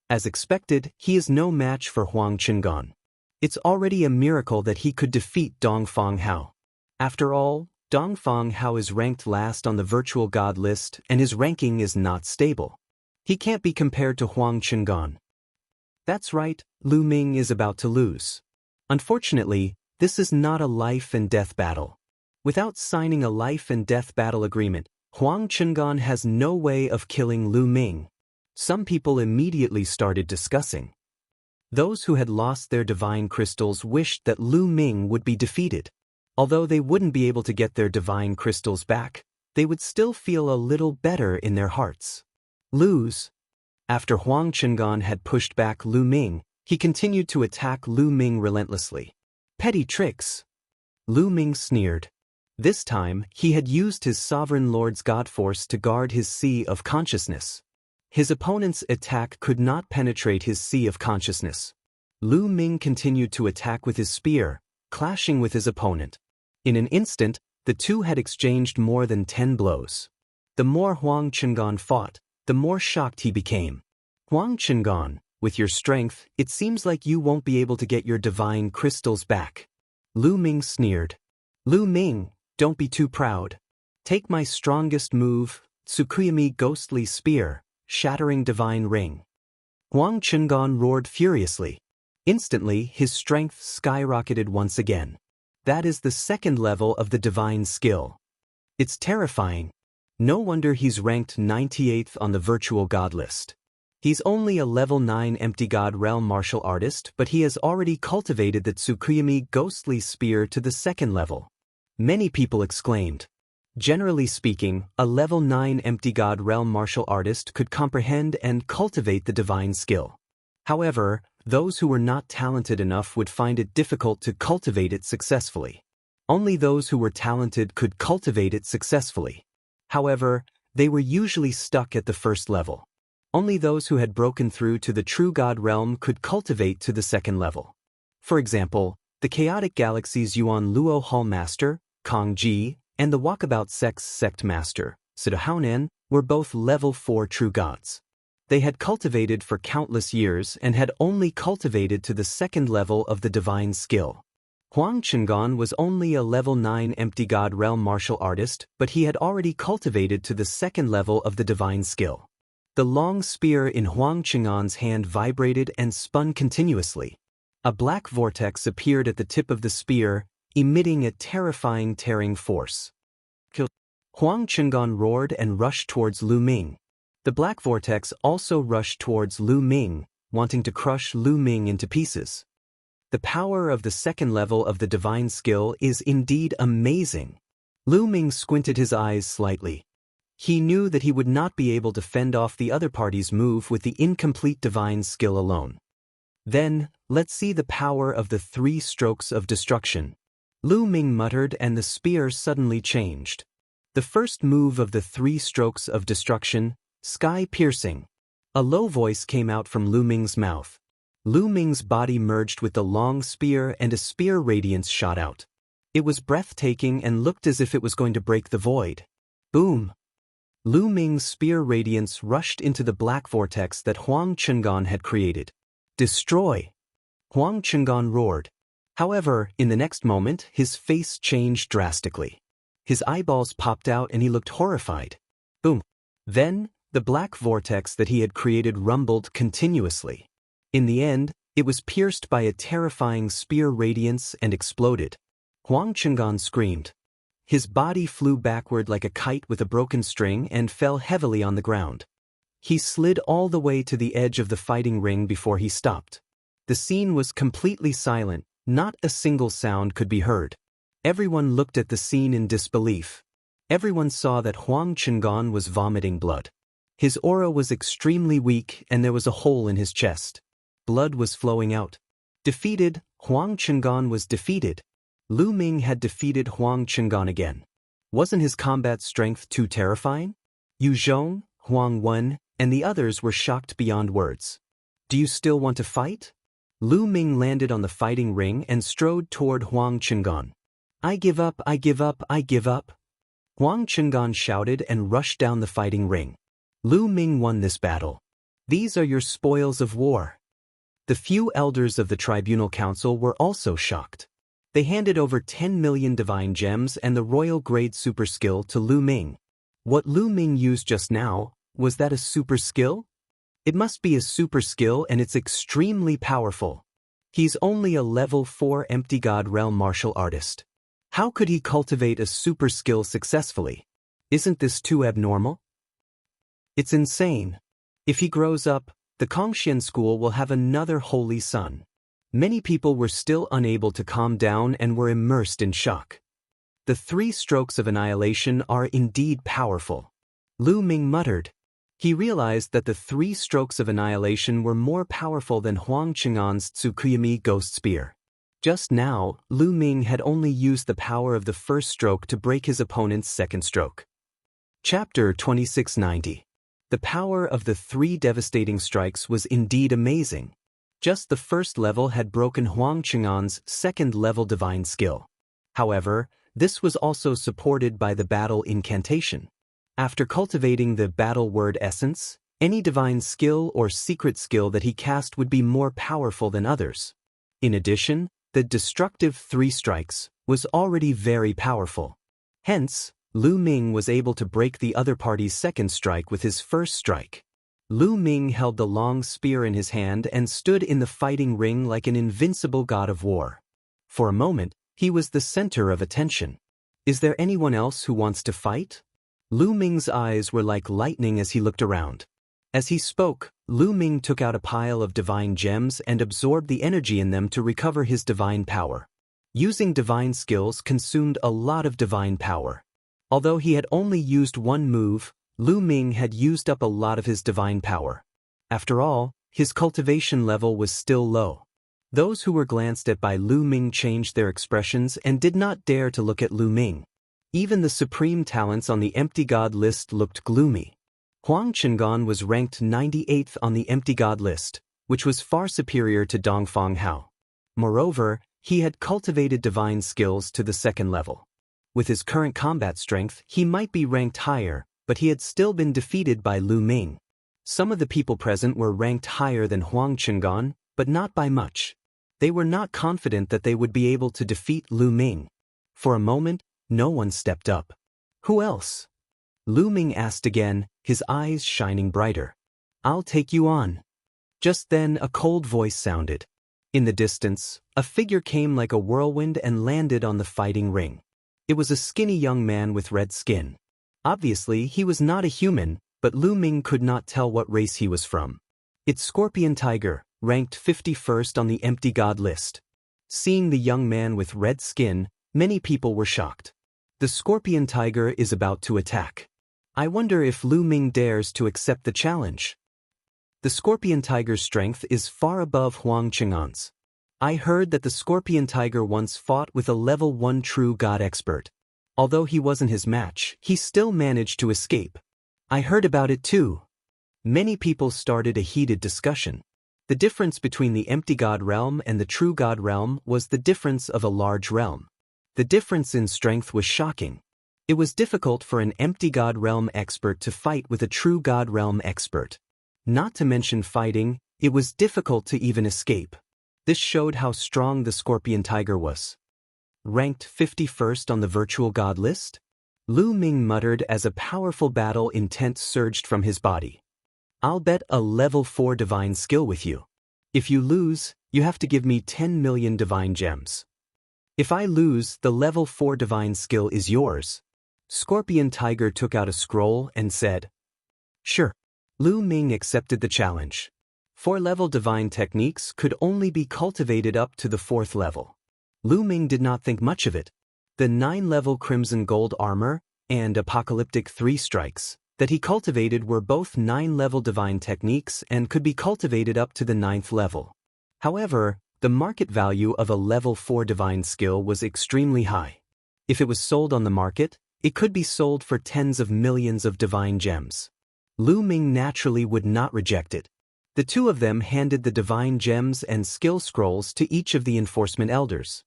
As expected, he is no match for Huang Chengan. It's already a miracle that he could defeat Dongfang Hao. After all, Dongfang Hao is ranked last on the virtual god list and his ranking is not stable. He can't be compared to Huang Chengan. That's right, Lu Ming is about to lose. Unfortunately, this is not a life and death battle. Without signing a life and death battle agreement, Huang Chengan has no way of killing Lu Ming. Some people immediately started discussing. Those who had lost their divine crystals wished that Lu Ming would be defeated. Although they wouldn't be able to get their divine crystals back, they would still feel a little better in their hearts. Lose. After Huang Chengan had pushed back Lu Ming, he continued to attack Lu Ming relentlessly. Petty tricks. Lu Ming sneered. This time, he had used his sovereign lord's god force to guard his sea of consciousness. His opponent's attack could not penetrate his sea of consciousness. Lu Ming continued to attack with his spear, clashing with his opponent. In an instant, the two had exchanged more than 10 blows. The more Huang Chengan fought, the more shocked he became. Huang Chengan, with your strength, it seems like you won't be able to get your divine crystals back. Lu Ming sneered. Lu Ming, don't be too proud. Take my strongest move, Tsukuyami Ghostly Spear, Shattering Divine Ring. Huang Chengan roared furiously. Instantly, his strength skyrocketed once again. That is the second level of the divine skill. It's terrifying. No wonder he's ranked 98th on the virtual god list. He's only a level 9 empty god realm martial artist, but he has already cultivated the Tsukuyami Ghostly Spear to the second level. Many people exclaimed. Generally speaking, a level 9 empty god realm martial artist could comprehend and cultivate the divine skill. However, those who were not talented enough would find it difficult to cultivate it successfully. Only those who were talented could cultivate it successfully. However, they were usually stuck at the first level. Only those who had broken through to the true god realm could cultivate to the second level. For example, the Chaotic Galaxy's Yuan Luo Hall Master, Kong Ji, and the Walkabout Sect's Sect Master, Sidahunan, were both level 4 true gods. They had cultivated for countless years and had only cultivated to the second level of the divine skill. Huang Chengan was only a level 9 empty god realm martial artist, but he had already cultivated to the second level of the divine skill. The long spear in Huang Chengan's hand vibrated and spun continuously. A black vortex appeared at the tip of the spear, emitting a terrifying tearing force. Huang Chengan roared and rushed towards Lu Ming. The black vortex also rushed towards Lu Ming, wanting to crush Lu Ming into pieces. The power of the second level of the divine skill is indeed amazing. Lu Ming squinted his eyes slightly. He knew that he would not be able to fend off the other party's move with the incomplete divine skill alone. Then, let's see the power of the 3 strokes of destruction. Lu Ming muttered and the spear suddenly changed. The first move of the 3 strokes of destruction, sky-piercing. A low voice came out from Lu Ming's mouth. Lu Ming's body merged with the long spear and a spear radiance shot out. It was breathtaking and looked as if it was going to break the void. Boom! Lu Ming's spear radiance rushed into the black vortex that Huang Chengan had created. Destroy! Huang Chengan roared. However, in the next moment, his face changed drastically. His eyeballs popped out and he looked horrified. Boom! Then, the black vortex that he had created rumbled continuously. In the end, it was pierced by a terrifying spear radiance and exploded. Huang Chengan screamed. His body flew backward like a kite with a broken string and fell heavily on the ground. He slid all the way to the edge of the fighting ring before he stopped. The scene was completely silent, not a single sound could be heard. Everyone looked at the scene in disbelief. Everyone saw that Huang Chengan was vomiting blood. His aura was extremely weak and there was a hole in his chest. Blood was flowing out. Defeated, Huang Chengan was defeated. Lu Ming had defeated Huang Chengan again. Wasn't his combat strength too terrifying? Yu Zhong, Huang Wen, and the others were shocked beyond words. Do you still want to fight? Lu Ming landed on the fighting ring and strode toward Huang Chengan. I give up, I give up, I give up. Huang Chengan shouted and rushed down the fighting ring. Lu Ming won this battle. These are your spoils of war. The few elders of the Tribunal Council were also shocked. They handed over 10 million divine gems and the royal grade super skill to Lu Ming. What Lu Ming used just now, was that a super skill? It must be a super skill and it's extremely powerful. He's only a level 4 empty god realm martial artist. How could he cultivate a super skill successfully? Isn't this too abnormal? It's insane. If he grows up, The Kongxian school will have another holy son. Many people were still unable to calm down and were immersed in shock. The 3 strokes of annihilation are indeed powerful. Lu Ming muttered. He realized that the 3 strokes of annihilation were more powerful than Huang Qing'an's Tsukuyami ghost spear. Just now, Lu Ming had only used the power of the first stroke to break his opponent's second stroke. Chapter 2690. The power of the 3 devastating strikes was indeed amazing. Just the first level had broken Huang Qing'an's second-level divine skill. However, this was also supported by the battle incantation. After cultivating the battle word essence, any divine skill or secret skill that he cast would be more powerful than others. In addition, the destructive 3 strikes was already very powerful. Hence, Lu Ming was able to break the other party's second strike with his first strike. Lu Ming held the long spear in his hand and stood in the fighting ring like an invincible god of war. For a moment, he was the center of attention. Is there anyone else who wants to fight? Lu Ming's eyes were like lightning as he looked around. As he spoke, Lu Ming took out a pile of divine gems and absorbed the energy in them to recover his divine power. Using divine skills consumed a lot of divine power. Although he had only used one move, Lu Ming had used up a lot of his divine power. After all, his cultivation level was still low. Those who were glanced at by Lu Ming changed their expressions and did not dare to look at Lu Ming. Even the supreme talents on the empty god list looked gloomy. Huang Qing'an was ranked 98th on the empty god list, which was far superior to Dongfang Hao. Moreover, he had cultivated divine skills to the second level. With his current combat strength, he might be ranked higher, but he had still been defeated by Lu Ming. Some of the people present were ranked higher than Huang Qing'an, but not by much. They were not confident that they would be able to defeat Lu Ming. For a moment, no one stepped up. Who else? Lu Ming asked again, his eyes shining brighter. I'll take you on. Just then a cold voice sounded. In the distance, a figure came like a whirlwind and landed on the fighting ring. It was a skinny young man with red skin. Obviously, he was not a human, but Lu Ming could not tell what race he was from. It's Scorpion Tiger, ranked 51st on the empty god list. Seeing the young man with red skin, many people were shocked. The Scorpion Tiger is about to attack. I wonder if Lu Ming dares to accept the challenge. The Scorpion Tiger's strength is far above Huang Qing'an's. I heard that the Scorpion Tiger once fought with a level 1 true god expert. Although he wasn't his match, he still managed to escape. I heard about it too. Many people started a heated discussion. The difference between the empty god realm and the true god realm was the difference of a large realm. The difference in strength was shocking. It was difficult for an empty god realm expert to fight with a true god realm expert. Not to mention fighting, it was difficult to even escape. This showed how strong the Scorpion Tiger was. Ranked 51st on the virtual god list? Lu Ming muttered as a powerful battle intent surged from his body. I'll bet a level 4 divine skill with you. If you lose, you have to give me 10 million divine gems. If I lose, the level 4 divine skill is yours. Scorpion Tiger took out a scroll and said, Sure. Lu Ming accepted the challenge. 4-level divine techniques could only be cultivated up to the 4th level. Lu Ming did not think much of it. The 9-level crimson gold armor and apocalyptic 3 strikes that he cultivated were both 9-level divine techniques and could be cultivated up to the 9th level. However, the market value of a level 4 divine skill was extremely high. If it was sold on the market, it could be sold for tens of millions of divine gems. Lu Ming naturally would not reject it. The two of them handed the divine gems and skill scrolls to each of the enforcement elders.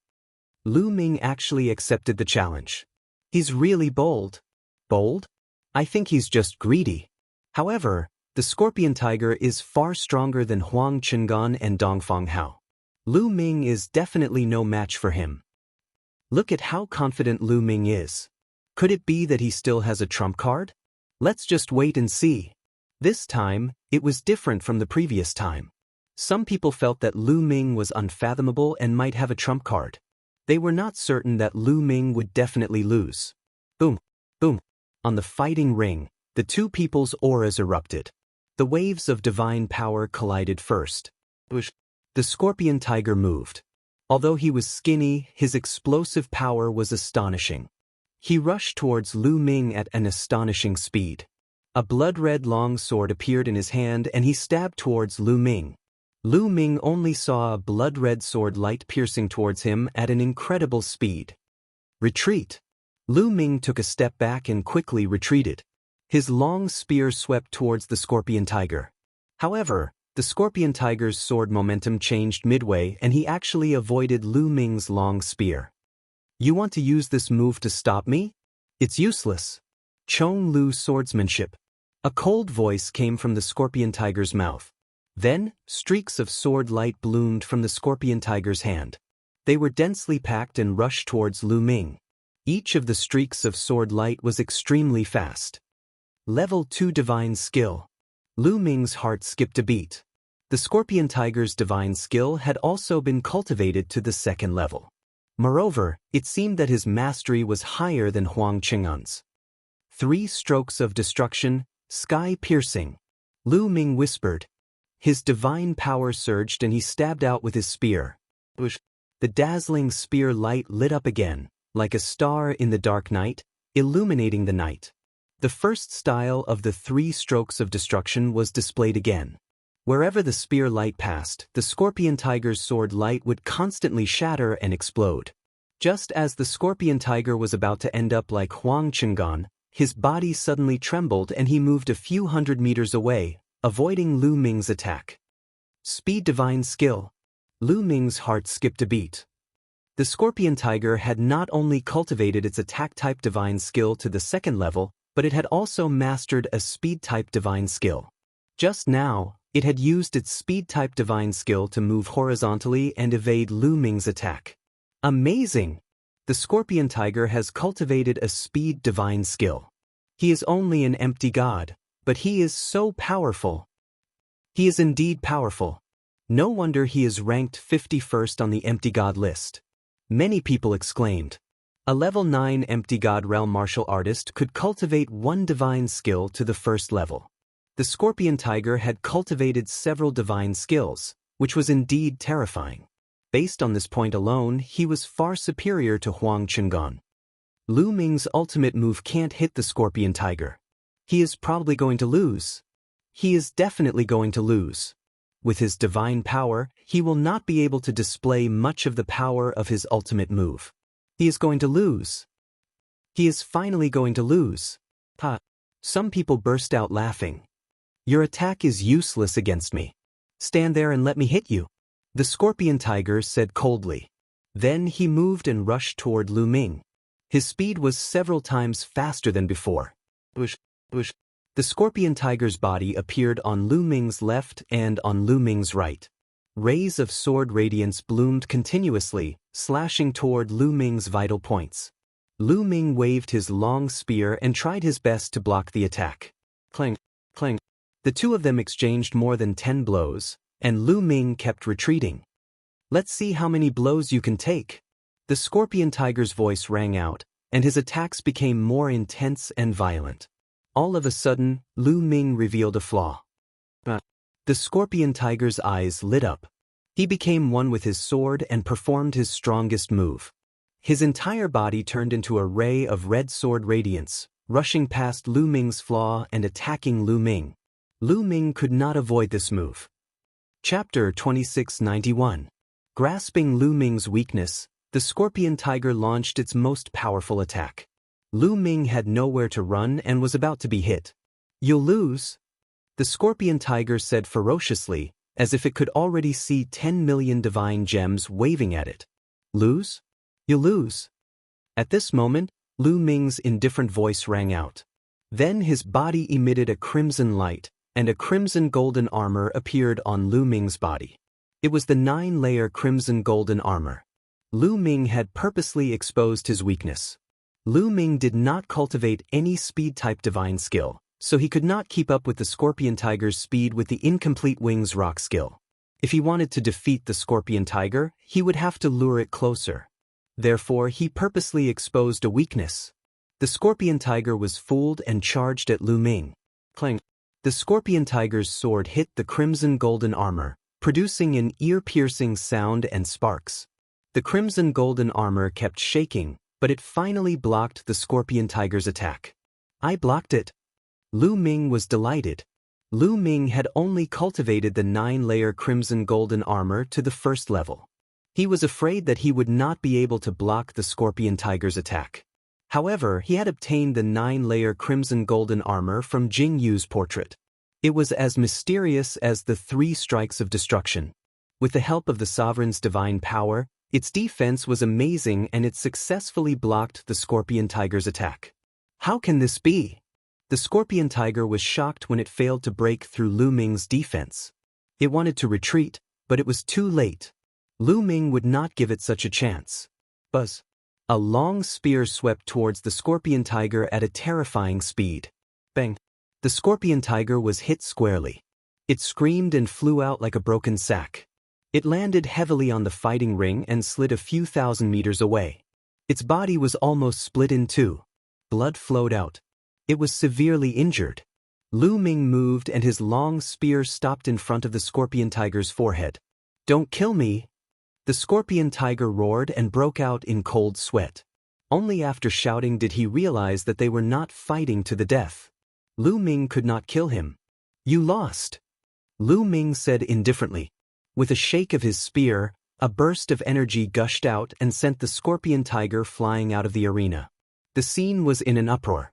Lu Ming actually accepted the challenge. He's really bold. Bold? I think he's just greedy. However, the Scorpion Tiger is far stronger than Huang Qing'an and Dongfang Hao. Lu Ming is definitely no match for him. Look at how confident Lu Ming is. Could it be that he still has a trump card? Let's just wait and see. This time, it was different from the previous time. Some people felt that Lu Ming was unfathomable and might have a trump card. They were not certain that Lu Ming would definitely lose. Boom, boom. On the fighting ring, the two people's auras erupted. The waves of divine power collided first. The scorpion tiger moved. Although he was skinny, his explosive power was astonishing. He rushed towards Lu Ming at an astonishing speed. A blood-red long sword appeared in his hand and he stabbed towards Lu Ming. Lu Ming only saw a blood-red sword light piercing towards him at an incredible speed. Retreat! Lu Ming took a step back and quickly retreated. His long spear swept towards the scorpion tiger. However, the scorpion tiger's sword momentum changed midway and he actually avoided Lu Ming's long spear. You want to use this move to stop me? It's useless. Chong Lu's swordsmanship. A cold voice came from the scorpion tiger's mouth. Then, streaks of sword light bloomed from the scorpion tiger's hand. They were densely packed and rushed towards Lu Ming. Each of the streaks of sword light was extremely fast. Level 2 Divine Skill. Lu Ming's heart skipped a beat. The scorpion tiger's divine skill had also been cultivated to the second level. Moreover, it seemed that his mastery was higher than Huang Qing'an's. 3 strokes of destruction, sky-piercing. Lu Ming whispered. His divine power surged and he stabbed out with his spear. The dazzling spear light lit up again, like a star in the dark night, illuminating the night. The first style of the 3 strokes of destruction was displayed again. Wherever the spear light passed, the scorpion tiger's sword light would constantly shatter and explode. Just as the scorpion tiger was about to end up like Huang Qing'an, his body suddenly trembled and he moved a few hundred meters away, avoiding Lu Ming's attack. Speed Divine Skill. Lu Ming's heart skipped a beat. The scorpion tiger had not only cultivated its attack-type divine skill to the second level, but it had also mastered a speed-type divine skill. Just now, it had used its speed-type divine skill to move horizontally and evade Lu Ming's attack. Amazing! The scorpion tiger has cultivated a speed divine skill. He is only an empty god, but he is so powerful. He is indeed powerful. No wonder he is ranked 51st on the empty god list. Many people exclaimed. A level 9 empty god realm martial artist could cultivate 1 divine skill to the first level. The scorpion tiger had cultivated several divine skills, which was indeed terrifying. Based on this point alone, he was far superior to Huang Qing'an. Lu Ming's ultimate move can't hit the scorpion tiger. He is probably going to lose. He is definitely going to lose. With his divine power, he will not be able to display much of the power of his ultimate move. He is going to lose. He is finally going to lose. Ha! Some people burst out laughing. Your attack is useless against me. Stand there and let me hit you. The scorpion tiger said coldly. Then he moved and rushed toward Lu Ming. His speed was several times faster than before. The scorpion tiger's body appeared on Lu Ming's left and on Lu Ming's right. Rays of sword radiance bloomed continuously, slashing toward Lu Ming's vital points. Lu Ming waved his long spear and tried his best to block the attack. Clang, clang. The two of them exchanged more than 10 blows, and Lu Ming kept retreating. Let's see how many blows you can take. The scorpion tiger's voice rang out, and his attacks became more intense and violent. All of a sudden, Lu Ming revealed a flaw. The scorpion tiger's eyes lit up. He became one with his sword and performed his strongest move. His entire body turned into a ray of red sword radiance, rushing past Lu Ming's flaw and attacking Lu Ming. Lu Ming could not avoid this move. Chapter 2691. Grasping Lu Ming's weakness, the scorpion tiger launched its most powerful attack. Lu Ming had nowhere to run and was about to be hit. You'll lose. The scorpion tiger said ferociously, as if it could already see 10 million divine gems waving at it. Lose? You'll lose. At this moment, Lu Ming's indifferent voice rang out. Then his body emitted a crimson light, and a crimson golden armor appeared on Lu Ming's body. It was the 9-layer crimson golden armor. Lu Ming had purposely exposed his weakness. Lu Ming did not cultivate any speed-type divine skill, so he could not keep up with the scorpion tiger's speed with the incomplete wings rock skill. If he wanted to defeat the scorpion tiger, he would have to lure it closer. Therefore, he purposely exposed a weakness. The scorpion tiger was fooled and charged at Lu Ming. Clang. The scorpion tiger's sword hit the crimson golden armor, producing an ear-piercing sound and sparks. The crimson golden armor kept shaking, but it finally blocked the scorpion tiger's attack. I blocked it. Lu Ming was delighted. Lu Ming had only cultivated the 9-layer crimson golden armor to the first level. He was afraid that he would not be able to block the scorpion tiger's attack. However, he had obtained the 9-layer crimson golden armor from Jing Yu's portrait. It was as mysterious as the 3 strikes of destruction. With the help of the sovereign's divine power, its defense was amazing and it successfully blocked the scorpion tiger's attack. How can this be? The scorpion tiger was shocked when it failed to break through Lu Ming's defense. It wanted to retreat, but it was too late. Lu Ming would not give it such a chance. Buzz. A long spear swept towards the scorpion tiger at a terrifying speed. Bang. The scorpion tiger was hit squarely. It screamed and flew out like a broken sack. It landed heavily on the fighting ring and slid a few thousand meters away. Its body was almost split in two. Blood flowed out. It was severely injured. Lu Ming moved and his long spear stopped in front of the scorpion tiger's forehead. "Don't kill me!" The scorpion tiger roared and broke out in cold sweat. Only after shouting did he realize that they were not fighting to the death. Lu Ming could not kill him. "You lost," Lu Ming said indifferently. With a shake of his spear, a burst of energy gushed out and sent the scorpion tiger flying out of the arena. The scene was in an uproar.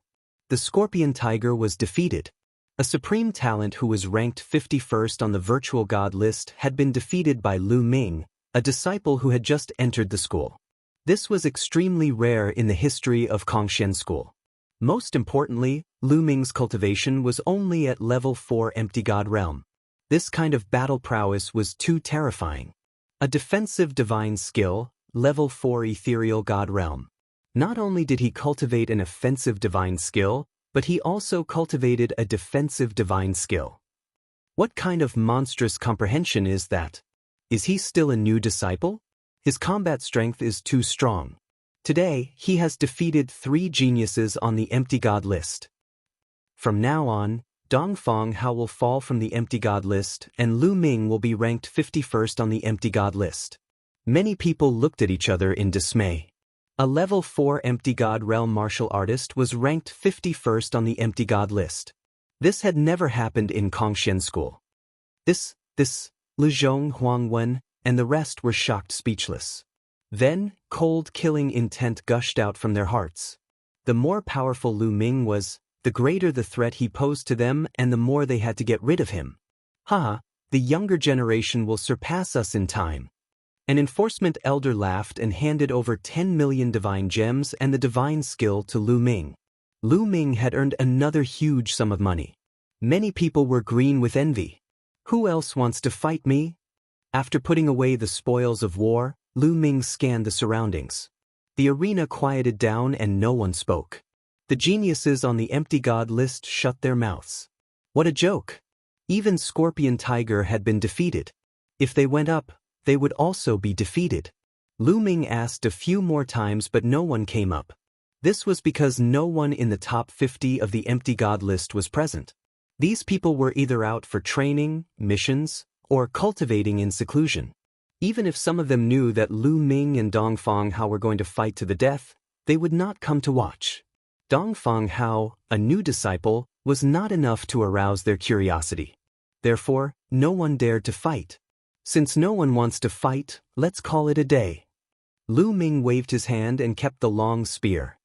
The scorpion tiger was defeated. A supreme talent who was ranked 51st on the virtual god list had been defeated by Lu Ming, a disciple who had just entered the school. This was extremely rare in the history of Kongshan School. Most importantly, Lu Ming's cultivation was only at level 4 empty god realm. This kind of battle prowess was too terrifying. A defensive divine skill, level 4 ethereal god realm. Not only did he cultivate an offensive divine skill, but he also cultivated a defensive divine skill. What kind of monstrous comprehension is that? Is he still a new disciple? His combat strength is too strong. Today, he has defeated 3 geniuses on the empty god list. From now on, Dongfang Hao will fall from the empty god list and Lu Ming will be ranked 51st on the empty god list. Many people looked at each other in dismay. A level 4 empty god realm martial artist was ranked 51st on the empty god list. This had never happened in Kongshan School. This, Lu Zhong, Huang Wen, and the rest were shocked speechless. Then, cold killing intent gushed out from their hearts. The more powerful Lu Ming was, the greater the threat he posed to them and the more they had to get rid of him. Haha, the younger generation will surpass us in time. An enforcement elder laughed and handed over 10 million divine gems and the divine skill to Lu Ming. Lu Ming had earned another huge sum of money. Many people were green with envy. Who else wants to fight me? After putting away the spoils of war, Lu Ming scanned the surroundings. The arena quieted down and no one spoke. The geniuses on the empty god list shut their mouths. What a joke! Even Scorpion Tiger had been defeated. If they went up, they would also be defeated. Lu Ming asked a few more times but no one came up. This was because no one in the top 50 of the empty god list was present. These people were either out for training, missions, or cultivating in seclusion. Even if some of them knew that Lu Ming and Dongfang Hao were going to fight to the death, they would not come to watch. Dongfang Hao, a new disciple, was not enough to arouse their curiosity. Therefore, no one dared to fight. Since no one wants to fight, let's call it a day. Lu Ming waved his hand and kept the long spear.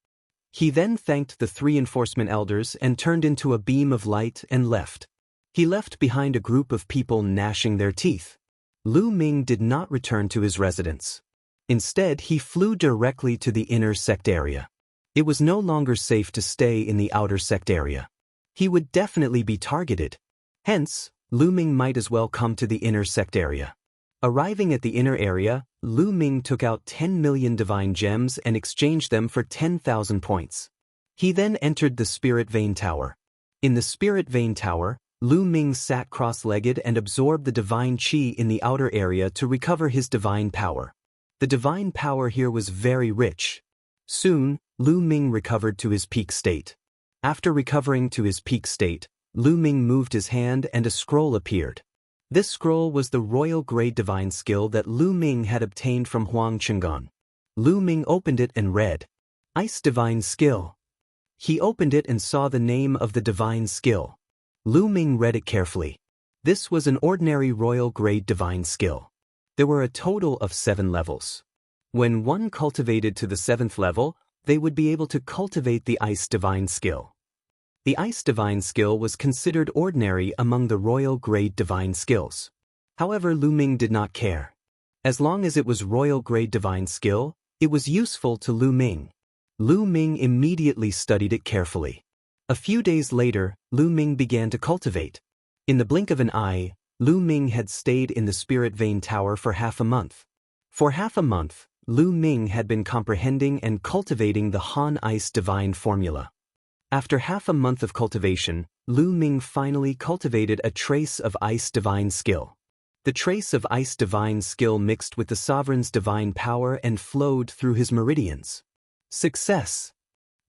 He then thanked the 3 enforcement elders and turned into a beam of light and left. He left behind a group of people gnashing their teeth. Lu Ming did not return to his residence. Instead, he flew directly to the inner sect area. It was no longer safe to stay in the outer sect area. He would definitely be targeted. Hence, Lu Ming might as well come to the inner sect area. Arriving at the inner area, Lu Ming took out 10 million divine gems and exchanged them for 10,000 points. He then entered the Spirit Vein Tower. In the Spirit Vein Tower, Lu Ming sat cross-legged and absorbed the divine qi in the outer area to recover his divine power. The divine power here was very rich. Soon, Lu Ming recovered to his peak state. After recovering to his peak state, Lu Ming moved his hand and a scroll appeared. This scroll was the royal grade divine skill that Lu Ming had obtained from Huang Chengan. Lu Ming opened it and read, Ice Divine Skill. He opened it and saw the name of the divine skill. Lu Ming read it carefully. This was an ordinary royal grade divine skill. There were a total of 7 levels. When one cultivated to the 7th level, they would be able to cultivate the Ice Divine Skill. The Ice Divine Skill was considered ordinary among the royal grade divine skills. However, Lu Ming did not care. As long as it was royal grade divine skill, it was useful to Lu Ming. Lu Ming immediately studied it carefully. A few days later, Lu Ming began to cultivate. In the blink of an eye, Lu Ming had stayed in the Spirit Vein Tower for half a month. For half a month, Lu Ming had been comprehending and cultivating the Han Ice Divine Formula. After half a month of cultivation, Lu Ming finally cultivated a trace of Ice Divine Skill. The trace of Ice Divine Skill mixed with the Sovereign's divine power and flowed through his meridians. Success!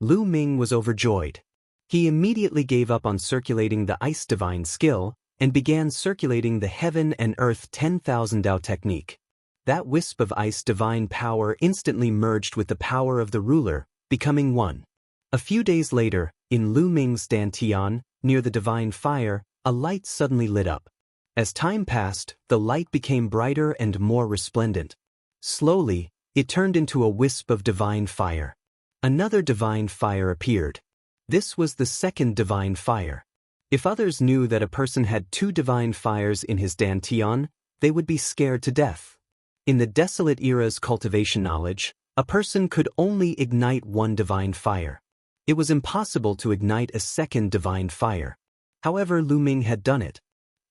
Lu Ming was overjoyed. He immediately gave up on circulating the Ice Divine Skill and began circulating the Heaven and Earth 10,000 Dao technique. That wisp of ice divine power instantly merged with the power of the ruler, becoming one. A few days later, in Lu Ming's Dantian, near the divine fire, a light suddenly lit up. As time passed, the light became brighter and more resplendent. Slowly, it turned into a wisp of divine fire. Another divine fire appeared. This was the second divine fire. If others knew that a person had 2 divine fires in his Dantian, they would be scared to death. In the desolate era's cultivation knowledge, a person could only ignite 1 divine fire. It was impossible to ignite a second divine fire. However, Lu Ming had done it.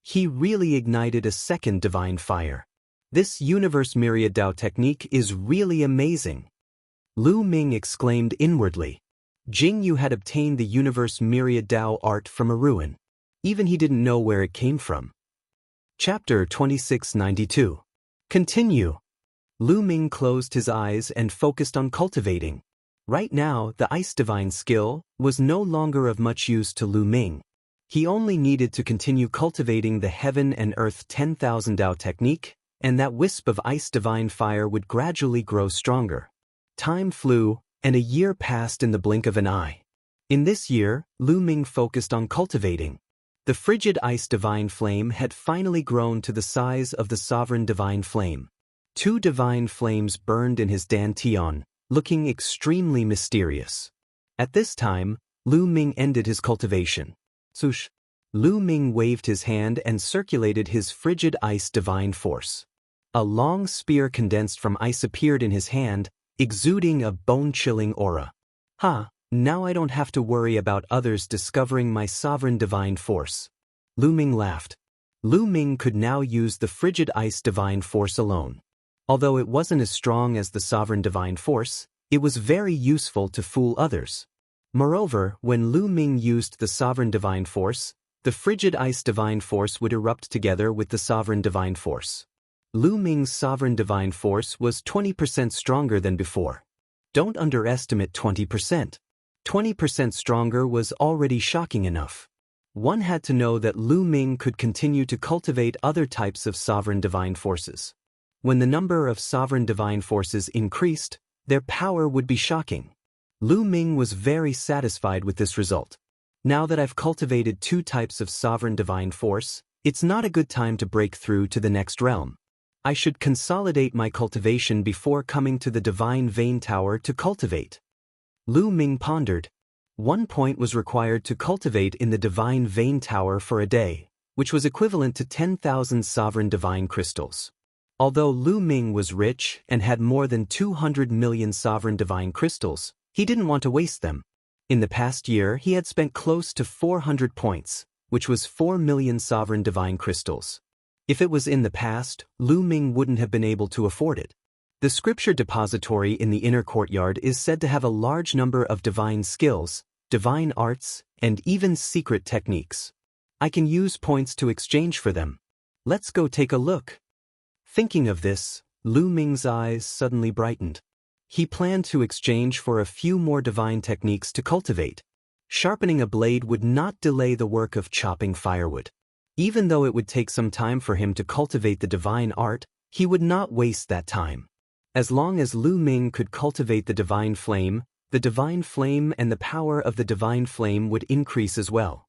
He really ignited a second divine fire. This universe myriad Dao technique is really amazing. Lu Ming exclaimed inwardly. Jing Yu had obtained the universe myriad Dao art from a ruin. Even he didn't know where it came from. Chapter 2692. Continue. Lu Ming closed his eyes and focused on cultivating. Right now, the Ice Divine Skill was no longer of much use to Lu Ming. He only needed to continue cultivating the Heaven and Earth 10,000 Dao technique, and that wisp of ice divine fire would gradually grow stronger. Time flew, and a year passed in the blink of an eye. In this year, Lu Ming focused on cultivating. The frigid ice divine flame had finally grown to the size of the sovereign divine flame. 2 divine flames burned in his Dantian, looking extremely mysterious. At this time, Lu Ming ended his cultivation. Swoosh! Lu Ming waved his hand and circulated his frigid ice divine force. A long spear condensed from ice appeared in his hand, exuding a bone-chilling aura. Now I don't have to worry about others discovering my sovereign divine force. Lu Ming laughed. Lu Ming could now use the frigid ice divine force alone. Although it wasn't as strong as the sovereign divine force, it was very useful to fool others. Moreover, when Lu Ming used the sovereign divine force, the frigid ice divine force would erupt together with the sovereign divine force. Lu Ming's sovereign divine force was 20% stronger than before. Don't underestimate 20%. 20% stronger was already shocking enough. One had to know that Lu Ming could continue to cultivate other types of sovereign divine forces. When the number of sovereign divine forces increased, their power would be shocking. Lu Ming was very satisfied with this result. Now that I've cultivated 2 types of sovereign divine force, it's not a good time to break through to the next realm. I should consolidate my cultivation before coming to the Divine Vein Tower to cultivate. Lu Ming pondered. 1 point was required to cultivate in the Divine Vein Tower for a day, which was equivalent to 10,000 sovereign divine crystals. Although Lu Ming was rich and had more than 200 million sovereign divine crystals, he didn't want to waste them. In the past year, he had spent close to 400 points, which was 4 million sovereign divine crystals. If it was in the past, Lu Ming wouldn't have been able to afford it. The scripture depository in the inner courtyard is said to have a large number of divine skills, divine arts, and even secret techniques. I can use points to exchange for them. Let's go take a look. Thinking of this, Lu Ming's eyes suddenly brightened. He planned to exchange for a few more divine techniques to cultivate. Sharpening a blade would not delay the work of chopping firewood. Even though it would take some time for him to cultivate the divine art, he would not waste that time. As long as Lu Ming could cultivate the divine flame and the power of the divine flame would increase as well.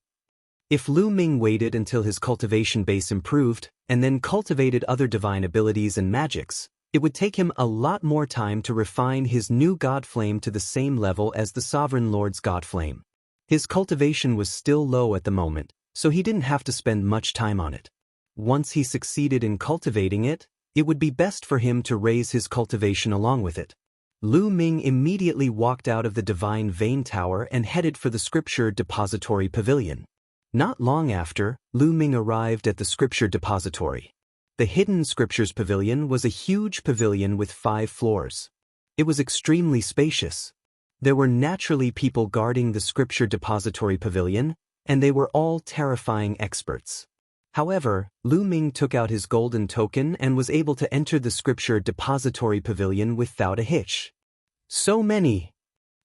If Lu Ming waited until his cultivation base improved, and then cultivated other divine abilities and magics, it would take him a lot more time to refine his new god flame to the same level as the Sovereign Lord's god flame. His cultivation was still low at the moment, so he didn't have to spend much time on it. Once he succeeded in cultivating it, it would be best for him to raise his cultivation along with it. Lu Ming immediately walked out of the Divine Vein Tower and headed for the Scripture Depository Pavilion. Not long after, Lu Ming arrived at the Scripture Depository. The Hidden Scriptures Pavilion was a huge pavilion with 5 floors. It was extremely spacious. There were naturally people guarding the Scripture Depository Pavilion, and they were all terrifying experts. However, Lu Ming took out his golden token and was able to enter the Scripture Depository Pavilion without a hitch. So many!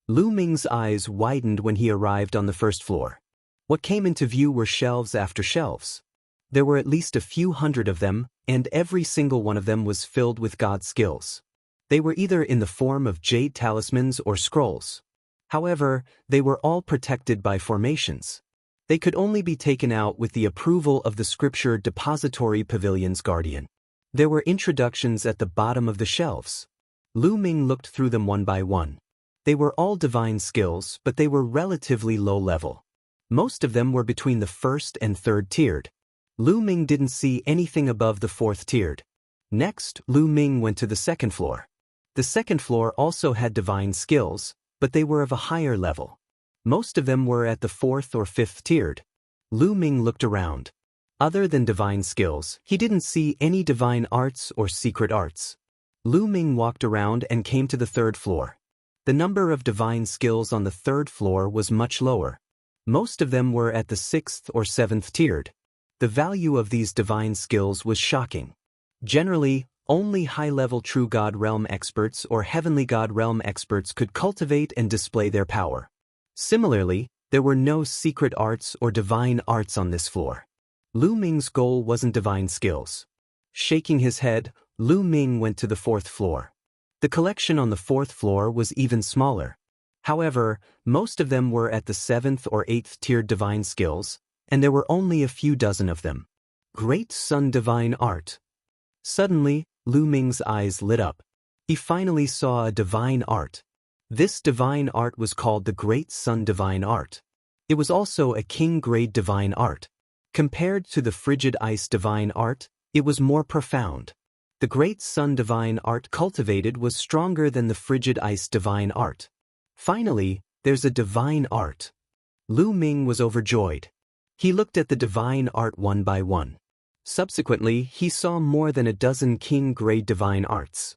Lu Ming's eyes widened when he arrived on the first floor. What came into view were shelves after shelves. There were at least a few hundred of them, and every single one of them was filled with god skills. They were either in the form of jade talismans or scrolls. However, they were all protected by formations. They could only be taken out with the approval of the Scripture Depository Pavilion's guardian. There were introductions at the bottom of the shelves. Lu Ming looked through them one by one. They were all divine skills, but they were relatively low level. Most of them were between the first and third tiered. Lu Ming didn't see anything above the fourth tiered. Next, Lu Ming went to the second floor. The second floor also had divine skills, but they were of a higher level. Most of them were at the fourth or fifth tiered. Lu Ming looked around. Other than divine skills, he didn't see any divine arts or secret arts. Lu Ming walked around and came to the third floor. The number of divine skills on the third floor was much lower. Most of them were at the sixth or seventh tiered. The value of these divine skills was shocking. Generally, only high-level True God Realm experts or Heavenly God Realm experts could cultivate and display their power. Similarly, there were no secret arts or divine arts on this floor. Lu Ming's goal wasn't divine skills. Shaking his head, Lu Ming went to the fourth floor. The collection on the fourth floor was even smaller. However, most of them were at the seventh or eighth tiered divine skills, and there were only a few dozen of them. Great Sun Divine Art. Suddenly, Lu Ming's eyes lit up. He finally saw a divine art. This divine art was called the Great Sun Divine Art. It was also a king-grade divine art. Compared to the Frigid Ice Divine Art, it was more profound. The Great Sun Divine Art cultivated was stronger than the Frigid Ice Divine Art. Finally, there's a divine art. Lu Ming was overjoyed. He looked at the divine art one by one. Subsequently, he saw more than a dozen king-grade divine arts.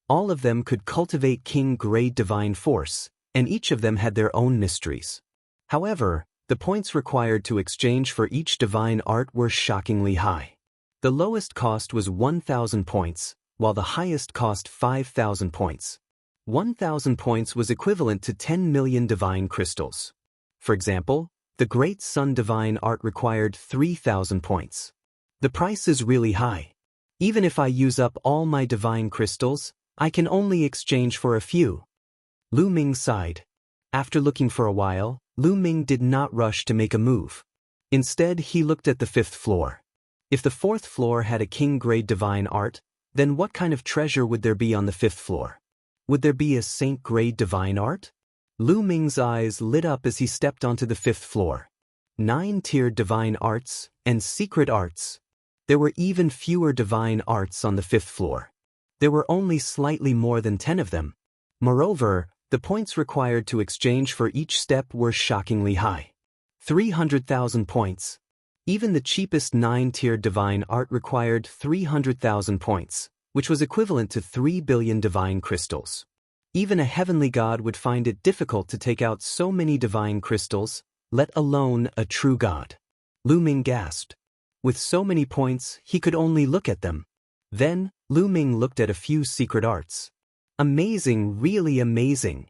All of them could cultivate king-grade divine force, and each of them had their own mysteries. However, the points required to exchange for each divine art were shockingly high. The lowest cost was 1,000 points, while the highest cost 5,000 points. 1,000 points was equivalent to 10 million divine crystals. For example, the Great Sun Divine Art required 3,000 points. The price is really high. Even if I use up all my divine crystals, I can only exchange for a few. Lu Ming sighed. After looking for a while, Lu Ming did not rush to make a move. Instead, he looked at the fifth floor. If the fourth floor had a king-grade divine art, then what kind of treasure would there be on the fifth floor? Would there be a saint-grade divine art? Lu Ming's eyes lit up as he stepped onto the fifth floor. 9-tiered divine arts and secret arts. There were even fewer divine arts on the fifth floor. There were only slightly more than 10 of them. Moreover, the points required to exchange for each step were shockingly high. 300,000 points. Even the cheapest 9-tiered divine art required 300,000 points, which was equivalent to 3 billion divine crystals. Even a heavenly god would find it difficult to take out so many divine crystals, let alone a true god. Lu Ming gasped. With so many points, he could only look at them. Then, Lu Ming looked at a few secret arts. Amazing, really amazing.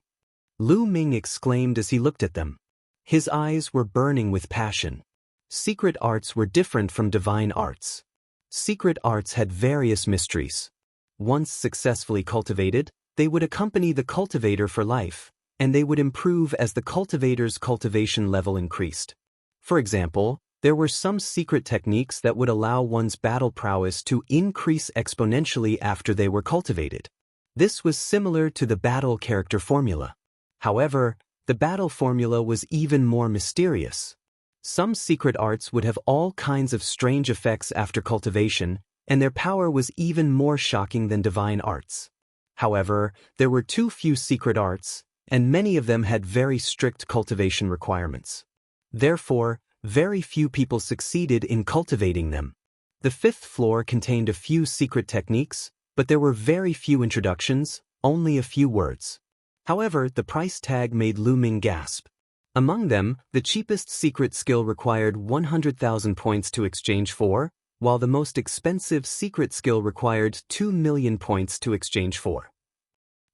Lu Ming exclaimed as he looked at them. His eyes were burning with passion. Secret arts were different from divine arts. Secret arts had various mysteries. Once successfully cultivated, they would accompany the cultivator for life, and they would improve as the cultivator's cultivation level increased. For example, there were some secret techniques that would allow one's battle prowess to increase exponentially after they were cultivated. This was similar to the battle character formula. However, the battle formula was even more mysterious. Some secret arts would have all kinds of strange effects after cultivation, and their power was even more shocking than divine arts. However, there were too few secret arts, and many of them had very strict cultivation requirements. Therefore, very few people succeeded in cultivating them. The fifth floor contained a few secret techniques, but there were very few introductions, only a few words. However, the price tag made Lu Ming gasp. Among them, the cheapest secret skill required 100,000 points to exchange for, while the most expensive secret skill required 2 million points to exchange for.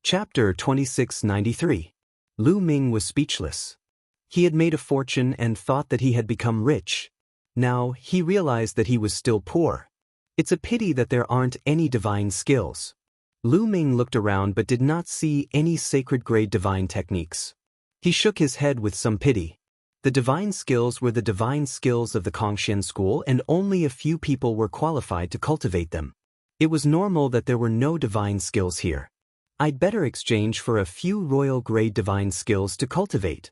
Chapter 2693. Lu Ming was speechless. He had made a fortune and thought that he had become rich. Now, he realized that he was still poor. It's a pity that there aren't any divine skills. Lu Ming looked around but did not see any sacred-grade divine techniques. He shook his head with some pity. The divine skills were the divine skills of the Kongxian school, and only a few people were qualified to cultivate them. It was normal that there were no divine skills here. I'd better exchange for a few royal-grade divine skills to cultivate.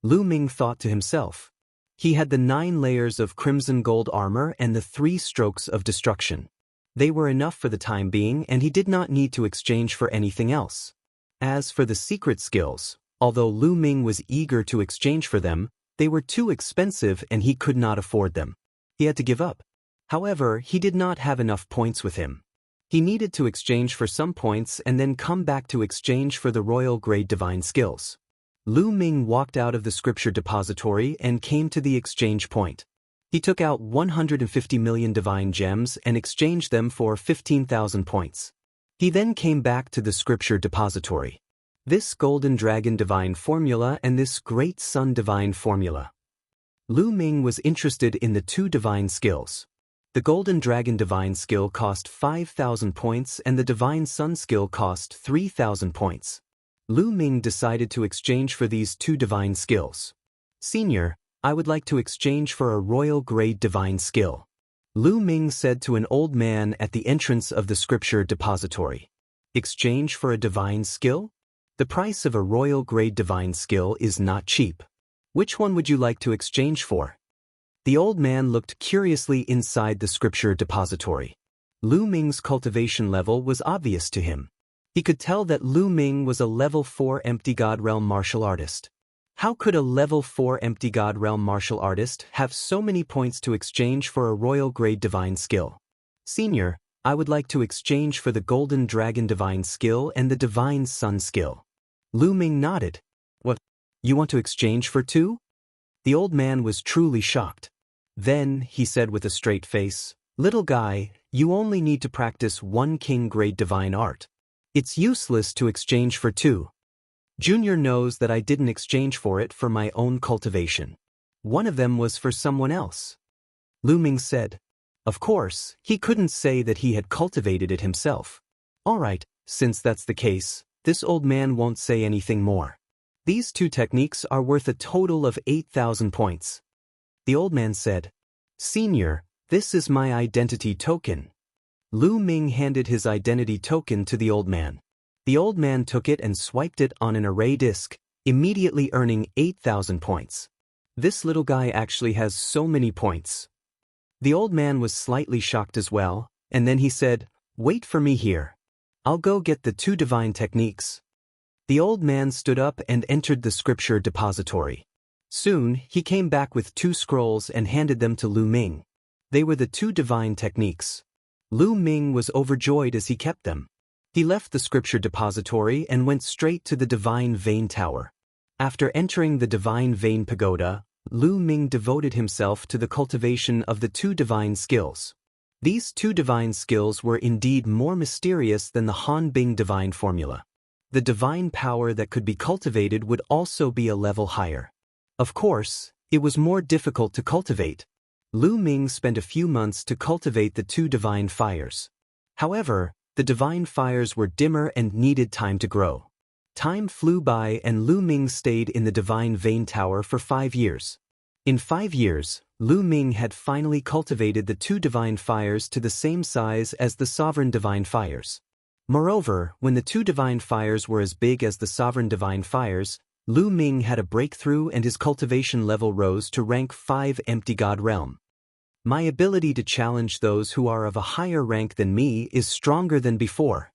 Lu Ming thought to himself. He had the 9 layers of crimson gold armor and the 3 strokes of destruction. They were enough for the time being, and he did not need to exchange for anything else. As for the secret skills, although Lu Ming was eager to exchange for them, they were too expensive and he could not afford them. He had to give up. However, he did not have enough points with him. He needed to exchange for some points and then come back to exchange for the royal-grade divine skills. Lu Ming walked out of the scripture depository and came to the exchange point. He took out 150 million divine gems and exchanged them for 15,000 points. He then came back to the scripture depository. This golden dragon divine formula and this great sun divine formula. Lu Ming was interested in the 2 divine skills. The golden dragon divine skill cost 5,000 points and the divine sun skill cost 3,000 points. Lu Ming decided to exchange for these 2 divine skills. Senior, I would like to exchange for a royal-grade divine skill. Lu Ming said to an old man at the entrance of the scripture depository. Exchange for a divine skill? The price of a royal-grade divine skill is not cheap. Which one would you like to exchange for? The old man looked curiously inside the scripture depository. Lu Ming's cultivation level was obvious to him. He could tell that Lu Ming was a level 4 Empty God Realm martial artist. How could a level 4 Empty God Realm martial artist have so many points to exchange for a royal-grade divine skill? Senior, I would like to exchange for the Golden Dragon divine skill and the Divine Sun skill. Lu Ming nodded. What? You want to exchange for 2? The old man was truly shocked. Then, he said with a straight face, Little guy, you only need to practice 1 king-grade divine art. It's useless to exchange for 2. Junior knows that I didn't exchange for it for my own cultivation. One of them was for someone else. Lu Ming said. Of course, he couldn't say that he had cultivated it himself. All right, since that's the case, this old man won't say anything more. These 2 techniques are worth a total of 8,000 points. The old man said, Senior, this is my identity token. Lu Ming handed his identity token to the old man. The old man took it and swiped it on an array disk, immediately earning 8,000 points. This little guy actually has so many points. The old man was slightly shocked as well, and then he said, Wait for me here. I'll go get the 2 divine techniques. The old man stood up and entered the scripture depository. Soon, he came back with 2 scrolls and handed them to Lu Ming. They were the 2 divine techniques. Lu Ming was overjoyed as he kept them. He left the scripture depository and went straight to the Divine Vein Tower. After entering the Divine Vein Pagoda, Lu Ming devoted himself to the cultivation of the 2 divine skills. These 2 divine skills were indeed more mysterious than the Han Bing divine formula. The divine power that could be cultivated would also be a level higher. Of course, it was more difficult to cultivate. Lu Ming spent a few months to cultivate the two divine fires. However, the divine fires were dimmer and needed time to grow. Time flew by and Lu Ming stayed in the divine vein tower for 5 years. In 5 years, Lu Ming had finally cultivated the two divine fires to the same size as the sovereign divine fires. Moreover, when the two divine fires were as big as the sovereign divine fires, Lu Ming had a breakthrough and his cultivation level rose to rank 5 empty god realm. My ability to challenge those who are of a higher rank than me is stronger than before.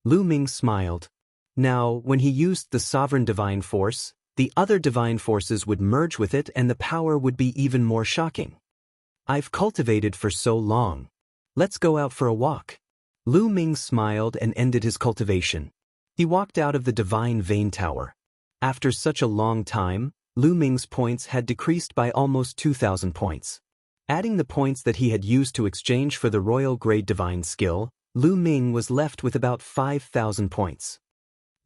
Lu Ming smiled. Now, when he used the sovereign divine force, the other divine forces would merge with it and the power would be even more shocking. I've cultivated for so long. Let's go out for a walk. Lu Ming smiled and ended his cultivation. He walked out of the divine vein tower. After such a long time, Lu Ming's points had decreased by almost 2,000 points. Adding the points that he had used to exchange for the royal grade divine skill, Lu Ming was left with about 5,000 points.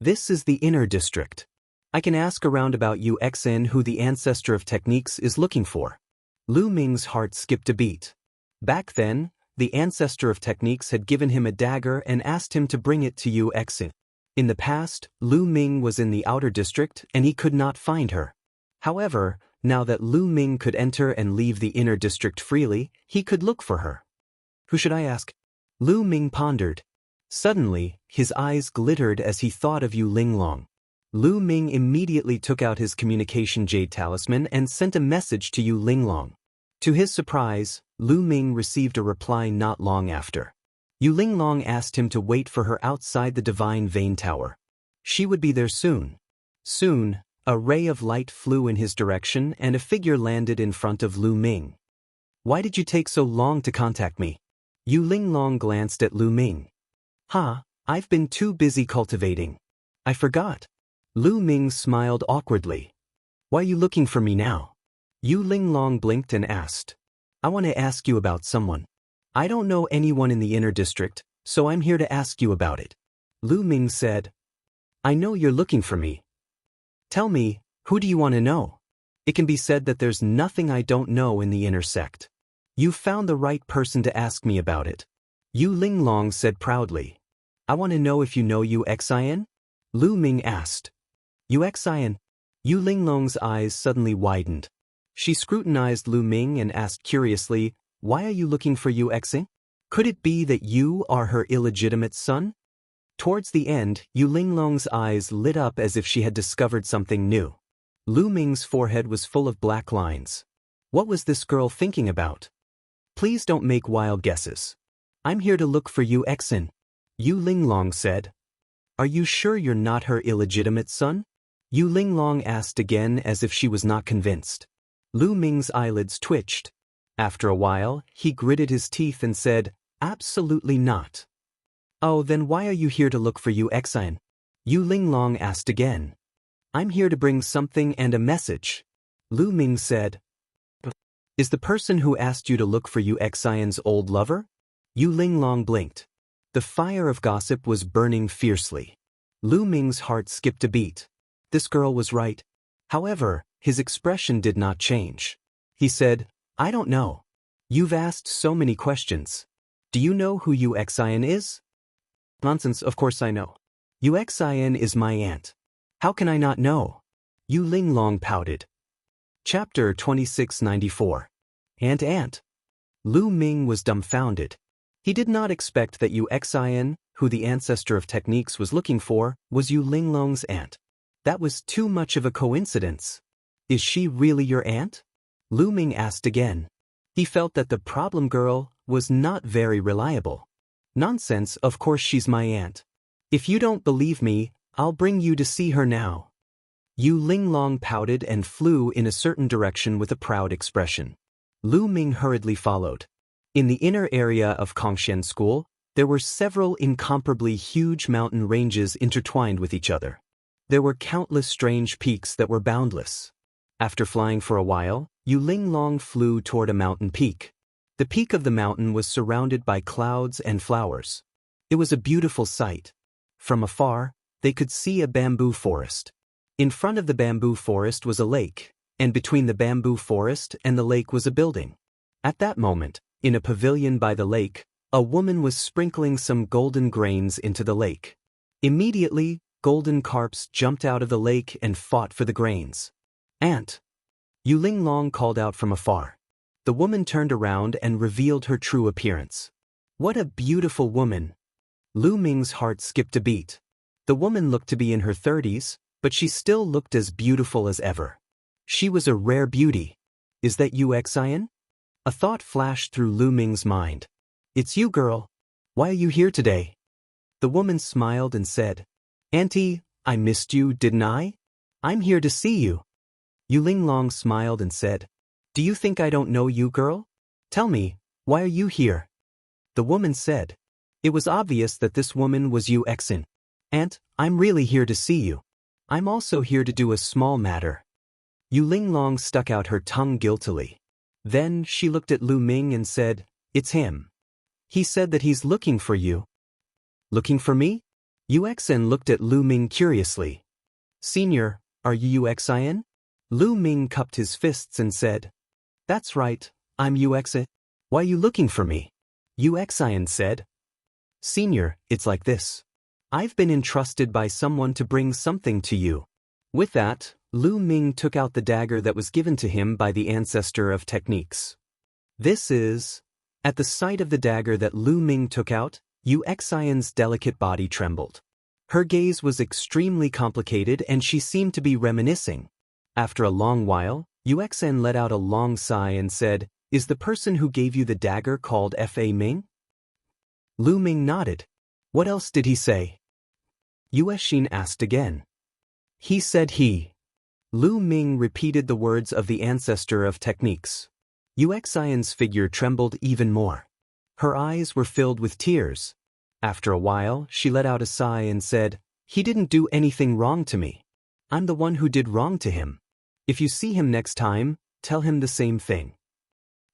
This is the inner district. I can ask around about UXN who the ancestor of techniques is looking for. Lu Ming's heart skipped a beat. Back then, the ancestor of techniques had given him a dagger and asked him to bring it to UXN. In the past, Lu Ming was in the outer district and he could not find her. However, now that Lu Ming could enter and leave the inner district freely, he could look for her. Who should I ask? Lu Ming pondered. Suddenly, his eyes glittered as he thought of Yu Linglong. Lu Ming immediately took out his communication jade talisman and sent a message to Yu Linglong. To his surprise, Lu Ming received a reply not long after. Yu Linglong asked him to wait for her outside the divine vein tower. She would be there soon. Soon, a ray of light flew in his direction and a figure landed in front of Lu Ming. Why did you take so long to contact me? Yu Linglong glanced at Lu Ming. I've been too busy cultivating. I forgot. Lu Ming smiled awkwardly. Why are you looking for me now? Yu Linglong blinked and asked. I want to ask you about someone. I don't know anyone in the inner district, so I'm here to ask you about it. Lu Ming said. I know you're looking for me. Tell me, who do you want to know? It can be said that there's nothing I don't know in the inner sect. You found the right person to ask me about it. Yu Linglong said proudly. I want to know if you know UXIN? Lu Ming asked. UXIN? Yu Linglong's eyes suddenly widened. She scrutinized Lu Ming and asked curiously, why are you looking for UXIN? Could it be that you are her illegitimate son? Towards the end, Yu Linglong's eyes lit up as if she had discovered something new. Lu Ming's forehead was full of black lines. What was this girl thinking about? Please don't make wild guesses. I'm here to look for UXIN. Yu Linglong said. Are you sure you're not her illegitimate son? Yu Linglong asked again as if she was not convinced. Lu Ming's eyelids twitched. After a while, he gritted his teeth and said, absolutely not. Oh, then why are you here to look for UXIN? Yu Linglong asked again. I'm here to bring something and a message. Lu Ming said. Is the person who asked you to look for UXIN's old lover? Yu Linglong blinked. The fire of gossip was burning fiercely. Lu Ming's heart skipped a beat. This girl was right. However, his expression did not change. He said, I don't know. You've asked so many questions. Do you know who UXIN is? Nonsense, of course I know. UXIN is my aunt. How can I not know? Yu Linglong pouted. Chapter 2694. Aunt. Lu Ming was dumbfounded. He did not expect that UXIN, who the ancestor of techniques was looking for, was Yu Linglong's aunt. That was too much of a coincidence. Is she really your aunt? Lu Ming asked again. He felt that the problem girl was not very reliable. Nonsense, of course she's my aunt. If you don't believe me, I'll bring you to see her now. Yu Linglong pouted and flew in a certain direction with a proud expression. Lu Ming hurriedly followed. In the inner area of Kongshan School, there were several incomparably huge mountain ranges intertwined with each other. There were countless strange peaks that were boundless. After flying for a while, Yu Linglong flew toward a mountain peak. The peak of the mountain was surrounded by clouds and flowers. It was a beautiful sight. From afar, they could see a bamboo forest. In front of the bamboo forest was a lake. and between the bamboo forest and the lake was a building. At that moment, in a pavilion by the lake, a woman was sprinkling some golden grains into the lake. Immediately, golden carps jumped out of the lake and fought for the grains. "Aunt!" Yu Linglong called out from afar. The woman turned around and revealed her true appearance. What a beautiful woman! Lu Ming's heart skipped a beat. The woman looked to be in her 30s, but she still looked as beautiful as ever. She was a rare beauty. Is that you, Xian? A thought flashed through Lu Ming's mind. It's you, girl. Why are you here today? The woman smiled and said, Auntie, I missed you, didn't I? I'm here to see you. Yu Linglong smiled and said, Do you think I don't know you, girl? Tell me, why are you here? The woman said. It was obvious that this woman was Yu Xin. Aunt, I'm really here to see you. I'm also here to do a small matter. Yu Linglong stuck out her tongue guiltily. Then she looked at Lu Ming and said, It's him. He said that he's looking for you. Looking for me? Yu Xin looked at Lu Ming curiously. Senior, are you Yu Xian? Lu Ming cupped his fists and said, That's right, I'm Yu Xin. Why are you looking for me? Yu Xian said, Senior, it's like this. I've been entrusted by someone to bring something to you. With that, Lu Ming took out the dagger that was given to him by the ancestor of techniques. This is... At the sight of the dagger that Lu Ming took out, Yu Xian's delicate body trembled. Her gaze was extremely complicated and she seemed to be reminiscing. After a long while, Yu Xian let out a long sigh and said, Is the person who gave you the dagger called Fa Ming? Lu Ming nodded. What else did he say? Yu Xin asked again. He said he. Lu Ming repeated the words of the ancestor of techniques. Yu Xian's figure trembled even more. Her eyes were filled with tears. After a while, she let out a sigh and said, He didn't do anything wrong to me. I'm the one who did wrong to him. If you see him next time, tell him the same thing.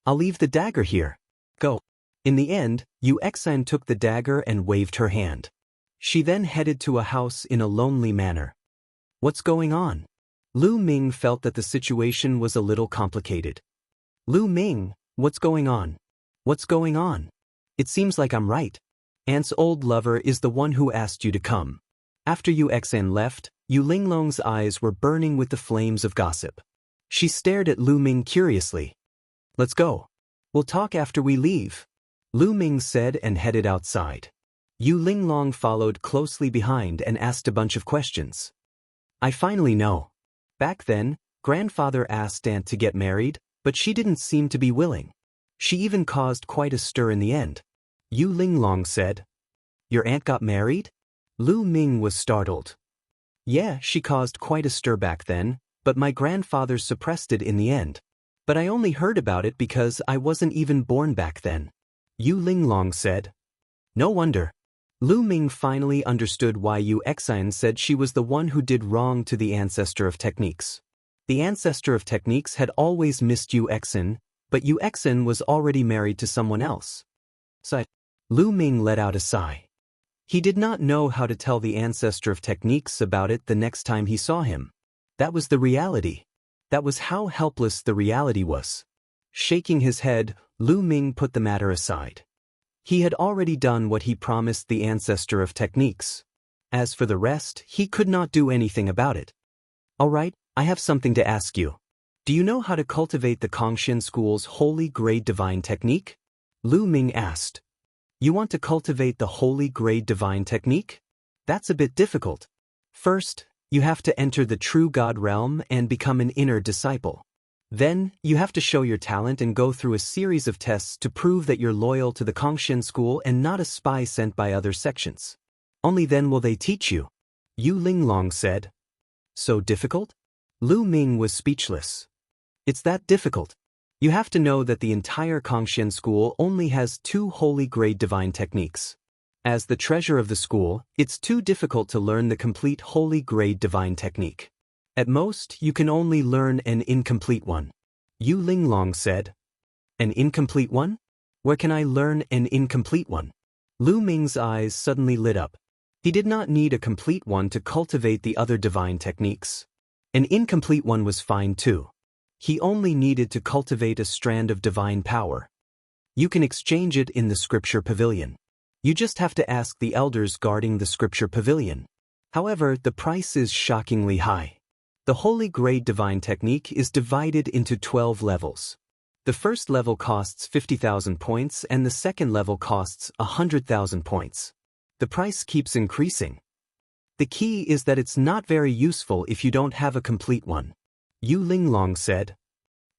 I'll leave the dagger here. Go. In the end, Yu Xian took the dagger and waved her hand. She then headed to a house in a lonely manner. What's going on? Lu Ming felt that the situation was a little complicated. Lu Ming, what's going on? What's going on? It seems like I'm right. Aunt's old lover is the one who asked you to come. After Yu Xian left, Yu Linglong's eyes were burning with the flames of gossip. She stared at Lu Ming curiously. Let's go. We'll talk after we leave. Lu Ming said and headed outside. Yu Linglong followed closely behind and asked a bunch of questions. I finally know. Back then, grandfather asked Aunt to get married, but she didn't seem to be willing. She even caused quite a stir in the end. Yu Linglong said, Your aunt got married? Lu Ming was startled. Yeah, she caused quite a stir back then, but my grandfather suppressed it in the end. But I only heard about it because I wasn't even born back then. Yu Linglong said. No wonder. Lu Ming finally understood why Yu Xian said she was the one who did wrong to the ancestor of techniques. The ancestor of techniques had always missed Yu Xian, but Yu Xian was already married to someone else. So, Lu Ming let out a sigh. He did not know how to tell the ancestor of techniques about it the next time he saw him. That was the reality. That was how helpless the reality was. Shaking his head, Lu Ming put the matter aside. He had already done what he promised the ancestor of techniques. As for the rest, he could not do anything about it. All right, I have something to ask you. Do you know how to cultivate the Kongxian school's holy grade divine technique? Lu Ming asked. You want to cultivate the holy grade divine technique? That's a bit difficult. First, you have to enter the true God realm and become an inner disciple. Then, you have to show your talent and go through a series of tests to prove that you're loyal to the Kongxian school and not a spy sent by other sections. Only then will they teach you. Yu Linglong said. So difficult? Lu Ming was speechless. It's that difficult. You have to know that the entire Kongxian school only has 2 holy grade divine techniques. As the treasure of the school, it's too difficult to learn the complete holy grade divine technique. At most, you can only learn an incomplete one. Yu Linglong said. An incomplete one? Where can I learn an incomplete one? Lu Ming's eyes suddenly lit up. He did not need a complete one to cultivate the other divine techniques. An incomplete one was fine too. he only needed to cultivate a strand of divine power. You can exchange it in the scripture pavilion. You just have to ask the elders guarding the scripture pavilion. However, the price is shockingly high. The holy grade divine technique is divided into 12 levels. The first level costs 50,000 points and the second level costs 100,000 points. The price keeps increasing. The key is that it's not very useful if you don't have a complete one. Yu Linglong said.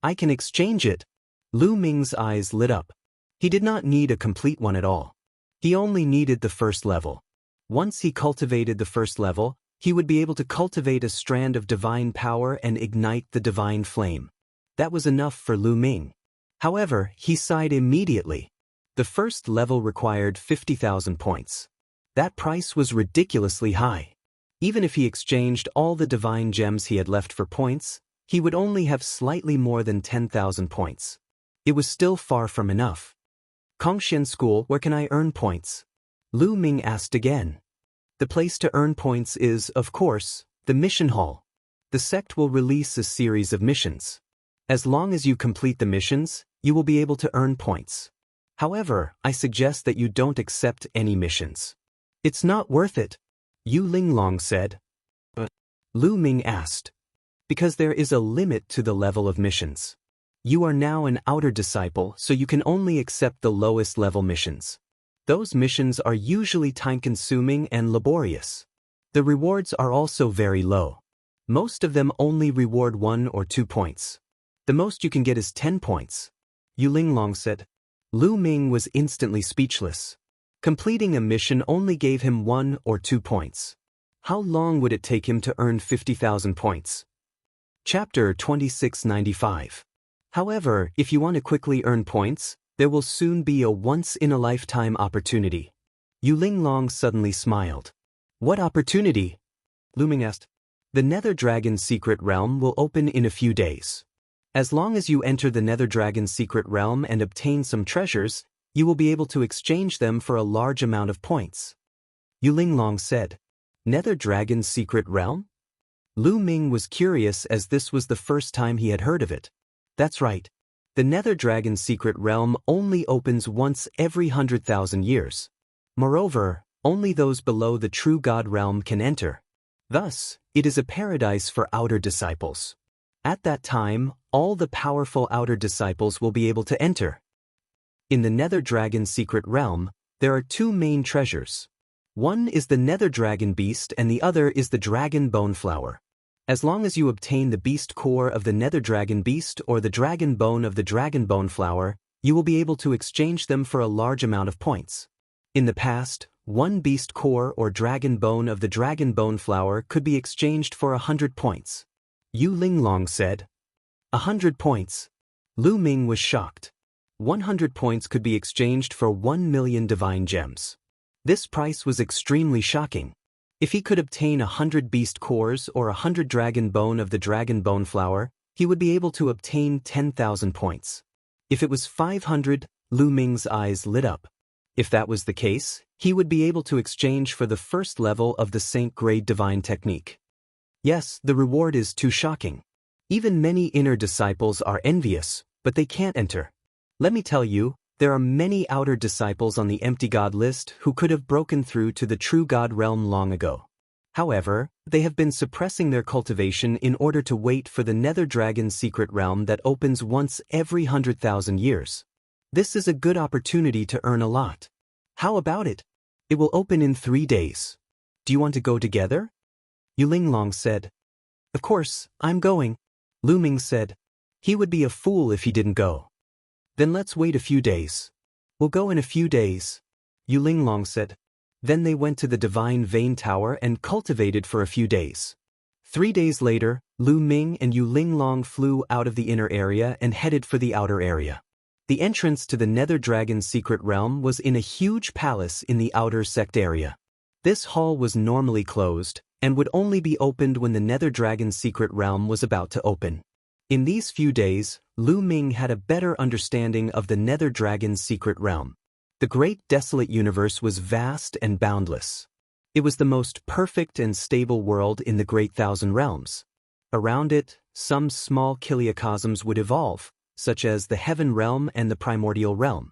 I can exchange it. Lu Ming's eyes lit up. He did not need a complete one at all. He only needed the first level. Once he cultivated the first level, he would be able to cultivate a strand of divine power and ignite the divine flame. That was enough for Lu Ming. However, he sighed immediately. The first level required 50,000 points. That price was ridiculously high. Even if he exchanged all the divine gems he had left for points, he would only have slightly more than 10,000 points. It was still far from enough. Kongshan School, where can I earn points? Lu Ming asked again. The place to earn points is, of course, the mission hall. The sect will release a series of missions. As long as you complete the missions, you will be able to earn points. However, I suggest that you don't accept any missions. It's not worth it, Yu Linglong said. But Lu Ming asked. Because there is a limit to the level of missions. You are now an outer disciple, so you can only accept the lowest level missions. Those missions are usually time-consuming and laborious. The rewards are also very low. Most of them only reward 1 or 2 points. The most you can get is 10 points. Yu Linglong said. Lu Ming was instantly speechless. Completing a mission only gave him 1 or 2 points. How long would it take him to earn 50,000 points? Chapter 2695. However, if you want to quickly earn points, there will soon be a once-in-a-lifetime opportunity. Yu Linglong suddenly smiled. What opportunity? Lu Ming asked. The Nether Dragon's secret realm will open in a few days. As long as you enter the Nether Dragon's secret realm and obtain some treasures, you will be able to exchange them for a large amount of points. Yu Linglong said. Nether Dragon's secret realm? Lu Ming was curious as this was the first time he had heard of it. That's right. The Nether Dragon's secret realm only opens once every 100,000 years. Moreover, only those below the true God realm can enter. Thus, it is a paradise for outer disciples. At that time, all the powerful outer disciples will be able to enter. In the Nether Dragon's secret realm, there are 2 main treasures. One is the Nether Dragon Beast and the other is the Dragon Bone Flower. As long as you obtain the beast core of the Nether Dragon Beast or the Dragon Bone of the Dragon Bone Flower, you will be able to exchange them for a large amount of points. In the past, 1 beast core or Dragon Bone of the Dragon Bone Flower could be exchanged for 100 points. Yu Linglong said. 100 points. Lu Ming was shocked. 100 points could be exchanged for 1 million divine gems. This price was extremely shocking. If he could obtain 100 beast cores or 100 dragon bone of the Dragon Bone Flower, he would be able to obtain 10,000 points. If it was 500, Lu Ming's eyes lit up. If that was the case, he would be able to exchange for the first level of the Saint Grade Divine Technique. Yes, the reward is too shocking. Even many inner disciples are envious, but they can't enter. Let me tell you, there are many outer disciples on the empty God list who could have broken through to the true God realm long ago. However, they have been suppressing their cultivation in order to wait for the Nether Dragon's secret realm that opens once every 100,000 years. This is a good opportunity to earn a lot. How about it? It will open in 3 days. Do you want to go together? Yu Linglong said. Of course, I'm going. Lu Ming said. He would be a fool if he didn't go. Then let's wait a few days. We'll go in a few days. Yu Linglong said. Then they went to the Divine Vein Tower and cultivated for a few days. 3 days later, Lu Ming and Yu Linglong flew out of the inner area and headed for the outer area. The entrance to the Nether Dragon's secret realm was in a huge palace in the outer sect area. This hall was normally closed and would only be opened when the Nether Dragon's secret realm was about to open. In these few days, Lu Ming had a better understanding of the Nether Dragon's secret realm. The great desolate universe was vast and boundless. It was the most perfect and stable world in the Great Thousand Realms. Around it, some small kiliocosms would evolve, such as the Heaven Realm and the Primordial Realm.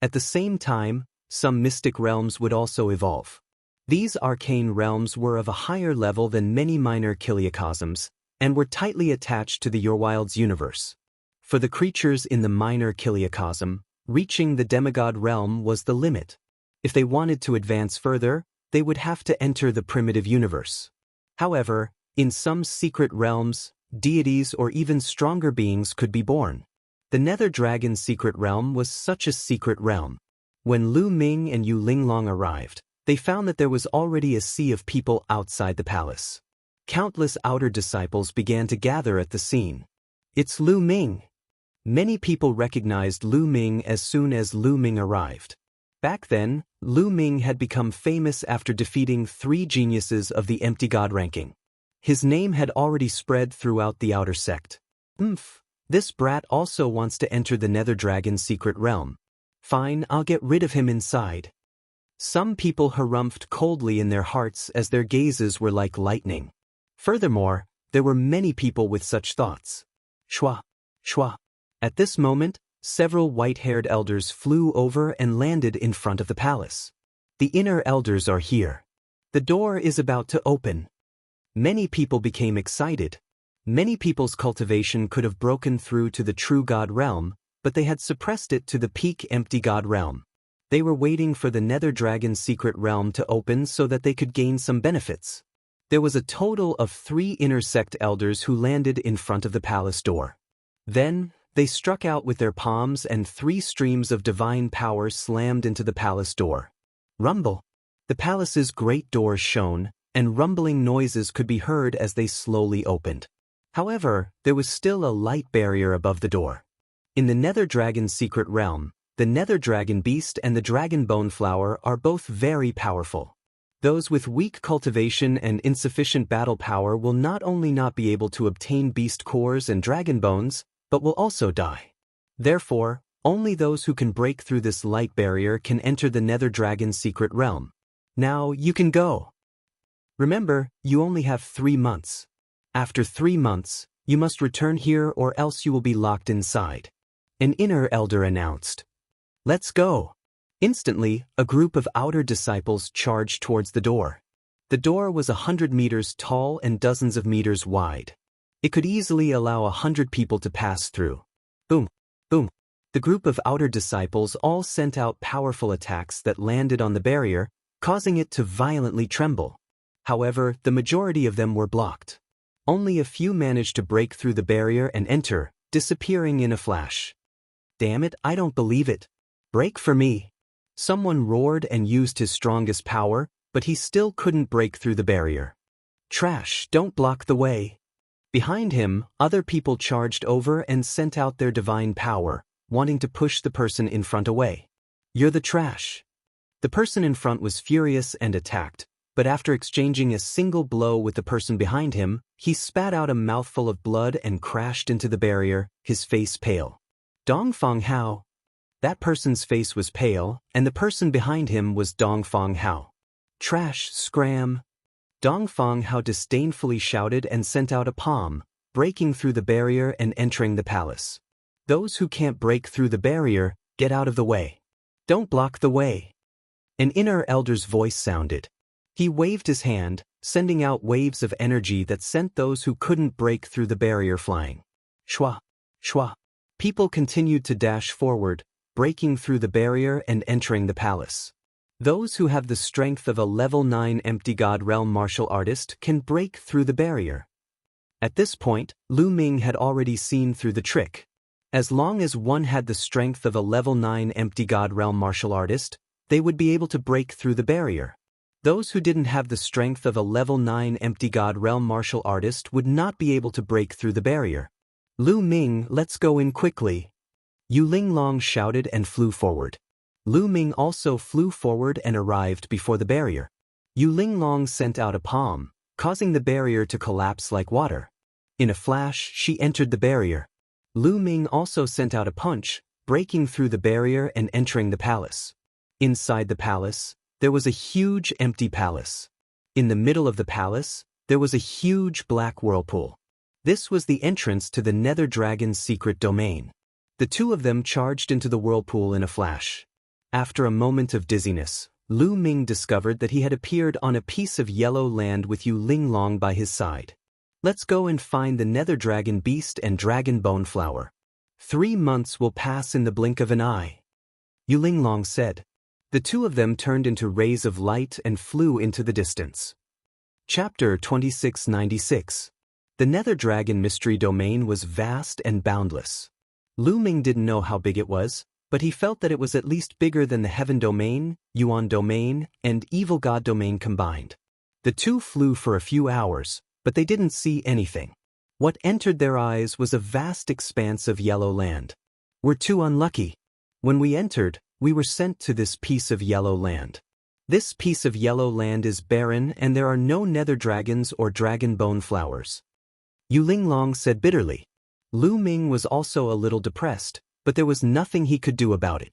At the same time, some mystic realms would also evolve. These arcane realms were of a higher level than many minor kiliocosms, and were tightly attached to the Urwild's universe. For the creatures in the minor kiliocosm, reaching the demigod realm was the limit. If they wanted to advance further, they would have to enter the primitive universe. However, in some secret realms, deities or even stronger beings could be born. The Nether Dragon's secret realm was such a secret realm. When Lu Ming and Yu Linglong arrived, they found that there was already a sea of people outside the palace. Countless outer disciples began to gather at the scene. It's Lu Ming! Many people recognized Lu Ming as soon as Lu Ming arrived. Back then, Lu Ming had become famous after defeating 3 geniuses of the Empty God ranking. His name had already spread throughout the outer sect. This brat also wants to enter the Nether Dragon's secret realm. Fine, I'll get rid of him inside. Some people harumphed coldly in their hearts as their gazes were like lightning. Furthermore, there were many people with such thoughts. Shwa, shwa. At this moment, several white-haired elders flew over and landed in front of the palace. The inner elders are here. The door is about to open. Many people became excited. Many people's cultivation could have broken through to the true God realm, but they had suppressed it to the peak empty God realm. They were waiting for the Nether Dragon's secret realm to open so that they could gain some benefits. There was a total of 3 inner sect elders who landed in front of the palace door. Then, they struck out with their palms and 3 streams of divine power slammed into the palace door. Rumble. The palace's great doors shone, and rumbling noises could be heard as they slowly opened. However, there was still a light barrier above the door. In the Nether Dragon's secret realm, the Nether Dragon Beast and the Dragon Bone Flower are both very powerful. Those with weak cultivation and insufficient battle power will not only not be able to obtain beast cores and dragon bones, but will also die. Therefore, only those who can break through this light barrier can enter the Nether Dragon's secret realm. Now you can go. Remember, you only have 3 months. After 3 months, you must return here or else you will be locked inside. An inner elder announced. Let's go. Instantly, a group of outer disciples charged towards the door. The door was 100 meters tall and dozens of meters wide. It could easily allow 100 people to pass through. Boom, boom. The group of outer disciples all sent out powerful attacks that landed on the barrier, causing it to violently tremble. However, the majority of them were blocked. Only a few managed to break through the barrier and enter, disappearing in a flash. Damn it, I don't believe it. Break for me. Someone roared and used his strongest power, but he still couldn't break through the barrier. Trash, don't block the way. Behind him, other people charged over and sent out their divine power, wanting to push the person in front away. You're the trash. The person in front was furious and attacked, but after exchanging a single blow with the person behind him, he spat out a mouthful of blood and crashed into the barrier, his face pale. Dongfang Hao. That person's face was pale, and the person behind him was Dongfang Hao. Trash, scram. Dongfang Hao disdainfully shouted and sent out a palm, breaking through the barrier and entering the palace. Those who can't break through the barrier, get out of the way. Don't block the way. An inner elder's voice sounded. He waved his hand, sending out waves of energy that sent those who couldn't break through the barrier flying. Shwa, shwa. People continued to dash forward, breaking through the barrier and entering the palace. Those who have the strength of a level 9 empty god realm martial artist can break through the barrier. At this point, Lu Ming had already seen through the trick. As long as one had the strength of a level 9 empty god realm martial artist, they would be able to break through the barrier. Those who didn't have the strength of a level 9 empty god realm martial artist would not be able to break through the barrier. Lu Ming, let's go in quickly. Yu Linglong shouted and flew forward. Lu Ming also flew forward and arrived before the barrier. Yu Linglong sent out a palm, causing the barrier to collapse like water. In a flash, she entered the barrier. Lu Ming also sent out a punch, breaking through the barrier and entering the palace. Inside the palace, there was a huge empty palace. In the middle of the palace, there was a huge black whirlpool. This was the entrance to the Nether Dragon's secret domain. The two of them charged into the whirlpool in a flash. After a moment of dizziness, Lu Ming discovered that he had appeared on a piece of yellow land with Yu Linglong by his side. Let's go and find the Nether Dragon Beast and Dragon Bone Flower. 3 months will pass in the blink of an eye, Yu Linglong said. The two of them turned into rays of light and flew into the distance. Chapter 2696. The Nether Dragon Mystery Domain was vast and boundless. Lu Ming didn't know how big it was, but he felt that it was at least bigger than the Heaven Domain, Yuan Domain, and Evil God Domain combined. The two flew for a few hours, but they didn't see anything. What entered their eyes was a vast expanse of yellow land. We're too unlucky. When we entered, we were sent to this piece of yellow land. This piece of yellow land is barren and there are no nether dragons or dragon bone flowers, Yu Linglong said bitterly. Lu Ming was also a little depressed, but there was nothing he could do about it.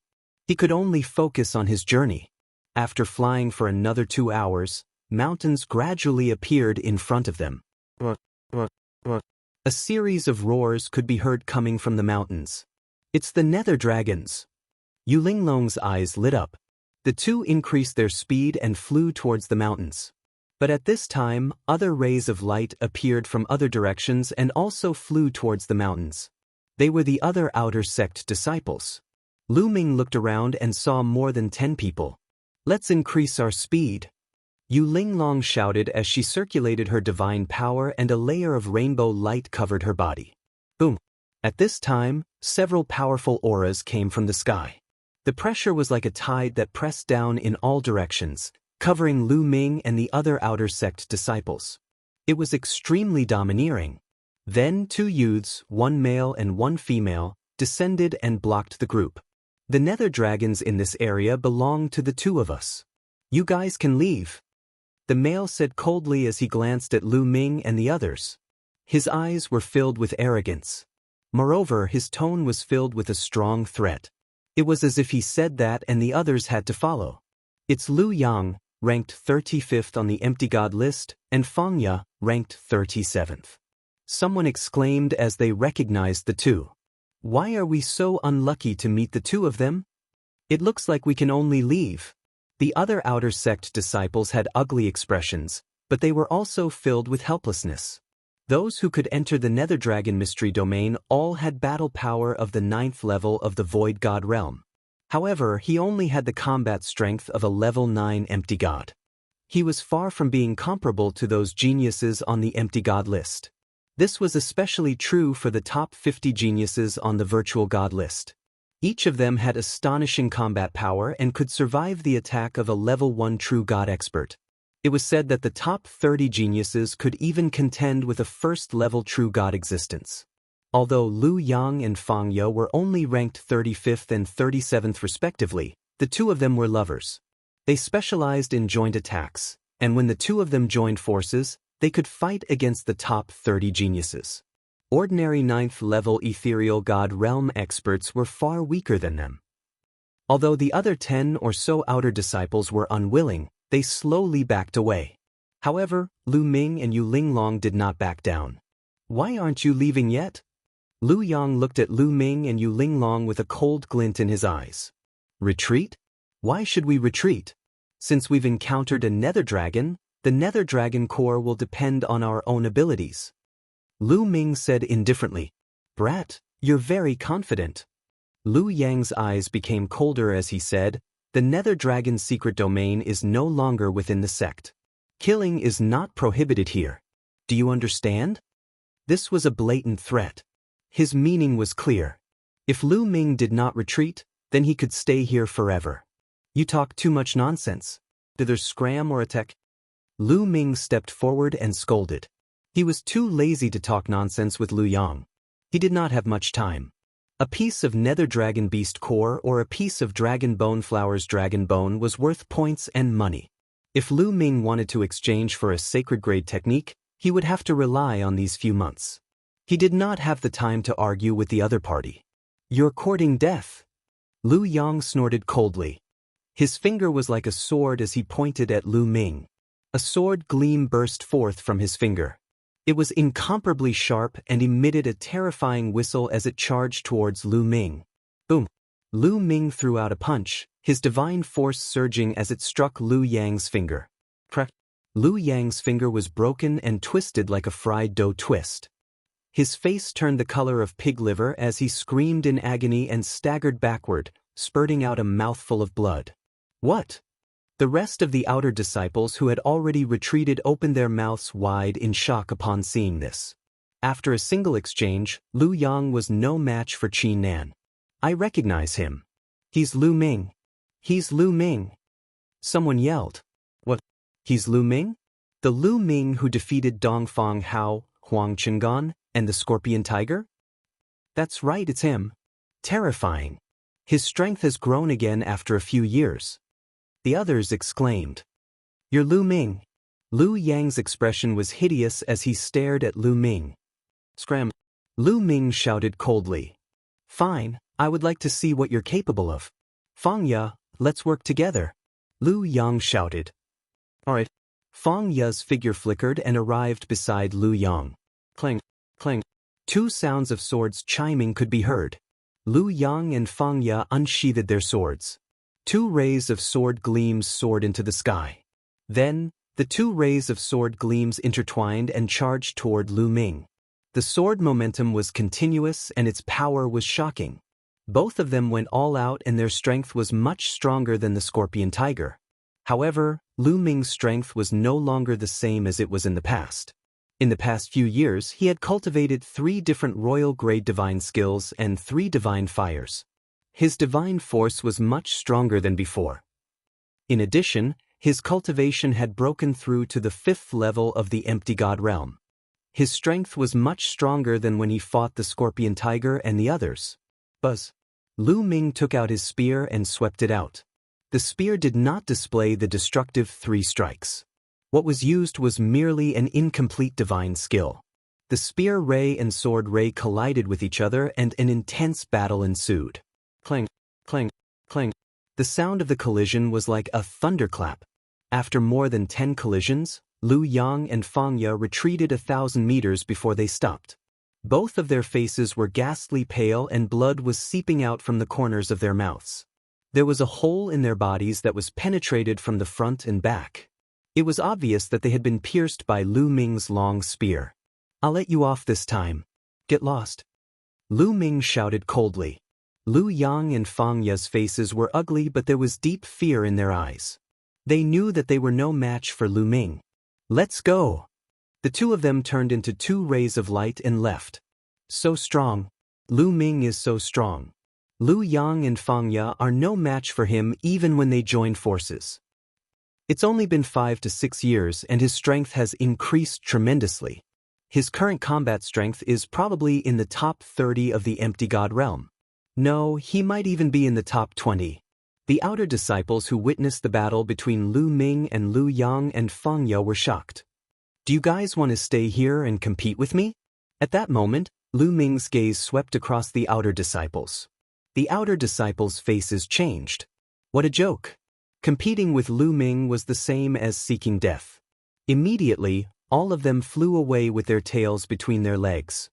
He could only focus on his journey. After flying for another 2 hours, mountains gradually appeared in front of them. A series of roars could be heard coming from the mountains. It's the nether dragons. Yu Linglong's eyes lit up. The two increased their speed and flew towards the mountains. But at this time, other rays of light appeared from other directions and also flew towards the mountains. They were the other outer sect disciples. Lu Ming looked around and saw more than 10 people. Let's increase our speed, Yu Linglong shouted as she circulated her divine power and a layer of rainbow light covered her body. Boom! At this time, several powerful auras came from the sky. The pressure was like a tide that pressed down in all directions, covering Lu Ming and the other outer sect disciples. It was extremely domineering. Then 2 youths, 1 male and 1 female, descended and blocked the group. The nether dragons in this area belong to the 2 of us. You guys can leave, the male said coldly as he glanced at Lu Ming and the others. His eyes were filled with arrogance. Moreover, his tone was filled with a strong threat. It was as if he said that and the others had to follow. It's Lu Yang, ranked 35th on the empty god list, and Fangya, ranked 37th. Someone exclaimed as they recognized the two. Why are we so unlucky to meet the 2 of them? It looks like we can only leave. The other outer sect disciples had ugly expressions, but they were also filled with helplessness. Those who could enter the Nether Dragon Mystery Domain all had battle power of the 9th level of the Void God realm. However, he only had the combat strength of a level 9 empty god. He was far from being comparable to those geniuses on the empty god list. This was especially true for the top 50 geniuses on the virtual god list. Each of them had astonishing combat power and could survive the attack of a level 1 true god expert. It was said that the top 30 geniuses could even contend with a first-level true god existence. Although Lu Yang and Fangya were only ranked 35th and 37th respectively, the 2 of them were lovers. They specialized in joint attacks, and when the 2 of them joined forces, they could fight against the top 30 geniuses. Ordinary 9th-level ethereal god realm experts were far weaker than them. Although the other 10 or so outer disciples were unwilling, they slowly backed away. However, Lu Ming and Yu Linglong did not back down. Why aren't you leaving yet? Lu Yang looked at Lu Ming and Yu Linglong with a cold glint in his eyes. Retreat? Why should we retreat? Since we've encountered a nether dragon, the nether dragon core will depend on our own abilities. Lu Ming said indifferently. Brat, you're very confident. Lu Yang's eyes became colder as he said, the nether dragon's secret domain is no longer within the sect. Killing is not prohibited here. Do you understand? This was a blatant threat. His meaning was clear. If Lu Ming did not retreat, then he could stay here forever. You talk too much nonsense. Either scram or attack. Lu Ming stepped forward and scolded. He was too lazy to talk nonsense with Lu Yang. He did not have much time. A piece of nether dragon beast core or a piece of dragon bone flowers dragon bone was worth points and money. If Lu Ming wanted to exchange for a sacred grade technique, he would have to rely on these few months. He did not have the time to argue with the other party. You're courting death. Lu Yang snorted coldly. His finger was like a sword as he pointed at Lu Ming. A sword gleam burst forth from his finger. It was incomparably sharp and emitted a terrifying whistle as it charged towards Lu Ming. Boom! Lu Ming threw out a punch, his divine force surging as it struck Lu Yang's finger. Crack! Lu Yang's finger was broken and twisted like a fried dough twist. His face turned the color of pig liver as he screamed in agony and staggered backward, spurting out a mouthful of blood. What? The rest of the outer disciples who had already retreated opened their mouths wide in shock upon seeing this. After a single exchange, Lu Yang was no match for Qi Nan. I recognize him. He's Lu Ming. He's Lu Ming. Someone yelled. What? He's Lu Ming? The Lu Ming who defeated Dongfang Hao, Huang Qingan, and the Scorpion Tiger? That's right, it's him. Terrifying. His strength has grown again after a few years. The others exclaimed. You're Lu Ming. Lu Yang's expression was hideous as he stared at Lu Ming. Scram. Lu Ming shouted coldly. Fine, I would like to see what you're capable of. Fang Ya, let's work together. Lu Yang shouted. Alright. Fang Ya's figure flickered and arrived beside Lu Yang. Clang, clang. Two sounds of swords chiming could be heard. Lu Yang and Fang Ya unsheathed their swords. Two rays of sword gleams soared into the sky. Then, the two rays of sword gleams intertwined and charged toward Lu Ming. The sword momentum was continuous and its power was shocking. Both of them went all out and their strength was much stronger than the Scorpion Tiger. However, Lu Ming's strength was no longer the same as it was in the past. In the past few years, he had cultivated 3 different royal-grade divine skills and 3 divine fires. His divine force was much stronger than before. In addition, his cultivation had broken through to the 5th level of the empty god realm. His strength was much stronger than when he fought the Scorpion Tiger and the others. Buzz. Lu Ming took out his spear and swept it out. The spear did not display the destructive 3 strikes. What was used was merely an incomplete divine skill. The spear ray and sword ray collided with each other and an intense battle ensued. Clang, clang, clang. The sound of the collision was like a thunderclap. After more than 10 collisions, Lu Yang and Fang Ya retreated 1,000 meters before they stopped. Both of their faces were ghastly pale and blood was seeping out from the corners of their mouths. There was a hole in their bodies that was penetrated from the front and back. It was obvious that they had been pierced by Lu Ming's long spear. I'll let you off this time. Get lost. Lu Ming shouted coldly. Lu Yang and Fang Ya's faces were ugly, but there was deep fear in their eyes. They knew that they were no match for Lu Ming. Let's go. The two of them turned into 2 rays of light and left. So strong. Lu Ming is so strong. Lu Yang and Fang Ya are no match for him even when they join forces. It's only been 5 to 6 years and his strength has increased tremendously. His current combat strength is probably in the top 30 of the empty god realm. No, he might even be in the top 20. The outer disciples who witnessed the battle between Lu Ming and Lu Yang and Fang Ya were shocked. Do you guys want to stay here and compete with me? At that moment, Lu Ming's gaze swept across the outer disciples. The outer disciples' faces changed. What a joke. Competing with Lu Ming was the same as seeking death. Immediately, all of them flew away with their tails between their legs.